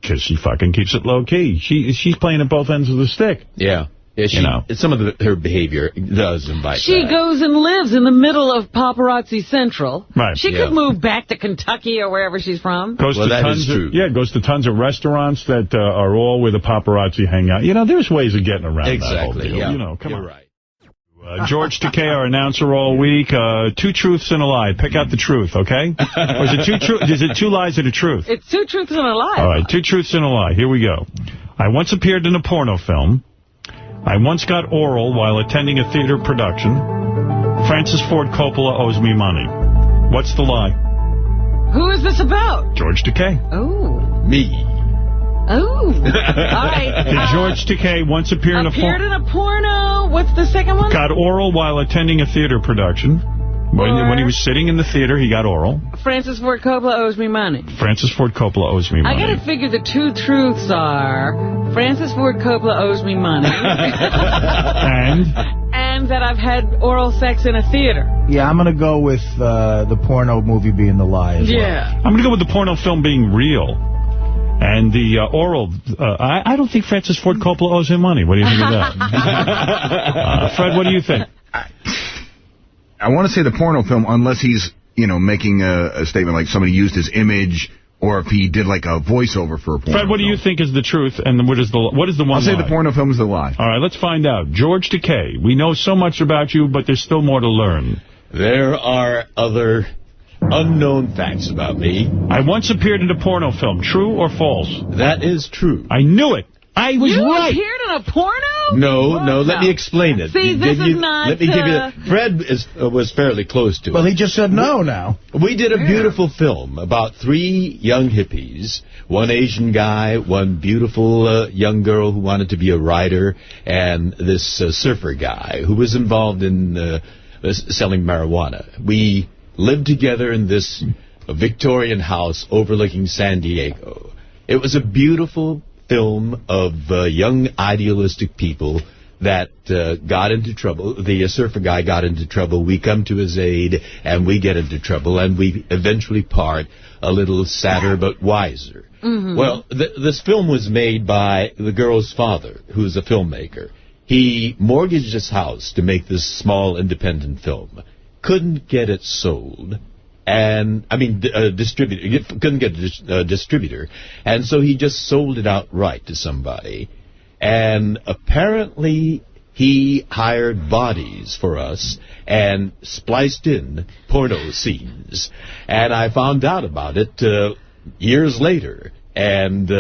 [SPEAKER 2] Because she fucking keeps it low-key. She's playing at both ends of the stick.
[SPEAKER 5] Yeah. Yeah, some of her behavior does invite
[SPEAKER 4] She goes and lives in the middle of paparazzi central.
[SPEAKER 2] Right.
[SPEAKER 4] She could move back to Kentucky or wherever she's from.
[SPEAKER 2] Goes to tons of restaurants that are all where the paparazzi hang out. You know, there's ways of getting around that whole deal.
[SPEAKER 5] Yeah.
[SPEAKER 2] You know, come on.
[SPEAKER 5] Right.
[SPEAKER 2] George Takei, our announcer all week. 2 truths and a lie. Pick out the truth, okay? Or is it 2 lies and a truth?
[SPEAKER 4] It's 2 truths and a lie.
[SPEAKER 2] All right, 2 truths and a lie. Here we go. I once appeared in a porno film. I once got oral while attending a theater production. Francis Ford Coppola owes me money. What's the lie?
[SPEAKER 4] Who is this about?
[SPEAKER 2] George Takei.
[SPEAKER 4] Oh.
[SPEAKER 5] Me.
[SPEAKER 4] Oh. All right.
[SPEAKER 2] Did George Takei once appear in a
[SPEAKER 4] appeared in a porno. What's the second one?
[SPEAKER 2] Got oral while attending a theater production. When he was sitting in the theater, he got oral.
[SPEAKER 4] Francis Ford Coppola owes me money.
[SPEAKER 2] Francis Ford Coppola owes me money.
[SPEAKER 4] I got to figure the 2 truths are Francis Ford Coppola owes me money. And that I've had oral sex in a theater.
[SPEAKER 3] Yeah, I'm going to go with the porno movie being the lie as well.
[SPEAKER 2] I'm going to go with the porno film being real. And the oral, I don't think Francis Ford Coppola owes him money. What do you think of that? Fred, what do you think?
[SPEAKER 20] I want to say the porno film, unless he's, making a statement like somebody used his image, or if he did like a voiceover for a porno
[SPEAKER 2] Fred, what do you think is the truth, and what is the one
[SPEAKER 20] I'll say
[SPEAKER 2] lie?
[SPEAKER 20] the porno film is the lie.
[SPEAKER 2] All right, let's find out. George Takei, we know so much about you, but there's still more to learn.
[SPEAKER 5] There are other unknown facts about me.
[SPEAKER 2] I once appeared in a porno film. True or false?
[SPEAKER 5] That is true.
[SPEAKER 2] I knew it. I was right.
[SPEAKER 4] You appeared in a porno?
[SPEAKER 5] No, let me explain it.
[SPEAKER 4] See, this is not...
[SPEAKER 5] Let me give you that. Fred was fairly close to it.
[SPEAKER 3] Well, he just said no now.
[SPEAKER 5] We did a beautiful film about 3 young hippies, one Asian guy, one beautiful young girl who wanted to be a writer, and this surfer guy who was involved in selling marijuana. We lived together in this Victorian house overlooking San Diego. It was a beautiful film of young idealistic people that got into trouble. The surfer guy got into trouble. We come to his aid, and we get into trouble, and we eventually part a little sadder but wiser.
[SPEAKER 4] Mm-hmm.
[SPEAKER 5] Well, this film was made by the girl's father, who's a filmmaker. He mortgaged his house to make this small independent film. Couldn't get it sold. And, distributor, couldn't get a distributor. And so he just sold it outright to somebody. And apparently he hired bodies for us and spliced in porno scenes. And I found out about it years later. And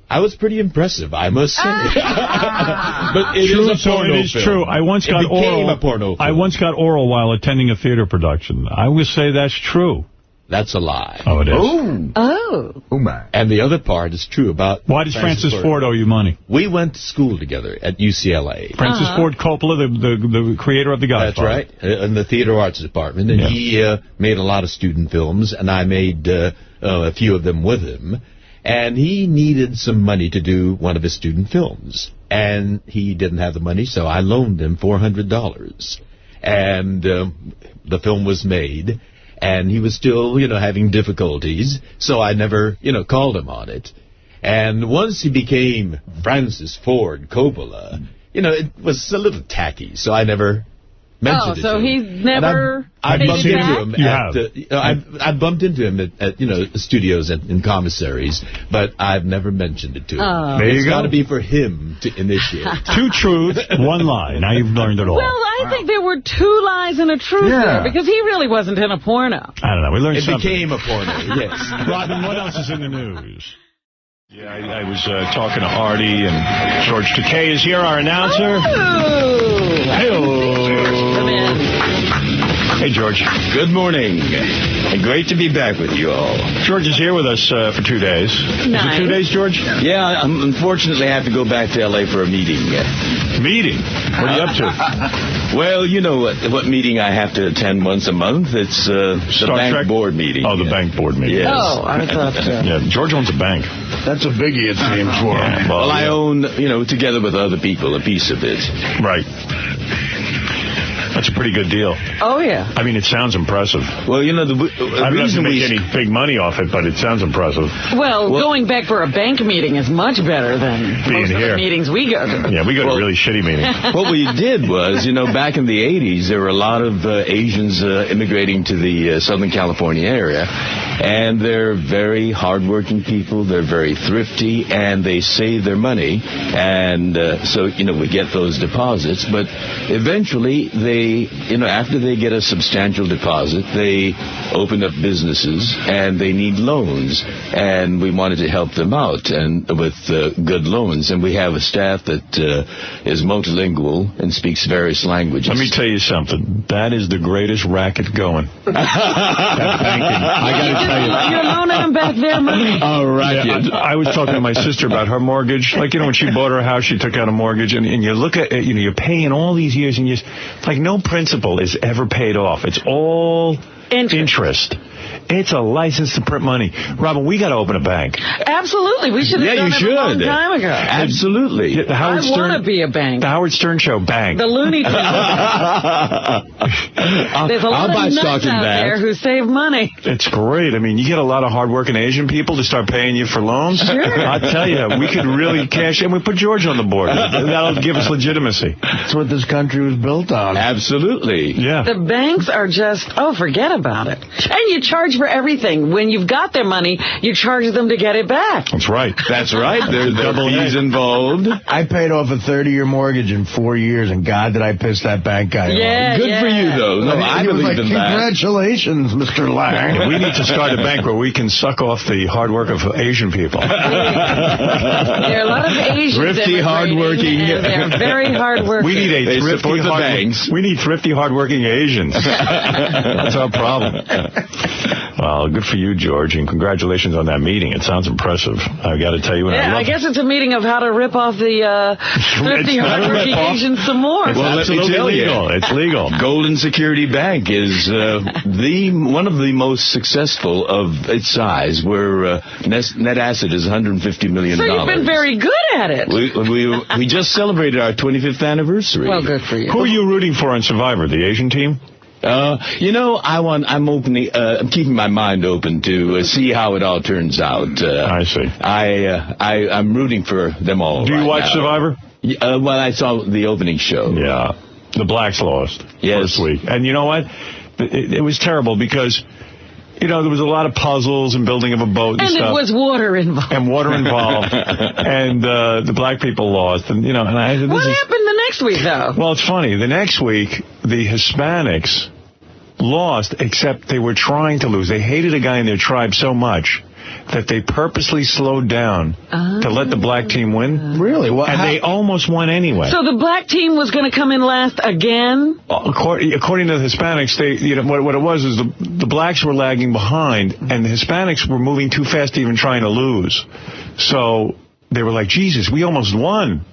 [SPEAKER 5] I was pretty impressive, I must say. But it is a porno film.
[SPEAKER 2] True. I once got oral.
[SPEAKER 5] A porno film.
[SPEAKER 2] I once got oral while attending a theater production. I will say that's true.
[SPEAKER 5] That's a lie.
[SPEAKER 2] Oh, it is.
[SPEAKER 4] Oh.
[SPEAKER 20] Oh, my.
[SPEAKER 5] And the other part is true about...
[SPEAKER 2] Why does Francis Ford owe you money?
[SPEAKER 5] We went to school together at UCLA.
[SPEAKER 2] Francis Ford Coppola, the creator of The Godfather.
[SPEAKER 5] That's right, in the theater arts department. And he made a lot of student films, and I made a few of them with him. And he needed some money to do one of his student films. And he didn't have the money, so I loaned him $400. And the film was made, and he was still, having difficulties, so I never, called him on it. And once he became Francis Ford Coppola, it was a little tacky, so I never mentioned it to him.
[SPEAKER 4] He's never...
[SPEAKER 5] I bumped into him I bumped into him at studios and in commissaries, but I've never mentioned it to him.
[SPEAKER 2] There you
[SPEAKER 5] It's
[SPEAKER 2] go.
[SPEAKER 5] got to be for him to initiate.
[SPEAKER 2] 2 truths, 1 lie. Now you've learned it all.
[SPEAKER 4] Well, I think there were 2 lies and a truth there, because he really wasn't in a porno.
[SPEAKER 2] I don't know. We learned
[SPEAKER 5] It
[SPEAKER 2] something.
[SPEAKER 5] became a porno, yes.
[SPEAKER 2] Robin, what else is in the news? Yeah, I was talking to Artie, and George Takei is here, our announcer. Hey, George.
[SPEAKER 5] Good morning. Great to be back with you all.
[SPEAKER 2] George is here with us for 2 days. Is it 2 days, George?
[SPEAKER 5] Yeah, unfortunately, I have to go back to L.A. for a meeting.
[SPEAKER 2] Meeting? What are you up to?
[SPEAKER 5] Well, you know what meeting I have to attend once a month. It's the bank board meeting.
[SPEAKER 2] Oh, the bank board meeting.
[SPEAKER 5] Yes.
[SPEAKER 4] Oh, I thought so.
[SPEAKER 2] Yeah, George owns a bank.
[SPEAKER 3] That's a biggie, it seems, for him.
[SPEAKER 5] Well, I own, together with other people, a piece of it.
[SPEAKER 2] Right. That's a pretty good deal.
[SPEAKER 4] Oh, yeah.
[SPEAKER 2] I mean, it sounds impressive.
[SPEAKER 5] Well, you know, the
[SPEAKER 2] I'm not
[SPEAKER 5] reason
[SPEAKER 2] going to make any big money off it, but it sounds impressive.
[SPEAKER 4] Well, going back for a bank meeting is much better than
[SPEAKER 2] Being
[SPEAKER 4] most of
[SPEAKER 2] here.
[SPEAKER 4] the meetings we go to.
[SPEAKER 2] Yeah, we go to really shitty meetings.
[SPEAKER 5] What we did was, you know, back in the 80s, there were a lot of Asians immigrating to the Southern California area, and they're very hardworking people. They're very thrifty, and they save their money, and so, you know, we get those deposits, but eventually they, you know, after they get a substantial deposit, they open up businesses, and they need loans, and we wanted to help them out and with good loans, and we have a staff that is multilingual and speaks various languages.
[SPEAKER 2] Let me tell you something. That is the greatest racket going. That banking. I got to tell you.
[SPEAKER 4] You're loaning them back their money.
[SPEAKER 5] All right.
[SPEAKER 2] Yeah, I was talking to my sister about her mortgage. Like, you know, when she bought her house, she took out a mortgage, and you look at it, you know, you're paying all these years, and like, no principal is ever paid off. It's all interest. It's a license to print money. Robin, we got to open a bank.
[SPEAKER 4] Absolutely. We should have done it a long time ago.
[SPEAKER 5] Absolutely.
[SPEAKER 2] The Howard
[SPEAKER 4] I want to be a bank.
[SPEAKER 2] The Howard Stern Show bank.
[SPEAKER 4] The Looney Tunes. There's a lot of nuts out there who save money.
[SPEAKER 2] It's great. I mean, you get a lot of hardworking Asian people to start paying you for loans.
[SPEAKER 4] Sure.
[SPEAKER 2] I tell you, we could really cash in. We put George on the board. That'll give us legitimacy.
[SPEAKER 3] That's what this country was built on.
[SPEAKER 5] Absolutely.
[SPEAKER 2] Yeah.
[SPEAKER 4] The banks are just, forget about it. And you charge for everything. When you've got their money, you charge them to get it back.
[SPEAKER 2] That's right.
[SPEAKER 5] That's right. There's fees involved.
[SPEAKER 3] I paid off a 30-year mortgage in 4 years, and God, did I piss that bank guy off.
[SPEAKER 5] Good for you, though. No, I believe in that.
[SPEAKER 3] Congratulations, Mr. Lang.
[SPEAKER 2] Yeah, we need to start a bank where we can suck off the hard work of Asian people.
[SPEAKER 4] There are a lot of Asians
[SPEAKER 5] thrifty, hardworking.
[SPEAKER 4] And they're very hardworking.
[SPEAKER 2] We need We need thrifty, hardworking Asians. That's our problem. Well, good for you, George, and congratulations on that meeting. It sounds impressive. I got to tell you,
[SPEAKER 4] I guess it's a meeting of how to rip off the thrifty, hardworking Asians some more.
[SPEAKER 5] Well, let me tell you,
[SPEAKER 2] it's legal.
[SPEAKER 5] Golden Security Bank is one of the most successful of its size, where net asset is $150 million.
[SPEAKER 4] So you've been very good at it.
[SPEAKER 5] We just celebrated our 25th anniversary.
[SPEAKER 4] Well, good for you.
[SPEAKER 2] Who are you rooting for on Survivor? The Asian team?
[SPEAKER 5] You know, I'm keeping my mind open to see how it all turns out.
[SPEAKER 2] I see.
[SPEAKER 5] I'm rooting for them all.
[SPEAKER 2] Do you watch Survivor?
[SPEAKER 5] Well, I saw the opening show.
[SPEAKER 2] Yeah. The blacks lost first week. And you know what? It was terrible because, you know, there was a lot of puzzles and building of a boat and stuff.
[SPEAKER 4] And it was water involved.
[SPEAKER 2] And the black people lost. And, you know, and I said,
[SPEAKER 4] what happened the next week, though?
[SPEAKER 2] Well, it's funny. The next week, the Hispanics lost, except they were trying to lose. They hated a guy in their tribe so much that they purposely slowed down to let the black team win.
[SPEAKER 3] Really?
[SPEAKER 2] And they almost won anyway.
[SPEAKER 4] So the black team was going to come in last again?
[SPEAKER 2] According to the Hispanics, what it was is the blacks were lagging behind, and the Hispanics were moving too fast to even trying to lose. So they were like, Jesus, we almost won.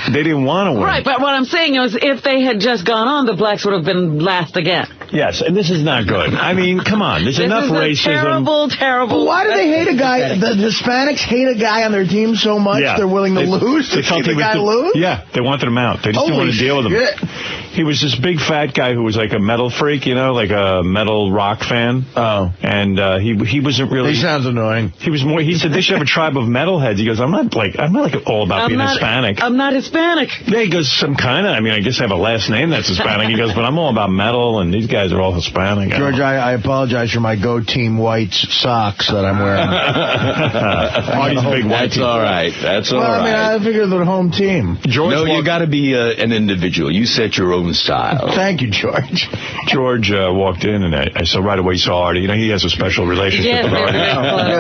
[SPEAKER 2] They didn't want to win.
[SPEAKER 4] Right, but what I'm saying is if they had just gone on, the blacks would have been last again.
[SPEAKER 2] Yes, and this is not good. I mean, come on. There's enough racism.
[SPEAKER 4] Terrible.
[SPEAKER 3] Why do they hate a guy? The Hispanics hate a guy on their team so much they're willing to lose to see the guy lose?
[SPEAKER 2] Yeah, they wanted him out. They just didn't want to deal with him. He was this big fat guy who was like a metal freak, you know, like a metal rock fan. Oh. And he wasn't really...
[SPEAKER 3] He sounds annoying.
[SPEAKER 2] He was more... He said they should have a tribe of metalheads. He goes, I'm not all about being Hispanic.
[SPEAKER 4] I'm not Hispanic.
[SPEAKER 2] Yeah, he goes, some kind of... I mean, I guess I have a last name that's Hispanic. He goes, but I'm all about metal, and these guys are all Hispanic.
[SPEAKER 3] George, I apologize for my Go Team Whites socks that I'm wearing.
[SPEAKER 2] Artie's a big white
[SPEAKER 5] That's all right. That's all right.
[SPEAKER 3] I mean, I figured the home team.
[SPEAKER 2] George,
[SPEAKER 5] no, you got to be an individual. You set your own style.
[SPEAKER 3] Thank you, George.
[SPEAKER 2] George walked in, and I saw right away, saw Artie. You know, he has a special relationship with Artie.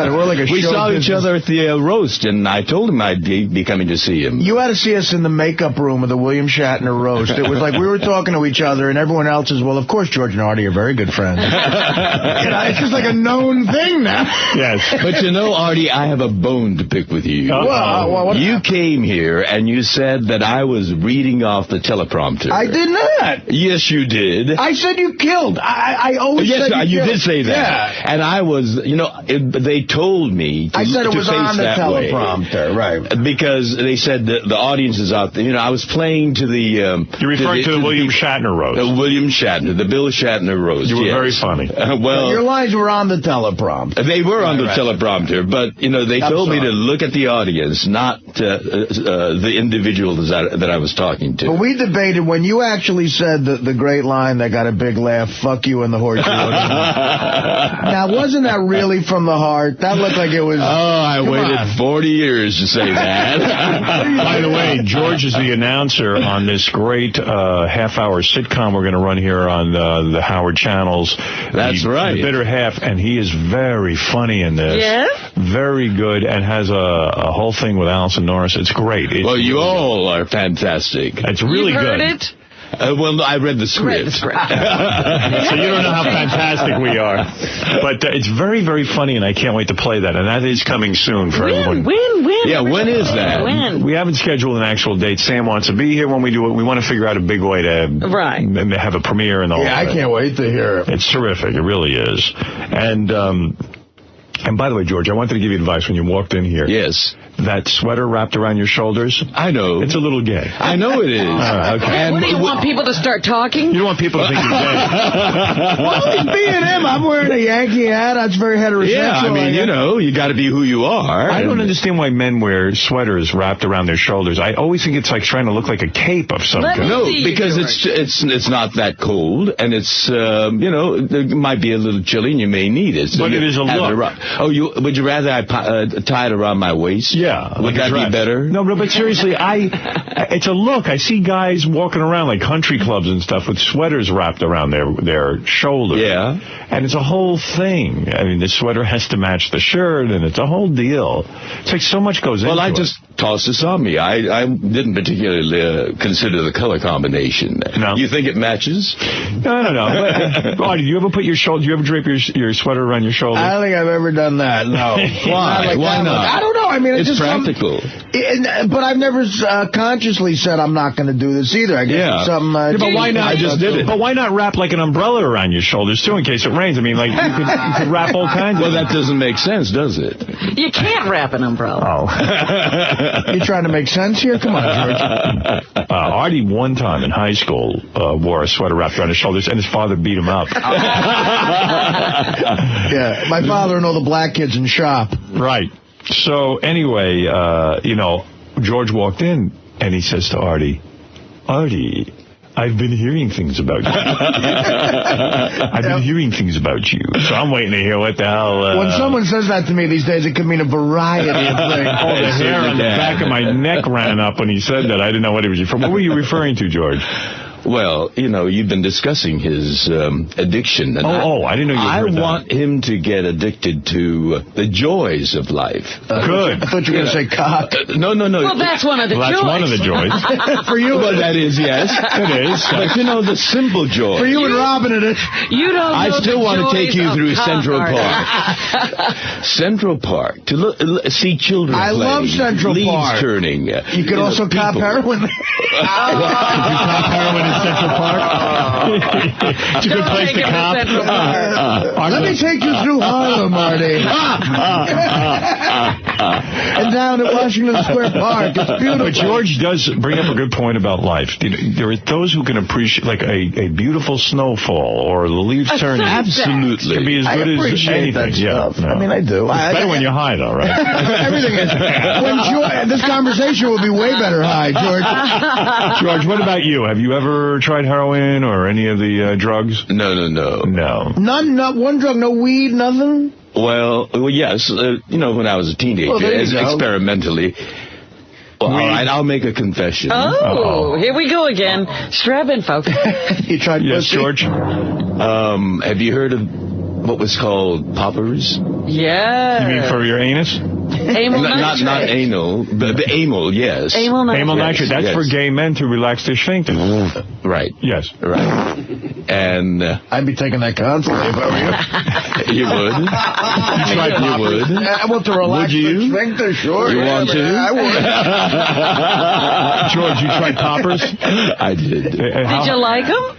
[SPEAKER 3] We're like
[SPEAKER 5] we saw each other at the roast, and I told him I'd be coming to see him.
[SPEAKER 3] You had to see us in the makeup room of the William Shatner roast. It was like we were talking to each other, and everyone else is, well, of course, George and Artie are very good friends. It's just like a known thing now.
[SPEAKER 2] Yes.
[SPEAKER 5] But you know, Artie, I have a bone to pick with you.
[SPEAKER 3] What
[SPEAKER 5] you came here, and you said that I was reading off the teleprompter.
[SPEAKER 3] I did not.
[SPEAKER 5] Yes, you did.
[SPEAKER 3] I said you killed. I always said you
[SPEAKER 5] did
[SPEAKER 3] killed.
[SPEAKER 5] say that.
[SPEAKER 3] Yeah.
[SPEAKER 5] And I was, they told me to
[SPEAKER 3] I said it was
[SPEAKER 5] face
[SPEAKER 3] on the
[SPEAKER 5] that
[SPEAKER 3] teleprompter,
[SPEAKER 5] way.
[SPEAKER 3] right.
[SPEAKER 5] Because they said that the audience is out there. I was playing to the... You're
[SPEAKER 2] referring to the William Shatner roast.
[SPEAKER 5] The William Shatner, the Bill Shatner roast.
[SPEAKER 2] You were very funny.
[SPEAKER 5] Well,
[SPEAKER 3] your lines were on the teleprompter.
[SPEAKER 5] They were on the teleprompter, but, they told me to look at the audience, not the individuals that I was talking to.
[SPEAKER 3] But we debated when you actually said the great line that got a big laugh, fuck you and the horse. Now, wasn't that really from the heart? That looked like it was...
[SPEAKER 5] Oh, I waited 40 years to say that.
[SPEAKER 2] By the way, George is the announcer on this great half-hour sitcom we're going to run here on the Howard channels.
[SPEAKER 5] That's right.
[SPEAKER 2] The Bitter Half, and he is very funny in this.
[SPEAKER 4] Yeah?
[SPEAKER 2] Very good, and has a whole thing with Allison Norris. It's great.
[SPEAKER 5] Well, you all are fantastic.
[SPEAKER 2] It's really
[SPEAKER 4] You've
[SPEAKER 2] good.
[SPEAKER 4] heard it?
[SPEAKER 5] Well, I read the script.
[SPEAKER 2] So you don't know how fantastic we are. But it's very, very funny, and I can't wait to play that. And that is coming soon for everyone.
[SPEAKER 4] When?
[SPEAKER 5] Yeah, when is that?
[SPEAKER 4] When?
[SPEAKER 2] We haven't scheduled an actual date. Sam wants to be here when we do it. We want to figure out a big way to have a premiere and all that.
[SPEAKER 3] Yeah, I can't wait to hear it.
[SPEAKER 2] It's terrific. It really is. And by the way, George, I wanted to give you advice when you walked in here.
[SPEAKER 5] Yes.
[SPEAKER 2] That sweater wrapped around your shoulders.
[SPEAKER 5] I know.
[SPEAKER 2] It's a little gay.
[SPEAKER 5] I know it is.
[SPEAKER 2] Okay.
[SPEAKER 4] And what do you want people to start talking?
[SPEAKER 2] You don't want people to think you're gay.
[SPEAKER 3] Well, it's being him. I'm wearing a Yankee hat. That's very heterosexual.
[SPEAKER 5] Yeah, I mean, you got to be who you are.
[SPEAKER 2] I don't understand why men wear sweaters wrapped around their shoulders. I always think it's like trying to look like a cape of some kind.
[SPEAKER 5] No, because it's not that cold, and it's it might be a little chilly, and you may need it. So
[SPEAKER 2] but it is a look.
[SPEAKER 5] Would you rather I tie it around my waist?
[SPEAKER 2] Yeah.
[SPEAKER 5] Would that be better?
[SPEAKER 2] No, but seriously, it's a look. I see guys walking around like country clubs and stuff with sweaters wrapped around their shoulders.
[SPEAKER 5] Yeah.
[SPEAKER 2] And it's a whole thing. I mean, the sweater has to match the shirt, and it's a whole deal. It's like so much goes into it.
[SPEAKER 5] Well, I just tossed this on me. I didn't particularly consider the color combination.
[SPEAKER 2] No.
[SPEAKER 5] You think it matches?
[SPEAKER 2] No. But, Artie, do you ever do you ever drape your sweater around your shoulder?
[SPEAKER 3] I don't think I've ever done that, no.
[SPEAKER 5] Why? Why not?
[SPEAKER 3] I don't know. I mean,
[SPEAKER 5] it's practical.
[SPEAKER 3] But I've never consciously said I'm not going to do this either. I guess it's something...
[SPEAKER 2] but why not?
[SPEAKER 5] I just did it.
[SPEAKER 2] But why not wrap like an umbrella around your shoulders, too, in case it rains? I mean, like, you could wrap all kinds of...
[SPEAKER 5] Well, that doesn't make sense, does it?
[SPEAKER 4] You can't wrap an umbrella.
[SPEAKER 2] Oh.
[SPEAKER 3] You trying to make sense here? Come on, George.
[SPEAKER 2] Artie, one time in high school, wore a sweater wrapped around his shoulders, and his father beat him up.
[SPEAKER 3] Yeah, my father and all the black kids in shop.
[SPEAKER 2] Right. So, anyway, George walked in, and he says to Artie, I've been hearing things about you. I've been hearing things about you. So I'm waiting to hear what the hell...
[SPEAKER 3] when someone says that to me these days, it could mean a variety of things.
[SPEAKER 2] All the hair on the back of my neck ran up when he said that. I didn't know what he was referring to. What were you referring to, George?
[SPEAKER 5] Well, you've been discussing his addiction. And
[SPEAKER 2] I didn't know you heard that.
[SPEAKER 5] I want him to get addicted to the joys of life.
[SPEAKER 2] Good.
[SPEAKER 3] I thought you were going to say cock.
[SPEAKER 5] No.
[SPEAKER 4] Well, that's one of the joys.
[SPEAKER 2] That's one of the joys.
[SPEAKER 3] For you.
[SPEAKER 5] Well, that is, yes.
[SPEAKER 2] It is.
[SPEAKER 5] But, the simple joy.
[SPEAKER 3] For you and Robin, it is.
[SPEAKER 4] You don't know
[SPEAKER 5] I still want to take you through Central
[SPEAKER 4] Park.
[SPEAKER 5] Central Park. To see children
[SPEAKER 3] I
[SPEAKER 5] playing.
[SPEAKER 3] love Central
[SPEAKER 5] Leaves
[SPEAKER 3] Park.
[SPEAKER 5] turning.
[SPEAKER 3] You could also cop heroin.
[SPEAKER 2] Did you cop heroin in Central Park? It's a good place to cop.
[SPEAKER 3] Let me take you through Harlem, Artie. And down at Washington Square Park. It's beautiful.
[SPEAKER 2] But George does bring up a good point about life. There are those who can appreciate, like, a beautiful snowfall or the leaves turning.
[SPEAKER 5] Absolutely.
[SPEAKER 2] Can be as good as anything.
[SPEAKER 3] That stuff.
[SPEAKER 2] No.
[SPEAKER 3] I mean, I do.
[SPEAKER 2] It's better when you're high, though, right?
[SPEAKER 3] Everything is. This conversation will be way better high, George.
[SPEAKER 2] George, what about you? Have you ever tried heroin or any of the drugs?
[SPEAKER 5] No.
[SPEAKER 3] None, not one drug, no weed, nothing?
[SPEAKER 5] Well, yes. When I was a teenager, experimentally. Well, all right, I'll make a confession.
[SPEAKER 4] Oh, here we go again. Strap in, folks.
[SPEAKER 3] You tried
[SPEAKER 2] Yes, George?
[SPEAKER 5] Have you heard of what was called poppers?
[SPEAKER 4] Yeah.
[SPEAKER 2] You mean for your anus?
[SPEAKER 4] Amyl nitrate.
[SPEAKER 5] Not anal, but the amyl, yes.
[SPEAKER 4] Amyl nitrate.
[SPEAKER 2] Amyl nitrate. That's for gay men to relax their sphincter.
[SPEAKER 5] Right.
[SPEAKER 2] Yes.
[SPEAKER 5] Right. And
[SPEAKER 3] I'd be taking that constantly if I were you.
[SPEAKER 5] You would. You would.
[SPEAKER 3] I want to relax the sphincter, sure.
[SPEAKER 5] You want to?
[SPEAKER 3] I would.
[SPEAKER 2] George, you tried poppers?
[SPEAKER 5] I did.
[SPEAKER 4] Did you like them?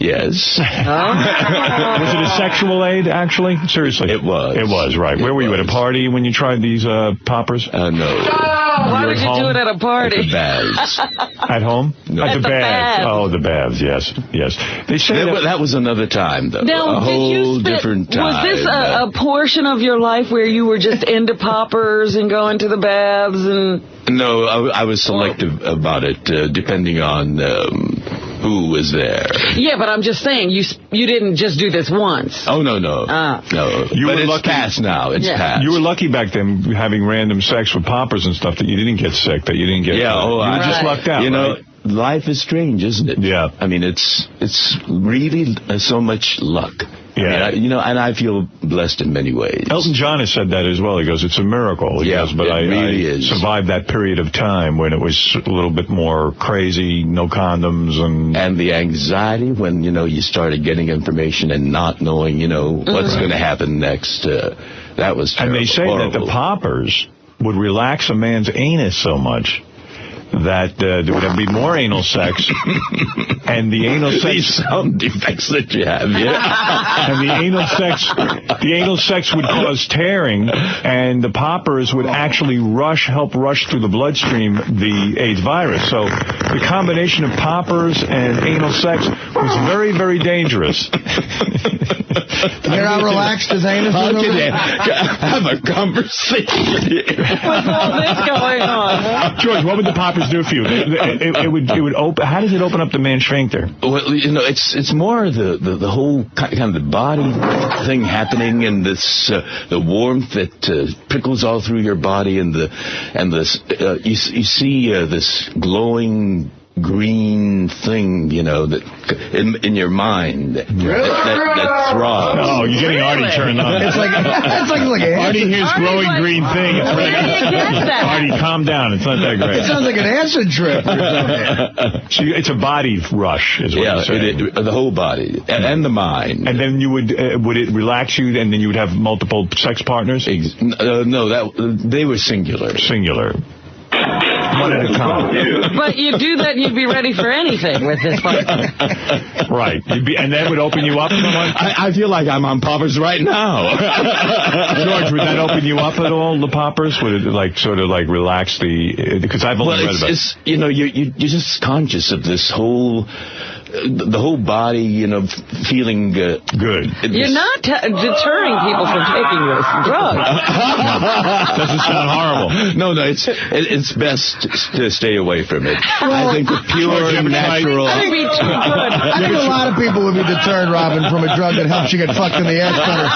[SPEAKER 5] Yes.
[SPEAKER 2] Was it a sexual aid, actually? Seriously?
[SPEAKER 5] It was.
[SPEAKER 2] It was, right. Where were you, at a party when you tried these poppers?
[SPEAKER 5] No.
[SPEAKER 4] Why would you do it at a party?
[SPEAKER 5] At the baths.
[SPEAKER 2] At home?
[SPEAKER 5] No.
[SPEAKER 2] At the baths.
[SPEAKER 4] baths.
[SPEAKER 2] Oh, the baths, yes. Yes. They say
[SPEAKER 5] that was another time, though.
[SPEAKER 4] Now,
[SPEAKER 5] a whole different time.
[SPEAKER 4] Was this a portion of your life where you were just into poppers and going to the baths and...
[SPEAKER 5] No, I was selective about it, depending on who was there.
[SPEAKER 4] Yeah, but I'm just saying, you didn't just do this once.
[SPEAKER 5] Oh, no. No.
[SPEAKER 2] You were
[SPEAKER 5] it's
[SPEAKER 2] lucky.
[SPEAKER 5] past now. It's past.
[SPEAKER 2] You were lucky back then having random sex with poppers and stuff that you didn't get sick, that you didn't get...
[SPEAKER 5] Yeah,
[SPEAKER 2] you were just lucked out,
[SPEAKER 5] You know,
[SPEAKER 2] right?
[SPEAKER 5] life is strange, isn't it?
[SPEAKER 2] Yeah.
[SPEAKER 5] I mean, it's really so much luck.
[SPEAKER 2] Yeah.
[SPEAKER 5] I mean, and I feel blessed in many ways.
[SPEAKER 2] Elton John has said that as well. He goes, it's a miracle. He goes, but
[SPEAKER 5] it
[SPEAKER 2] I
[SPEAKER 5] really is.
[SPEAKER 2] survived that period of time when it was a little bit more crazy, no condoms, and
[SPEAKER 5] the anxiety when, you started getting information and not knowing, what's going to happen next. That was terrible.
[SPEAKER 2] And they say that the poppers would relax a man's anus so much that there would be more anal sex, and the anal sex...
[SPEAKER 5] These sound defects that you have, yeah.
[SPEAKER 2] And the anal sex would cause tearing, and the poppers would actually help rush through the bloodstream the AIDS virus. So the combination of poppers and anal sex was very, very dangerous.
[SPEAKER 3] You're not relaxed as anus?
[SPEAKER 5] How can you have a conversation here?
[SPEAKER 4] What's all this going on?
[SPEAKER 2] George, what would the poppers do for you? It would open. How does it open up the man's sphincter?
[SPEAKER 5] Well, it's more the whole kind of the body thing happening, and this the warmth that prickles all through your body, and you see this glowing green thing, that in your mind that throbs.
[SPEAKER 2] Oh, you're getting Artie turned on.
[SPEAKER 3] It's like
[SPEAKER 2] Artie hears glowing green thing. Artie, calm down. It's not that great.
[SPEAKER 3] It sounds like an acid trip or something.
[SPEAKER 2] It's a body rush, is what you're saying.
[SPEAKER 5] The whole body and the mind.
[SPEAKER 2] And then you would it relax you, and then you would have multiple sex partners?
[SPEAKER 5] No, they were singular.
[SPEAKER 2] Singular. One at a time.
[SPEAKER 4] But you do that, you'd be ready for anything with this partner.
[SPEAKER 2] Right. And that would open you up?
[SPEAKER 5] I feel like I'm on poppers right now.
[SPEAKER 2] George, would that open you up at all, the poppers? Would it sort of relax because I've only read about it.
[SPEAKER 5] You're just conscious of this whole... The whole body, feeling good.
[SPEAKER 4] You're not deterring people from taking this drug.
[SPEAKER 2] Doesn't sound horrible.
[SPEAKER 5] No, it's best to stay away from it. I think the pure, natural...
[SPEAKER 3] I think a lot of people would be deterred, Robin, from a drug that helps you get fucked in the ass better.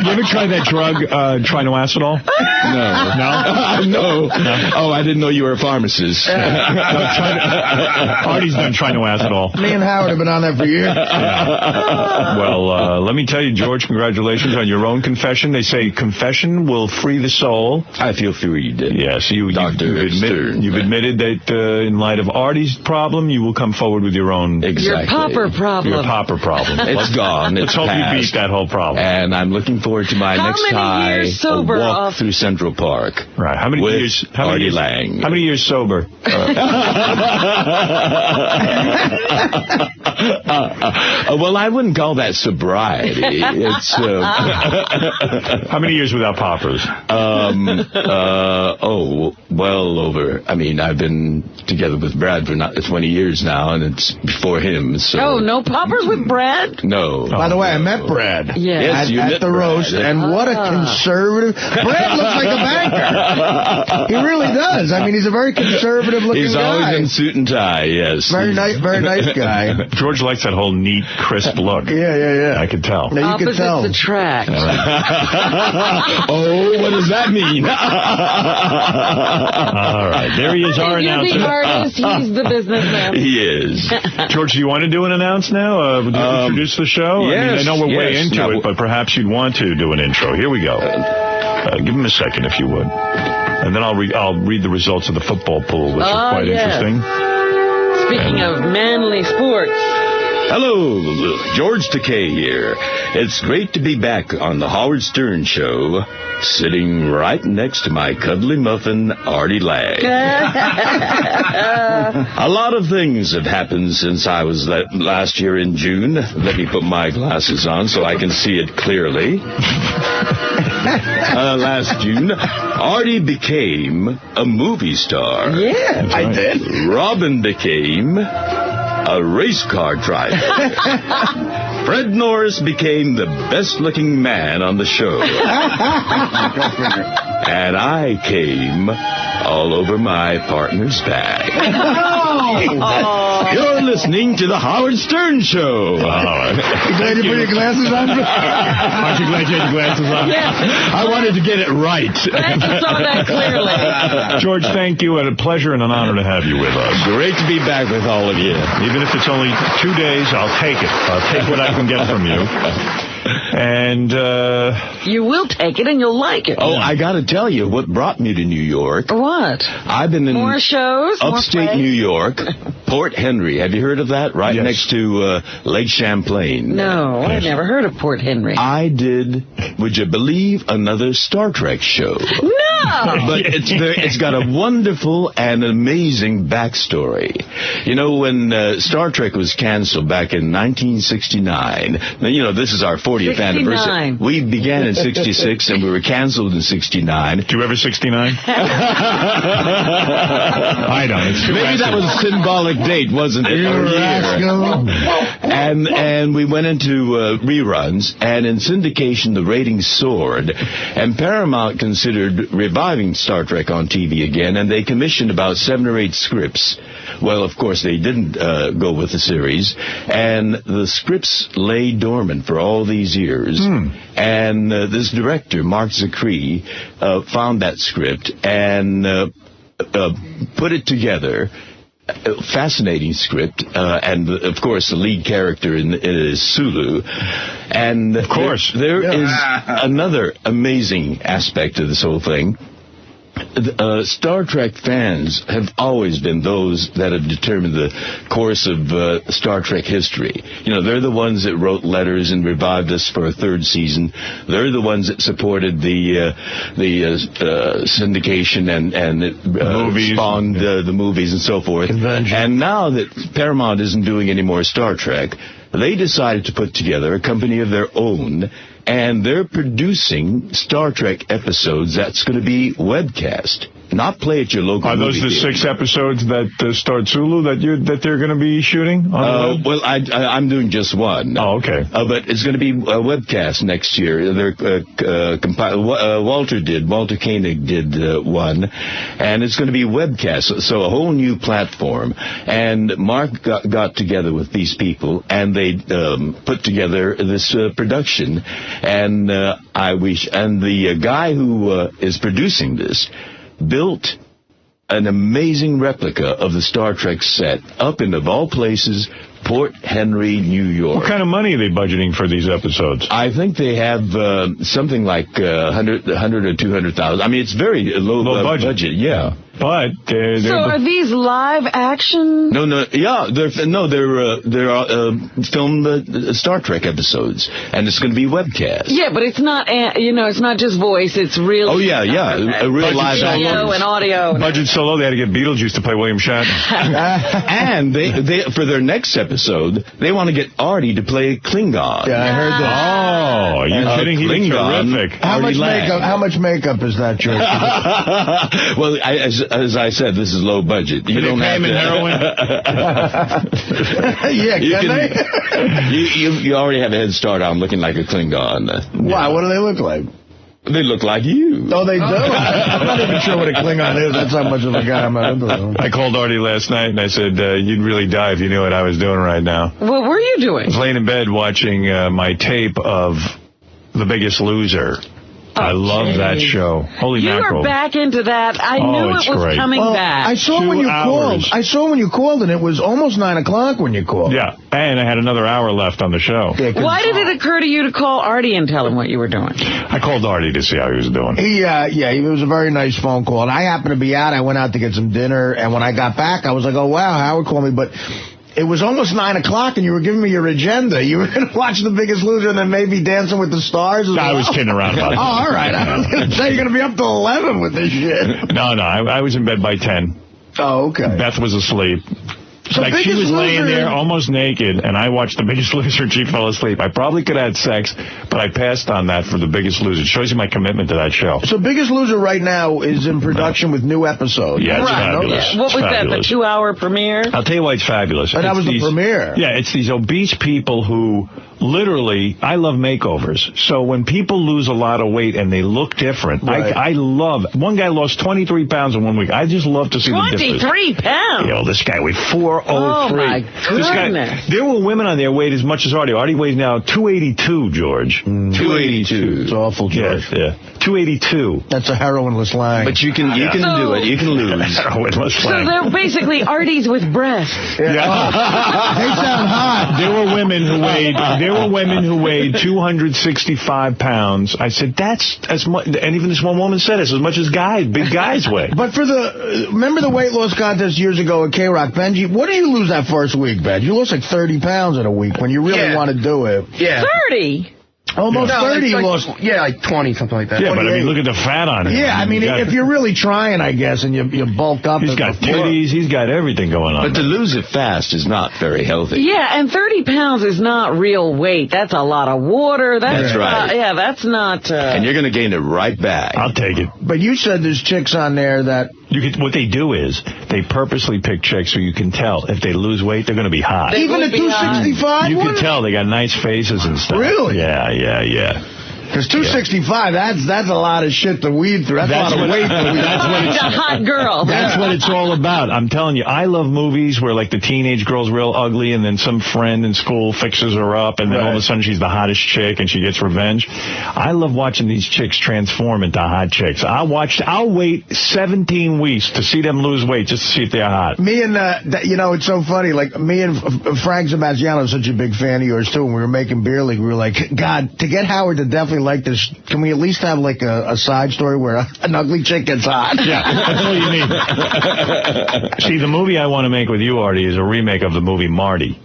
[SPEAKER 2] You ever tried that drug, trinoacetal?
[SPEAKER 5] No. Oh, I didn't know you were a pharmacist.
[SPEAKER 2] Artie's been trinoacetal.
[SPEAKER 3] Me and Howard have been on that for years.
[SPEAKER 2] Yeah. Well, let me tell you, George, congratulations on your own confession. They say confession will free the soul.
[SPEAKER 5] I feel freed.
[SPEAKER 2] Yes, you've admitted that in light of Artie's problem, you will come forward with your own...
[SPEAKER 5] Exactly.
[SPEAKER 4] Your popper problem.
[SPEAKER 2] Your popper problem.
[SPEAKER 5] It's gone.
[SPEAKER 2] Let's hope you beat that whole problem.
[SPEAKER 5] And I'm looking forward to my next high walk through Central Park.
[SPEAKER 2] Right. How many years?
[SPEAKER 5] Artie Lang.
[SPEAKER 2] How many years sober?
[SPEAKER 5] Well, I wouldn't call that sobriety. It's
[SPEAKER 2] how many years without poppers?
[SPEAKER 5] Well over. I mean, I've been together with Brad for 20 years now, and it's before him. So.
[SPEAKER 4] Oh, no poppers with Brad?
[SPEAKER 5] No.
[SPEAKER 3] By the way, I met Brad.
[SPEAKER 5] Yes, you
[SPEAKER 3] at
[SPEAKER 5] met
[SPEAKER 3] the
[SPEAKER 5] Brad.
[SPEAKER 3] roast, and what a conservative. Brad looks like a banker. He really does. I mean, he's a very conservative-looking guy.
[SPEAKER 5] He's always in suit and tie. Yes.
[SPEAKER 3] Very nice guy.
[SPEAKER 2] George likes that whole neat, crisp look.
[SPEAKER 3] Yeah.
[SPEAKER 2] I can tell.
[SPEAKER 3] Now, you can tell.
[SPEAKER 4] Opposites attract.
[SPEAKER 5] Oh, what does that mean?
[SPEAKER 2] All right, there he is, our announcer.
[SPEAKER 4] You're the artist, he's the businessman.
[SPEAKER 5] He is.
[SPEAKER 2] George, do you want to do an announce now? Do you introduce the show?
[SPEAKER 5] Yes,
[SPEAKER 2] I know we're way into
[SPEAKER 5] it,
[SPEAKER 2] but perhaps you'd want to do an intro. Here we go. Give him a second, if you would. And then I'll read the results of the football pool, which are quite interesting.
[SPEAKER 4] Speaking of manly sports.
[SPEAKER 5] Hello, George Takei here. It's great to be back on the Howard Stern Show, sitting right next to my cuddly muffin, Artie Lang. A lot of things have happened since I was last year in June. Let me put my glasses on so I can see it clearly. Last June, Artie became a movie star.
[SPEAKER 4] Yeah,
[SPEAKER 5] I did. Robin became a race car driver. Fred Norris became the best-looking man on the show. And I came all over my partner's back. You're listening to the Howard Stern Show.
[SPEAKER 3] Glad you put your glasses on?
[SPEAKER 2] Aren't you glad you had your glasses on?
[SPEAKER 4] Yes.
[SPEAKER 2] I wanted to get it right.
[SPEAKER 4] Glad you saw that clearly.
[SPEAKER 2] George, thank you, and a pleasure and an honor to have you with us.
[SPEAKER 5] Great to be back with all of you.
[SPEAKER 2] Even if it's only 2 days, I'll take it. I'll take what I can get from you. And,
[SPEAKER 4] you will take it and you'll like it.
[SPEAKER 5] Oh, I gotta tell you, what brought me to New York.
[SPEAKER 4] What?
[SPEAKER 5] I've been in
[SPEAKER 4] more shows,
[SPEAKER 5] upstate New York, Port Henry. Have you heard of that? Right next to Lake Champlain.
[SPEAKER 4] No, I've never heard of Port Henry.
[SPEAKER 5] I did, would you believe, another Star Trek show.
[SPEAKER 4] No!
[SPEAKER 5] But it's got a wonderful and amazing backstory. You know, when Star Trek was canceled back in 1969, you know, this is our 40th
[SPEAKER 4] 69.
[SPEAKER 5] anniversary. We began in 66 and we were canceled in 69.
[SPEAKER 2] Do you ever 69? I don't.
[SPEAKER 5] Maybe that was a symbolic date, wasn't it? And we went into reruns, and in syndication the ratings soared, and Paramount considered reviving Star Trek on TV again, and they commissioned about 7 or 8 scripts. Well, of course, they didn't go with the series, and the scripts lay dormant for all these years. And this director, Mark Zackree, found that script and put it together. Fascinating script, and of course the lead character in it is Sulu. And of course there is another amazing aspect of this whole thing. Star Trek fans have always been those that have determined the course of Star Trek history. You know, they're the ones that wrote letters and revived us for a 3rd season. They're the ones that supported the syndication and it spawned the movies and so forth. And now that Paramount isn't doing any more Star Trek, they decided to put together a company of their own, and they're producing Star Trek episodes that's going to be webcast, not play at your local movie
[SPEAKER 2] Are those the
[SPEAKER 5] theater.
[SPEAKER 2] 6 episodes that starred Sulu that they're going to be shooting?
[SPEAKER 5] Well, I'm doing just one.
[SPEAKER 2] Oh, okay.
[SPEAKER 5] But it's going to be a webcast next year. They're Walter Koenig did one, and it's going to be webcast, so a whole new platform. And Mark got together with these people, and they put together this production. And the guy who is producing this built an amazing replica of the Star Trek set up in, of all places, Port Henry, New York.
[SPEAKER 2] What kind of money are they budgeting for these episodes?
[SPEAKER 5] I think they have something like 100 or 200,000. I mean, it's very low budget. Yeah.
[SPEAKER 2] But
[SPEAKER 4] so are these live action?
[SPEAKER 5] No, they're filmed Star Trek episodes, and it's going to be webcast.
[SPEAKER 4] Yeah, but it's not it's not just voice. It's real.
[SPEAKER 5] Oh yeah, a real live
[SPEAKER 4] video and audio.
[SPEAKER 2] Budget so low they had to get Beetlejuice to play William Shatner.
[SPEAKER 5] And they for their next episode they want to get Artie to play Klingon.
[SPEAKER 3] Yeah, I heard that.
[SPEAKER 2] Oh, are you kidding? He's terrific.
[SPEAKER 3] How much makeup is that, George?
[SPEAKER 5] Well, as I said, this is low budget. You don't have to.
[SPEAKER 2] Heroin?
[SPEAKER 5] You already have a head start on looking like a Klingon.
[SPEAKER 3] Why? What do they look like?
[SPEAKER 5] They look like you.
[SPEAKER 3] Oh, they do? I'm not even sure what a Klingon is. That's how much of a guy I'm not into them.
[SPEAKER 2] I called Artie last night and I said, you'd really die if you knew what I was doing right now.
[SPEAKER 4] What were you doing?
[SPEAKER 2] I was laying in bed watching my tape of The Biggest Loser. I love that show. Holy
[SPEAKER 4] You
[SPEAKER 2] mackerel.
[SPEAKER 4] are back into that. I knew
[SPEAKER 2] it's
[SPEAKER 4] it was
[SPEAKER 2] great.
[SPEAKER 4] coming back.
[SPEAKER 3] I saw when you called. I saw when you called, and it was almost 9 o'clock when you called.
[SPEAKER 2] Yeah, and I had another hour left on the show.
[SPEAKER 4] Why did it occur to you to call Artie and tell him what you were doing?
[SPEAKER 2] I called Artie to see how he was doing.
[SPEAKER 3] It was a very nice phone call. And I happened to be out. I went out to get some dinner, and when I got back, I was like, oh, wow, Howard called me. But it was almost 9 o'clock, and you were giving me your agenda. You were going to watch The Biggest Loser and then maybe Dancing with the Stars as well.
[SPEAKER 2] I was kidding around about it.
[SPEAKER 3] Oh, all right. I was going to say you're going to be up till 11 with this shit.
[SPEAKER 2] No, I was in bed by 10.
[SPEAKER 3] Oh, okay.
[SPEAKER 2] Beth was asleep.
[SPEAKER 3] So
[SPEAKER 2] Like, she was laying there almost naked, and I watched The Biggest Loser, and she fell asleep. I probably could have had sex, but I passed on that for The Biggest Loser. It shows you my commitment to that show.
[SPEAKER 3] So Biggest Loser right now is in production with new episodes.
[SPEAKER 2] Yeah, it's fabulous.
[SPEAKER 4] What was that, the
[SPEAKER 2] Fabulous.
[SPEAKER 4] 2-hour premiere?
[SPEAKER 2] I'll tell you why it's fabulous.
[SPEAKER 3] And that was the premiere.
[SPEAKER 2] Yeah, it's these obese people who literally, I love makeovers. So when people lose a lot of weight and they look different,
[SPEAKER 3] Right.
[SPEAKER 2] I love, one guy lost 23 pounds in 1 week. I just love to see the difference.
[SPEAKER 4] 23 pounds?
[SPEAKER 2] Yo, this guy weighed 403.
[SPEAKER 4] Oh, my
[SPEAKER 2] This guy,
[SPEAKER 4] goodness.
[SPEAKER 2] there were women on there weighed as much as Artie. Artie weighs now 282, George.
[SPEAKER 5] 282.
[SPEAKER 3] It's awful, George.
[SPEAKER 2] Yeah. 282.
[SPEAKER 3] That's a heroinless line.
[SPEAKER 5] But you can do it. You can lose.
[SPEAKER 2] Heroinless
[SPEAKER 4] So
[SPEAKER 2] line.
[SPEAKER 4] they're basically Artie's with breasts.
[SPEAKER 3] They sound hot.
[SPEAKER 2] There were women who weighed 265 pounds. I said, that's as much, and even this one woman said it's as much as big guys weigh.
[SPEAKER 3] But for remember the weight loss contest years ago at K-Rock, Benji, what did you lose that first week, Ben? You lost like 30 pounds in a week when you really want to do it.
[SPEAKER 21] Yeah.
[SPEAKER 4] 30?
[SPEAKER 3] Almost 30 you lost.
[SPEAKER 21] Yeah, like 20, something like that.
[SPEAKER 2] Yeah, but I mean, look at the fat on him.
[SPEAKER 3] Yeah, I mean, if you're really trying, I guess, and you bulk up.
[SPEAKER 2] He's got titties, he's got everything going on.
[SPEAKER 5] But to lose it fast is not very healthy.
[SPEAKER 4] Yeah, and 30 pounds is not real weight. That's a lot of water.
[SPEAKER 5] That's right.
[SPEAKER 4] Yeah, that's not...
[SPEAKER 5] And you're going to gain it right back.
[SPEAKER 2] I'll take it.
[SPEAKER 3] But you said there's chicks on there that...
[SPEAKER 2] What they do is they purposely pick chicks so you can tell if they lose weight, they're going to be hot.
[SPEAKER 3] Even at 265?
[SPEAKER 2] You can tell they got nice faces and stuff.
[SPEAKER 3] Really?
[SPEAKER 2] Yeah.
[SPEAKER 3] Because 265, that's a lot of shit to weed through. That's a lot of weight to weed.
[SPEAKER 2] That's what
[SPEAKER 4] It's a hot girl.
[SPEAKER 2] That's what it's all about. I'm telling you, I love movies where like the teenage girl's real ugly and then some friend in school fixes her up and then all of a sudden she's the hottest chick and she gets revenge. I love watching these chicks transform into hot chicks. I'll wait 17 weeks to see them lose weight just to see if they're hot.
[SPEAKER 3] Me and, it's so funny. Like, me and Frank Sebastiano are such a big fan of yours, too. When we were making Beer League, we were like, God, to get Howard to definitely like this, can we at least have, like, a side story where an ugly chick gets hot?
[SPEAKER 2] Yeah, that's all you need. See, the movie I want to make with you, Artie, is a remake of the movie Marty.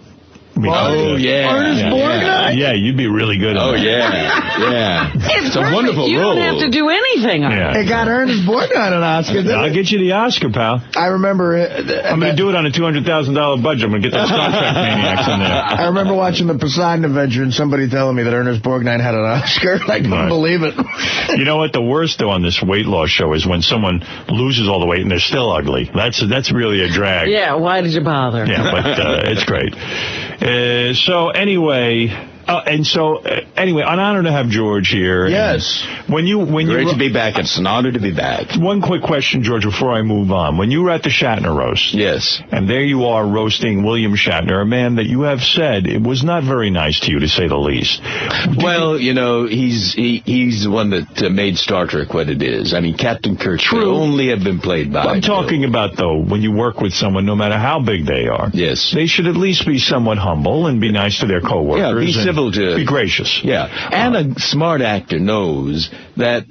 [SPEAKER 5] Oh, yeah.
[SPEAKER 3] Ernest Borgnine?
[SPEAKER 2] Yeah, you'd be really good at that.
[SPEAKER 5] Yeah.
[SPEAKER 4] It's
[SPEAKER 5] a
[SPEAKER 4] perfect.
[SPEAKER 5] wonderful
[SPEAKER 4] You
[SPEAKER 5] role.
[SPEAKER 4] don't have to do anything on it.
[SPEAKER 3] It got Ernest Borgnine an Oscar, didn't
[SPEAKER 2] I'll
[SPEAKER 3] it?
[SPEAKER 2] get you the Oscar, pal.
[SPEAKER 3] I remember
[SPEAKER 2] I'm going to do it on a $200,000 budget. I'm going to get those Star Trek maniacs in there.
[SPEAKER 3] I remember watching the Poseidon Adventure and somebody telling me that Ernest Borgnine had an Oscar. I couldn't believe it.
[SPEAKER 2] You know what? The worst, though, on this weight loss show is when someone loses all the weight and they're still ugly. That's really a drag.
[SPEAKER 4] Yeah, why did you bother?
[SPEAKER 2] Yeah, but it's great. So anyway, an honor to have George here.
[SPEAKER 3] Yes.
[SPEAKER 2] Great
[SPEAKER 5] to be back. It's an honor to be back.
[SPEAKER 2] One quick question, George, before I move on. When you were at the Shatner roast.
[SPEAKER 5] Yes.
[SPEAKER 2] And there you are roasting William Shatner, a man that you have said it was not very nice to you, to say the least.
[SPEAKER 5] Well, he's the one that made Star Trek what it is. I mean, Captain Kirk should only have been played by.
[SPEAKER 2] I'm talking about, though, when you work with someone, no matter how big they are.
[SPEAKER 5] Yes.
[SPEAKER 2] They should at least be somewhat humble and be nice to their coworkers.
[SPEAKER 5] Yeah, be civil to...
[SPEAKER 2] Be gracious.
[SPEAKER 5] Yeah. And a smart actor knows that,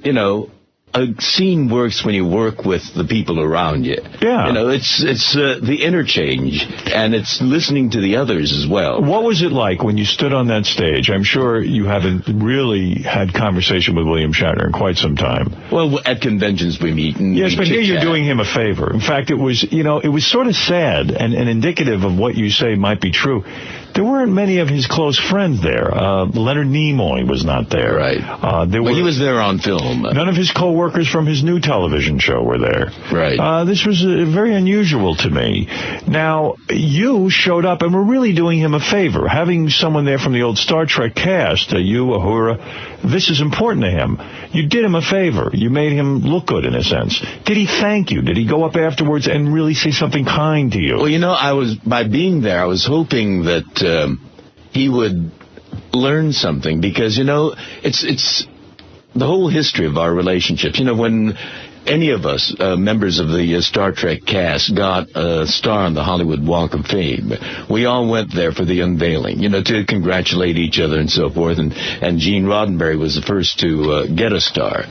[SPEAKER 5] a scene works when you work with the people around you.
[SPEAKER 2] Yeah.
[SPEAKER 5] It's the interchange, and it's listening to the others as well.
[SPEAKER 2] What was it like when you stood on that stage? I'm sure you haven't really had conversation with William Shatner in quite some time.
[SPEAKER 5] Well, at conventions we meet and
[SPEAKER 2] yes,
[SPEAKER 5] we
[SPEAKER 2] but here you're
[SPEAKER 5] chit-chat.
[SPEAKER 2] doing him a favor. In fact, it was sort of sad and indicative of what you say might be true. There weren't many of his close friends there. Leonard Nimoy was not there.
[SPEAKER 5] Right. He was there on film.
[SPEAKER 2] None of his co-workers from his new television show were there.
[SPEAKER 5] Right.
[SPEAKER 2] This was very unusual to me. Now, you showed up and were really doing him a favor. Having someone there from the old Star Trek cast, Uhura, this is important to him. You did him a favor. You made him look good, in a sense. Did he thank you? Did he go up afterwards and really say something kind to you?
[SPEAKER 5] Well, by being there, I was hoping that he would learn something because, the whole history of our relationships. You know, when any of us, members of the Star Trek cast, got a star on the Hollywood Walk of Fame, we all went there for the unveiling, you know, to congratulate each other and so forth. And Gene Roddenberry was the first to get a star.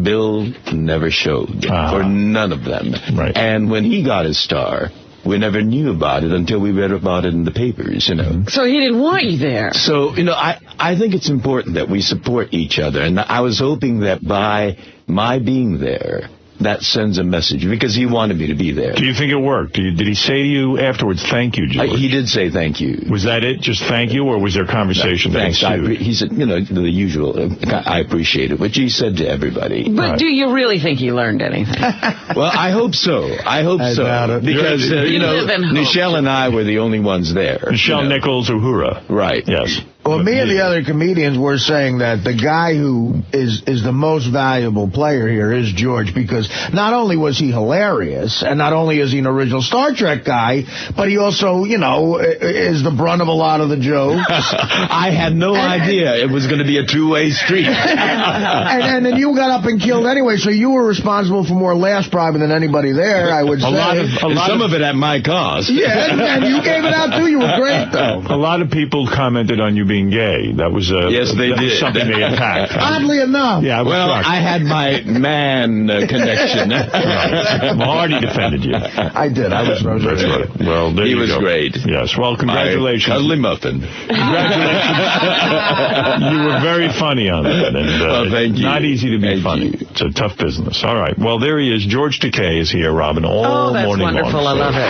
[SPEAKER 5] Bill never showed for none of them.
[SPEAKER 2] Right.
[SPEAKER 5] And when he got his star, we never knew about it until we read about it in the papers, you know.
[SPEAKER 4] So he didn't want you there.
[SPEAKER 5] So, you know, I think it's important that we support each other. And I was hoping that by my being there, that sends a message, because he wanted me to be there.
[SPEAKER 2] Do you think it worked? Did he say to you afterwards, thank you, George?
[SPEAKER 5] He did say thank you.
[SPEAKER 2] Was that it? Just thank you, or was there conversation?
[SPEAKER 5] Thanks. He said, you know, the usual, I appreciate it, which he said to everybody.
[SPEAKER 4] But do you really think he learned anything?
[SPEAKER 5] Well, I hope so. I hope so. Because, you know, Nichelle and I were the only ones there.
[SPEAKER 2] Nichelle Nichols, Uhura.
[SPEAKER 5] Right.
[SPEAKER 2] Yes.
[SPEAKER 3] Well, me and the other comedians were saying that the guy who is the most valuable player here is George, because not only was he hilarious, and not only is he an original Star Trek guy, but he also, you know, is the brunt of a lot of the jokes.
[SPEAKER 5] I had no idea it was going to be a two-way street.
[SPEAKER 3] and then you got up and killed anyway, so you were responsible for more laughs probably than anybody there, I would say.
[SPEAKER 5] Some of it at my cost.
[SPEAKER 3] Yeah, and you gave it out too. You were great, though.
[SPEAKER 2] A lot of people commented on you being gay. That was
[SPEAKER 5] yes, they did.
[SPEAKER 2] Something they attacked.
[SPEAKER 3] Oddly enough.
[SPEAKER 2] Yeah,
[SPEAKER 5] I had my man connection.
[SPEAKER 2] Right. Well, Artie defended you.
[SPEAKER 3] I did. I was Rose.
[SPEAKER 2] That's right. Well, there
[SPEAKER 5] he
[SPEAKER 2] you
[SPEAKER 5] was
[SPEAKER 2] go.
[SPEAKER 5] Great.
[SPEAKER 2] Yes. Well, congratulations.
[SPEAKER 5] Cuddly muffin.
[SPEAKER 2] Congratulations. You were very funny on that. And,
[SPEAKER 5] thank you.
[SPEAKER 2] Not easy to be funny. It's a tough business. All right. Well, there he is. George Takei is here, Robin, all morning long.
[SPEAKER 4] Oh, that's wonderful. I love it.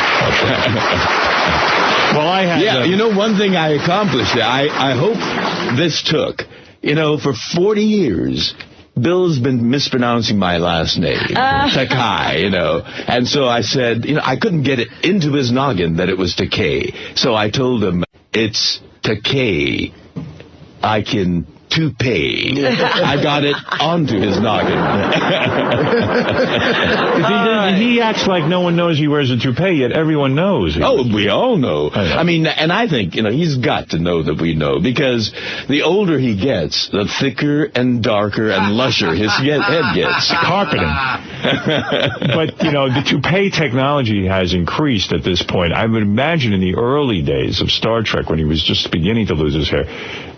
[SPEAKER 2] Well, I had...
[SPEAKER 5] Yeah, you know, one thing I accomplished, I hope this took, you know, for 40 years, Bill's been mispronouncing my last name, Takei, you know, and so I said, you know, I couldn't get it into his noggin that it was Takei, so I told him, it's Takei, I can toupee. I got it onto his noggin.
[SPEAKER 2] He acts like no one knows he wears a toupee, yet everyone knows.
[SPEAKER 5] Oh, we all know. I mean, and I think, you know, he's got to know that we know, because the older he gets, the thicker and darker and lusher his head gets.
[SPEAKER 2] Carpeting. But, you know, the toupee technology has increased at this point. I would imagine in the early days of Star Trek, when he was just beginning to lose his hair,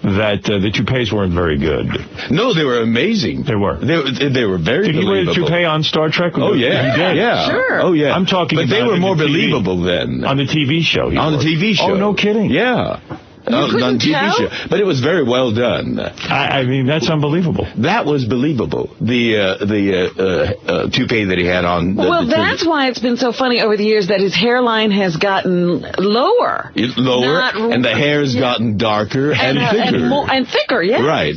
[SPEAKER 2] that the toupees weren't very good.
[SPEAKER 5] No, they were amazing.
[SPEAKER 2] They were.
[SPEAKER 5] They were very
[SPEAKER 2] Did he wear a toupee on Star Trek?
[SPEAKER 5] Oh, yeah.
[SPEAKER 2] He did?
[SPEAKER 5] Yeah.
[SPEAKER 4] Sure.
[SPEAKER 5] Oh, yeah.
[SPEAKER 2] I'm talking
[SPEAKER 5] but
[SPEAKER 2] about
[SPEAKER 5] they were more
[SPEAKER 2] the TV.
[SPEAKER 5] believable then.
[SPEAKER 2] On the TV show.
[SPEAKER 5] On the TV show.
[SPEAKER 2] Oh, no kidding.
[SPEAKER 5] Yeah.
[SPEAKER 4] couldn't tell?
[SPEAKER 5] Show. But it was very well done.
[SPEAKER 2] I mean, that's unbelievable.
[SPEAKER 5] That was believable. The toupee that he had on.
[SPEAKER 4] That's why it's been so funny over the years that his hairline has gotten lower.
[SPEAKER 5] And the hair's gotten darker and thicker.
[SPEAKER 4] And thicker, yeah.
[SPEAKER 5] Right.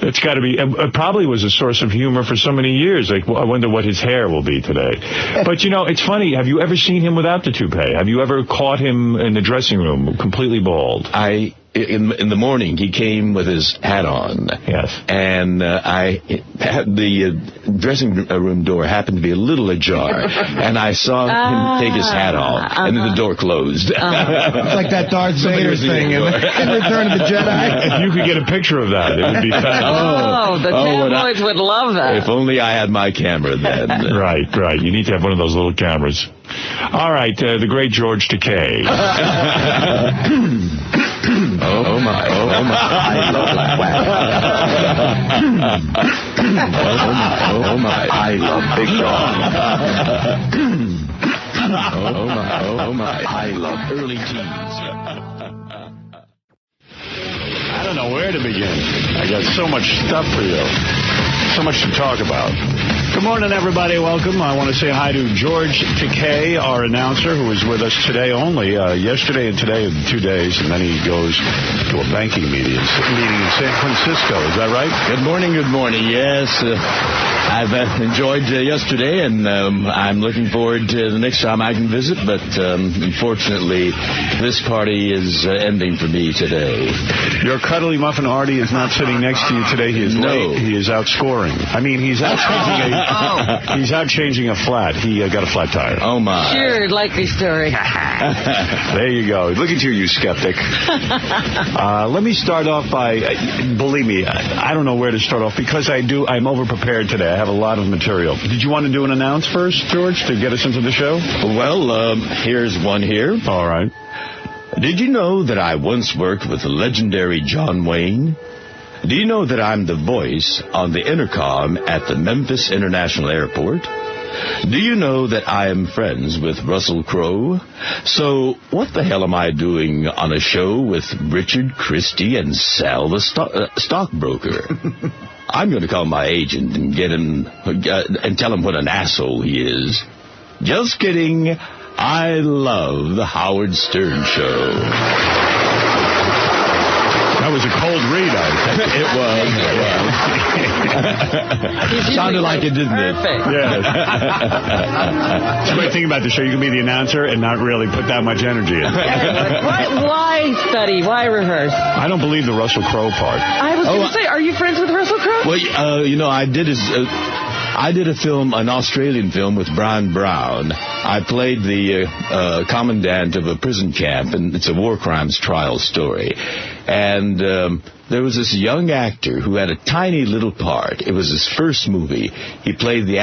[SPEAKER 2] It's got to be. It probably was a source of humor for so many years. Like, I wonder what his hair will be today. But, you know, it's funny. Have you ever seen him without the toupee? Have you ever caught him in the dressing room completely bald?
[SPEAKER 5] In the morning, he came with his hat on.
[SPEAKER 2] Yes.
[SPEAKER 5] And the dressing room door happened to be a little ajar. And I saw him take his hat off. And then the door closed.
[SPEAKER 3] It's like that Darth Vader thing in Return of the Jedi.
[SPEAKER 2] If you could get a picture of that, it would be fabulous.
[SPEAKER 4] The tabloids would love that.
[SPEAKER 5] If only I had my camera then.
[SPEAKER 2] Right. You need to have one of those little cameras. All right, the great George Takei.
[SPEAKER 5] Oh my, I love oh my, I love Big Dog. Oh my, I love early teens.
[SPEAKER 2] I don't know where to begin. I got so much stuff for you. So much to talk about. Good morning, everybody. Welcome. I want to say hi to George Takei, our announcer, who is with us today only. Yesterday and today, 2 days, and then he goes to a banking meeting in San Francisco. Is that right?
[SPEAKER 5] Good morning. Yes. I've enjoyed yesterday, and I'm looking forward to the next time I can visit, but unfortunately, this party is ending for me today.
[SPEAKER 2] Your cuddly muffin Artie is not sitting next to you today. He is late. He is out scoring. I mean, he's out taking He's out changing a flat. He got a flat tire.
[SPEAKER 5] Oh, my.
[SPEAKER 4] Sure, likely story.
[SPEAKER 2] There you go. Look at you skeptic. Let me start off by, believe me, I don't know where to start off because I'm over-prepared today. I have a lot of material. Did you want to do an announce first, George, to get us into the show?
[SPEAKER 5] Well, here's one here.
[SPEAKER 2] All right.
[SPEAKER 5] Did you know that I once worked with the legendary John Wayne? Do you know that I'm the voice on the intercom at the Memphis International Airport? Do you know that I am friends with Russell Crowe? So what the hell am I doing on a show with Richard Christie and Sal the stockbroker? I'm going to call my agent and get him and tell him what an asshole he is. Just kidding. I love the Howard Stern Show.
[SPEAKER 2] That was a cold read, I think.
[SPEAKER 5] It was. Sounded like it, didn't it?
[SPEAKER 4] Perfect.
[SPEAKER 2] Yeah. That's the great thing about the show. You can be the announcer and not really put that much energy in.
[SPEAKER 4] Why study? Why rehearse?
[SPEAKER 2] I don't believe the Russell Crowe part.
[SPEAKER 4] I was going to say, are you friends with Russell Crowe?
[SPEAKER 5] Well, I did a film, an Australian film with Brian Brown. I played the commandant of a prison camp, and it's a war crimes trial story. And there was this young actor who had a tiny little part. It was his first movie. He played the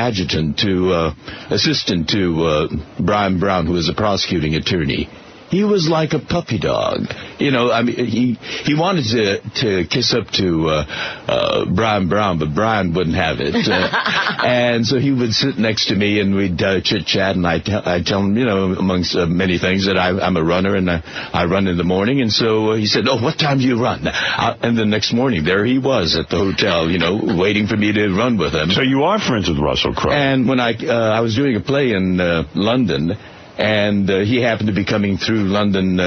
[SPEAKER 5] assistant to Brian Brown, who was a prosecuting attorney. He was like a puppy dog. He wanted to kiss up to Brian Brown, but Brian wouldn't have it. And so he would sit next to me, and we'd chit-chat, and I'd tell him, amongst many things, that I'm a runner, and I run in the morning. And so he said, "Oh, what time do you run?" And the next morning, there he was at the hotel, waiting for me to run with him.
[SPEAKER 2] So you are friends with Russell Crowe.
[SPEAKER 5] And when I was doing a play in London, and he happened to be coming through London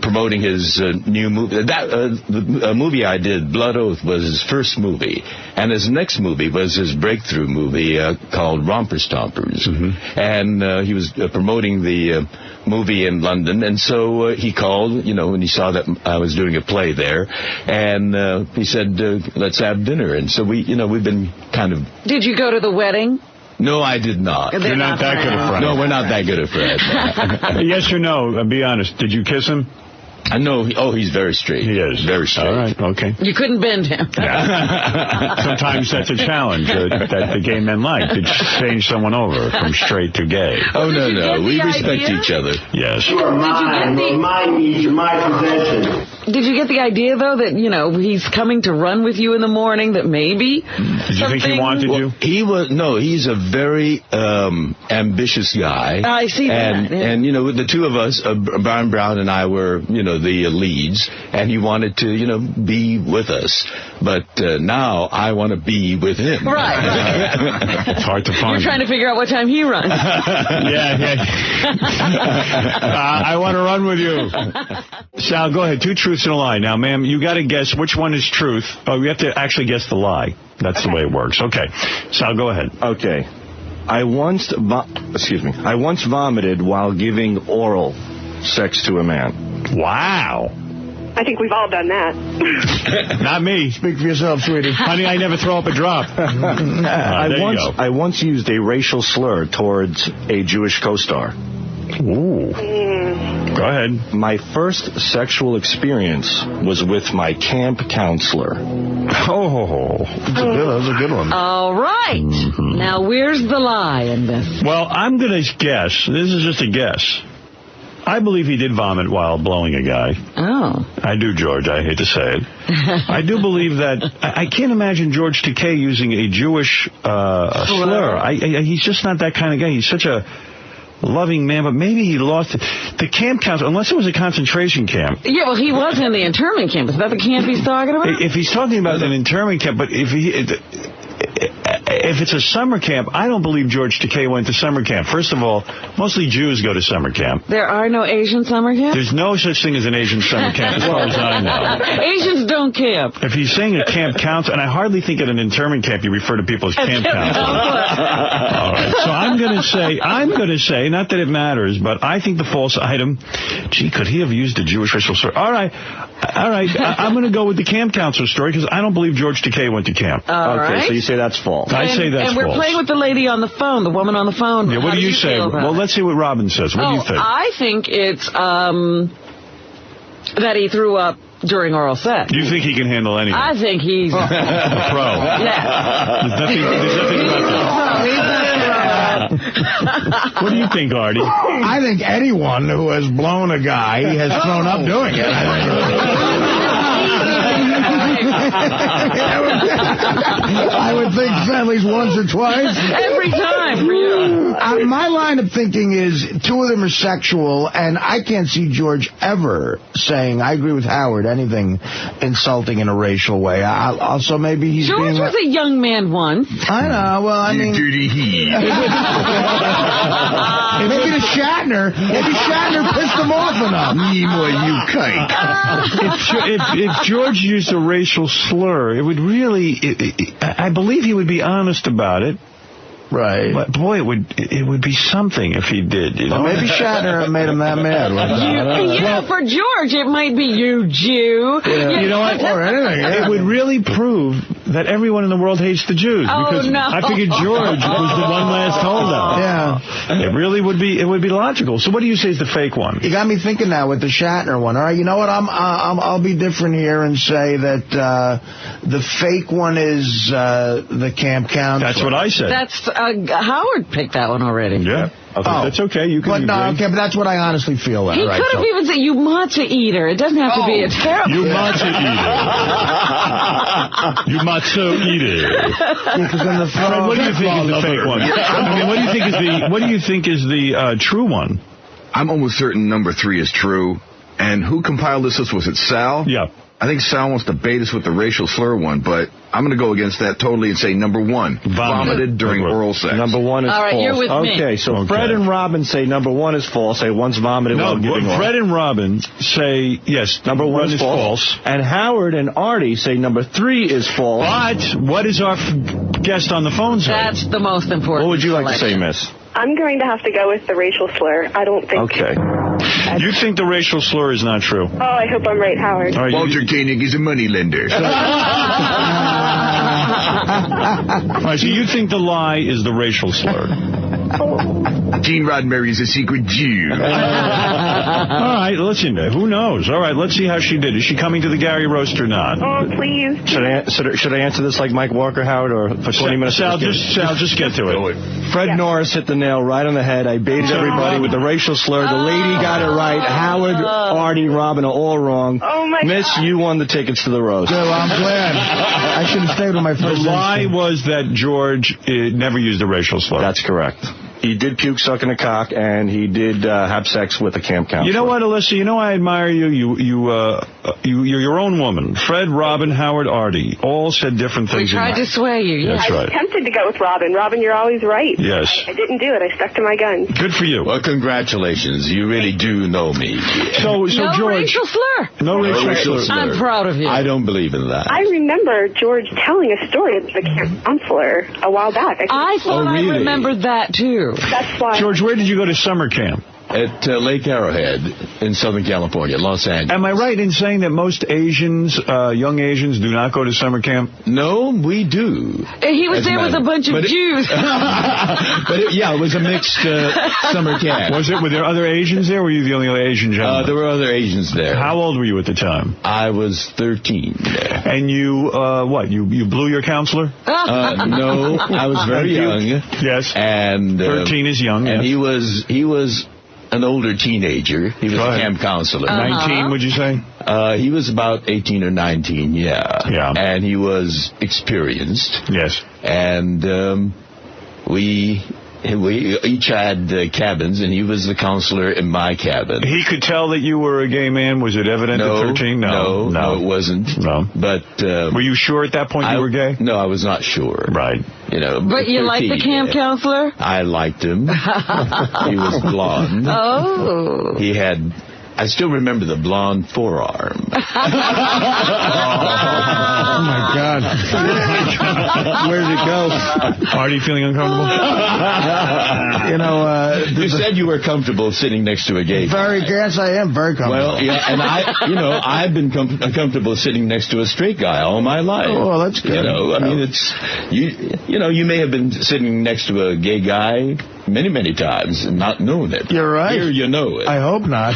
[SPEAKER 5] promoting his new movie. The movie I did, Blood Oath, was his first movie. And his next movie was his breakthrough movie called Romper Stompers. Mm-hmm. And he was promoting the movie in London. And so he called, when he saw that I was doing a play there. And he said, let's have dinner. And so we've been kind of...
[SPEAKER 4] Did you go to the wedding?
[SPEAKER 5] No, I did not.
[SPEAKER 2] You're not that good a friend.
[SPEAKER 5] No, we're not that good a friend.
[SPEAKER 2] Yes or no? Be honest. Did you kiss him?
[SPEAKER 5] No. He's very straight.
[SPEAKER 2] He is.
[SPEAKER 5] Very straight.
[SPEAKER 2] All right. Okay.
[SPEAKER 4] You couldn't bend him.
[SPEAKER 2] Yeah. Sometimes that's a challenge that the gay men like, to change someone over from straight to gay.
[SPEAKER 5] Oh, no. We respect each other.
[SPEAKER 2] Yes.
[SPEAKER 21] You are mine. My needs are my possession.
[SPEAKER 4] Did you get the idea, though, that, he's coming to run with you in the morning, that maybe...
[SPEAKER 2] Did you think he wanted you?
[SPEAKER 5] He's a very ambitious guy.
[SPEAKER 4] I see that.
[SPEAKER 5] Yeah. And, the two of us, Brian Brown and I were, the leads, and he wanted to, be with us. But now I want to be with him.
[SPEAKER 4] Right.
[SPEAKER 2] It's hard to find.
[SPEAKER 4] You're trying to figure out what time he runs.
[SPEAKER 2] Yeah. I want to run with you. Sal, go ahead. 2 truths and a lie. Now, ma'am, you got to guess which one is truth. Oh, you have to actually guess the lie. That's the way it works. Okay. Sal, go ahead.
[SPEAKER 22] Okay. I once vomited while giving oral sex to a man.
[SPEAKER 2] Wow.
[SPEAKER 23] I think we've all done that.
[SPEAKER 2] Not me.
[SPEAKER 3] Speak for yourself, sweetie.
[SPEAKER 2] Honey, I never throw up a drop.
[SPEAKER 22] I once used a racial slur towards a Jewish co-star.
[SPEAKER 2] Ooh. Go ahead.
[SPEAKER 22] My first sexual experience was with my camp counselor.
[SPEAKER 2] Oh,
[SPEAKER 3] that was a good one.
[SPEAKER 4] All right. Mm-hmm. Now, where's the lie in this?
[SPEAKER 2] Well, I'm going to guess. This is just a guess. I believe he did vomit while blowing a guy.
[SPEAKER 4] Oh.
[SPEAKER 2] I do, George. I hate to say it. I do believe that. I can't imagine George Takei using a Jewish slur. He's just not that kind of guy. He's such a loving man, but maybe he lost it. The camp counselor, unless it was a concentration camp.
[SPEAKER 4] Yeah, well, he was in the internment camp. Is that the camp he's talking about?
[SPEAKER 2] If he's talking about an internment camp, but if it's a summer camp, I don't believe George Takei went to summer camp. First of all, mostly Jews go to summer camp.
[SPEAKER 4] There are no Asian summer camps?
[SPEAKER 2] There's no such thing as an Asian summer camp, as far as I know.
[SPEAKER 4] Asians don't camp.
[SPEAKER 2] If he's saying a camp counselor, and I hardly think at an internment camp you refer to people as camp counselors. All right, so I'm going to say, not that it matters, but I think the false item, gee, could he have used a Jewish racial slur? All right, All right, I'm going to go with the camp counselor story because I don't believe George Takei went to camp.
[SPEAKER 4] All right.
[SPEAKER 22] So you say that's false.
[SPEAKER 2] I say that's
[SPEAKER 4] false. And we're playing with the lady on the phone, the woman on the phone.
[SPEAKER 2] Yeah, what do you say? Well, let's see what Robin says. What do you think?
[SPEAKER 4] I think it's that he threw up during oral sex.
[SPEAKER 2] You think he can handle anything?
[SPEAKER 4] I think he's
[SPEAKER 2] a pro.
[SPEAKER 4] Yeah.
[SPEAKER 2] There's nothing about that. What do you think, Artie?
[SPEAKER 3] I think anyone who has blown a guy has thrown up doing it. I would think at least once or twice.
[SPEAKER 4] Every time for you.
[SPEAKER 3] My line of thinking is two of them are sexual, and I can't see George ever saying, I agree with Howard, anything insulting in a racial way. Also, maybe he's
[SPEAKER 4] George
[SPEAKER 3] being...
[SPEAKER 4] was a young man once.
[SPEAKER 3] I know, well, I mean...
[SPEAKER 20] dirty he.
[SPEAKER 3] Maybe the Shatner. Maybe Shatner pissed him off enough.
[SPEAKER 20] Nemo, you kike.
[SPEAKER 2] If George used a racial slur, it would really... I believe he would be honest about it.
[SPEAKER 3] Right.
[SPEAKER 2] But boy, it would be something if he did. You know?
[SPEAKER 3] Well, maybe Shatner made him that mad.
[SPEAKER 4] For George, it might be you Jew.
[SPEAKER 2] Yeah. You know what?
[SPEAKER 3] Or anything. Yeah.
[SPEAKER 2] It would really prove that everyone in the world hates the Jews. Because I figured George was the one last holdout.
[SPEAKER 3] Yeah.
[SPEAKER 2] It really would be. It would be logical. So what do you say is the fake one?
[SPEAKER 3] You got me thinking now with the Shatner one. All right. You know what? I'll be different here and say that the fake one is the camp counselor.
[SPEAKER 2] That's what I said.
[SPEAKER 4] That's Howard picked that one already.
[SPEAKER 2] Yeah. Okay, that's okay. You can
[SPEAKER 3] but that's what I honestly feel.
[SPEAKER 4] He could have even said, you matzo eater. It doesn't have to be a terrible...
[SPEAKER 2] You matzo eater. You matzo eater. What do you think is the fake one? I mean, what do you think is the true one?
[SPEAKER 20] I'm almost certain number 3 is true. And who compiled this list? Was it Sal?
[SPEAKER 2] Yeah.
[SPEAKER 20] I think Sal wants to bait us with the racial slur one, but I'm going to go against that totally and say number 1, vomited during oral sex.
[SPEAKER 22] Number 1 is false.
[SPEAKER 4] All right, you're with me.
[SPEAKER 22] Okay, so Fred and Robin say number 1 is false. Say one's vomited while giving oral.
[SPEAKER 2] Fred and Robin say, yes,
[SPEAKER 22] number 1 is false. And Howard and Artie say number 3 is false.
[SPEAKER 2] But what is our guest on the phone say?
[SPEAKER 4] That's the most important.
[SPEAKER 22] What would you like to say, miss?
[SPEAKER 23] I'm going to have to go with the racial slur. I don't think...
[SPEAKER 22] Okay.
[SPEAKER 2] You think the racial slur is not true?
[SPEAKER 23] Oh, I hope I'm right, Howard.
[SPEAKER 2] Right,
[SPEAKER 20] Walter Koenig is a moneylender.
[SPEAKER 2] All right, so you think the lie is the racial slur?
[SPEAKER 20] Gene Roddenberry is a secret Jew.
[SPEAKER 2] All right, listen, who knows? All right, let's see how she did. Is she coming to the Gary Roast or not?
[SPEAKER 23] Oh, please.
[SPEAKER 22] Should I answer this like Mike Walker, Howard, or for 20 minutes?
[SPEAKER 2] Sal, just get to it.
[SPEAKER 22] Fred Norris hit the nail right on the head. I baited everybody with the racial slur. The lady got it right. Howard, Artie, Robin are all wrong.
[SPEAKER 23] Oh, my
[SPEAKER 22] Miss,
[SPEAKER 23] God.
[SPEAKER 22] you won the tickets to the roast.
[SPEAKER 3] Well, I'm glad. I should have stayed with my first
[SPEAKER 2] The lie was that George never used a racial slur.
[SPEAKER 22] That's correct. He did puke sucking a cock, and he did have sex with a camp counselor.
[SPEAKER 2] You know what, Alyssa? You know I admire you. You're your own woman. Fred, Robin, Howard, Artie all said different things.
[SPEAKER 4] We tried to sway you.
[SPEAKER 2] That's
[SPEAKER 23] I
[SPEAKER 2] right.
[SPEAKER 23] was tempted to go with Robin. Robin, you're always right.
[SPEAKER 2] Yes.
[SPEAKER 23] I didn't do it. I stuck to my guns.
[SPEAKER 2] Good for you.
[SPEAKER 5] Well, congratulations. You really do know me.
[SPEAKER 2] So
[SPEAKER 4] No
[SPEAKER 2] George.
[SPEAKER 4] racial slur.
[SPEAKER 2] No racial slur.
[SPEAKER 4] I'm proud of you.
[SPEAKER 5] I don't believe in that.
[SPEAKER 23] I remember George telling a story of the camp counselor a while back.
[SPEAKER 4] I thought I remembered that, too.
[SPEAKER 23] That's why.
[SPEAKER 2] George, where did you go to summer camp?
[SPEAKER 5] At Lake Arrowhead in Southern California, Los Angeles.
[SPEAKER 2] Am I right in saying that most Asians, young Asians, do not go to summer camp?
[SPEAKER 5] No, we do.
[SPEAKER 4] He was there with a bunch of Jews.
[SPEAKER 5] It was a mixed summer camp.
[SPEAKER 2] Were there other Asians there, or were you the only Asian gentleman?
[SPEAKER 5] There were other Asians there.
[SPEAKER 2] How old were you at the time?
[SPEAKER 5] I was 13 there.
[SPEAKER 2] And you, you blew your counselor?
[SPEAKER 5] No, I was very young.
[SPEAKER 2] Yes.
[SPEAKER 5] And
[SPEAKER 2] 13 is young.
[SPEAKER 5] And
[SPEAKER 2] yes.
[SPEAKER 5] he was an older teenager. He was a camp counselor.
[SPEAKER 2] 19, would you say?
[SPEAKER 5] He was about 18 or 19,
[SPEAKER 2] Yeah.
[SPEAKER 5] And he was experienced.
[SPEAKER 2] Yes.
[SPEAKER 5] And we each had cabins, and he was the counselor in my cabin.
[SPEAKER 2] He could tell that you were a gay man? Was it evident at 13?
[SPEAKER 5] No, it wasn't.
[SPEAKER 2] No.
[SPEAKER 5] But
[SPEAKER 2] were you sure at that point you were gay?
[SPEAKER 5] No, I was not sure.
[SPEAKER 2] Right.
[SPEAKER 5] You know.
[SPEAKER 4] But you liked the camp counselor?
[SPEAKER 5] I liked him. He was blonde.
[SPEAKER 4] Oh.
[SPEAKER 5] He had I still remember the blonde forearm.
[SPEAKER 3] Oh, my God.
[SPEAKER 22] Where did it go?
[SPEAKER 2] Artie feeling uncomfortable?
[SPEAKER 5] You said you were comfortable sitting next to a gay guy.
[SPEAKER 3] Yes, I am very comfortable.
[SPEAKER 5] Well, yeah, and I've been comfortable sitting next to a straight guy all my life.
[SPEAKER 3] Oh, that's good.
[SPEAKER 5] I mean, it's you may have been sitting next to a gay guy many, many times and not known it.
[SPEAKER 3] You're right.
[SPEAKER 5] Here you know it.
[SPEAKER 3] I hope not.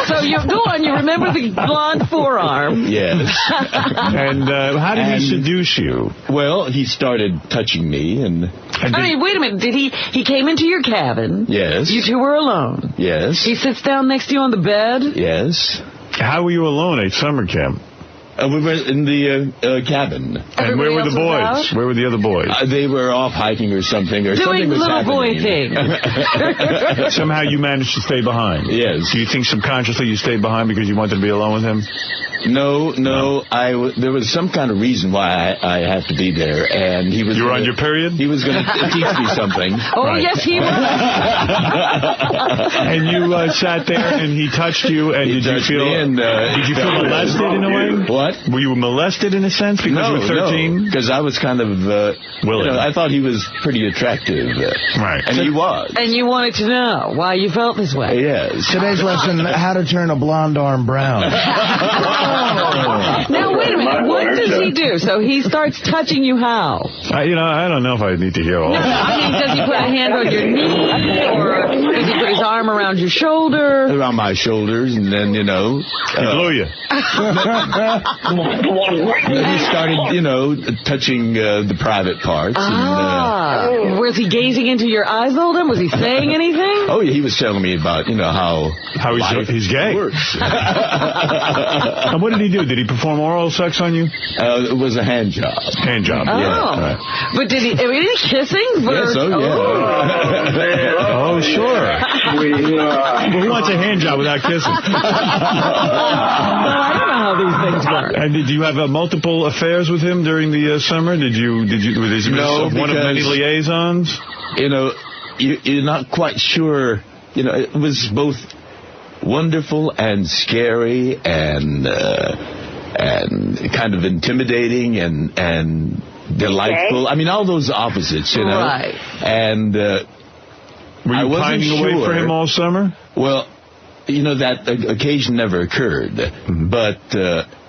[SPEAKER 4] So you go on. You remember the blonde forearm?
[SPEAKER 5] Yes.
[SPEAKER 2] And how did he seduce you?
[SPEAKER 5] Well, he started touching me, and
[SPEAKER 4] I mean, wait a minute. Did he came into your cabin?
[SPEAKER 5] Yes.
[SPEAKER 4] You two were alone.
[SPEAKER 5] Yes.
[SPEAKER 4] He sits down next to you on the bed.
[SPEAKER 5] Yes.
[SPEAKER 2] How were you alone at summer camp?
[SPEAKER 5] We were in the cabin.
[SPEAKER 2] And where were the boys? Where were the other boys?
[SPEAKER 5] They were off hiking or something, or
[SPEAKER 4] doing
[SPEAKER 5] something was
[SPEAKER 4] little
[SPEAKER 5] happening.
[SPEAKER 4] boy thing.
[SPEAKER 2] Somehow you managed to stay behind.
[SPEAKER 5] Yes.
[SPEAKER 2] Do you think subconsciously you stayed behind because you wanted to be alone with him?
[SPEAKER 5] No. There was some kind of reason why I had to be there, and he was.
[SPEAKER 2] You were on your period?
[SPEAKER 5] He was going to teach me something.
[SPEAKER 4] Oh, right. Yes, he was.
[SPEAKER 2] And you sat there, and he touched you, and did you feel molested in a way?
[SPEAKER 5] What?
[SPEAKER 2] Were you molested in a sense because you were 13?
[SPEAKER 5] Because I was kind of willing. I thought he was pretty attractive.
[SPEAKER 2] Right.
[SPEAKER 5] And he was.
[SPEAKER 4] And you wanted to know why you felt this way.
[SPEAKER 5] Yes.
[SPEAKER 3] Today's lesson: how to turn a blonde arm brown.
[SPEAKER 4] Now, wait a minute. What does he do? So he starts touching you how?
[SPEAKER 2] I don't know if I need to hear all
[SPEAKER 4] No,
[SPEAKER 2] that.
[SPEAKER 4] I mean, does he put a hand on your knee, or does he put his arm around your shoulder?
[SPEAKER 5] Around my shoulders, and then,
[SPEAKER 2] He blew you.
[SPEAKER 5] He started, touching the private parts. And,
[SPEAKER 4] was he gazing into your eyes the whole time? Was he saying anything?
[SPEAKER 5] Oh, yeah, he was telling me about, how
[SPEAKER 2] he's gay.
[SPEAKER 5] Works.
[SPEAKER 2] And what did he do? Did he perform oral sex on you?
[SPEAKER 5] It was a hand job.
[SPEAKER 2] Hand job.
[SPEAKER 4] Oh.
[SPEAKER 2] Yeah. Right.
[SPEAKER 4] But did he kissing?
[SPEAKER 5] Yes, oh, yeah.
[SPEAKER 2] Oh, sure. Who wants a hand job without kissing?
[SPEAKER 4] I don't know how these things work.
[SPEAKER 2] And did you have multiple affairs with him during the summer? Did you was
[SPEAKER 5] No,
[SPEAKER 2] one of many liaisons?
[SPEAKER 5] You're not quite sure. It was both wonderful and scary and kind of intimidating and delightful. I mean, all those opposites,
[SPEAKER 4] Right.
[SPEAKER 5] And
[SPEAKER 2] were you pining away for him all summer?
[SPEAKER 5] Well, that occasion never occurred, but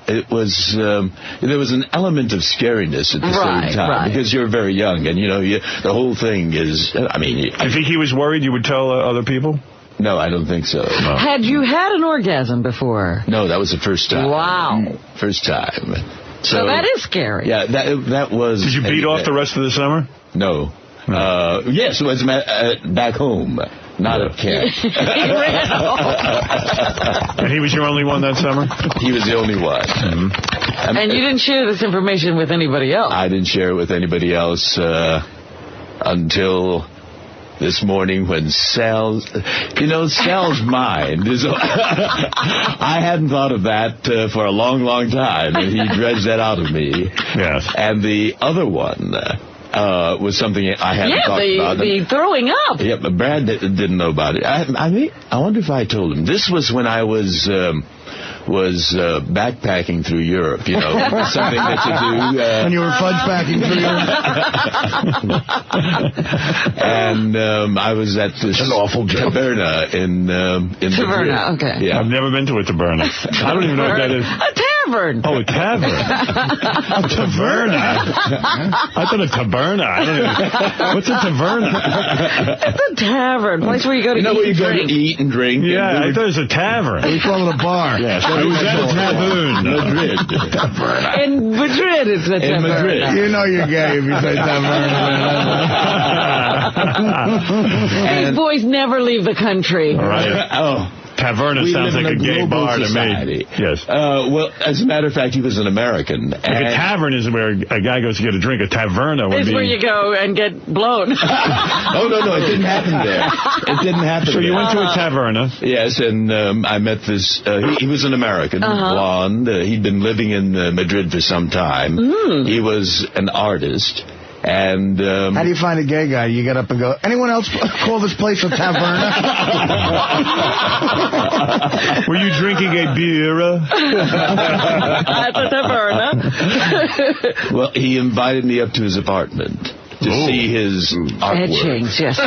[SPEAKER 5] it was there was an element of scariness at the same time because you're very young, and the whole thing is. I mean,
[SPEAKER 2] you think he was worried you would tell other people?
[SPEAKER 5] No, I don't think so. No.
[SPEAKER 4] Had you had an orgasm before?
[SPEAKER 5] No, that was the first time.
[SPEAKER 4] Wow.
[SPEAKER 5] First time.
[SPEAKER 4] So that is scary.
[SPEAKER 5] Yeah, that was.
[SPEAKER 2] Did you beat off the rest of the summer?
[SPEAKER 5] No. Yes, it was back home, not at camp.
[SPEAKER 2] And he was your only one that summer?
[SPEAKER 5] He was the only one.
[SPEAKER 2] Mm-hmm.
[SPEAKER 4] And you didn't share this information with anybody else?
[SPEAKER 5] I didn't share it with anybody else until this morning when Sal's mind is. I hadn't thought of that for a long, long time, and he dredged that out of me.
[SPEAKER 2] Yes.
[SPEAKER 5] And the other one was something I hadn't thought about.
[SPEAKER 4] The throwing up.
[SPEAKER 5] Yeah, but Brad didn't know about it. I wonder if I told him. This was when I was backpacking through Europe, something that you do.
[SPEAKER 3] When you were fudge packing through Europe.
[SPEAKER 5] And I was at this taverna in
[SPEAKER 4] Taverna, okay.
[SPEAKER 5] Yeah.
[SPEAKER 2] I've never been to a taverna. I don't even know what that is.
[SPEAKER 4] A tavern.
[SPEAKER 2] Oh, a tavern. A taverna. I thought a taverna. What's a taverna?
[SPEAKER 4] It's a tavern, place where you go to eat
[SPEAKER 5] where you
[SPEAKER 4] and
[SPEAKER 5] go
[SPEAKER 4] drink.
[SPEAKER 5] to eat and drink.
[SPEAKER 2] Yeah, I thought it was a tavern.
[SPEAKER 3] We call it a bar.
[SPEAKER 2] Yes. It was at a tavern.
[SPEAKER 5] Madrid.
[SPEAKER 4] In Madrid, it's a tavern.
[SPEAKER 5] In Madrid.
[SPEAKER 3] You know you're gay if you say tavern.
[SPEAKER 4] These boys never leave the country.
[SPEAKER 2] Right.
[SPEAKER 5] Oh.
[SPEAKER 2] Taverna sounds like a gay bar to me. Yes.
[SPEAKER 5] Well, as a matter of fact, he was an American.
[SPEAKER 2] Like a tavern is where a guy goes to get a drink. A taverna would
[SPEAKER 4] It's
[SPEAKER 2] be...
[SPEAKER 4] where you go and get blown.
[SPEAKER 5] Oh, no, it didn't happen there. It didn't happen
[SPEAKER 2] So
[SPEAKER 5] there.
[SPEAKER 2] you went to a taverna.
[SPEAKER 5] Yes, and I met this, he was an American, blonde. He'd been living in Madrid for some time. He was an artist. And
[SPEAKER 3] how do you find a gay guy? You get up and go, anyone else call this place a taverna?
[SPEAKER 2] Were you drinking a beer?
[SPEAKER 4] That's a taverna.
[SPEAKER 5] Well, he invited me up to his apartment to see his artwork.
[SPEAKER 4] Etchings, yes.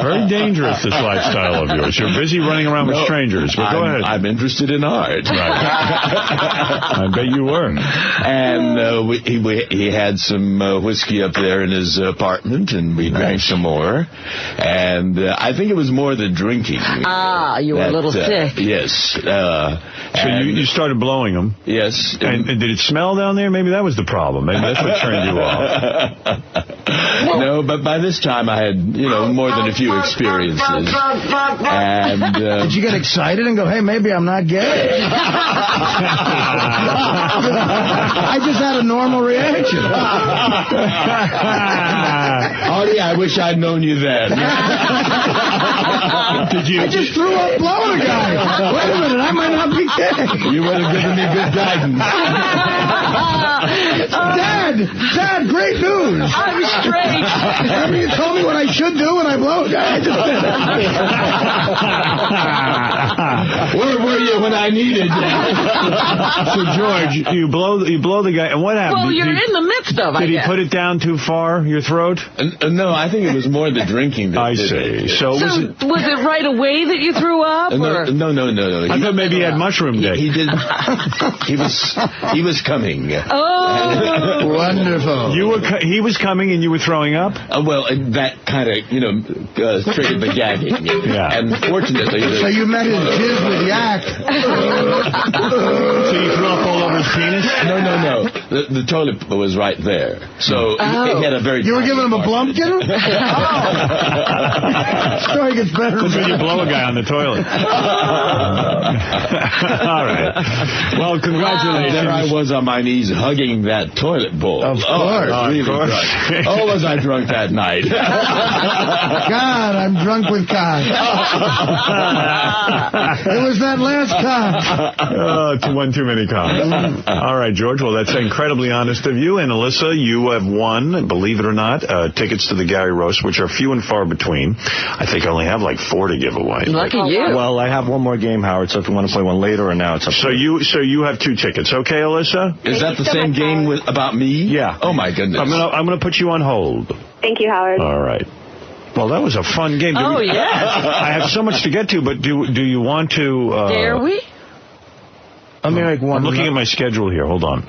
[SPEAKER 2] Very dangerous, this lifestyle of yours. You're busy running around with strangers, but go ahead.
[SPEAKER 5] I'm interested in art.
[SPEAKER 2] Right. I bet you were.
[SPEAKER 5] And he had some whiskey up there in his apartment, and we drank some more. And I think it was more the drinking.
[SPEAKER 4] You were a little sick.
[SPEAKER 5] Yes.
[SPEAKER 2] So you started blowing them.
[SPEAKER 5] Yes.
[SPEAKER 2] And did it smell down there? Maybe that was the problem. Maybe that's what turned you off.
[SPEAKER 5] No, but by this time I had, more than a few experiences. And
[SPEAKER 3] did you get excited and go, hey, maybe I'm not gay? I just had a normal reaction.
[SPEAKER 5] Artie, I wish I'd known you then.
[SPEAKER 3] I just threw up blowing a guy. Wait a minute, I might not be gay.
[SPEAKER 5] You would have given me good guidance.
[SPEAKER 3] Dad, great news.
[SPEAKER 4] I'm straight.
[SPEAKER 3] Remember you told me what I should do when I blow a guy? I just did it.
[SPEAKER 5] Where were you when I needed you?
[SPEAKER 2] So, George, you blow the guy, and what happened?
[SPEAKER 4] Well, you're in the midst of it.
[SPEAKER 2] Did he put it down too far, your throat?
[SPEAKER 5] No, I think it was more the drinking that did it.
[SPEAKER 2] So was it
[SPEAKER 4] right away that you threw up? Or?
[SPEAKER 5] No.
[SPEAKER 2] I thought maybe he had mushroom day.
[SPEAKER 5] He did. He was coming.
[SPEAKER 4] Oh,
[SPEAKER 3] wonderful.
[SPEAKER 2] He was coming and you were throwing up?
[SPEAKER 5] Well, that kind of, triggered the gagging.
[SPEAKER 2] Yeah.
[SPEAKER 5] And fortunately...
[SPEAKER 3] So you met his jizz with yak.
[SPEAKER 2] So you threw up all over his penis?
[SPEAKER 5] No. The toilet was right there. So he had a very...
[SPEAKER 3] You were giving him a blumpkin? Story gets better.
[SPEAKER 2] That's when you blow a guy on the toilet. All right. Well, congratulations.
[SPEAKER 5] There I was on my knees hugging that toilet bowl.
[SPEAKER 3] Of course.
[SPEAKER 5] Really drunk. Oh, was I drunk that night?
[SPEAKER 3] God, I'm drunk with cock. It was that last cock.
[SPEAKER 2] It's one too many cocks. All right, George. Well, that's incredibly honest of you. And Alyssa, you have won, believe it or not, tickets to the Gary Roast, which are few and far between. I think I only have like 4 to give away.
[SPEAKER 4] Lucky you.
[SPEAKER 22] Well, I have one more game, Howard, so if you want to play one later or now, it's up to you.
[SPEAKER 2] So you have 2 tickets. Okay, Alyssa?
[SPEAKER 5] Is that the same game about me?
[SPEAKER 22] Yeah.
[SPEAKER 5] Oh, my goodness.
[SPEAKER 2] I'm gonna put you on hold.
[SPEAKER 23] Thank you, Howard.
[SPEAKER 2] All right. Well, that was a fun game. I have so much to get to, but do you want to...
[SPEAKER 4] Dare we?
[SPEAKER 3] Let me make one.
[SPEAKER 2] I'm looking at my schedule here. Hold on.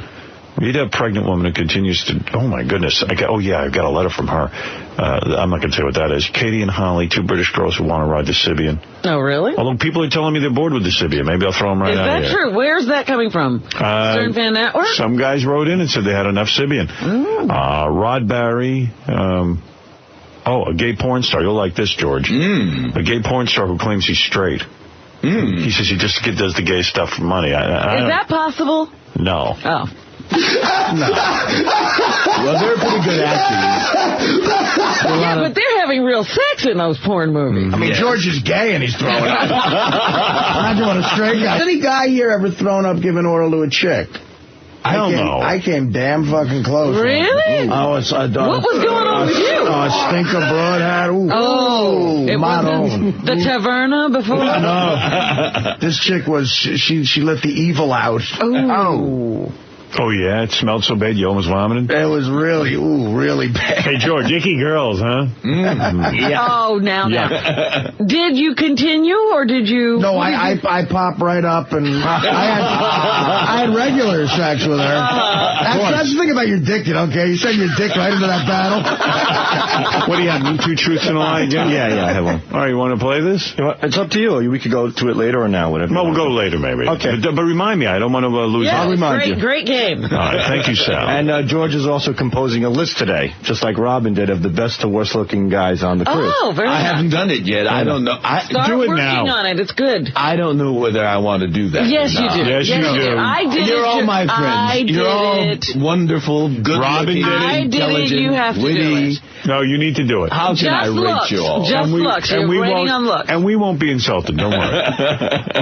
[SPEAKER 2] We need a pregnant woman who continues to... Oh, my goodness. I've got a letter from her. I'm not going to say what that is. Katie and Holly, 2 British girls who want to ride the Sibian.
[SPEAKER 4] Oh, really?
[SPEAKER 2] Although people are telling me they're bored with the Sibian. Maybe I'll throw them right out here.
[SPEAKER 4] Is that true? Where's that coming from? Stern Fan Network?
[SPEAKER 2] Some guys wrote in and said they had enough Sibian. Rod Barry... a gay porn star. You'll like this, George. A gay porn star who claims he's straight. He says he just does the gay stuff for money.
[SPEAKER 4] Is that possible?
[SPEAKER 2] No.
[SPEAKER 4] Oh.
[SPEAKER 5] No. Well, they're pretty good actors.
[SPEAKER 4] Yeah, but they're having real sex in those porn movies.
[SPEAKER 3] I mean, George is gay and he's throwing up. I'm doing a straight guy. Any guy here ever thrown up giving oral to a chick? I came damn fucking close.
[SPEAKER 4] Really?
[SPEAKER 3] What was going
[SPEAKER 4] on with you?
[SPEAKER 3] A stinker broad hat.
[SPEAKER 4] It wasn't the taverna before?
[SPEAKER 3] No. This chick was, she let the evil out.
[SPEAKER 2] Oh, yeah? It smelled so bad you almost vomited?
[SPEAKER 3] It was really bad.
[SPEAKER 2] Hey, George, icky girls, huh?
[SPEAKER 3] Yeah.
[SPEAKER 4] Oh, now. Did you continue, or did you...
[SPEAKER 3] No, I popped right up, and I had regular sex with her. That's the thing about your dick, okay? You send your dick right into that battle.
[SPEAKER 2] What do you have, 2 truths and a lie again?
[SPEAKER 22] Yeah, I have one.
[SPEAKER 2] All right, you want to play this?
[SPEAKER 22] It's up to you. We could go to it later or now, whatever.
[SPEAKER 2] Well, we'll go later, maybe.
[SPEAKER 22] Okay.
[SPEAKER 2] But remind me, I don't want to lose.
[SPEAKER 4] Yeah,
[SPEAKER 22] I'll remind you.
[SPEAKER 4] Great game.
[SPEAKER 2] All right, thank you, Sal.
[SPEAKER 22] And George is also composing a list today, just like Robin did, of the best to worst looking guys on the cruise.
[SPEAKER 4] Oh, very nice.
[SPEAKER 5] I haven't done it yet. I don't know.
[SPEAKER 4] Start
[SPEAKER 2] do it
[SPEAKER 4] working
[SPEAKER 2] now.
[SPEAKER 4] on it. It's good.
[SPEAKER 5] I don't know whether I want to do that.
[SPEAKER 4] Yes, you do.
[SPEAKER 2] Yes, you do.
[SPEAKER 4] I did
[SPEAKER 5] You're
[SPEAKER 4] it.
[SPEAKER 5] all my friends.
[SPEAKER 4] I did
[SPEAKER 5] You're all
[SPEAKER 4] it.
[SPEAKER 5] wonderful, good
[SPEAKER 2] Robin
[SPEAKER 5] looking,
[SPEAKER 2] did it.
[SPEAKER 4] I did it.
[SPEAKER 5] intelligent,
[SPEAKER 4] You have to
[SPEAKER 5] witty.
[SPEAKER 4] do it.
[SPEAKER 2] No, you need to do it.
[SPEAKER 5] How can I rate you all?
[SPEAKER 4] Just looks. You're rating on looks.
[SPEAKER 2] And we won't be insulted. Don't worry.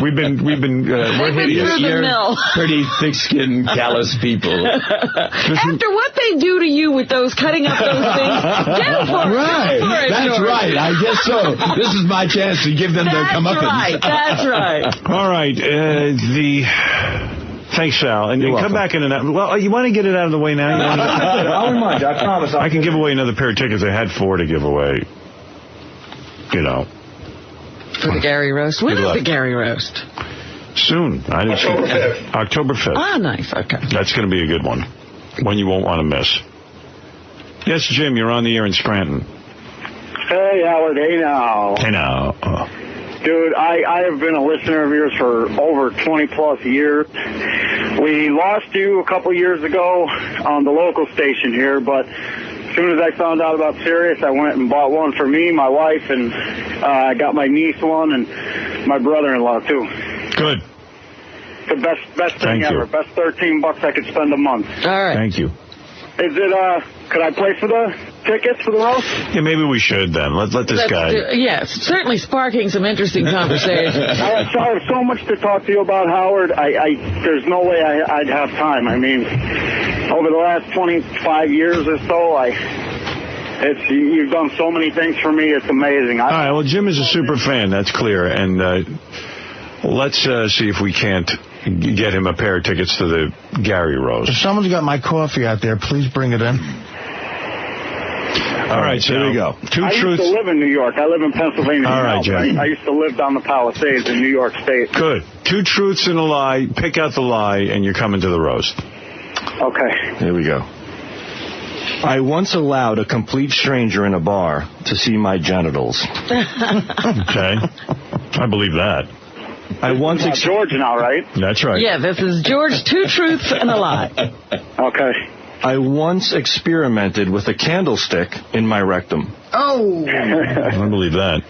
[SPEAKER 2] We're hideous.
[SPEAKER 5] You're pretty thick-skinned, callous people.
[SPEAKER 4] After what they do to you with those cutting up those things, get for it.
[SPEAKER 5] Right.
[SPEAKER 4] Go for it,
[SPEAKER 5] That's
[SPEAKER 4] George.
[SPEAKER 5] right. I guess so. This is my chance to give them their comeuppance.
[SPEAKER 4] That's right.
[SPEAKER 2] All right. Thanks, Sal. And come back in an hour. Well, you want to get it out of the way now?
[SPEAKER 22] I'll remind you. I promise.
[SPEAKER 2] I can give away another pair of tickets. I had 4 to give away. You know.
[SPEAKER 4] For the Gary Roast. When
[SPEAKER 2] Good
[SPEAKER 4] is
[SPEAKER 2] luck.
[SPEAKER 4] the Gary Roast?
[SPEAKER 2] Soon. October 5th. October 5th.
[SPEAKER 4] Ah, nice. Okay.
[SPEAKER 2] That's going to be a good one. One you won't want to miss. Yes, Jim, you're on the air in Scranton.
[SPEAKER 8] Hey, Howard. Hey, now.
[SPEAKER 2] Hey, now.
[SPEAKER 8] Dude, I have been a listener of yours for over 20-plus years. We lost you a couple years ago on the local station here, but as soon as I found out about Sirius, I went and bought one for me, my wife, and I got my niece one and my brother-in-law, too.
[SPEAKER 2] Good.
[SPEAKER 8] The best thing
[SPEAKER 2] Thank
[SPEAKER 8] ever.
[SPEAKER 2] you.
[SPEAKER 8] Best $13 I could spend a month.
[SPEAKER 4] All right.
[SPEAKER 2] Thank you.
[SPEAKER 8] Is it, could I play for the tickets for the roast?
[SPEAKER 2] Yeah, maybe we should then. Let this guy.
[SPEAKER 4] Yes, certainly sparking some interesting conversation.
[SPEAKER 8] I have so much to talk to you about, Howard. There's no way I'd have time. I mean, over the last 25 years or so, you've done so many things for me. It's amazing.
[SPEAKER 2] All right, well, Jim is a super fan. That's clear. And let's see if we can't get him a pair of tickets to the Gary Roast.
[SPEAKER 3] If someone's got my coffee out there, please bring it in.
[SPEAKER 2] All right, so
[SPEAKER 5] here we go.
[SPEAKER 8] I used to live in New York. I live in Pennsylvania.
[SPEAKER 2] All right,
[SPEAKER 8] now,
[SPEAKER 2] Jack.
[SPEAKER 8] I used to live down the Palisades in New York State.
[SPEAKER 2] Good. 2 truths and a lie. Pick out the lie, and you're coming to the roast.
[SPEAKER 8] Okay.
[SPEAKER 5] Here we go.
[SPEAKER 22] I once allowed a complete stranger in a bar to see my genitals.
[SPEAKER 2] Okay. I believe that.
[SPEAKER 22] I once
[SPEAKER 8] George now, right?
[SPEAKER 2] That's right.
[SPEAKER 4] Yeah, this is George, 2 truths and a lie.
[SPEAKER 8] Okay.
[SPEAKER 22] I once experimented with a candlestick in my rectum.
[SPEAKER 4] Oh.
[SPEAKER 2] I believe that.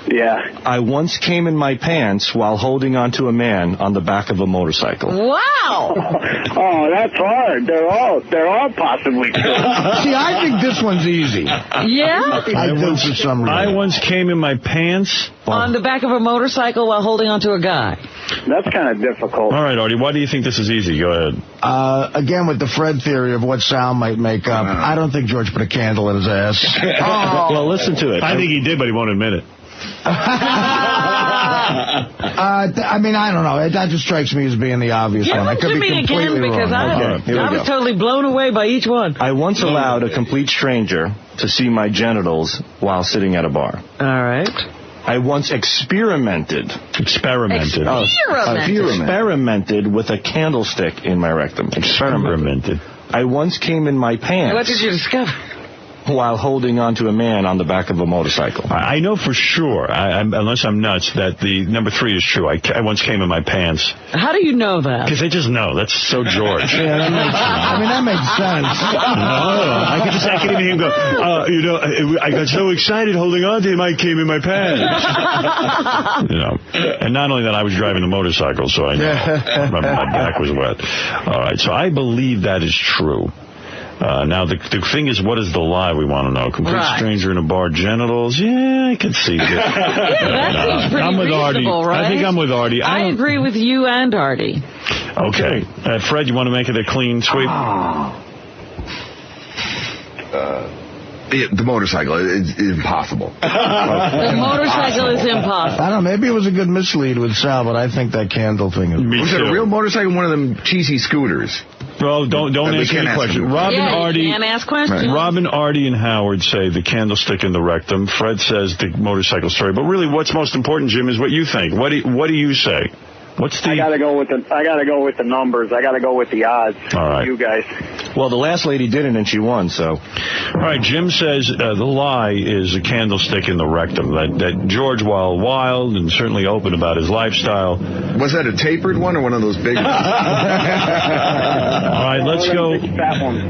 [SPEAKER 8] Yeah.
[SPEAKER 22] I once came in my pants while holding onto a man on the back of a motorcycle.
[SPEAKER 4] Wow.
[SPEAKER 8] Oh, that's hard. They're all possibly true.
[SPEAKER 3] See, I think this one's easy.
[SPEAKER 4] Yeah?
[SPEAKER 3] I do for some reason.
[SPEAKER 2] I once came in my pants.
[SPEAKER 4] On the back of a motorcycle while holding onto a guy.
[SPEAKER 8] That's kind of difficult.
[SPEAKER 2] All right, Artie, why do you think this is easy? Go ahead.
[SPEAKER 3] Again, with the Fred theory of what Sal might make up, I don't think George put a candle in his ass.
[SPEAKER 22] Well, listen to it.
[SPEAKER 2] I think he did, but he won't admit it.
[SPEAKER 3] I mean, I don't know. That just strikes me as being the obvious one. I
[SPEAKER 4] Give
[SPEAKER 3] could be
[SPEAKER 4] me
[SPEAKER 3] completely
[SPEAKER 4] again because
[SPEAKER 3] wrong.
[SPEAKER 4] I was totally blown away by each one.
[SPEAKER 22] I once allowed a complete stranger to see my genitals while sitting at a bar.
[SPEAKER 4] All right.
[SPEAKER 22] I once experimented with a candlestick in my rectum.
[SPEAKER 2] Experimented.
[SPEAKER 22] I once came in my pants.
[SPEAKER 4] What did you discover?
[SPEAKER 22] While holding onto a man on the back of a motorcycle.
[SPEAKER 2] I know for sure, unless I'm nuts, that the number 3 is true. I once came in my pants.
[SPEAKER 4] How do you know that?
[SPEAKER 2] Because I just know. That's so George.
[SPEAKER 3] Yeah, that makes sense. I mean, that makes sense.
[SPEAKER 2] No, I can even hear him go, I got so excited holding on to him, I came in my pants. And not only that, I was driving the motorcycle, so I know. My back was wet. All right, so I believe that is true. Now, the thing is, what is the lie we want to know? Complete stranger in a bar, genitals? Yeah, I can see that.
[SPEAKER 4] That seems pretty
[SPEAKER 2] I'm with Artie.
[SPEAKER 4] right?
[SPEAKER 2] I think I'm with Artie.
[SPEAKER 4] I agree with you and Artie.
[SPEAKER 2] Okay. Fred, you want to make it a clean sweep?
[SPEAKER 20] The motorcycle is impossible.
[SPEAKER 4] The motorcycle is impossible.
[SPEAKER 3] I don't know. Maybe it was a good mislead with Sal, but I think that candle thing is...
[SPEAKER 20] Was it a real motorcycle? One of them cheesy scooters?
[SPEAKER 2] Well, don't answer the question. Robin, Artie,
[SPEAKER 4] you can't ask questions.
[SPEAKER 2] Robin, Artie, and Howard say the candlestick in the rectum. Fred says the motorcycle story. But really, what's most important, Jim, is what you think. What do you say? What's the?
[SPEAKER 8] I gotta go with the numbers. I gotta go with the odds.
[SPEAKER 2] All right.
[SPEAKER 8] You guys.
[SPEAKER 22] Well, the last lady didn't, and she won, so.
[SPEAKER 2] All right, Jim says the lie is a candlestick in the rectum. That George, while wild and certainly open about his lifestyle.
[SPEAKER 20] Was that a tapered one or one of those big ones?
[SPEAKER 2] All right, let's go.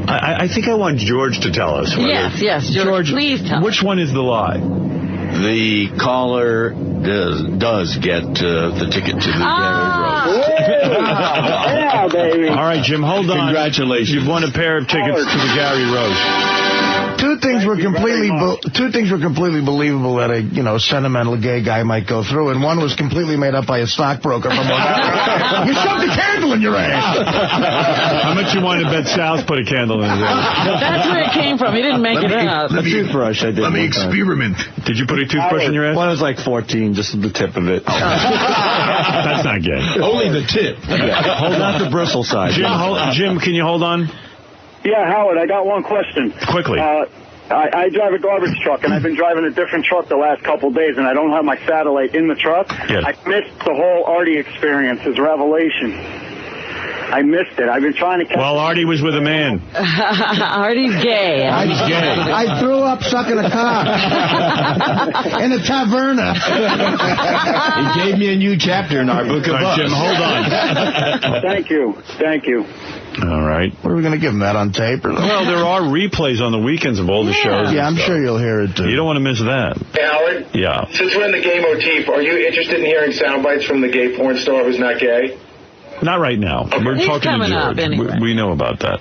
[SPEAKER 2] I think I want George to tell us.
[SPEAKER 4] Yes, George, please tell
[SPEAKER 2] Which one is the lie?
[SPEAKER 5] The caller does get the ticket to the Gary Roast.
[SPEAKER 8] Yeah, baby.
[SPEAKER 2] All right, Jim, hold on.
[SPEAKER 5] Congratulations.
[SPEAKER 2] You've won a pair of tickets to the Gary Roast.
[SPEAKER 3] Two things were completely believable that a sentimental gay guy might go through, and one was completely made up by a stockbroker from you shoved a candle in your ass.
[SPEAKER 2] How much you want to bet Sal's put a candle in his ass?
[SPEAKER 4] That's where it came from. He didn't make it up.
[SPEAKER 22] The toothbrush I did.
[SPEAKER 20] Let me experiment.
[SPEAKER 2] Did you put a toothbrush in your ass?
[SPEAKER 22] When I was like 14, just the tip of it.
[SPEAKER 2] That's not gay.
[SPEAKER 5] Only the tip.
[SPEAKER 22] Yeah. Hold out the bristle side.
[SPEAKER 2] Jim, can you hold on?
[SPEAKER 8] Yeah, Howard, I got one question.
[SPEAKER 2] Quickly.
[SPEAKER 8] I drive a garbage truck, and I've been driving a different truck the last couple of days, and I don't have my satellite in the truck.
[SPEAKER 2] Yes.
[SPEAKER 8] I missed the whole Artie experience, his revelation. I missed it. I've been trying to catch
[SPEAKER 2] Well, Artie was with a man.
[SPEAKER 4] Artie's gay.
[SPEAKER 2] He's gay.
[SPEAKER 3] I threw up sucking a cock in a taverna.
[SPEAKER 5] He gave me a new chapter in our book of us.
[SPEAKER 2] Jim, hold on.
[SPEAKER 8] Thank you.
[SPEAKER 2] All right.
[SPEAKER 3] What are we going to give him, that on tape?
[SPEAKER 2] Well, there are replays on the weekends of all the shows.
[SPEAKER 3] Yeah, I'm sure you'll hear it, too.
[SPEAKER 2] You don't want to miss that.
[SPEAKER 11] Hey, Howard?
[SPEAKER 2] Yeah.
[SPEAKER 11] Since we're in the gay motif, are you interested in hearing sound bites from the gay porn star who's not gay?
[SPEAKER 2] Not right now. We're
[SPEAKER 4] He's
[SPEAKER 2] talking to
[SPEAKER 4] coming
[SPEAKER 2] George.
[SPEAKER 4] up anyway.
[SPEAKER 2] We know about that.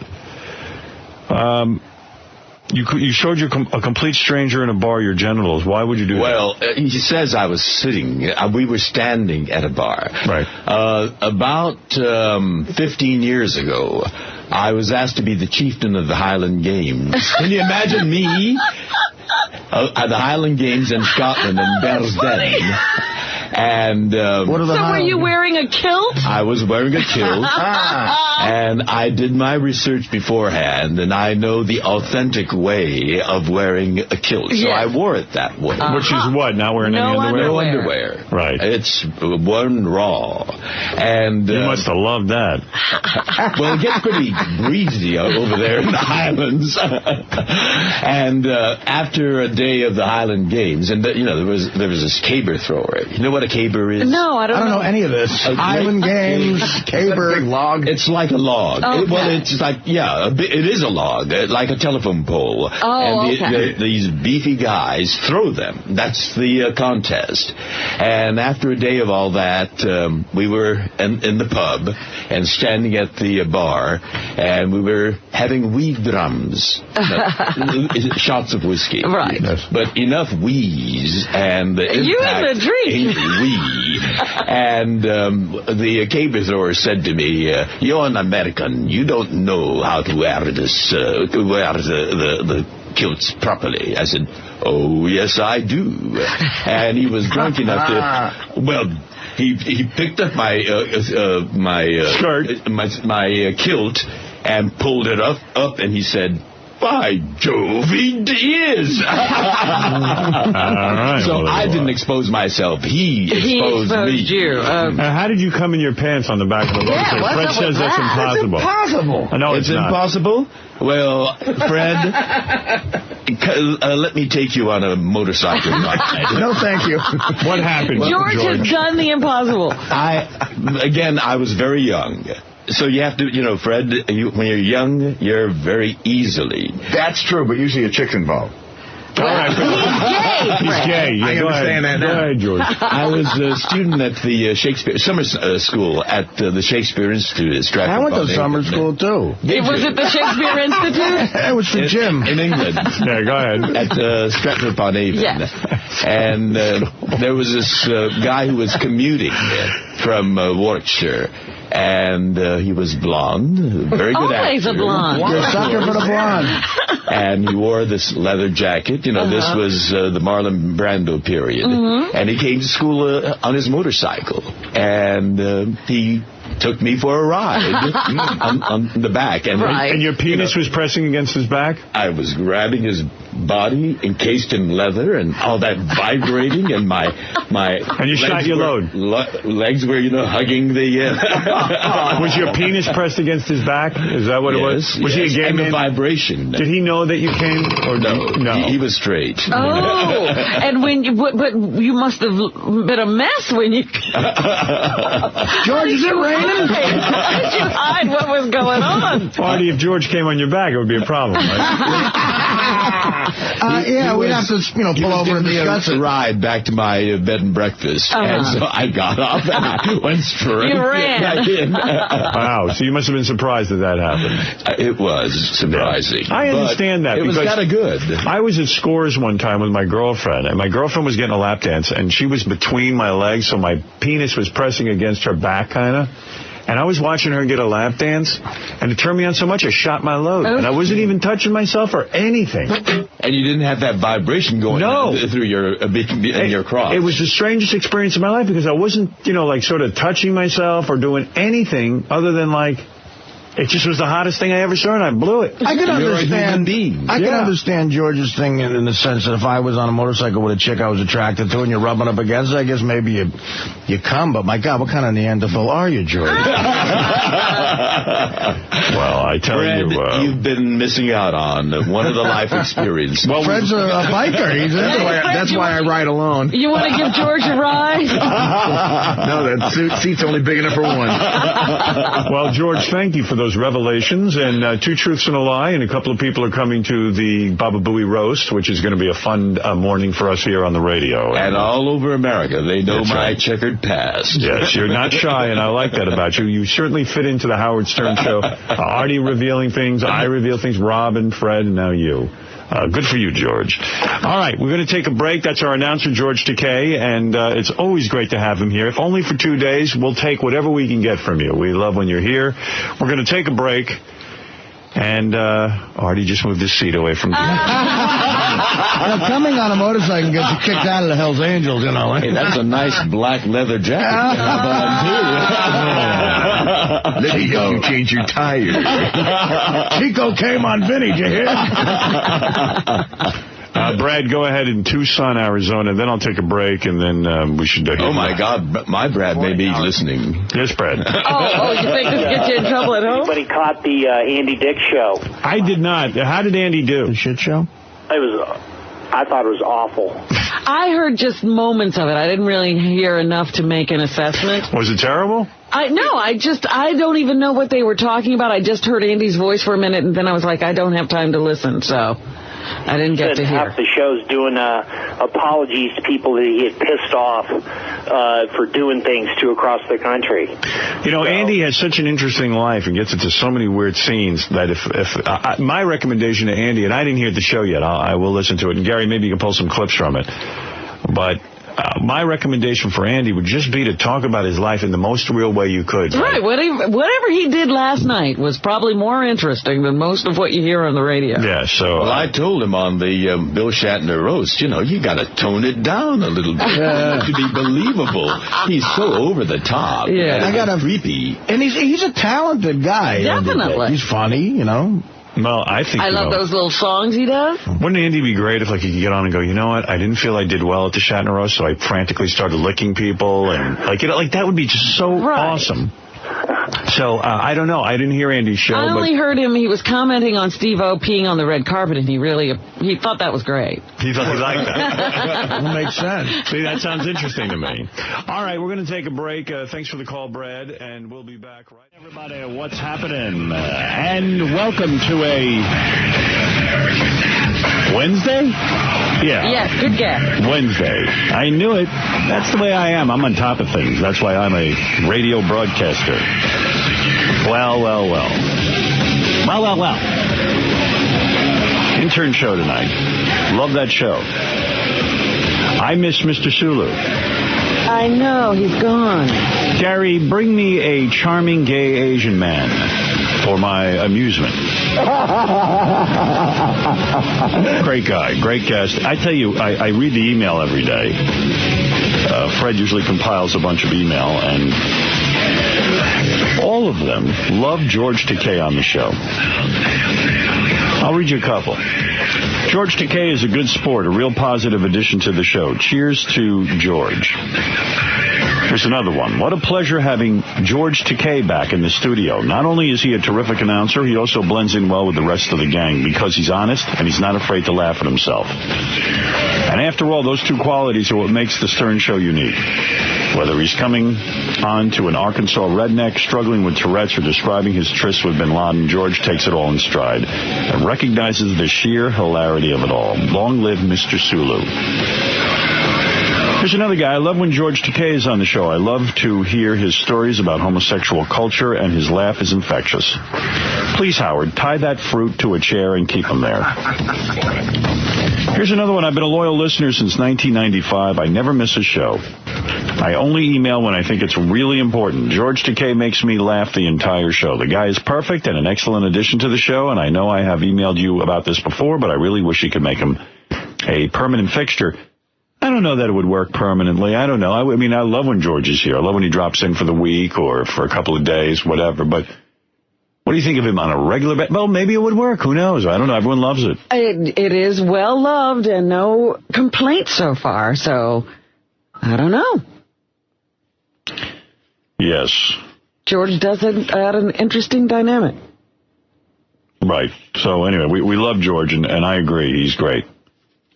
[SPEAKER 2] You showed a complete stranger in a bar your genitals. Why would you do that?
[SPEAKER 5] Well, he says I was sitting. We were standing at a bar.
[SPEAKER 2] Right.
[SPEAKER 5] About 15 years ago, I was asked to be the chieftain of the Highland Games. Can you imagine me at the Highland Games in Scotland in Bearsden? And
[SPEAKER 4] So were you wearing a kilt?
[SPEAKER 5] I was wearing a kilt, and I did my research beforehand, and I know the authentic way of wearing a kilt, so I wore it that way.
[SPEAKER 2] Which is what? Not wearing any underwear?
[SPEAKER 5] No underwear.
[SPEAKER 2] Right.
[SPEAKER 5] It's one raw. And
[SPEAKER 2] you must have loved that.
[SPEAKER 5] Well, it gets pretty breezy over there in the Highlands. And after a day of the Highland Games, and there was this caber thrower. You know what a caber is?
[SPEAKER 4] No, I don't know
[SPEAKER 3] any of this. Highland Games, caber.
[SPEAKER 5] Big log. It's like a log.
[SPEAKER 4] Okay.
[SPEAKER 5] It's like, it is a log, like a telephone pole.
[SPEAKER 4] Oh,
[SPEAKER 5] and these beefy guys throw them. That's the contest. And after a day of all that, we were in the pub and standing at the bar, and we were having weed drums. Shots of whiskey.
[SPEAKER 4] Right.
[SPEAKER 5] Yes. But enough wheeze and the
[SPEAKER 4] You
[SPEAKER 5] impact
[SPEAKER 4] had a drink.
[SPEAKER 5] And the caber thrower said to me, "You're an American. You don't know how to wear this, the kilts properly." I said, "Oh, yes, I do." And he was drunk enough to, he picked up my shirt, my kilt, and pulled it up, and he said, "By Jove, he is!"
[SPEAKER 2] All right,
[SPEAKER 5] so I didn't expose myself. He exposed me.
[SPEAKER 4] You.
[SPEAKER 2] How did you come in your pants on the back of the motorcycle? Fred says that's impossible.
[SPEAKER 3] That's impossible.
[SPEAKER 2] No, it's not.
[SPEAKER 5] Impossible? Well, Fred, let me take you on a motorcycle ride.
[SPEAKER 3] No, thank you.
[SPEAKER 2] What happened,
[SPEAKER 4] George has done the impossible.
[SPEAKER 5] I was very young. So you have to, Fred, when you're young, you're very easily.
[SPEAKER 20] That's true, but usually a chick's involved.
[SPEAKER 2] All right. He's gay. Yeah,
[SPEAKER 20] I understand that now.
[SPEAKER 2] Go ahead, George.
[SPEAKER 5] I was a student at the Shakespeare summer school at the Shakespeare Institute at Stratford.
[SPEAKER 3] I went to summer school, too.
[SPEAKER 4] Was it the Shakespeare Institute?
[SPEAKER 3] It was for Jim.
[SPEAKER 5] In England.
[SPEAKER 2] Yeah, go ahead.
[SPEAKER 5] At Stratford-upon-Avon.
[SPEAKER 4] Yes.
[SPEAKER 5] And there was this guy who was commuting from Warwickshire. And he was blonde, very good actor.
[SPEAKER 4] Always a blonde.
[SPEAKER 3] You're a sucker for the blonde.
[SPEAKER 5] And he wore this leather jacket. This was the Marlon Brando period. And he came to school on his motorcycle. And he took me for a ride on the back. And
[SPEAKER 2] your penis was pressing against his back?
[SPEAKER 5] I was grabbing his body encased in leather and all that vibrating, and my
[SPEAKER 2] and you shot your load.
[SPEAKER 5] Legs were hugging the
[SPEAKER 2] Was your penis pressed against his back? Is that what it was? Was he a gay man?
[SPEAKER 5] Vibration.
[SPEAKER 2] Did he know that you came, or no?
[SPEAKER 5] He was straight.
[SPEAKER 4] Oh, and when but you must have been a mess when you.
[SPEAKER 3] George, is it raining?
[SPEAKER 4] How did you hide what was going on?
[SPEAKER 2] Artie, if George came on your back, it would be a problem, right?
[SPEAKER 3] Yeah, we'd have to, pull over and discuss it.
[SPEAKER 5] Ride back to my bed and breakfast, and so I got up and I went straight back in.
[SPEAKER 2] Wow, so you must have been surprised that happened.
[SPEAKER 5] It was surprising.
[SPEAKER 2] I understand that.
[SPEAKER 5] It was kind of good.
[SPEAKER 2] I was at Scores one time with my girlfriend, and my girlfriend was getting a lap dance, and she was between my legs, so my penis was pressing against her back, kind of. And I was watching her get a lap dance, and it turned me on so much I shot my load. And I wasn't even touching myself or anything.
[SPEAKER 5] And you didn't have that vibration going through your crotch.
[SPEAKER 2] It was the strangest experience of my life because I wasn't, sort of touching myself or doing anything other than, it just was the hottest thing I ever saw, and I blew it.
[SPEAKER 3] I can understand. I can understand George's thing in the sense that if I was on a motorcycle with a chick I was attracted to, and you're rubbing up against it, I guess maybe you come. But my God, what kind of Neanderthal are you, George?
[SPEAKER 2] Well, I tell
[SPEAKER 5] Fred, you've been missing out on one of the life experiences.
[SPEAKER 3] Well, Fred's a biker. That's why I ride alone.
[SPEAKER 4] You want to give George a ride?
[SPEAKER 20] No, that seat's only big enough for one.
[SPEAKER 2] Well, George, thank you for those revelations, and 2 truths and a lie, and a couple of people are coming to the Baba Booey roast, which is going to be a fun morning for us here on the radio.
[SPEAKER 5] And all over America, they know my checkered past.
[SPEAKER 2] Yes, you're not shy, and I like that about you. You certainly fit into the Howard Stern show. Artie revealing things, I reveal things, Robin, Fred, and now you. Good for you, George. All right, we're going to take a break. That's our announcer, George Takei, and it's always great to have him here. If only for 2 days, we'll take whatever we can get from you. We love when you're here. We're going to take a break, and Artie just moved his seat away from you.
[SPEAKER 3] Coming on a motorcycle gets you kicked out of the Hells Angels,
[SPEAKER 5] Hey, that's a nice black leather jacket.
[SPEAKER 20] Let me help you change your tires.
[SPEAKER 3] Chico came on Vinny, did you hear?
[SPEAKER 2] Brad, go ahead in Tucson, Arizona, then I'll take a break, and then we should...
[SPEAKER 5] Oh, my God, my Brad may be listening.
[SPEAKER 2] Yes, Brad.
[SPEAKER 4] Oh, you think this gets you in trouble at home?
[SPEAKER 1] Anybody caught the Andy Dick show?
[SPEAKER 2] I did not. How did Andy do?
[SPEAKER 3] The shit show?
[SPEAKER 1] I thought it was awful.
[SPEAKER 4] I heard just moments of it. I didn't really hear enough to make an assessment.
[SPEAKER 2] Was it terrible?
[SPEAKER 4] I don't even know what they were talking about. I just heard Andy's voice for a minute, and then I was like, I don't have time to listen, so I didn't get to hear.
[SPEAKER 1] Half the show's doing apologies to people that he had pissed off for doing things to across the country.
[SPEAKER 2] Andy has such an interesting life and gets into so many weird scenes that if my recommendation to Andy, and I didn't hear the show yet, I will listen to it, and Gary, maybe you can pull some clips from it, but my recommendation for Andy would just be to talk about his life in the most real way you could.
[SPEAKER 4] Right. Whatever he did last night was probably more interesting than most of what you hear on the radio.
[SPEAKER 2] Yeah, so...
[SPEAKER 5] Well, I told him on the Bill Shatner roast, you got to tone it down a little bit to be believable. He's so over the top.
[SPEAKER 4] Yeah.
[SPEAKER 3] I got
[SPEAKER 5] creepy.
[SPEAKER 3] And he's a talented guy.
[SPEAKER 4] Definitely.
[SPEAKER 3] He's funny,
[SPEAKER 2] Well, I think...
[SPEAKER 4] I love those little songs he does.
[SPEAKER 2] Wouldn't Andy be great if, he could get on and go, you know what, I didn't feel I did well at the Shatner roast, so I frantically started licking people, and, that would be just so awesome. So, I don't know. I didn't hear Andy's show.
[SPEAKER 4] I only heard him. He was commenting on Steve-O peeing on the red carpet, and he thought that was great.
[SPEAKER 2] He thought he liked that.
[SPEAKER 3] That makes sense.
[SPEAKER 2] See, that sounds interesting to me. All right, we're going to take a break. Thanks for the call, Brad, and we'll be back right. Everybody, what's happening? And welcome to a Wednesday? Yeah.
[SPEAKER 4] Yes, good guess.
[SPEAKER 2] Wednesday. I knew it. That's the way I am. I'm on top of things. That's why I'm a radio broadcaster. Well. Intern show tonight. Love that show. I miss Mr. Sulu.
[SPEAKER 4] I know, he's gone.
[SPEAKER 2] Gary, bring me a charming gay Asian man for my amusement. Great guy, great guest. I tell you, I read the email every day. Fred usually compiles a bunch of email, and all of them love George Takei on the show. I'll read you a couple. George Takei is a good sport, a real positive addition to the show. Cheers to George. Here's another one. What a pleasure having George Takei back in the studio. Not only is he a terrific announcer, he also blends in well with the rest of the gang because he's honest and he's not afraid to laugh at himself. And after all, those two qualities are what makes the Stern Show unique. Whether he's coming on to an Arkansas redneck, struggling with Tourette's, or describing his tryst with Bin Laden, George takes it all in stride and recognizes the sheer hilarity of it all. Long live Mr. Sulu. Here's another guy. I love when George Takei is on the show. I love to hear his stories about homosexual culture, and his laugh is infectious. Please, Howard, tie that fruit to a chair and keep him there. Here's another one. I've been a loyal listener since 1995. I never miss a show. I only email when I think it's really important. George Takei makes me laugh the entire show. The guy is perfect and an excellent addition to the show, and I know I have emailed you about this before, but I really wish you could make him a permanent fixture. I don't know that it would work permanently. I don't know. I mean, I love when George is here. I love when he drops in for the week or for a couple of days, whatever. But what do you think of him on a regular basis? Well, maybe it would work. Who knows? I don't know. Everyone loves it.
[SPEAKER 4] It is well loved and no complaints so far. So I don't know.
[SPEAKER 2] Yes.
[SPEAKER 4] George does add an interesting dynamic.
[SPEAKER 2] Right. So anyway, we love George, and I agree. He's great.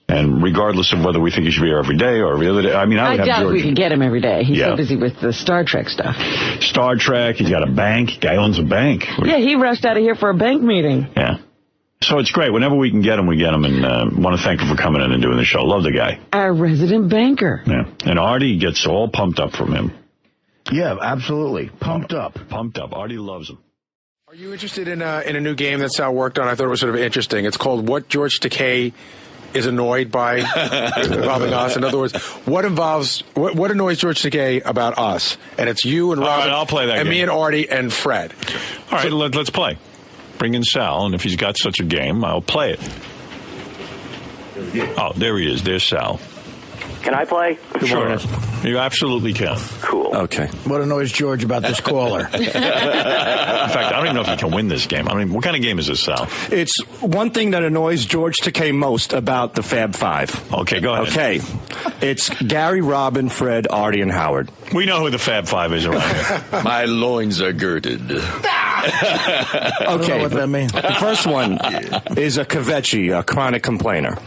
[SPEAKER 2] And regardless of whether we think he should be here every day or every other day, I mean, I would have
[SPEAKER 4] doubt
[SPEAKER 2] George.
[SPEAKER 4] we could get him every day. He's so busy with the Star Trek stuff.
[SPEAKER 2] Star Trek, he's got a bank. Guy owns a bank.
[SPEAKER 4] Yeah, he rushed out of here for a bank meeting.
[SPEAKER 2] Yeah. So it's great. Whenever we can get him, we get him, and want to thank him for coming in and doing the show. Love the guy.
[SPEAKER 4] Our resident banker.
[SPEAKER 2] Yeah. And Artie gets all pumped up from him.
[SPEAKER 3] Yeah, absolutely. Pumped up.
[SPEAKER 2] Pumped up. Artie loves him.
[SPEAKER 11] Are you interested in a new game that Sal worked on? I thought it was sort of interesting. It's called What George Takei is Annoyed By Involving Us. In other words, what annoys George Takei about us? And it's you and Robin.
[SPEAKER 2] All right, I'll play that
[SPEAKER 11] and
[SPEAKER 2] game.
[SPEAKER 11] Me and Artie and Fred.
[SPEAKER 2] All right, let's play. Bring in Sal, and if he's got such a game, I'll play it. Oh, there he is. There's Sal.
[SPEAKER 1] Can I play?
[SPEAKER 2] Sure. You absolutely can.
[SPEAKER 1] Cool.
[SPEAKER 2] Okay.
[SPEAKER 3] What annoys George about this caller?
[SPEAKER 2] In fact, I don't even know if you can win this game. I mean, what kind of game is this, Sal?
[SPEAKER 22] It's one thing that annoys George Takei most about the Fab Five.
[SPEAKER 2] Okay, go ahead.
[SPEAKER 22] Okay. It's Gary, Robin, Fred, Artie, and Howard.
[SPEAKER 2] We know who the Fab Five is around here.
[SPEAKER 5] My loins are girded.
[SPEAKER 22] Okay.
[SPEAKER 3] I don't know what that means.
[SPEAKER 22] The first one is a Kvetchy, a chronic complainer.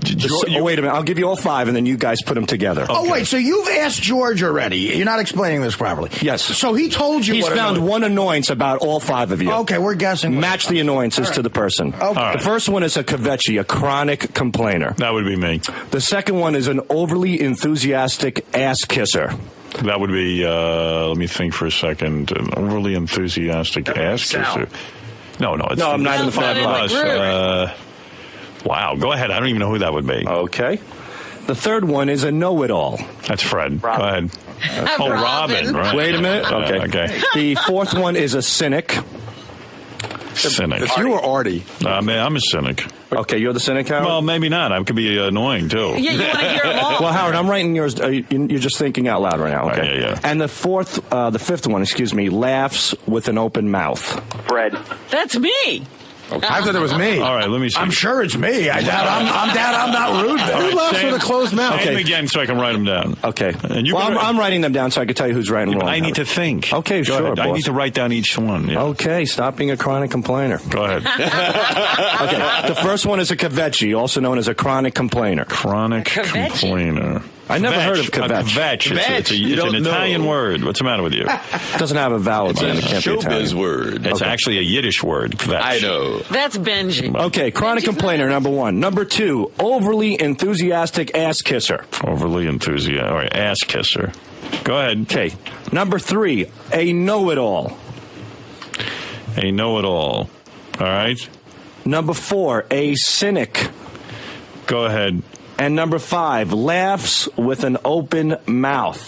[SPEAKER 22] Wait a minute. I'll give you all five, and then you guys put them together.
[SPEAKER 3] Okay. Oh, wait. So you've asked George already. You're not explaining this properly.
[SPEAKER 22] Yes.
[SPEAKER 3] So he told you
[SPEAKER 22] He's found one annoyance about all five of you.
[SPEAKER 3] Okay, we're guessing.
[SPEAKER 22] Match the annoyances to the person.
[SPEAKER 3] Okay.
[SPEAKER 22] The first one is a Kvetchy, a chronic complainer.
[SPEAKER 2] That would be me.
[SPEAKER 22] The second one is an overly enthusiastic ass kisser.
[SPEAKER 2] That would be, let me think for a second, an overly enthusiastic ass kisser. No, it's...
[SPEAKER 22] No, I'm not in the Fab Five.
[SPEAKER 2] Wow, go ahead. I don't even know who that would be.
[SPEAKER 22] Okay. The third one is a know-it-all.
[SPEAKER 2] That's Fred. Robin. Go ahead. Robin, right.
[SPEAKER 22] Wait a minute. Okay.
[SPEAKER 2] Okay.
[SPEAKER 22] The fourth one is a cynic.
[SPEAKER 2] Cynic.
[SPEAKER 11] It's you or Artie?
[SPEAKER 2] I'm a cynic.
[SPEAKER 22] Okay, you're the cynic, Howard?
[SPEAKER 2] Well, maybe not. I could be annoying, too.
[SPEAKER 4] Yeah, you want to hear them all.
[SPEAKER 22] Well, Howard, I'm writing yours. You're just thinking out loud right now, okay?
[SPEAKER 2] Yeah.
[SPEAKER 22] And the fifth one, laughs with an open mouth.
[SPEAKER 1] Fred.
[SPEAKER 4] That's me.
[SPEAKER 11] Okay. I thought it was me.
[SPEAKER 2] All right, let me see.
[SPEAKER 3] I'm sure it's me. I doubt I'm not rude.
[SPEAKER 11] Who laughs with a closed mouth?
[SPEAKER 2] Say them again so I can write them down.
[SPEAKER 22] Okay.
[SPEAKER 2] And you
[SPEAKER 22] I'm writing them down so I can tell you who's right and wrong.
[SPEAKER 2] I need to think.
[SPEAKER 22] Okay,
[SPEAKER 2] Go
[SPEAKER 22] sure,
[SPEAKER 2] ahead.
[SPEAKER 22] boss.
[SPEAKER 2] I need to write down each one. Yeah.
[SPEAKER 22] Okay, stop being a chronic complainer.
[SPEAKER 2] Go ahead.
[SPEAKER 22] Okay, the first one is a Kvetchy, also known as a chronic complainer.
[SPEAKER 2] Chronic complainer.
[SPEAKER 22] I never heard of
[SPEAKER 2] kvetch.
[SPEAKER 22] kvetch.
[SPEAKER 2] It's an Italian word. What's the matter with you?
[SPEAKER 22] It doesn't have a vowel at the end. It can't be Italian.
[SPEAKER 5] Showbiz word.
[SPEAKER 2] It's actually a Yiddish word. Kvetch.
[SPEAKER 5] I know.
[SPEAKER 4] That's Benji.
[SPEAKER 22] Okay, chronic complainer, number one. Number two, overly enthusiastic ass kisser.
[SPEAKER 2] Overly enthusiastic. All right, ass kisser. Go ahead.
[SPEAKER 22] Okay. Number three, a know-it-all.
[SPEAKER 2] A know-it-all. All right.
[SPEAKER 22] Number four, a cynic.
[SPEAKER 2] Go ahead.
[SPEAKER 22] And number five, laughs with an open mouth.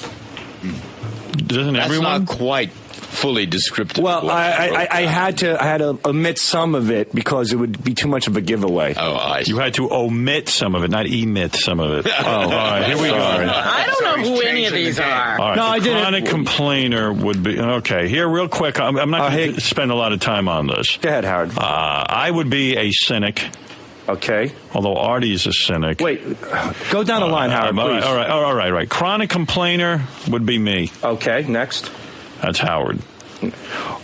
[SPEAKER 2] Doesn't
[SPEAKER 5] That's
[SPEAKER 2] everyone?
[SPEAKER 5] not quite fully descriptive.
[SPEAKER 22] Well, I had to omit some of it because it would be too much of a giveaway.
[SPEAKER 5] Oh, I see.
[SPEAKER 2] You had to omit some of it, not emit some of it. Oh, all right, here we go.
[SPEAKER 4] I don't know who any of these are.
[SPEAKER 2] All right,
[SPEAKER 22] No, I didn't.
[SPEAKER 2] Chronic complainer would be okay. Here, real quick. I'm not going to spend a lot of time on this.
[SPEAKER 22] Go ahead, Howard.
[SPEAKER 2] I would be a cynic.
[SPEAKER 22] Okay.
[SPEAKER 2] Although Artie's a cynic.
[SPEAKER 22] Wait, go down the line, Howard, please.
[SPEAKER 2] All right. Chronic complainer would be me.
[SPEAKER 22] Okay, next.
[SPEAKER 2] That's Howard.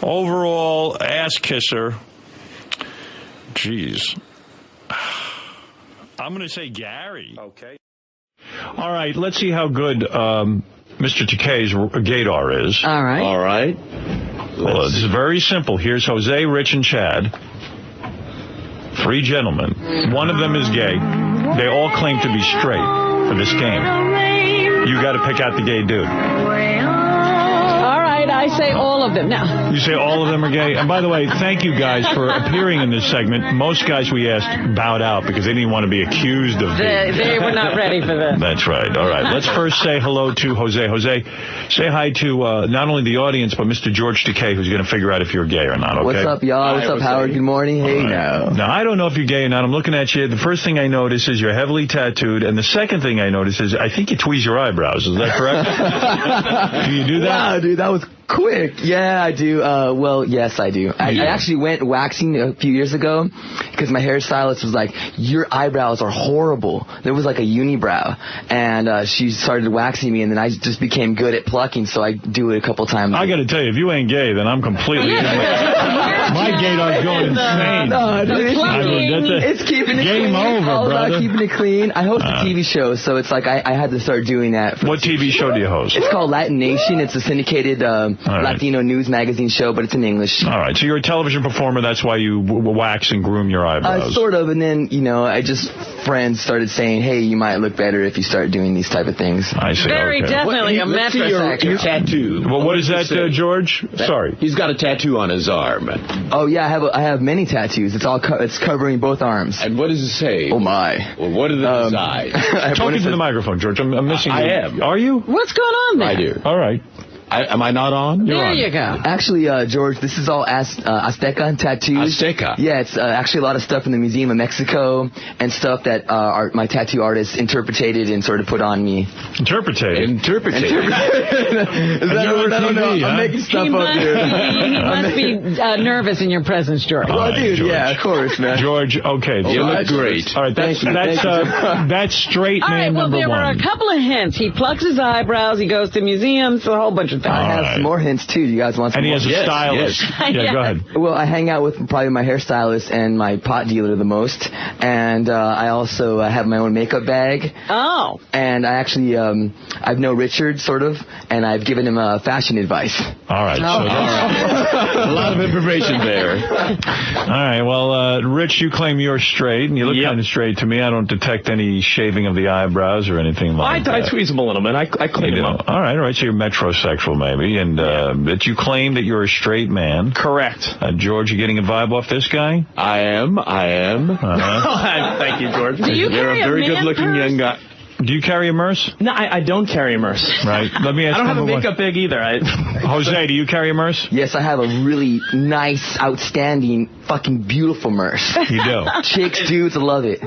[SPEAKER 2] Overall ass kisser. Jeez. I'm going to say Gary. Okay. All right, let's see how good Mr. Takei's gaydar is.
[SPEAKER 4] All right.
[SPEAKER 5] All right.
[SPEAKER 2] Well, this is very simple. Here's Jose, Rich, and Chad. 3 gentlemen. One of them is gay. They all claim to be straight for this game. You got to pick out the gay dude.
[SPEAKER 4] All right, I say all of them. Now.
[SPEAKER 2] You say all of them are gay? And by the way, thank you guys for appearing in this segment. Most guys we asked bowed out because they didn't want to be accused of
[SPEAKER 4] They were not ready for this.
[SPEAKER 2] That's right. All right. Let's first say hello to Jose. Jose, say hi to not only the audience, but Mr. George Takei, who's going to figure out if you're gay or not, okay?
[SPEAKER 6] What's up, y'all? What's up, Howard? Good morning. Hey, now.
[SPEAKER 2] Now, I don't know if you're gay or not. I'm looking at you. The first thing I notice is you're heavily tattooed, and the second thing I notice is I think you tweeze your eyebrows. Is that correct? Do you do that?
[SPEAKER 6] Wow, dude, that was quick. Yeah, I do. Well, yes, I do. I actually went waxing a few years ago because my hairstylist was like, your eyebrows are horrible. There was like a unibrow, and she started waxing me, and then I just became good at plucking, so I do it a couple times.
[SPEAKER 2] I got to tell you, if you ain't gay, then I'm completely my gaydar's going insane.
[SPEAKER 6] No, it's keeping it
[SPEAKER 2] game
[SPEAKER 6] clean.
[SPEAKER 2] over,
[SPEAKER 6] All
[SPEAKER 2] brother.
[SPEAKER 6] about keeping it clean. I host a TV show, so it's like I had to start doing that.
[SPEAKER 2] What TV show do you host?
[SPEAKER 6] It's called Latin Nation. It's a syndicated Latino news magazine show, but it's in English.
[SPEAKER 2] All right, so you're a television performer. That's why you wax and groom your eyebrows.
[SPEAKER 6] Sort of, and then, friends started saying, hey, you might look better if you start doing these type of things.
[SPEAKER 2] I see.
[SPEAKER 4] Very definitely a metrosexual.
[SPEAKER 5] Your tattoo.
[SPEAKER 2] Well, what is that, George? Sorry.
[SPEAKER 5] He's got a tattoo on his arm.
[SPEAKER 6] Oh, yeah, I have many tattoos. It's covering both arms.
[SPEAKER 5] And what does it say?
[SPEAKER 6] Oh, my.
[SPEAKER 5] Well, what are the designs?
[SPEAKER 2] Talk into the microphone, George. I'm missing you.
[SPEAKER 5] I am.
[SPEAKER 2] Are you?
[SPEAKER 4] What's going on there?
[SPEAKER 5] I do.
[SPEAKER 2] All right.
[SPEAKER 5] Am I not on?
[SPEAKER 4] There you go.
[SPEAKER 6] Actually, George, this is all Azteca tattoos.
[SPEAKER 5] Azteca?
[SPEAKER 6] Yeah, it's actually a lot of stuff in the Museum of Mexico and stuff that my tattoo artists interpreted and sort of put on me.
[SPEAKER 2] Interpreted?
[SPEAKER 6] Is that a word? I don't know. I'm making stuff up here.
[SPEAKER 4] He must be nervous in your presence, George.
[SPEAKER 6] Well, dude, yeah, of course, man.
[SPEAKER 2] George, okay.
[SPEAKER 5] You look great.
[SPEAKER 2] All right, that's straight man number one.
[SPEAKER 4] All right, well, there were a couple of hints. He plucks his eyebrows, he goes to museums, a whole bunch of things.
[SPEAKER 6] I have some more hints, too. You guys want some more?
[SPEAKER 2] And he has a stylist.
[SPEAKER 6] Yes.
[SPEAKER 2] Yeah, go ahead.
[SPEAKER 6] Well, I hang out with probably my hairstylist and my pot dealer the most. And I also have my own makeup bag.
[SPEAKER 4] Oh.
[SPEAKER 6] And I actually, I've known Richard, sort of, and I've given him fashion advice.
[SPEAKER 2] All right.
[SPEAKER 5] A lot of information there.
[SPEAKER 2] All right. Well, Rich, you claim you're straight, and you look kind of straight to me. I don't detect any shaving of the eyebrows or anything like that.
[SPEAKER 22] I tweeze them a little bit. I clean them up.
[SPEAKER 2] All right. So you're metrosexual, maybe, and that you claim that you're a straight man.
[SPEAKER 22] Correct.
[SPEAKER 2] George, you getting a vibe off this guy?
[SPEAKER 5] I am.
[SPEAKER 22] Thank you, George.
[SPEAKER 5] You're a very good-looking young guy.
[SPEAKER 2] Do you carry a Merce?
[SPEAKER 22] No, I don't carry a Merce.
[SPEAKER 2] Right. Let me ask
[SPEAKER 22] I don't have a
[SPEAKER 2] number one.
[SPEAKER 22] makeup bag either.
[SPEAKER 2] Jose, do you carry a Merce?
[SPEAKER 6] Yes, I have a really nice, outstanding, fucking beautiful Merce.
[SPEAKER 2] You do?
[SPEAKER 6] Chicks, dudes, love it.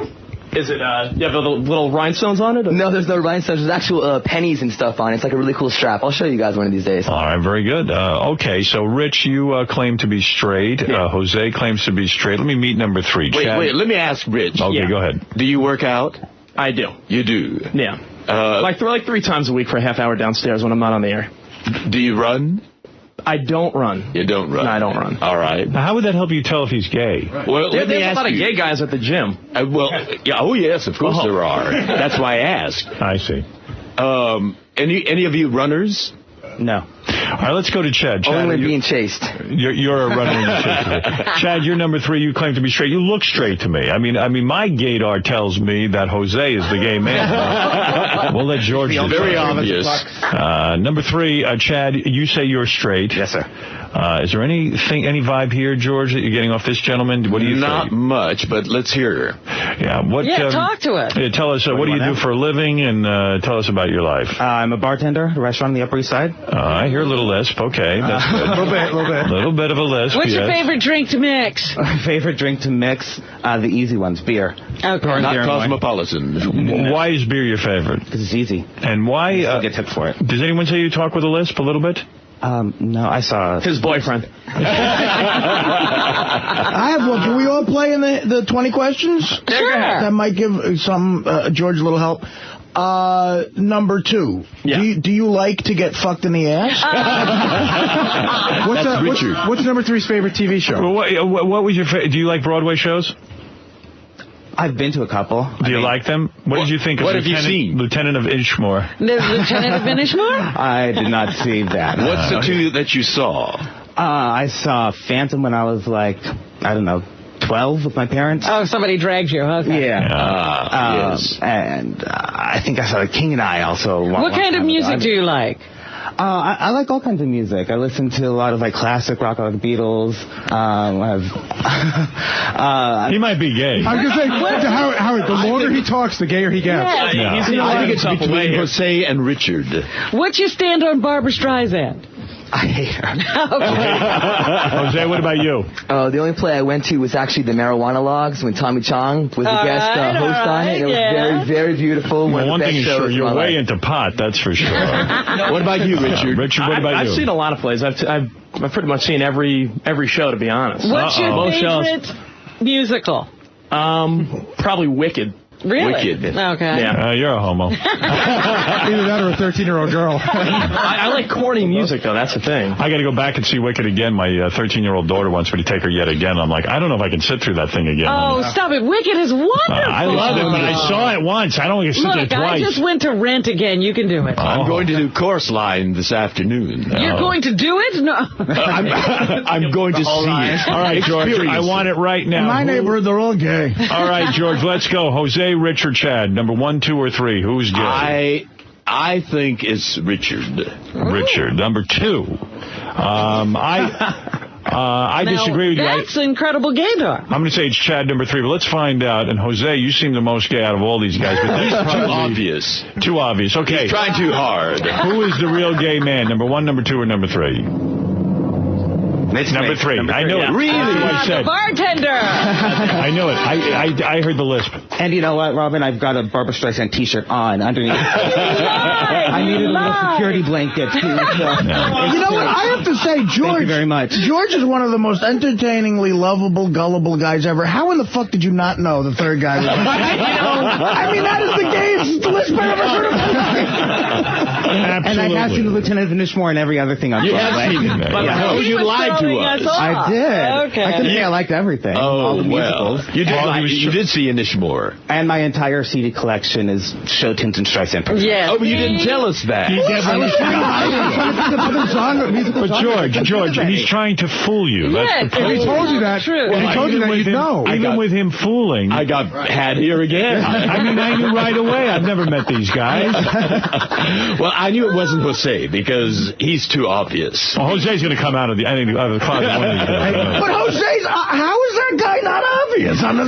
[SPEAKER 22] Is it, you have the little rhinestones on it? Or?
[SPEAKER 6] No, there's no rhinestones. There's actual pennies and stuff on it. It's like a really cool strap. I'll show you guys one of these days.
[SPEAKER 2] All right, very good. Okay, so Rich, you claim to be straight.
[SPEAKER 22] Yeah.
[SPEAKER 2] Jose claims to be straight. Let me meet number 3. Chad.
[SPEAKER 5] Wait, let me ask Rich.
[SPEAKER 2] Okay, go ahead.
[SPEAKER 5] Do you work out?
[SPEAKER 22] I do.
[SPEAKER 5] You do?
[SPEAKER 22] Yeah. Like 3 times a week for a half hour downstairs when I'm not on the air.
[SPEAKER 5] Do you run?
[SPEAKER 22] I don't run.
[SPEAKER 5] You don't run?
[SPEAKER 22] No, I don't run.
[SPEAKER 5] All right.
[SPEAKER 2] Now, how would that help you tell if he's gay?
[SPEAKER 22] Right.
[SPEAKER 5] Well,
[SPEAKER 22] there's a lot of gay guys at the gym.
[SPEAKER 5] Oh, yes, of course there are. That's why I asked.
[SPEAKER 2] I see.
[SPEAKER 5] Any of you runners?
[SPEAKER 22] No.
[SPEAKER 2] All right, let's go to Chad.
[SPEAKER 6] Only being chased.
[SPEAKER 2] You're a runner in the chase. Chad, you're number 3. You claim to be straight. You look straight to me. I mean, my gaydar tells me that Jose is the gay man. We'll let George.
[SPEAKER 5] Very obvious.
[SPEAKER 2] Number 3, Chad, you say you're straight.
[SPEAKER 22] Yes, sir.
[SPEAKER 2] Is there any vibe here, George, that you're getting off this gentleman? What do you think?
[SPEAKER 5] Not much, but let's hear her.
[SPEAKER 2] Yeah.
[SPEAKER 4] Talk to us.
[SPEAKER 2] Yeah, tell us, what do you do for a living, and tell us about your life.
[SPEAKER 22] I'm a bartender at a restaurant on the Upper East Side.
[SPEAKER 2] I hear a little lisp. Okay, that's good.
[SPEAKER 22] A little bit.
[SPEAKER 2] A little bit of a lisp.
[SPEAKER 4] What's your favorite drink to mix?
[SPEAKER 22] Favorite drink to mix? The easy ones, beer.
[SPEAKER 4] Okay.
[SPEAKER 5] Not cosmopolitan.
[SPEAKER 2] Why is beer your favorite?
[SPEAKER 22] Because it's easy.
[SPEAKER 2] And why?
[SPEAKER 22] I'll get tipped for it.
[SPEAKER 2] Does anyone say you talk with a lisp a little bit?
[SPEAKER 22] No, I saw his boyfriend.
[SPEAKER 3] I have one. Can we all play in the 20 questions?
[SPEAKER 22] Sure.
[SPEAKER 3] That might give George a little help. Number 2.
[SPEAKER 22] Yeah.
[SPEAKER 3] Do you like to get fucked in the ass?
[SPEAKER 22] What's number 3's favorite TV show?
[SPEAKER 2] Well, what was your favorite? Do you like Broadway shows?
[SPEAKER 7] I've been to a couple.
[SPEAKER 2] Do you like them? What did you think of Lieutenant of Inchmore?
[SPEAKER 4] The Lieutenant of Inchmore?
[SPEAKER 7] I did not see that.
[SPEAKER 5] What's the two that you saw?
[SPEAKER 7] I saw Phantom when I was like, I don't know, 12 with my parents.
[SPEAKER 4] Oh, somebody dragged you. Okay.
[SPEAKER 7] Yeah.
[SPEAKER 5] Yes.
[SPEAKER 7] And I think I saw King and I also.
[SPEAKER 4] What kind of music do you like?
[SPEAKER 7] I like all kinds of music. I listen to a lot of like classic rock, like Beatles.
[SPEAKER 2] He might be gay.
[SPEAKER 10] I was going to say, Howard, the longer he talks, the gayer he gets.
[SPEAKER 5] Yeah. I think it's between Jose and Richard.
[SPEAKER 4] What's your stand on Barbra Streisand?
[SPEAKER 7] I hate her.
[SPEAKER 2] Jose, what about you?
[SPEAKER 6] The only play I went to was actually the Marijuana Logs when Tommy Chong was the guest host on it. It was very, very beautiful.
[SPEAKER 2] Well, one thing is sure, you're way into pot, that's for sure. What about you, Richard? Richard, what about you?
[SPEAKER 13] I've seen a lot of plays. I've pretty much seen every show, to be honest.
[SPEAKER 4] What's your favorite musical?
[SPEAKER 13] Probably Wicked.
[SPEAKER 4] Really?
[SPEAKER 5] Wicked.
[SPEAKER 4] Okay.
[SPEAKER 13] Yeah.
[SPEAKER 2] You're a homo.
[SPEAKER 10] Either that or a 13-year-old girl.
[SPEAKER 13] I like corny music, though. That's the thing.
[SPEAKER 2] I got to go back and see Wicked again. My 13-year-old daughter wants me to take her yet again. I'm like, I don't know if I can sit through that thing again.
[SPEAKER 4] Oh, stop it. Wicked is wonderful.
[SPEAKER 2] I love it, but I saw it once. I don't want to sit there twice.
[SPEAKER 4] I just went to Rent again. You can do it.
[SPEAKER 5] I'm going to do Chorus Line this afternoon.
[SPEAKER 4] You're going to do it? No.
[SPEAKER 5] I'm going to see it.
[SPEAKER 2] All right, George. I want it right now.
[SPEAKER 3] In my neighborhood, they're all gay.
[SPEAKER 2] All right, George, let's go. Jose, Richard, Chad. Number 1, 2, or 3. Who's gay?
[SPEAKER 5] I think it's Richard.
[SPEAKER 2] Richard. Number 2. I disagree with you.
[SPEAKER 4] That's incredible gaydar.
[SPEAKER 2] I'm going to say it's Chad, number 3, but let's find out. And Jose, you seem the most gay out of all these guys. But
[SPEAKER 5] He's too obvious.
[SPEAKER 2] Too obvious. Okay.
[SPEAKER 5] He's trying too hard.
[SPEAKER 2] Who is the real gay man? Number 1, number 2, or number 3? It's number 3. I knew it. Really? I said.
[SPEAKER 4] The bartender.
[SPEAKER 2] I knew it. I heard the lisp.
[SPEAKER 7] And you know what, Robin? I've got a Barbra Streisand T-shirt on underneath. I needed a little security blanket, too. So.
[SPEAKER 3] You know what? I have to say, George.
[SPEAKER 7] Thank you very much.
[SPEAKER 3] George is one of the most entertainingly lovable, gullible guys ever. How in the fuck did you not know the third guy was I mean, that is the gayest lisp I ever heard of.
[SPEAKER 2] Absolutely.
[SPEAKER 7] And I have seen the Lieutenant of Inchmore and every other thing on
[SPEAKER 5] You have seen it. But you lied to us.
[SPEAKER 7] I did.
[SPEAKER 4] Okay.
[SPEAKER 7] I couldn't say I liked everything. All the musicals.
[SPEAKER 5] You did see Inishmore.
[SPEAKER 7] And my entire CD collection is Show Tunes and Streisand.
[SPEAKER 4] Yes.
[SPEAKER 5] Oh, but you didn't tell us that.
[SPEAKER 2] But George, he's trying to fool you.
[SPEAKER 4] Yes,
[SPEAKER 2] That's the
[SPEAKER 10] If he told you that, you'd know.
[SPEAKER 2] Even with him fooling.
[SPEAKER 5] I got had here again.
[SPEAKER 2] I mean, I knew right away. I've never met these guys.
[SPEAKER 5] Well, I knew it wasn't Jose because he's too obvious.
[SPEAKER 2] Well, Jose's going to come out of the closet one of these days.
[SPEAKER 3] But Jose's, how is that guy not obvious? How do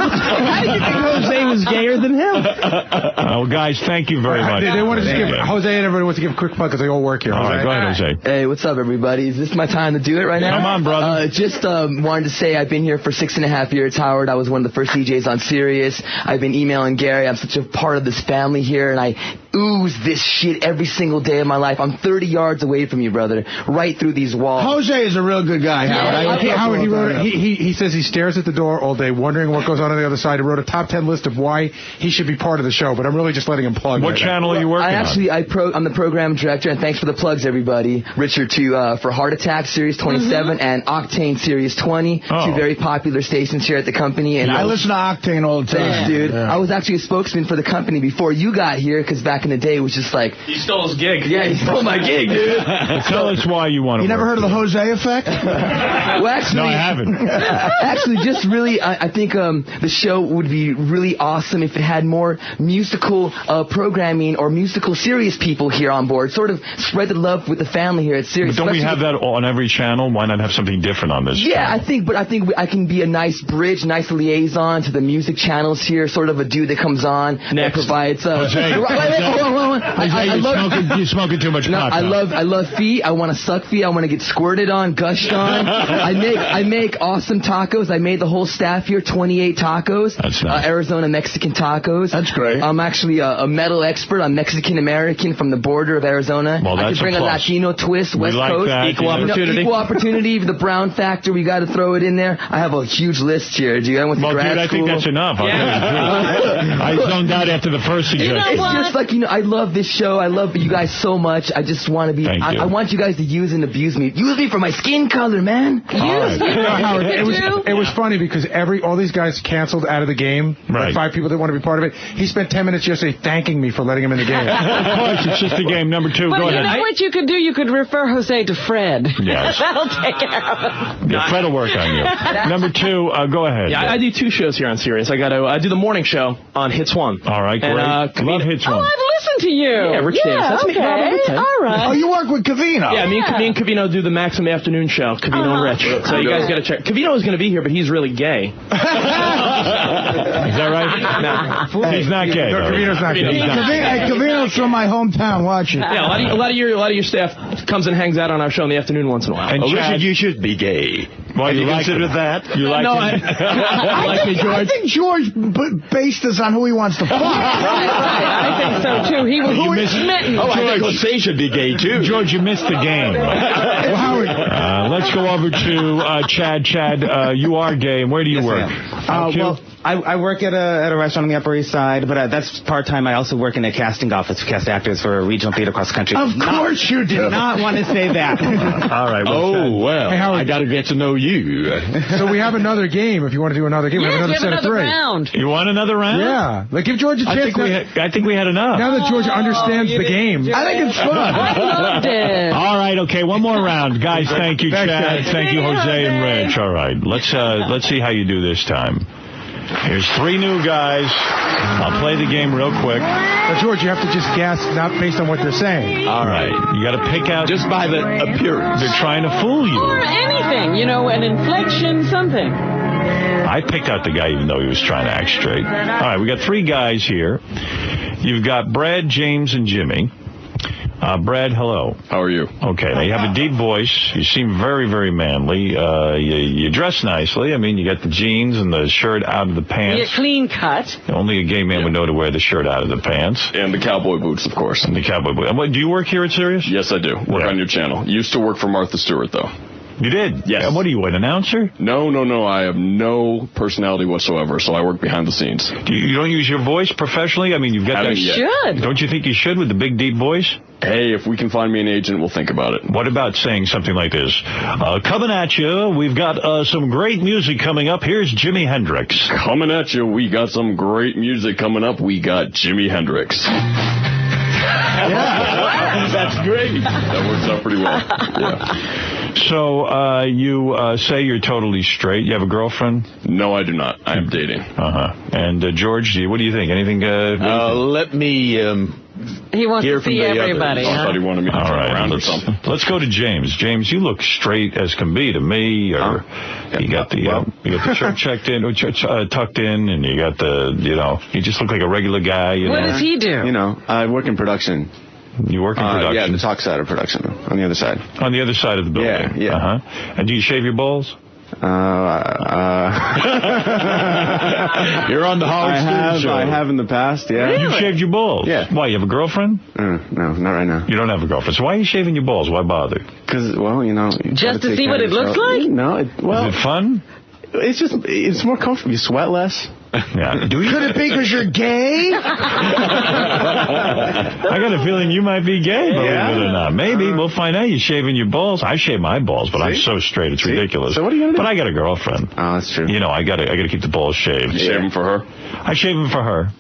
[SPEAKER 3] you think Jose was gayer than him?
[SPEAKER 2] Well, guys, thank you very much.
[SPEAKER 10] They want to just give Jose and everybody wants to give a quick plug because they all work here.
[SPEAKER 2] All right, go ahead, Jose.
[SPEAKER 6] Hey, what's up, everybody? Is this my time to do it right now?
[SPEAKER 2] Come on, brother.
[SPEAKER 6] Just wanted to say I've been here for 6.5 years, Howard. I was one of the first DJs on Sirius. I've been emailing Gary. I'm such a part of this family here, and I ooze this shit every single day of my life. I'm 30 yards away from you, brother, right through these walls.
[SPEAKER 3] Jose is a real good guy, Howard.
[SPEAKER 10] Howard, he says he stares at the door all day, wondering what goes on the other side. He wrote a top 10 list of why he should be part of the show, but I'm really just letting him plug.
[SPEAKER 2] What channel are you working on?
[SPEAKER 6] I'm the program director, and thanks for the plugs, everybody. Richard, for Heart Attack Series 27 and Octane Series 20, two very popular stations here at the company. And
[SPEAKER 3] I listen to Octane all the time.
[SPEAKER 6] Thanks, dude. Yeah. I was actually a spokesman for the company before you got here, because back in the day it was just like...
[SPEAKER 13] He stole his gig.
[SPEAKER 6] Yeah, he stole my gig, dude.
[SPEAKER 2] Tell us why you want to.
[SPEAKER 3] You never heard of the Jose effect?
[SPEAKER 6] Well, actually,
[SPEAKER 2] no, I haven't.
[SPEAKER 6] Actually, just really, I think the show would be really awesome if it had more musical programming or musical Sirius people here on board. Sort of spread the love with the family here at Sirius.
[SPEAKER 2] But don't we have that on every channel? Why not have something different on this channel?
[SPEAKER 6] I think I can be a nice bridge, nice liaison to the music channels here. Sort of a dude that comes on that provides.
[SPEAKER 2] You're smoking too much pot.
[SPEAKER 6] I love feet. I want to suck feet. I want to get squirted on, gushed on. I make awesome tacos. I made the whole staff here 28 tacos.
[SPEAKER 2] That's nice.
[SPEAKER 6] Arizona Mexican tacos.
[SPEAKER 3] That's great.
[SPEAKER 6] I'm actually a metal expert. I'm Mexican American from the border of Arizona.
[SPEAKER 2] Well,
[SPEAKER 6] I can bring a Latino twist, West Coast.
[SPEAKER 2] That.
[SPEAKER 6] Equal opportunity. The brown factor, we got to throw it in there. I have a huge list here, dude. I went to grad school.
[SPEAKER 2] I think that's enough. I zoned out after the first suggestion.
[SPEAKER 6] It's just like, know, I love this show. I love you guys so much. I just want to be. I want you guys to use and abuse me. Use me for my skin color, man.
[SPEAKER 10] Howard, it was funny because all these guys canceled out of the game.
[SPEAKER 2] Right.
[SPEAKER 10] Like 5 people didn't want to be part of it. He spent 10 minutes yesterday thanking me for letting him in the game.
[SPEAKER 2] Of course, it's just a game. Number 2,
[SPEAKER 4] but
[SPEAKER 2] go ahead.
[SPEAKER 4] You know what you could do? You could refer Jose to Fred.
[SPEAKER 2] Yes.
[SPEAKER 4] That'll take care of it.
[SPEAKER 2] Yeah, Fred will work on you. Number 2, go ahead.
[SPEAKER 13] Yeah, I do 2 shows here on Sirius. I do the morning show on Hits 1.
[SPEAKER 2] All right, great. Love Hits 1.
[SPEAKER 4] Oh, I've listened to you.
[SPEAKER 13] Yeah, Rich Davis. That's me.
[SPEAKER 4] Okay. All right.
[SPEAKER 3] Oh, you work with Covino.
[SPEAKER 13] Yeah, me and Covino do the Maxim afternoon show. Covino and Rich. So you guys got to check. Covino is going to be here, but he's really gay.
[SPEAKER 2] Is that right?
[SPEAKER 13] Nah.
[SPEAKER 2] He's not gay.
[SPEAKER 10] No, Covino's not gay.
[SPEAKER 3] Covino's from my hometown. Watch it.
[SPEAKER 13] Yeah, a lot of your staff comes and hangs out on our show in the afternoon once in a while.
[SPEAKER 2] And
[SPEAKER 5] Richard, you should be gay.
[SPEAKER 2] Why you consider that? You like
[SPEAKER 13] no,
[SPEAKER 2] it?
[SPEAKER 3] I think George based this on who he wants to fuck.
[SPEAKER 4] I think so too. He was smitten.
[SPEAKER 5] I think Jose should be gay too.
[SPEAKER 2] George, you missed the game. Let's go over to Chad. Chad, you are gay, and where do you work?
[SPEAKER 7] Well, I work at a restaurant on the Upper East Side, but that's part-time. I also work in a casting office to cast actors for a regional theater across the country.
[SPEAKER 3] Of course you do.
[SPEAKER 7] Did not want to say that.
[SPEAKER 2] All right.
[SPEAKER 5] Well,
[SPEAKER 10] hey, Howard,
[SPEAKER 5] I got to get to know you.
[SPEAKER 10] So we have another game. If you want to do another game, we have another set of 3.
[SPEAKER 4] Round.
[SPEAKER 2] You want another round?
[SPEAKER 10] Yeah. Like, give George a chance.
[SPEAKER 2] I think we had enough.
[SPEAKER 10] Now that George understands the game.
[SPEAKER 3] I think it's fun.
[SPEAKER 4] I loved it.
[SPEAKER 2] All right, okay, one more round. Guys, thank you, Chad. Thank you, Jose and Rich. All right, let's see how you do this time. Here's 3 new guys. I'll play the game real quick.
[SPEAKER 10] Now, George, you have to just guess, not based on what they're saying.
[SPEAKER 2] All right. You got to pick out...
[SPEAKER 5] Just by the appearance.
[SPEAKER 2] They're trying to fool you.
[SPEAKER 4] Or anything, an inflection, something.
[SPEAKER 2] I picked out the guy even though he was trying to act straight. All right, we got 3 guys here. You've got Brad, James, and Jimmy. Brad, hello.
[SPEAKER 5] How are you?
[SPEAKER 2] Okay, now you have a deep voice. You seem very, very manly. You dress nicely. I mean, you got the jeans and the shirt out of the pants.
[SPEAKER 4] You're clean cut.
[SPEAKER 2] Only a gay man would know to wear the shirt out of the pants.
[SPEAKER 5] And the cowboy boots, of course.
[SPEAKER 2] And the cowboy boots. Do you work here at Sirius?
[SPEAKER 5] Yes, I do. Work on your channel. Used to work for Martha Stewart, though.
[SPEAKER 2] You did?
[SPEAKER 5] Yes.
[SPEAKER 2] And what are you, an announcer?
[SPEAKER 5] No. I have no personality whatsoever, so I work behind the scenes.
[SPEAKER 2] You don't use your voice professionally? I mean, you've got that.
[SPEAKER 4] You should.
[SPEAKER 2] Don't you think you should with the big, deep voice?
[SPEAKER 5] Hey, if we can find me an agent, we'll think about it.
[SPEAKER 2] What about saying something like this? Coming at you, we've got some great music coming up. Here's Jimi Hendrix.
[SPEAKER 5] Coming at you, we got some great music coming up. We got Jimi Hendrix.
[SPEAKER 2] Yeah.
[SPEAKER 5] That's great. That works out pretty well. Yeah.
[SPEAKER 2] So, you say you're totally straight. You have a girlfriend?
[SPEAKER 5] No, I do not. I am dating.
[SPEAKER 2] Uh-huh. And, George, what do you think? Anything,
[SPEAKER 5] let me,
[SPEAKER 4] he wants to see everybody.
[SPEAKER 5] I thought he wanted me to turn around or something.
[SPEAKER 2] Let's go to James. James, you look straight as can be to me. Or you got the shirt tucked in, and you got the, you just look like a regular guy.
[SPEAKER 4] What does he do?
[SPEAKER 18] I work in production.
[SPEAKER 2] You work in production?
[SPEAKER 18] Yeah, the talk side of production, on the other side.
[SPEAKER 2] On the other side of the building?
[SPEAKER 18] Yeah.
[SPEAKER 2] Uh-huh. And do you shave your balls?
[SPEAKER 18] You're on the Howard Stern show. I have in the past, yeah.
[SPEAKER 2] Really? You shaved your balls?
[SPEAKER 18] Yeah.
[SPEAKER 2] Why, you have a girlfriend?
[SPEAKER 18] No, not right now.
[SPEAKER 2] You don't have a girlfriend. So why are you shaving your balls? Why bother?
[SPEAKER 18] Because,
[SPEAKER 4] just to see what it looks like?
[SPEAKER 18] No,
[SPEAKER 2] is it fun?
[SPEAKER 18] It's more comfortable. You sweat less.
[SPEAKER 2] Yeah.
[SPEAKER 3] Could it be because you're gay?
[SPEAKER 2] I got a feeling you might be gay, believe it or not. Maybe. We'll find out. You're shaving your balls. I shave my balls, but I'm so straight, it's ridiculous.
[SPEAKER 18] So what are you going to do?
[SPEAKER 2] But I got a girlfriend.
[SPEAKER 18] Oh, that's true.
[SPEAKER 2] I got to keep the balls shaved.
[SPEAKER 5] You shave them for her?
[SPEAKER 2] I shave them for her.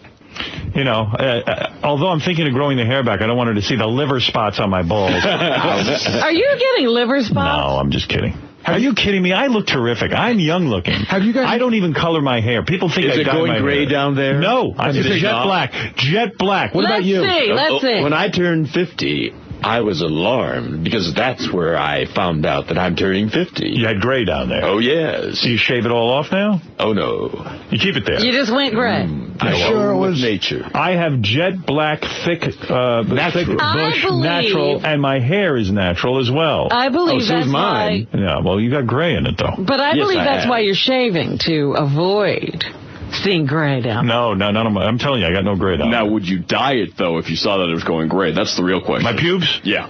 [SPEAKER 2] Although I'm thinking of growing the hair back, I don't want her to see the liver spots on my balls.
[SPEAKER 4] Are you getting liver spots?
[SPEAKER 2] No, I'm just kidding. Are you kidding me? I look terrific. I'm young looking. Have you guys? I don't even color my hair. People think I dye my hair. Is it going gray down there? No, I'm jet black. Jet black. What about you?
[SPEAKER 4] Let's see.
[SPEAKER 5] When I turned 50, I was alarmed because that's where I found out that I'm turning 50.
[SPEAKER 2] You had gray down there.
[SPEAKER 5] Oh yes.
[SPEAKER 2] So you shave it all off now?
[SPEAKER 5] Oh no.
[SPEAKER 2] You keep it there.
[SPEAKER 4] You just went gray.
[SPEAKER 2] I'm sure it was nature. I have jet black, thick bush, natural, and my hair is natural as well.
[SPEAKER 4] I believe
[SPEAKER 2] so
[SPEAKER 4] that's
[SPEAKER 2] is mine.
[SPEAKER 4] why.
[SPEAKER 2] Yeah, well, you got gray in it though.
[SPEAKER 4] But I believe that's why you're shaving, to avoid seeing gray down.
[SPEAKER 2] No, none of my. I'm telling you, I got no gray down.
[SPEAKER 5] Now, would you dye it though if you saw that it was going gray? That's the real question.
[SPEAKER 2] My pubes?
[SPEAKER 5] Yeah.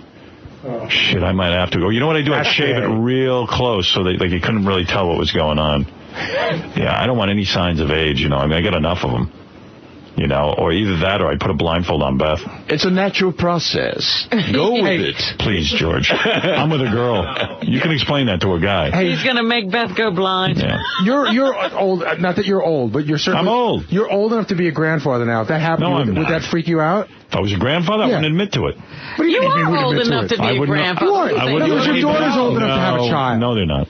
[SPEAKER 2] Oh. Shit, I might have to go. You know what I do? I shave it real close so that you couldn't really tell what was going on. Yeah, I don't want any signs of age. I got enough of them. You know, or either that or I put a blindfold on Beth.
[SPEAKER 5] It's a natural process. Go with it.
[SPEAKER 2] Please, George. I'm with a girl. You can explain that to a guy.
[SPEAKER 4] He's going to make Beth go blind.
[SPEAKER 2] Yeah.
[SPEAKER 10] You're old. Not that you're old, but you're certainly...
[SPEAKER 2] I'm old.
[SPEAKER 10] You're old enough to be a grandfather now. If that happened,
[SPEAKER 2] No,
[SPEAKER 10] would that freak you out?
[SPEAKER 2] If I was a grandfather, I wouldn't admit to it.
[SPEAKER 10] What do
[SPEAKER 4] You
[SPEAKER 10] mean
[SPEAKER 4] are old
[SPEAKER 10] admit
[SPEAKER 4] enough to be
[SPEAKER 2] I
[SPEAKER 4] a
[SPEAKER 2] would not-
[SPEAKER 4] grandfather.
[SPEAKER 2] I wouldn't
[SPEAKER 10] Your
[SPEAKER 2] even-
[SPEAKER 10] daughter's old enough to have a child.
[SPEAKER 2] No, they're not.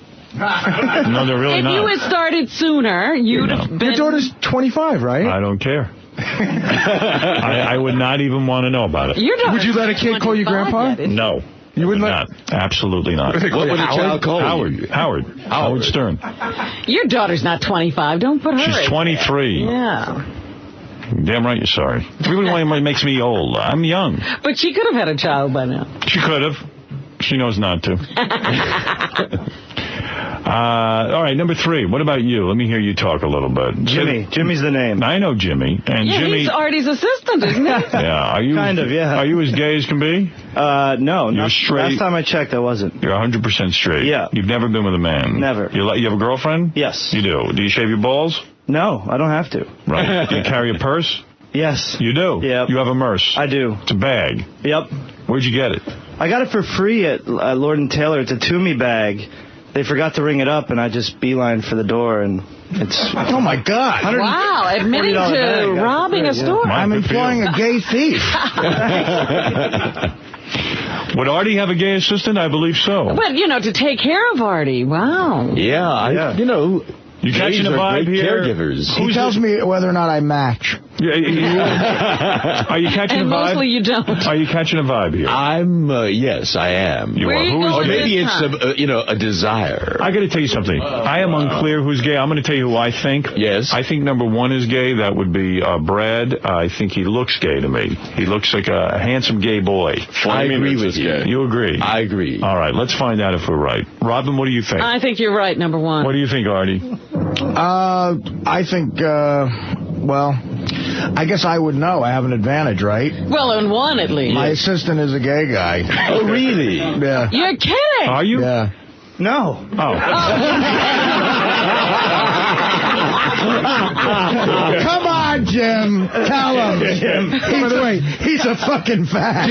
[SPEAKER 2] No, they're really
[SPEAKER 4] If
[SPEAKER 2] not.
[SPEAKER 4] you had started sooner, you'd have been...
[SPEAKER 10] Your daughter's 25, right?
[SPEAKER 2] I don't care. I would not even want to know about it.
[SPEAKER 4] Your daughter's
[SPEAKER 10] Would you let a kid call you
[SPEAKER 4] 25
[SPEAKER 10] grandpa?
[SPEAKER 4] yet, isn't
[SPEAKER 2] No.
[SPEAKER 10] You wouldn't
[SPEAKER 2] not. Absolutely not.
[SPEAKER 10] What would
[SPEAKER 5] the child call you?
[SPEAKER 2] Howard Stern.
[SPEAKER 4] Your daughter's not 25. Don't put her
[SPEAKER 2] She's
[SPEAKER 4] in.
[SPEAKER 2] 23.
[SPEAKER 4] Yeah.
[SPEAKER 2] Damn right you're sorry. Everyone makes me old. I'm young.
[SPEAKER 4] But she could have had a child by now.
[SPEAKER 2] She could have. She knows not to. All right, number 3. What about you? Let me hear you talk a little bit.
[SPEAKER 22] Jimmy. Jimmy's the name.
[SPEAKER 2] I know Jimmy. And
[SPEAKER 4] Yeah,
[SPEAKER 2] Jimmy.
[SPEAKER 4] he's Artie's assistant, isn't he?
[SPEAKER 2] Yeah. Are you
[SPEAKER 22] Kind of, yeah.
[SPEAKER 2] Are you as gay as can be?
[SPEAKER 22] No.
[SPEAKER 2] You're
[SPEAKER 22] not,
[SPEAKER 2] straight.
[SPEAKER 22] Last time I checked, I wasn't.
[SPEAKER 2] You're 100% straight.
[SPEAKER 22] Yeah.
[SPEAKER 2] You've never been with a man.
[SPEAKER 22] Never.
[SPEAKER 2] You have a girlfriend?
[SPEAKER 22] Yes.
[SPEAKER 2] You do. Do you shave your balls?
[SPEAKER 22] No, I don't have to.
[SPEAKER 2] Right. Do you carry a purse?
[SPEAKER 22] Yes.
[SPEAKER 2] You do?
[SPEAKER 22] Yep.
[SPEAKER 2] You have a merce?
[SPEAKER 22] I do.
[SPEAKER 2] It's a bag.
[SPEAKER 22] Yep.
[SPEAKER 2] Where'd you get it?
[SPEAKER 22] I got it for free at Lord & Taylor. It's a Toomey bag. They forgot to ring it up, and I just beeline for the door, and it's...
[SPEAKER 3] Oh, my God.
[SPEAKER 4] Wow, admitting to robbing a store.
[SPEAKER 3] I'm employing a gay thief.
[SPEAKER 2] Would Artie have a gay assistant? I believe so.
[SPEAKER 4] But, to take care of Artie. Wow.
[SPEAKER 5] Yeah,
[SPEAKER 2] You catching a
[SPEAKER 5] gays are
[SPEAKER 2] vibe
[SPEAKER 5] great
[SPEAKER 2] here?
[SPEAKER 5] caregivers.
[SPEAKER 3] He tells me whether or not I match.
[SPEAKER 2] Are you catching
[SPEAKER 4] And
[SPEAKER 2] a vibe?
[SPEAKER 4] mostly you don't.
[SPEAKER 2] Are you catching a vibe here?
[SPEAKER 5] Yes, I am.
[SPEAKER 2] You
[SPEAKER 4] Where
[SPEAKER 2] are.
[SPEAKER 4] you
[SPEAKER 2] Who is
[SPEAKER 4] going
[SPEAKER 5] Or maybe
[SPEAKER 4] this
[SPEAKER 5] it's
[SPEAKER 4] time?
[SPEAKER 5] a desire.
[SPEAKER 2] I got to tell you something. I am unclear who's gay. I'm going to tell you who I think.
[SPEAKER 5] Yes.
[SPEAKER 2] I think number 1 is gay. That would be Brad. I think he looks gay to me. He looks like a handsome gay boy.
[SPEAKER 5] I agree with you.
[SPEAKER 2] You agree?
[SPEAKER 5] I agree.
[SPEAKER 2] All right. Let's find out if we're right. Robin, what do you think?
[SPEAKER 4] I think you're right, number 1.
[SPEAKER 2] What do you think, Artie?
[SPEAKER 3] I think, well, I guess I would know. I have an advantage, right?
[SPEAKER 4] Well, in 1 at least.
[SPEAKER 3] My assistant is a gay guy.
[SPEAKER 5] Oh, really?
[SPEAKER 3] Yeah.
[SPEAKER 4] You're kidding.
[SPEAKER 2] Are you?
[SPEAKER 3] Yeah.
[SPEAKER 22] No.
[SPEAKER 2] Oh.
[SPEAKER 3] Come on, Jim. Tell him. By the way, he's a fucking fag.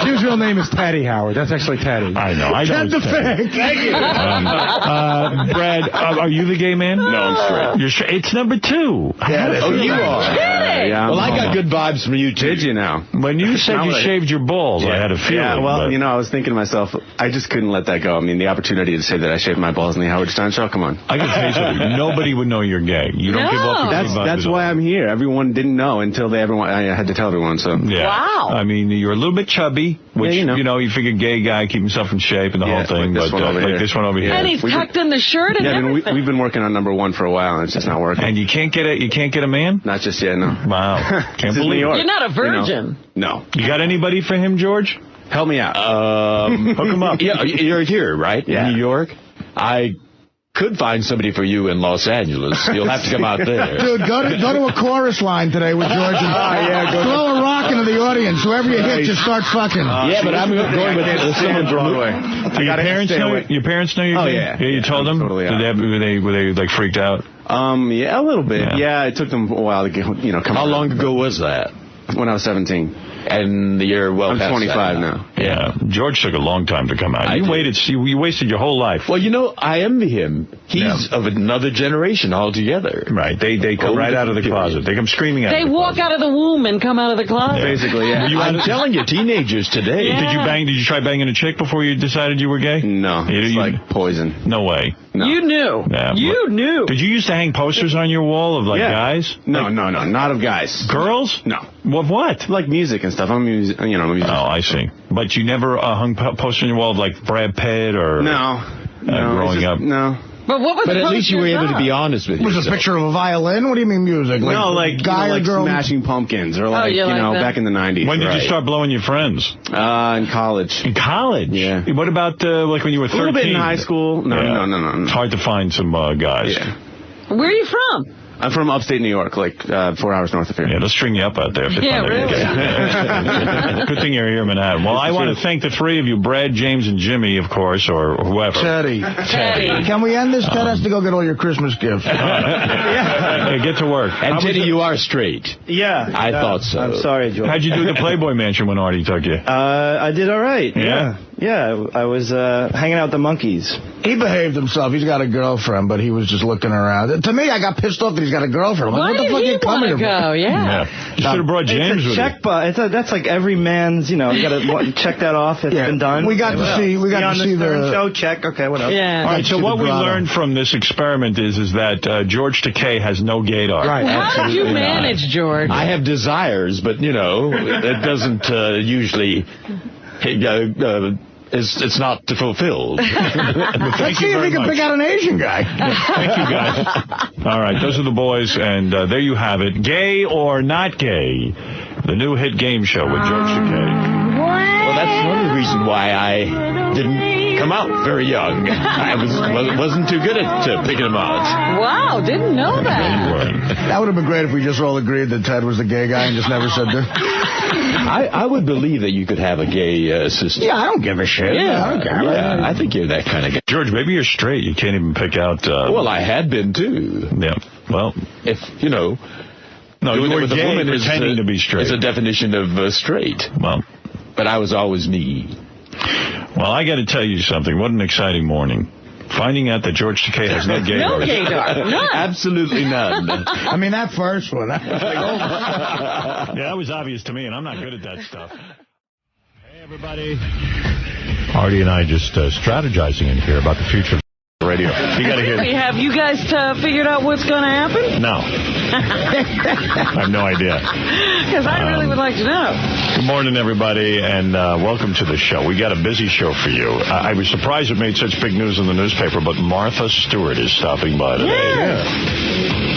[SPEAKER 10] Jim's real name is Teddy Howard. That's actually Teddy.
[SPEAKER 2] I know. I know.
[SPEAKER 3] Get the fag.
[SPEAKER 22] Thank you.
[SPEAKER 2] Brad, are you the gay man?
[SPEAKER 5] No, I'm straight.
[SPEAKER 2] You're it's number 2.
[SPEAKER 3] Yeah,
[SPEAKER 5] Oh, you are?
[SPEAKER 22] Yeah,
[SPEAKER 5] Well, I got good vibes from you, too.
[SPEAKER 22] Did you now?
[SPEAKER 2] When you said you shaved your balls, I had a feeling.
[SPEAKER 22] Yeah, well,
[SPEAKER 2] but
[SPEAKER 22] I was thinking to myself, I just couldn't let that go. I mean, the opportunity to say that I shaved my balls in the Howard Stern show, come on.
[SPEAKER 2] I can tell you something. Nobody would know you're gay. You don't give up.
[SPEAKER 22] That's why I'm here. Everyone didn't know until I had to tell everyone. So
[SPEAKER 2] Yeah.
[SPEAKER 4] Wow.
[SPEAKER 2] I mean, you're a little bit chubby, which,
[SPEAKER 22] Yeah,
[SPEAKER 2] you figure gay guy, keep himself in shape and the whole thing.
[SPEAKER 22] Like this
[SPEAKER 2] But
[SPEAKER 22] one over
[SPEAKER 2] like
[SPEAKER 22] here.
[SPEAKER 2] this one over here.
[SPEAKER 4] And he's tucked in the shirt and
[SPEAKER 22] Yeah, I mean,
[SPEAKER 4] everything.
[SPEAKER 22] we've been working on number 1 for a while, and it's just not working.
[SPEAKER 2] And you can't get a man?
[SPEAKER 22] Not just yet, no.
[SPEAKER 2] Wow.
[SPEAKER 22] This
[SPEAKER 2] Can't
[SPEAKER 22] is
[SPEAKER 2] believe
[SPEAKER 22] New York.
[SPEAKER 4] You're not a virgin.
[SPEAKER 22] No.
[SPEAKER 2] You got anybody for him, George?
[SPEAKER 22] Help me out.
[SPEAKER 2] Hook him up.
[SPEAKER 5] Yeah, you're here, right?
[SPEAKER 22] Yeah.
[SPEAKER 5] In New York? I could find somebody for you in Los Angeles. You'll have to come out there.
[SPEAKER 3] Dude, go to a chorus line today with George and throw a rock into the audience. Whoever you hit, just start fucking.
[SPEAKER 5] Yeah, but I'm going with someone
[SPEAKER 22] Broadway.
[SPEAKER 2] Do your parents know? Your parents know you're
[SPEAKER 22] Oh,
[SPEAKER 2] gay?
[SPEAKER 22] yeah.
[SPEAKER 2] Yeah, you told them?
[SPEAKER 22] Totally.
[SPEAKER 2] Were they like freaked out?
[SPEAKER 22] Yeah, a little bit. Yeah, it took them a while to get, come
[SPEAKER 5] How
[SPEAKER 22] around.
[SPEAKER 5] long ago was that?
[SPEAKER 22] When I was 17.
[SPEAKER 5] And you're
[SPEAKER 22] I'm
[SPEAKER 5] past
[SPEAKER 22] 25
[SPEAKER 5] that
[SPEAKER 22] now.
[SPEAKER 2] Yeah. George took a long time to come out. You wasted your whole life.
[SPEAKER 5] Well, I envy him. He's of another generation altogether.
[SPEAKER 2] Right. They come right out of the closet. They come screaming out
[SPEAKER 4] They
[SPEAKER 2] of the
[SPEAKER 4] walk out of the womb and come out of the closet.
[SPEAKER 22] Basically, yeah.
[SPEAKER 5] I'm telling you, teenagers today.
[SPEAKER 4] Yeah.
[SPEAKER 2] Did you try banging a chick before you decided you were gay?
[SPEAKER 22] No. It's like poison.
[SPEAKER 2] No way.
[SPEAKER 22] No.
[SPEAKER 4] You knew.
[SPEAKER 2] Yeah,
[SPEAKER 4] You knew.
[SPEAKER 2] Did you used to hang posters on your wall of guys?
[SPEAKER 22] No, not of guys.
[SPEAKER 2] Girls?
[SPEAKER 22] No.
[SPEAKER 2] Of what?
[SPEAKER 22] Like music and stuff. I'm a musician.
[SPEAKER 2] Oh, I see. But you never hung posters on your wall of like Brad Pitt or growing up?
[SPEAKER 22] No.
[SPEAKER 4] But what was
[SPEAKER 5] But
[SPEAKER 4] the
[SPEAKER 5] at least you were able to be
[SPEAKER 4] poster
[SPEAKER 5] honest with
[SPEAKER 3] Was
[SPEAKER 5] yourself.
[SPEAKER 3] a picture of a violin? What do you mean music?
[SPEAKER 22] No, like
[SPEAKER 3] guy or girl?
[SPEAKER 22] Smashing Pumpkins or like,
[SPEAKER 4] you like that?
[SPEAKER 22] back in the 90s.
[SPEAKER 2] When did you
[SPEAKER 22] Right.
[SPEAKER 2] start blowing your friends?
[SPEAKER 22] In college.
[SPEAKER 2] In college?
[SPEAKER 22] Yeah.
[SPEAKER 2] What about like when you were 13?
[SPEAKER 22] A little bit in high school. No.
[SPEAKER 2] It's hard to find some guys.
[SPEAKER 22] Yeah.
[SPEAKER 4] Where are you from?
[SPEAKER 18] I'm from upstate New York, like 4 hours north of here.
[SPEAKER 2] Yeah, let's string you up out there.
[SPEAKER 4] Yeah, really.
[SPEAKER 2] Good thing you're here in Manhattan. Well, I want to thank the three of you, Brad, James, and Jimmy, of course, or whoever.
[SPEAKER 3] Teddy. Can we end this? Ted has to go get all your Christmas gifts.
[SPEAKER 2] Yeah, get to work.
[SPEAKER 5] And Teddy, you are straight.
[SPEAKER 22] Yeah.
[SPEAKER 5] I thought so.
[SPEAKER 22] I'm sorry, George.
[SPEAKER 2] How'd you do at the Playboy Mansion when Artie took you?
[SPEAKER 22] I did all right.
[SPEAKER 2] Yeah?
[SPEAKER 22] Yeah, I was hanging out with the monkeys.
[SPEAKER 3] He behaved himself. He's got a girlfriend, but he was just looking around. To me, I got pissed off that he's got a girlfriend. I'm like, what the fuck are you coming here for?
[SPEAKER 4] Yeah.
[SPEAKER 2] You should have brought James with
[SPEAKER 22] check box. That's like every man's, you got to check that off. It's been done.
[SPEAKER 3] We got to see
[SPEAKER 22] the show. Check. Okay, what else?
[SPEAKER 4] Yeah.
[SPEAKER 2] All right, so what we learned from this experiment is that George Takei has no gaydar.
[SPEAKER 4] Right. How did you manage, George?
[SPEAKER 5] I have desires, but, that doesn't usually... It's not fulfilled.
[SPEAKER 3] Let's see if we can pick out an Asian guy.
[SPEAKER 2] Thank you, guys. All right, those are the boys, and there you have it. Gay or Not Gay, the new hit game show with George Takei.
[SPEAKER 5] Well, that's another reason why I didn't come out very young. I wasn't too good at picking them out.
[SPEAKER 4] Wow, didn't know that.
[SPEAKER 3] That would have been great if we just all agreed that Ted was the gay guy and just never said that.
[SPEAKER 5] I would believe that you could have a gay assistant.
[SPEAKER 3] Yeah, I don't give a shit.
[SPEAKER 5] Yeah,
[SPEAKER 3] I don't care.
[SPEAKER 5] Yeah, I think you're that kind of guy.
[SPEAKER 2] George, maybe you're straight. You can't even pick out...
[SPEAKER 5] Well, I had been, too.
[SPEAKER 2] Yeah, well...
[SPEAKER 5] If,
[SPEAKER 2] No, you were gay pretending to be straight.
[SPEAKER 5] It's a definition of straight.
[SPEAKER 2] Well...
[SPEAKER 5] But I was always me.
[SPEAKER 2] Well, I got to tell you something. What an exciting morning. Finding out that George Takei has no gaydar.
[SPEAKER 4] No gaydar. None.
[SPEAKER 5] Absolutely none.
[SPEAKER 3] I mean, that first one.
[SPEAKER 2] Yeah, that was obvious to me, and I'm not good at that stuff. Hey, everybody. Artie and I just strategizing in here about the future of radio. You got to hear this.
[SPEAKER 4] Have you guys figured out what's going to happen?
[SPEAKER 2] No. I have no idea.
[SPEAKER 4] Because I really would like to know.
[SPEAKER 2] Good morning, everybody, and welcome to the show. We got a busy show for you. I was surprised it made such big news in the newspaper, but Martha Stewart is stopping by today.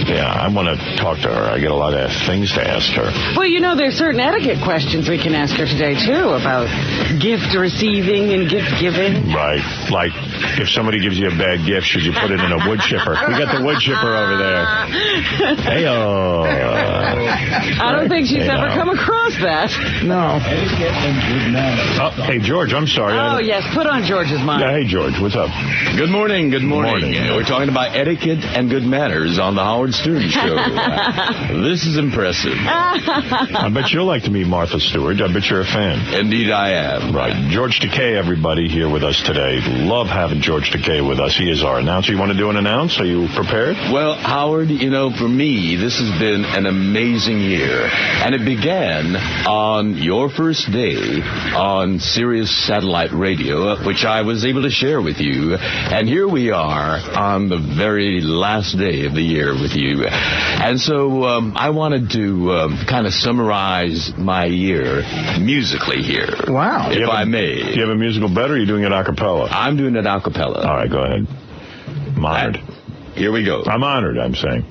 [SPEAKER 2] Yeah, I want to talk to her. I got a lot of things to ask her.
[SPEAKER 4] Well, there's certain etiquette questions we can ask her today, too, about gift receiving and gift giving.
[SPEAKER 2] Right. Like, if somebody gives you a bad gift, should you put it in a wood chipper? We got the wood chipper over there. Hey-oh.
[SPEAKER 4] I don't think she's ever come across that.
[SPEAKER 3] No.
[SPEAKER 2] Oh, hey, George, I'm sorry.
[SPEAKER 4] Oh, yes, put on George's mind.
[SPEAKER 2] Yeah, hey, George, what's up?
[SPEAKER 5] Good morning, good morning. We're talking about etiquette and good manners on the Howard Stern Show. This is impressive.
[SPEAKER 2] I bet you'll like to meet Martha Stewart. I bet you're a fan.
[SPEAKER 5] Indeed I am.
[SPEAKER 2] Right. George Takei, everybody, here with us today. Love having George Takei with us. He is our announcer. You want to do an announce? Are you prepared?
[SPEAKER 5] Well, Howard, for me, this has been an amazing year. And it began on your first day on Sirius Satellite Radio, which I was able to share with you. And here we are on the very last day of the year with you. And so I wanted to kind of summarize my year musically here.
[SPEAKER 3] Wow.
[SPEAKER 5] If I may.
[SPEAKER 2] Do you have a musical bed, or are you doing it a cappella?
[SPEAKER 5] I'm doing it a cappella.
[SPEAKER 2] All right, go ahead. I'm honored.
[SPEAKER 5] Here we go.
[SPEAKER 2] I'm honored, I'm saying.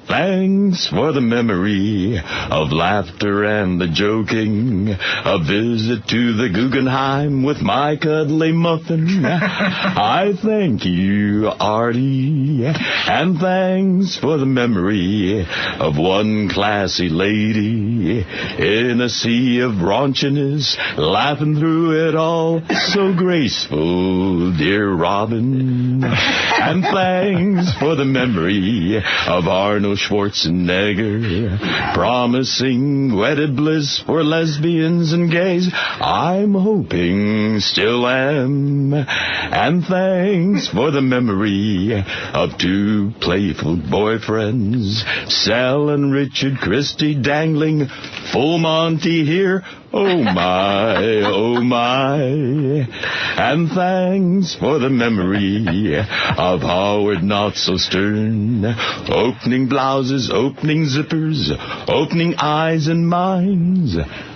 [SPEAKER 5] Thanks for the memory of laughter and the joking. A visit to the Guggenheim with my cuddly muffin. I thank you, Artie. And thanks for the memory of one classy lady in a sea of raunchiness, laughing through it all. So graceful, dear Robin. And thanks for the memory of Arnold Schwarzenegger, promising wedded bliss for lesbians and gays. I'm hoping, still am. And thanks for the memory of two playful boyfriends, Sal and Richard Christie, dangling full Monty here. Oh my, oh my. And thanks for the memory of Howard Not So Stern, opening blouses, opening zippers, opening eyes and minds.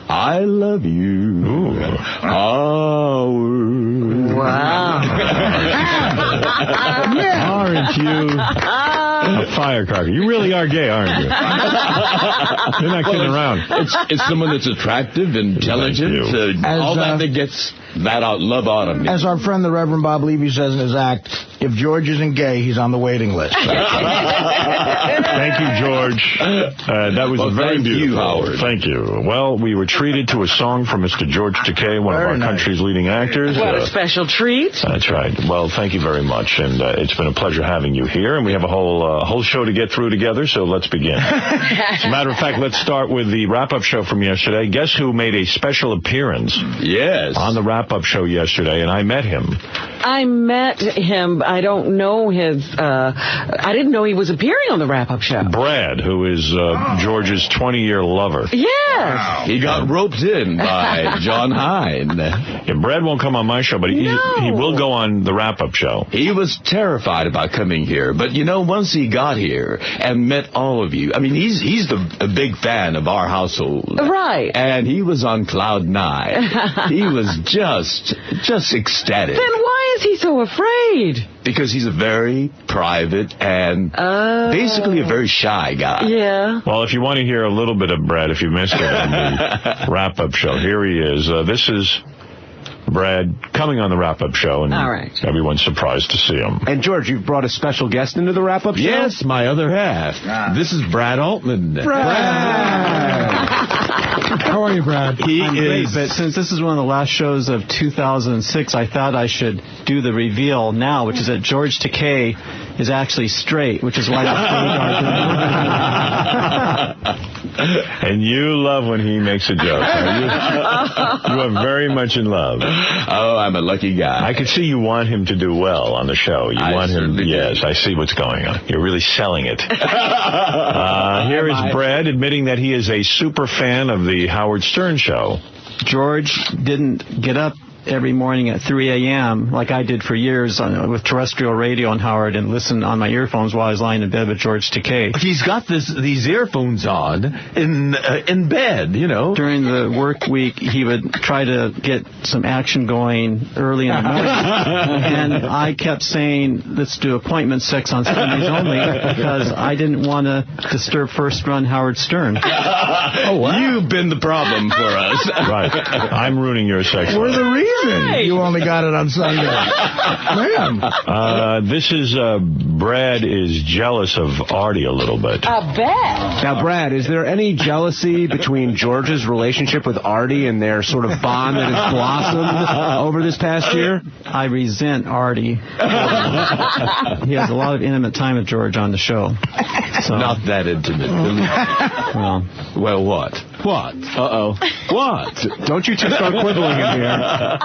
[SPEAKER 5] I love you, Howard.
[SPEAKER 4] Wow.
[SPEAKER 2] Aren't you a firecracker? You really are gay, aren't you? You're not kidding around.
[SPEAKER 5] It's someone that's attractive, intelligent, all that gets That out love Autumn.
[SPEAKER 3] As our friend the Reverend Bob Levy says in his act, if George isn't gay, he's on the waiting list.
[SPEAKER 2] Thank you, George. That was very beautiful.
[SPEAKER 5] You, Howard.
[SPEAKER 2] Thank you. Well, we were treated to a song from Mr. George Takei, one of our country's leading actors.
[SPEAKER 4] What a special treat.
[SPEAKER 2] That's right. Well, thank you very much, and it's been a pleasure having you here, and we have a whole show to get through together, so let's begin. As a matter of fact, let's start with the wrap-up show from yesterday. Guess who made a special appearance on the wrap-up show yesterday, and I met him.
[SPEAKER 4] I met him. I don't know his... I didn't know he was appearing on the wrap-up show.
[SPEAKER 2] Brad, who is George's 20-year lover.
[SPEAKER 4] Yes.
[SPEAKER 5] Wow. He got roped in by John Hine.
[SPEAKER 2] Yeah, Brad won't come on my show, but he will go on the wrap-up show.
[SPEAKER 5] He was terrified about coming here, but once he got here and met all of you, I mean, he's a big fan of our household.
[SPEAKER 4] Right.
[SPEAKER 5] And he was on cloud 9. He was just ecstatic.
[SPEAKER 4] Then why is he so afraid?
[SPEAKER 5] Because he's a very private and basically a very shy guy.
[SPEAKER 4] Yeah.
[SPEAKER 2] Well, if you want to hear a little bit of Brad, if you missed it on the wrap-up show, here he is. This is Brad coming on the wrap-up show, and everyone's surprised to see him.
[SPEAKER 18] And, George, you've brought a special guest into the wrap-up show?
[SPEAKER 5] Yes, my other half. This is Brad Altman.
[SPEAKER 18] Brad!
[SPEAKER 10] How are you, Brad?
[SPEAKER 9] I'm great, but since this is one of the last shows of 2006, I thought I should do the reveal now, which is that George Takei is actually straight, which is why
[SPEAKER 2] And you love when he makes a joke. You are very much in love.
[SPEAKER 5] Oh, I'm a lucky guy.
[SPEAKER 2] I can see you want him to do well on the show. You want him. Yes, I see what's going on. You're really selling it. Here is Brad admitting that he is a super fan of the Howard Stern show.
[SPEAKER 9] George didn't get up every morning at 3 a.m. like I did for years with terrestrial radio on Howard and listen on my earphones while I was lying in bed with George Takei.
[SPEAKER 5] He's got these earphones on in bed,
[SPEAKER 9] During the work week, he would try to get some action going early in the morning. And I kept saying, let's do appointment 6 on Sundays only, because I didn't want to disturb first-run Howard Stern.
[SPEAKER 5] Oh, wow. You've been the problem for us.
[SPEAKER 2] Right. I'm ruining your sex life.
[SPEAKER 3] We're the reason. You only got it on Sunday. Man.
[SPEAKER 2] This is, Brad is jealous of Artie a little bit.
[SPEAKER 4] I bet.
[SPEAKER 18] Now, Brad, is there any jealousy between George's relationship with Artie and their sort of bond that has blossomed over this past year?
[SPEAKER 9] I resent Artie. He has a lot of intimate time with George on the show. So.
[SPEAKER 5] Not that intimate. Well, what? What?
[SPEAKER 18] Uh-oh.
[SPEAKER 5] What?
[SPEAKER 18] Don't you two start quibbling in here.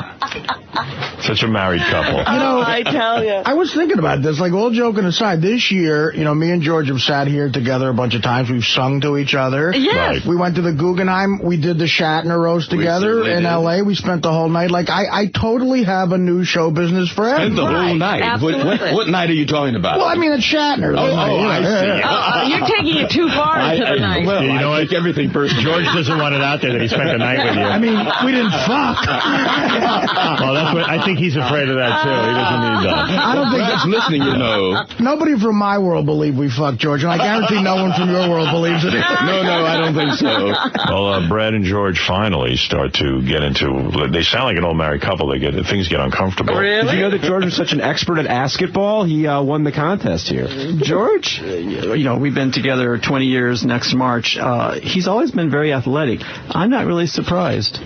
[SPEAKER 2] Such a married couple.
[SPEAKER 4] I tell you.
[SPEAKER 3] I was thinking about this, like, all joking aside, this year, me and George have sat here together a bunch of times. We've sung to each other.
[SPEAKER 4] Yes.
[SPEAKER 2] Right.
[SPEAKER 3] We went to the Guggenheim. We did the Shatner roast together in L.A. We spent the whole night. Like, I totally have a new show business friend.
[SPEAKER 5] Spent the whole night? What night are you talking about?
[SPEAKER 3] Well, I mean, it's Shatner.
[SPEAKER 5] I see.
[SPEAKER 4] You're taking it too far into the night.
[SPEAKER 5] Well, you know, I take everything personal.
[SPEAKER 2] George doesn't want it out there that he spent the night with you.
[SPEAKER 3] I mean, we didn't fuck.
[SPEAKER 2] Well, that's what I think he's afraid of that, too. He doesn't need that.
[SPEAKER 3] I don't think
[SPEAKER 5] that's listening,
[SPEAKER 3] Nobody from my world believed we fucked George, and I guarantee no one from your world believes it.
[SPEAKER 5] No, I don't think so.
[SPEAKER 2] Well, Brad and George finally start to get into... They sound like an old married couple. Things get uncomfortable.
[SPEAKER 4] Really?
[SPEAKER 18] Did you know that George was such an expert at basketball? He won the contest here.
[SPEAKER 9] George, we've been together 20 years next March. He's always been very athletic. I'm not really surprised.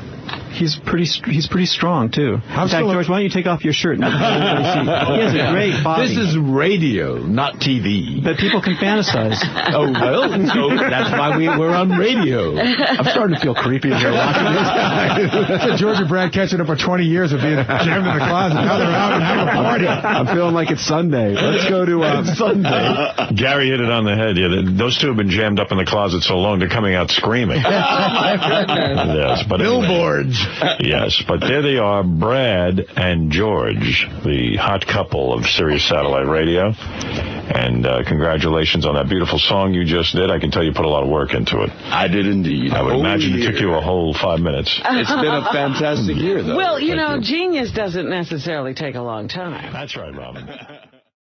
[SPEAKER 9] He's pretty strong, too. In fact, George, why don't you take off your shirt? He has a great body.
[SPEAKER 5] This is radio, not TV.
[SPEAKER 9] But people can fantasize.
[SPEAKER 5] Oh, well, so that's why we're on radio.
[SPEAKER 18] I'm starting to feel creepy here watching this guy.
[SPEAKER 10] So George and Brad catching up for 20 years of being jammed in the closet. Now they're out and having a party.
[SPEAKER 18] I'm feeling like it's Sunday. Let's go to Sunday.
[SPEAKER 2] Gary hit it on the head. Yeah, those two have been jammed up in the closet so long, they're coming out screaming.
[SPEAKER 4] Oh, my goodness.
[SPEAKER 2] Yes, but
[SPEAKER 3] Billboards.
[SPEAKER 2] Yes, but there they are, Brad and George, the hot couple of Sirius Satellite Radio. And congratulations on that beautiful song you just did. I can tell you put a lot of work into it.
[SPEAKER 5] I did indeed.
[SPEAKER 2] I would imagine it took you a whole 5 minutes.
[SPEAKER 5] It's been a fantastic year, though.
[SPEAKER 4] Well, genius doesn't necessarily take a long time.
[SPEAKER 2] That's right, Robin.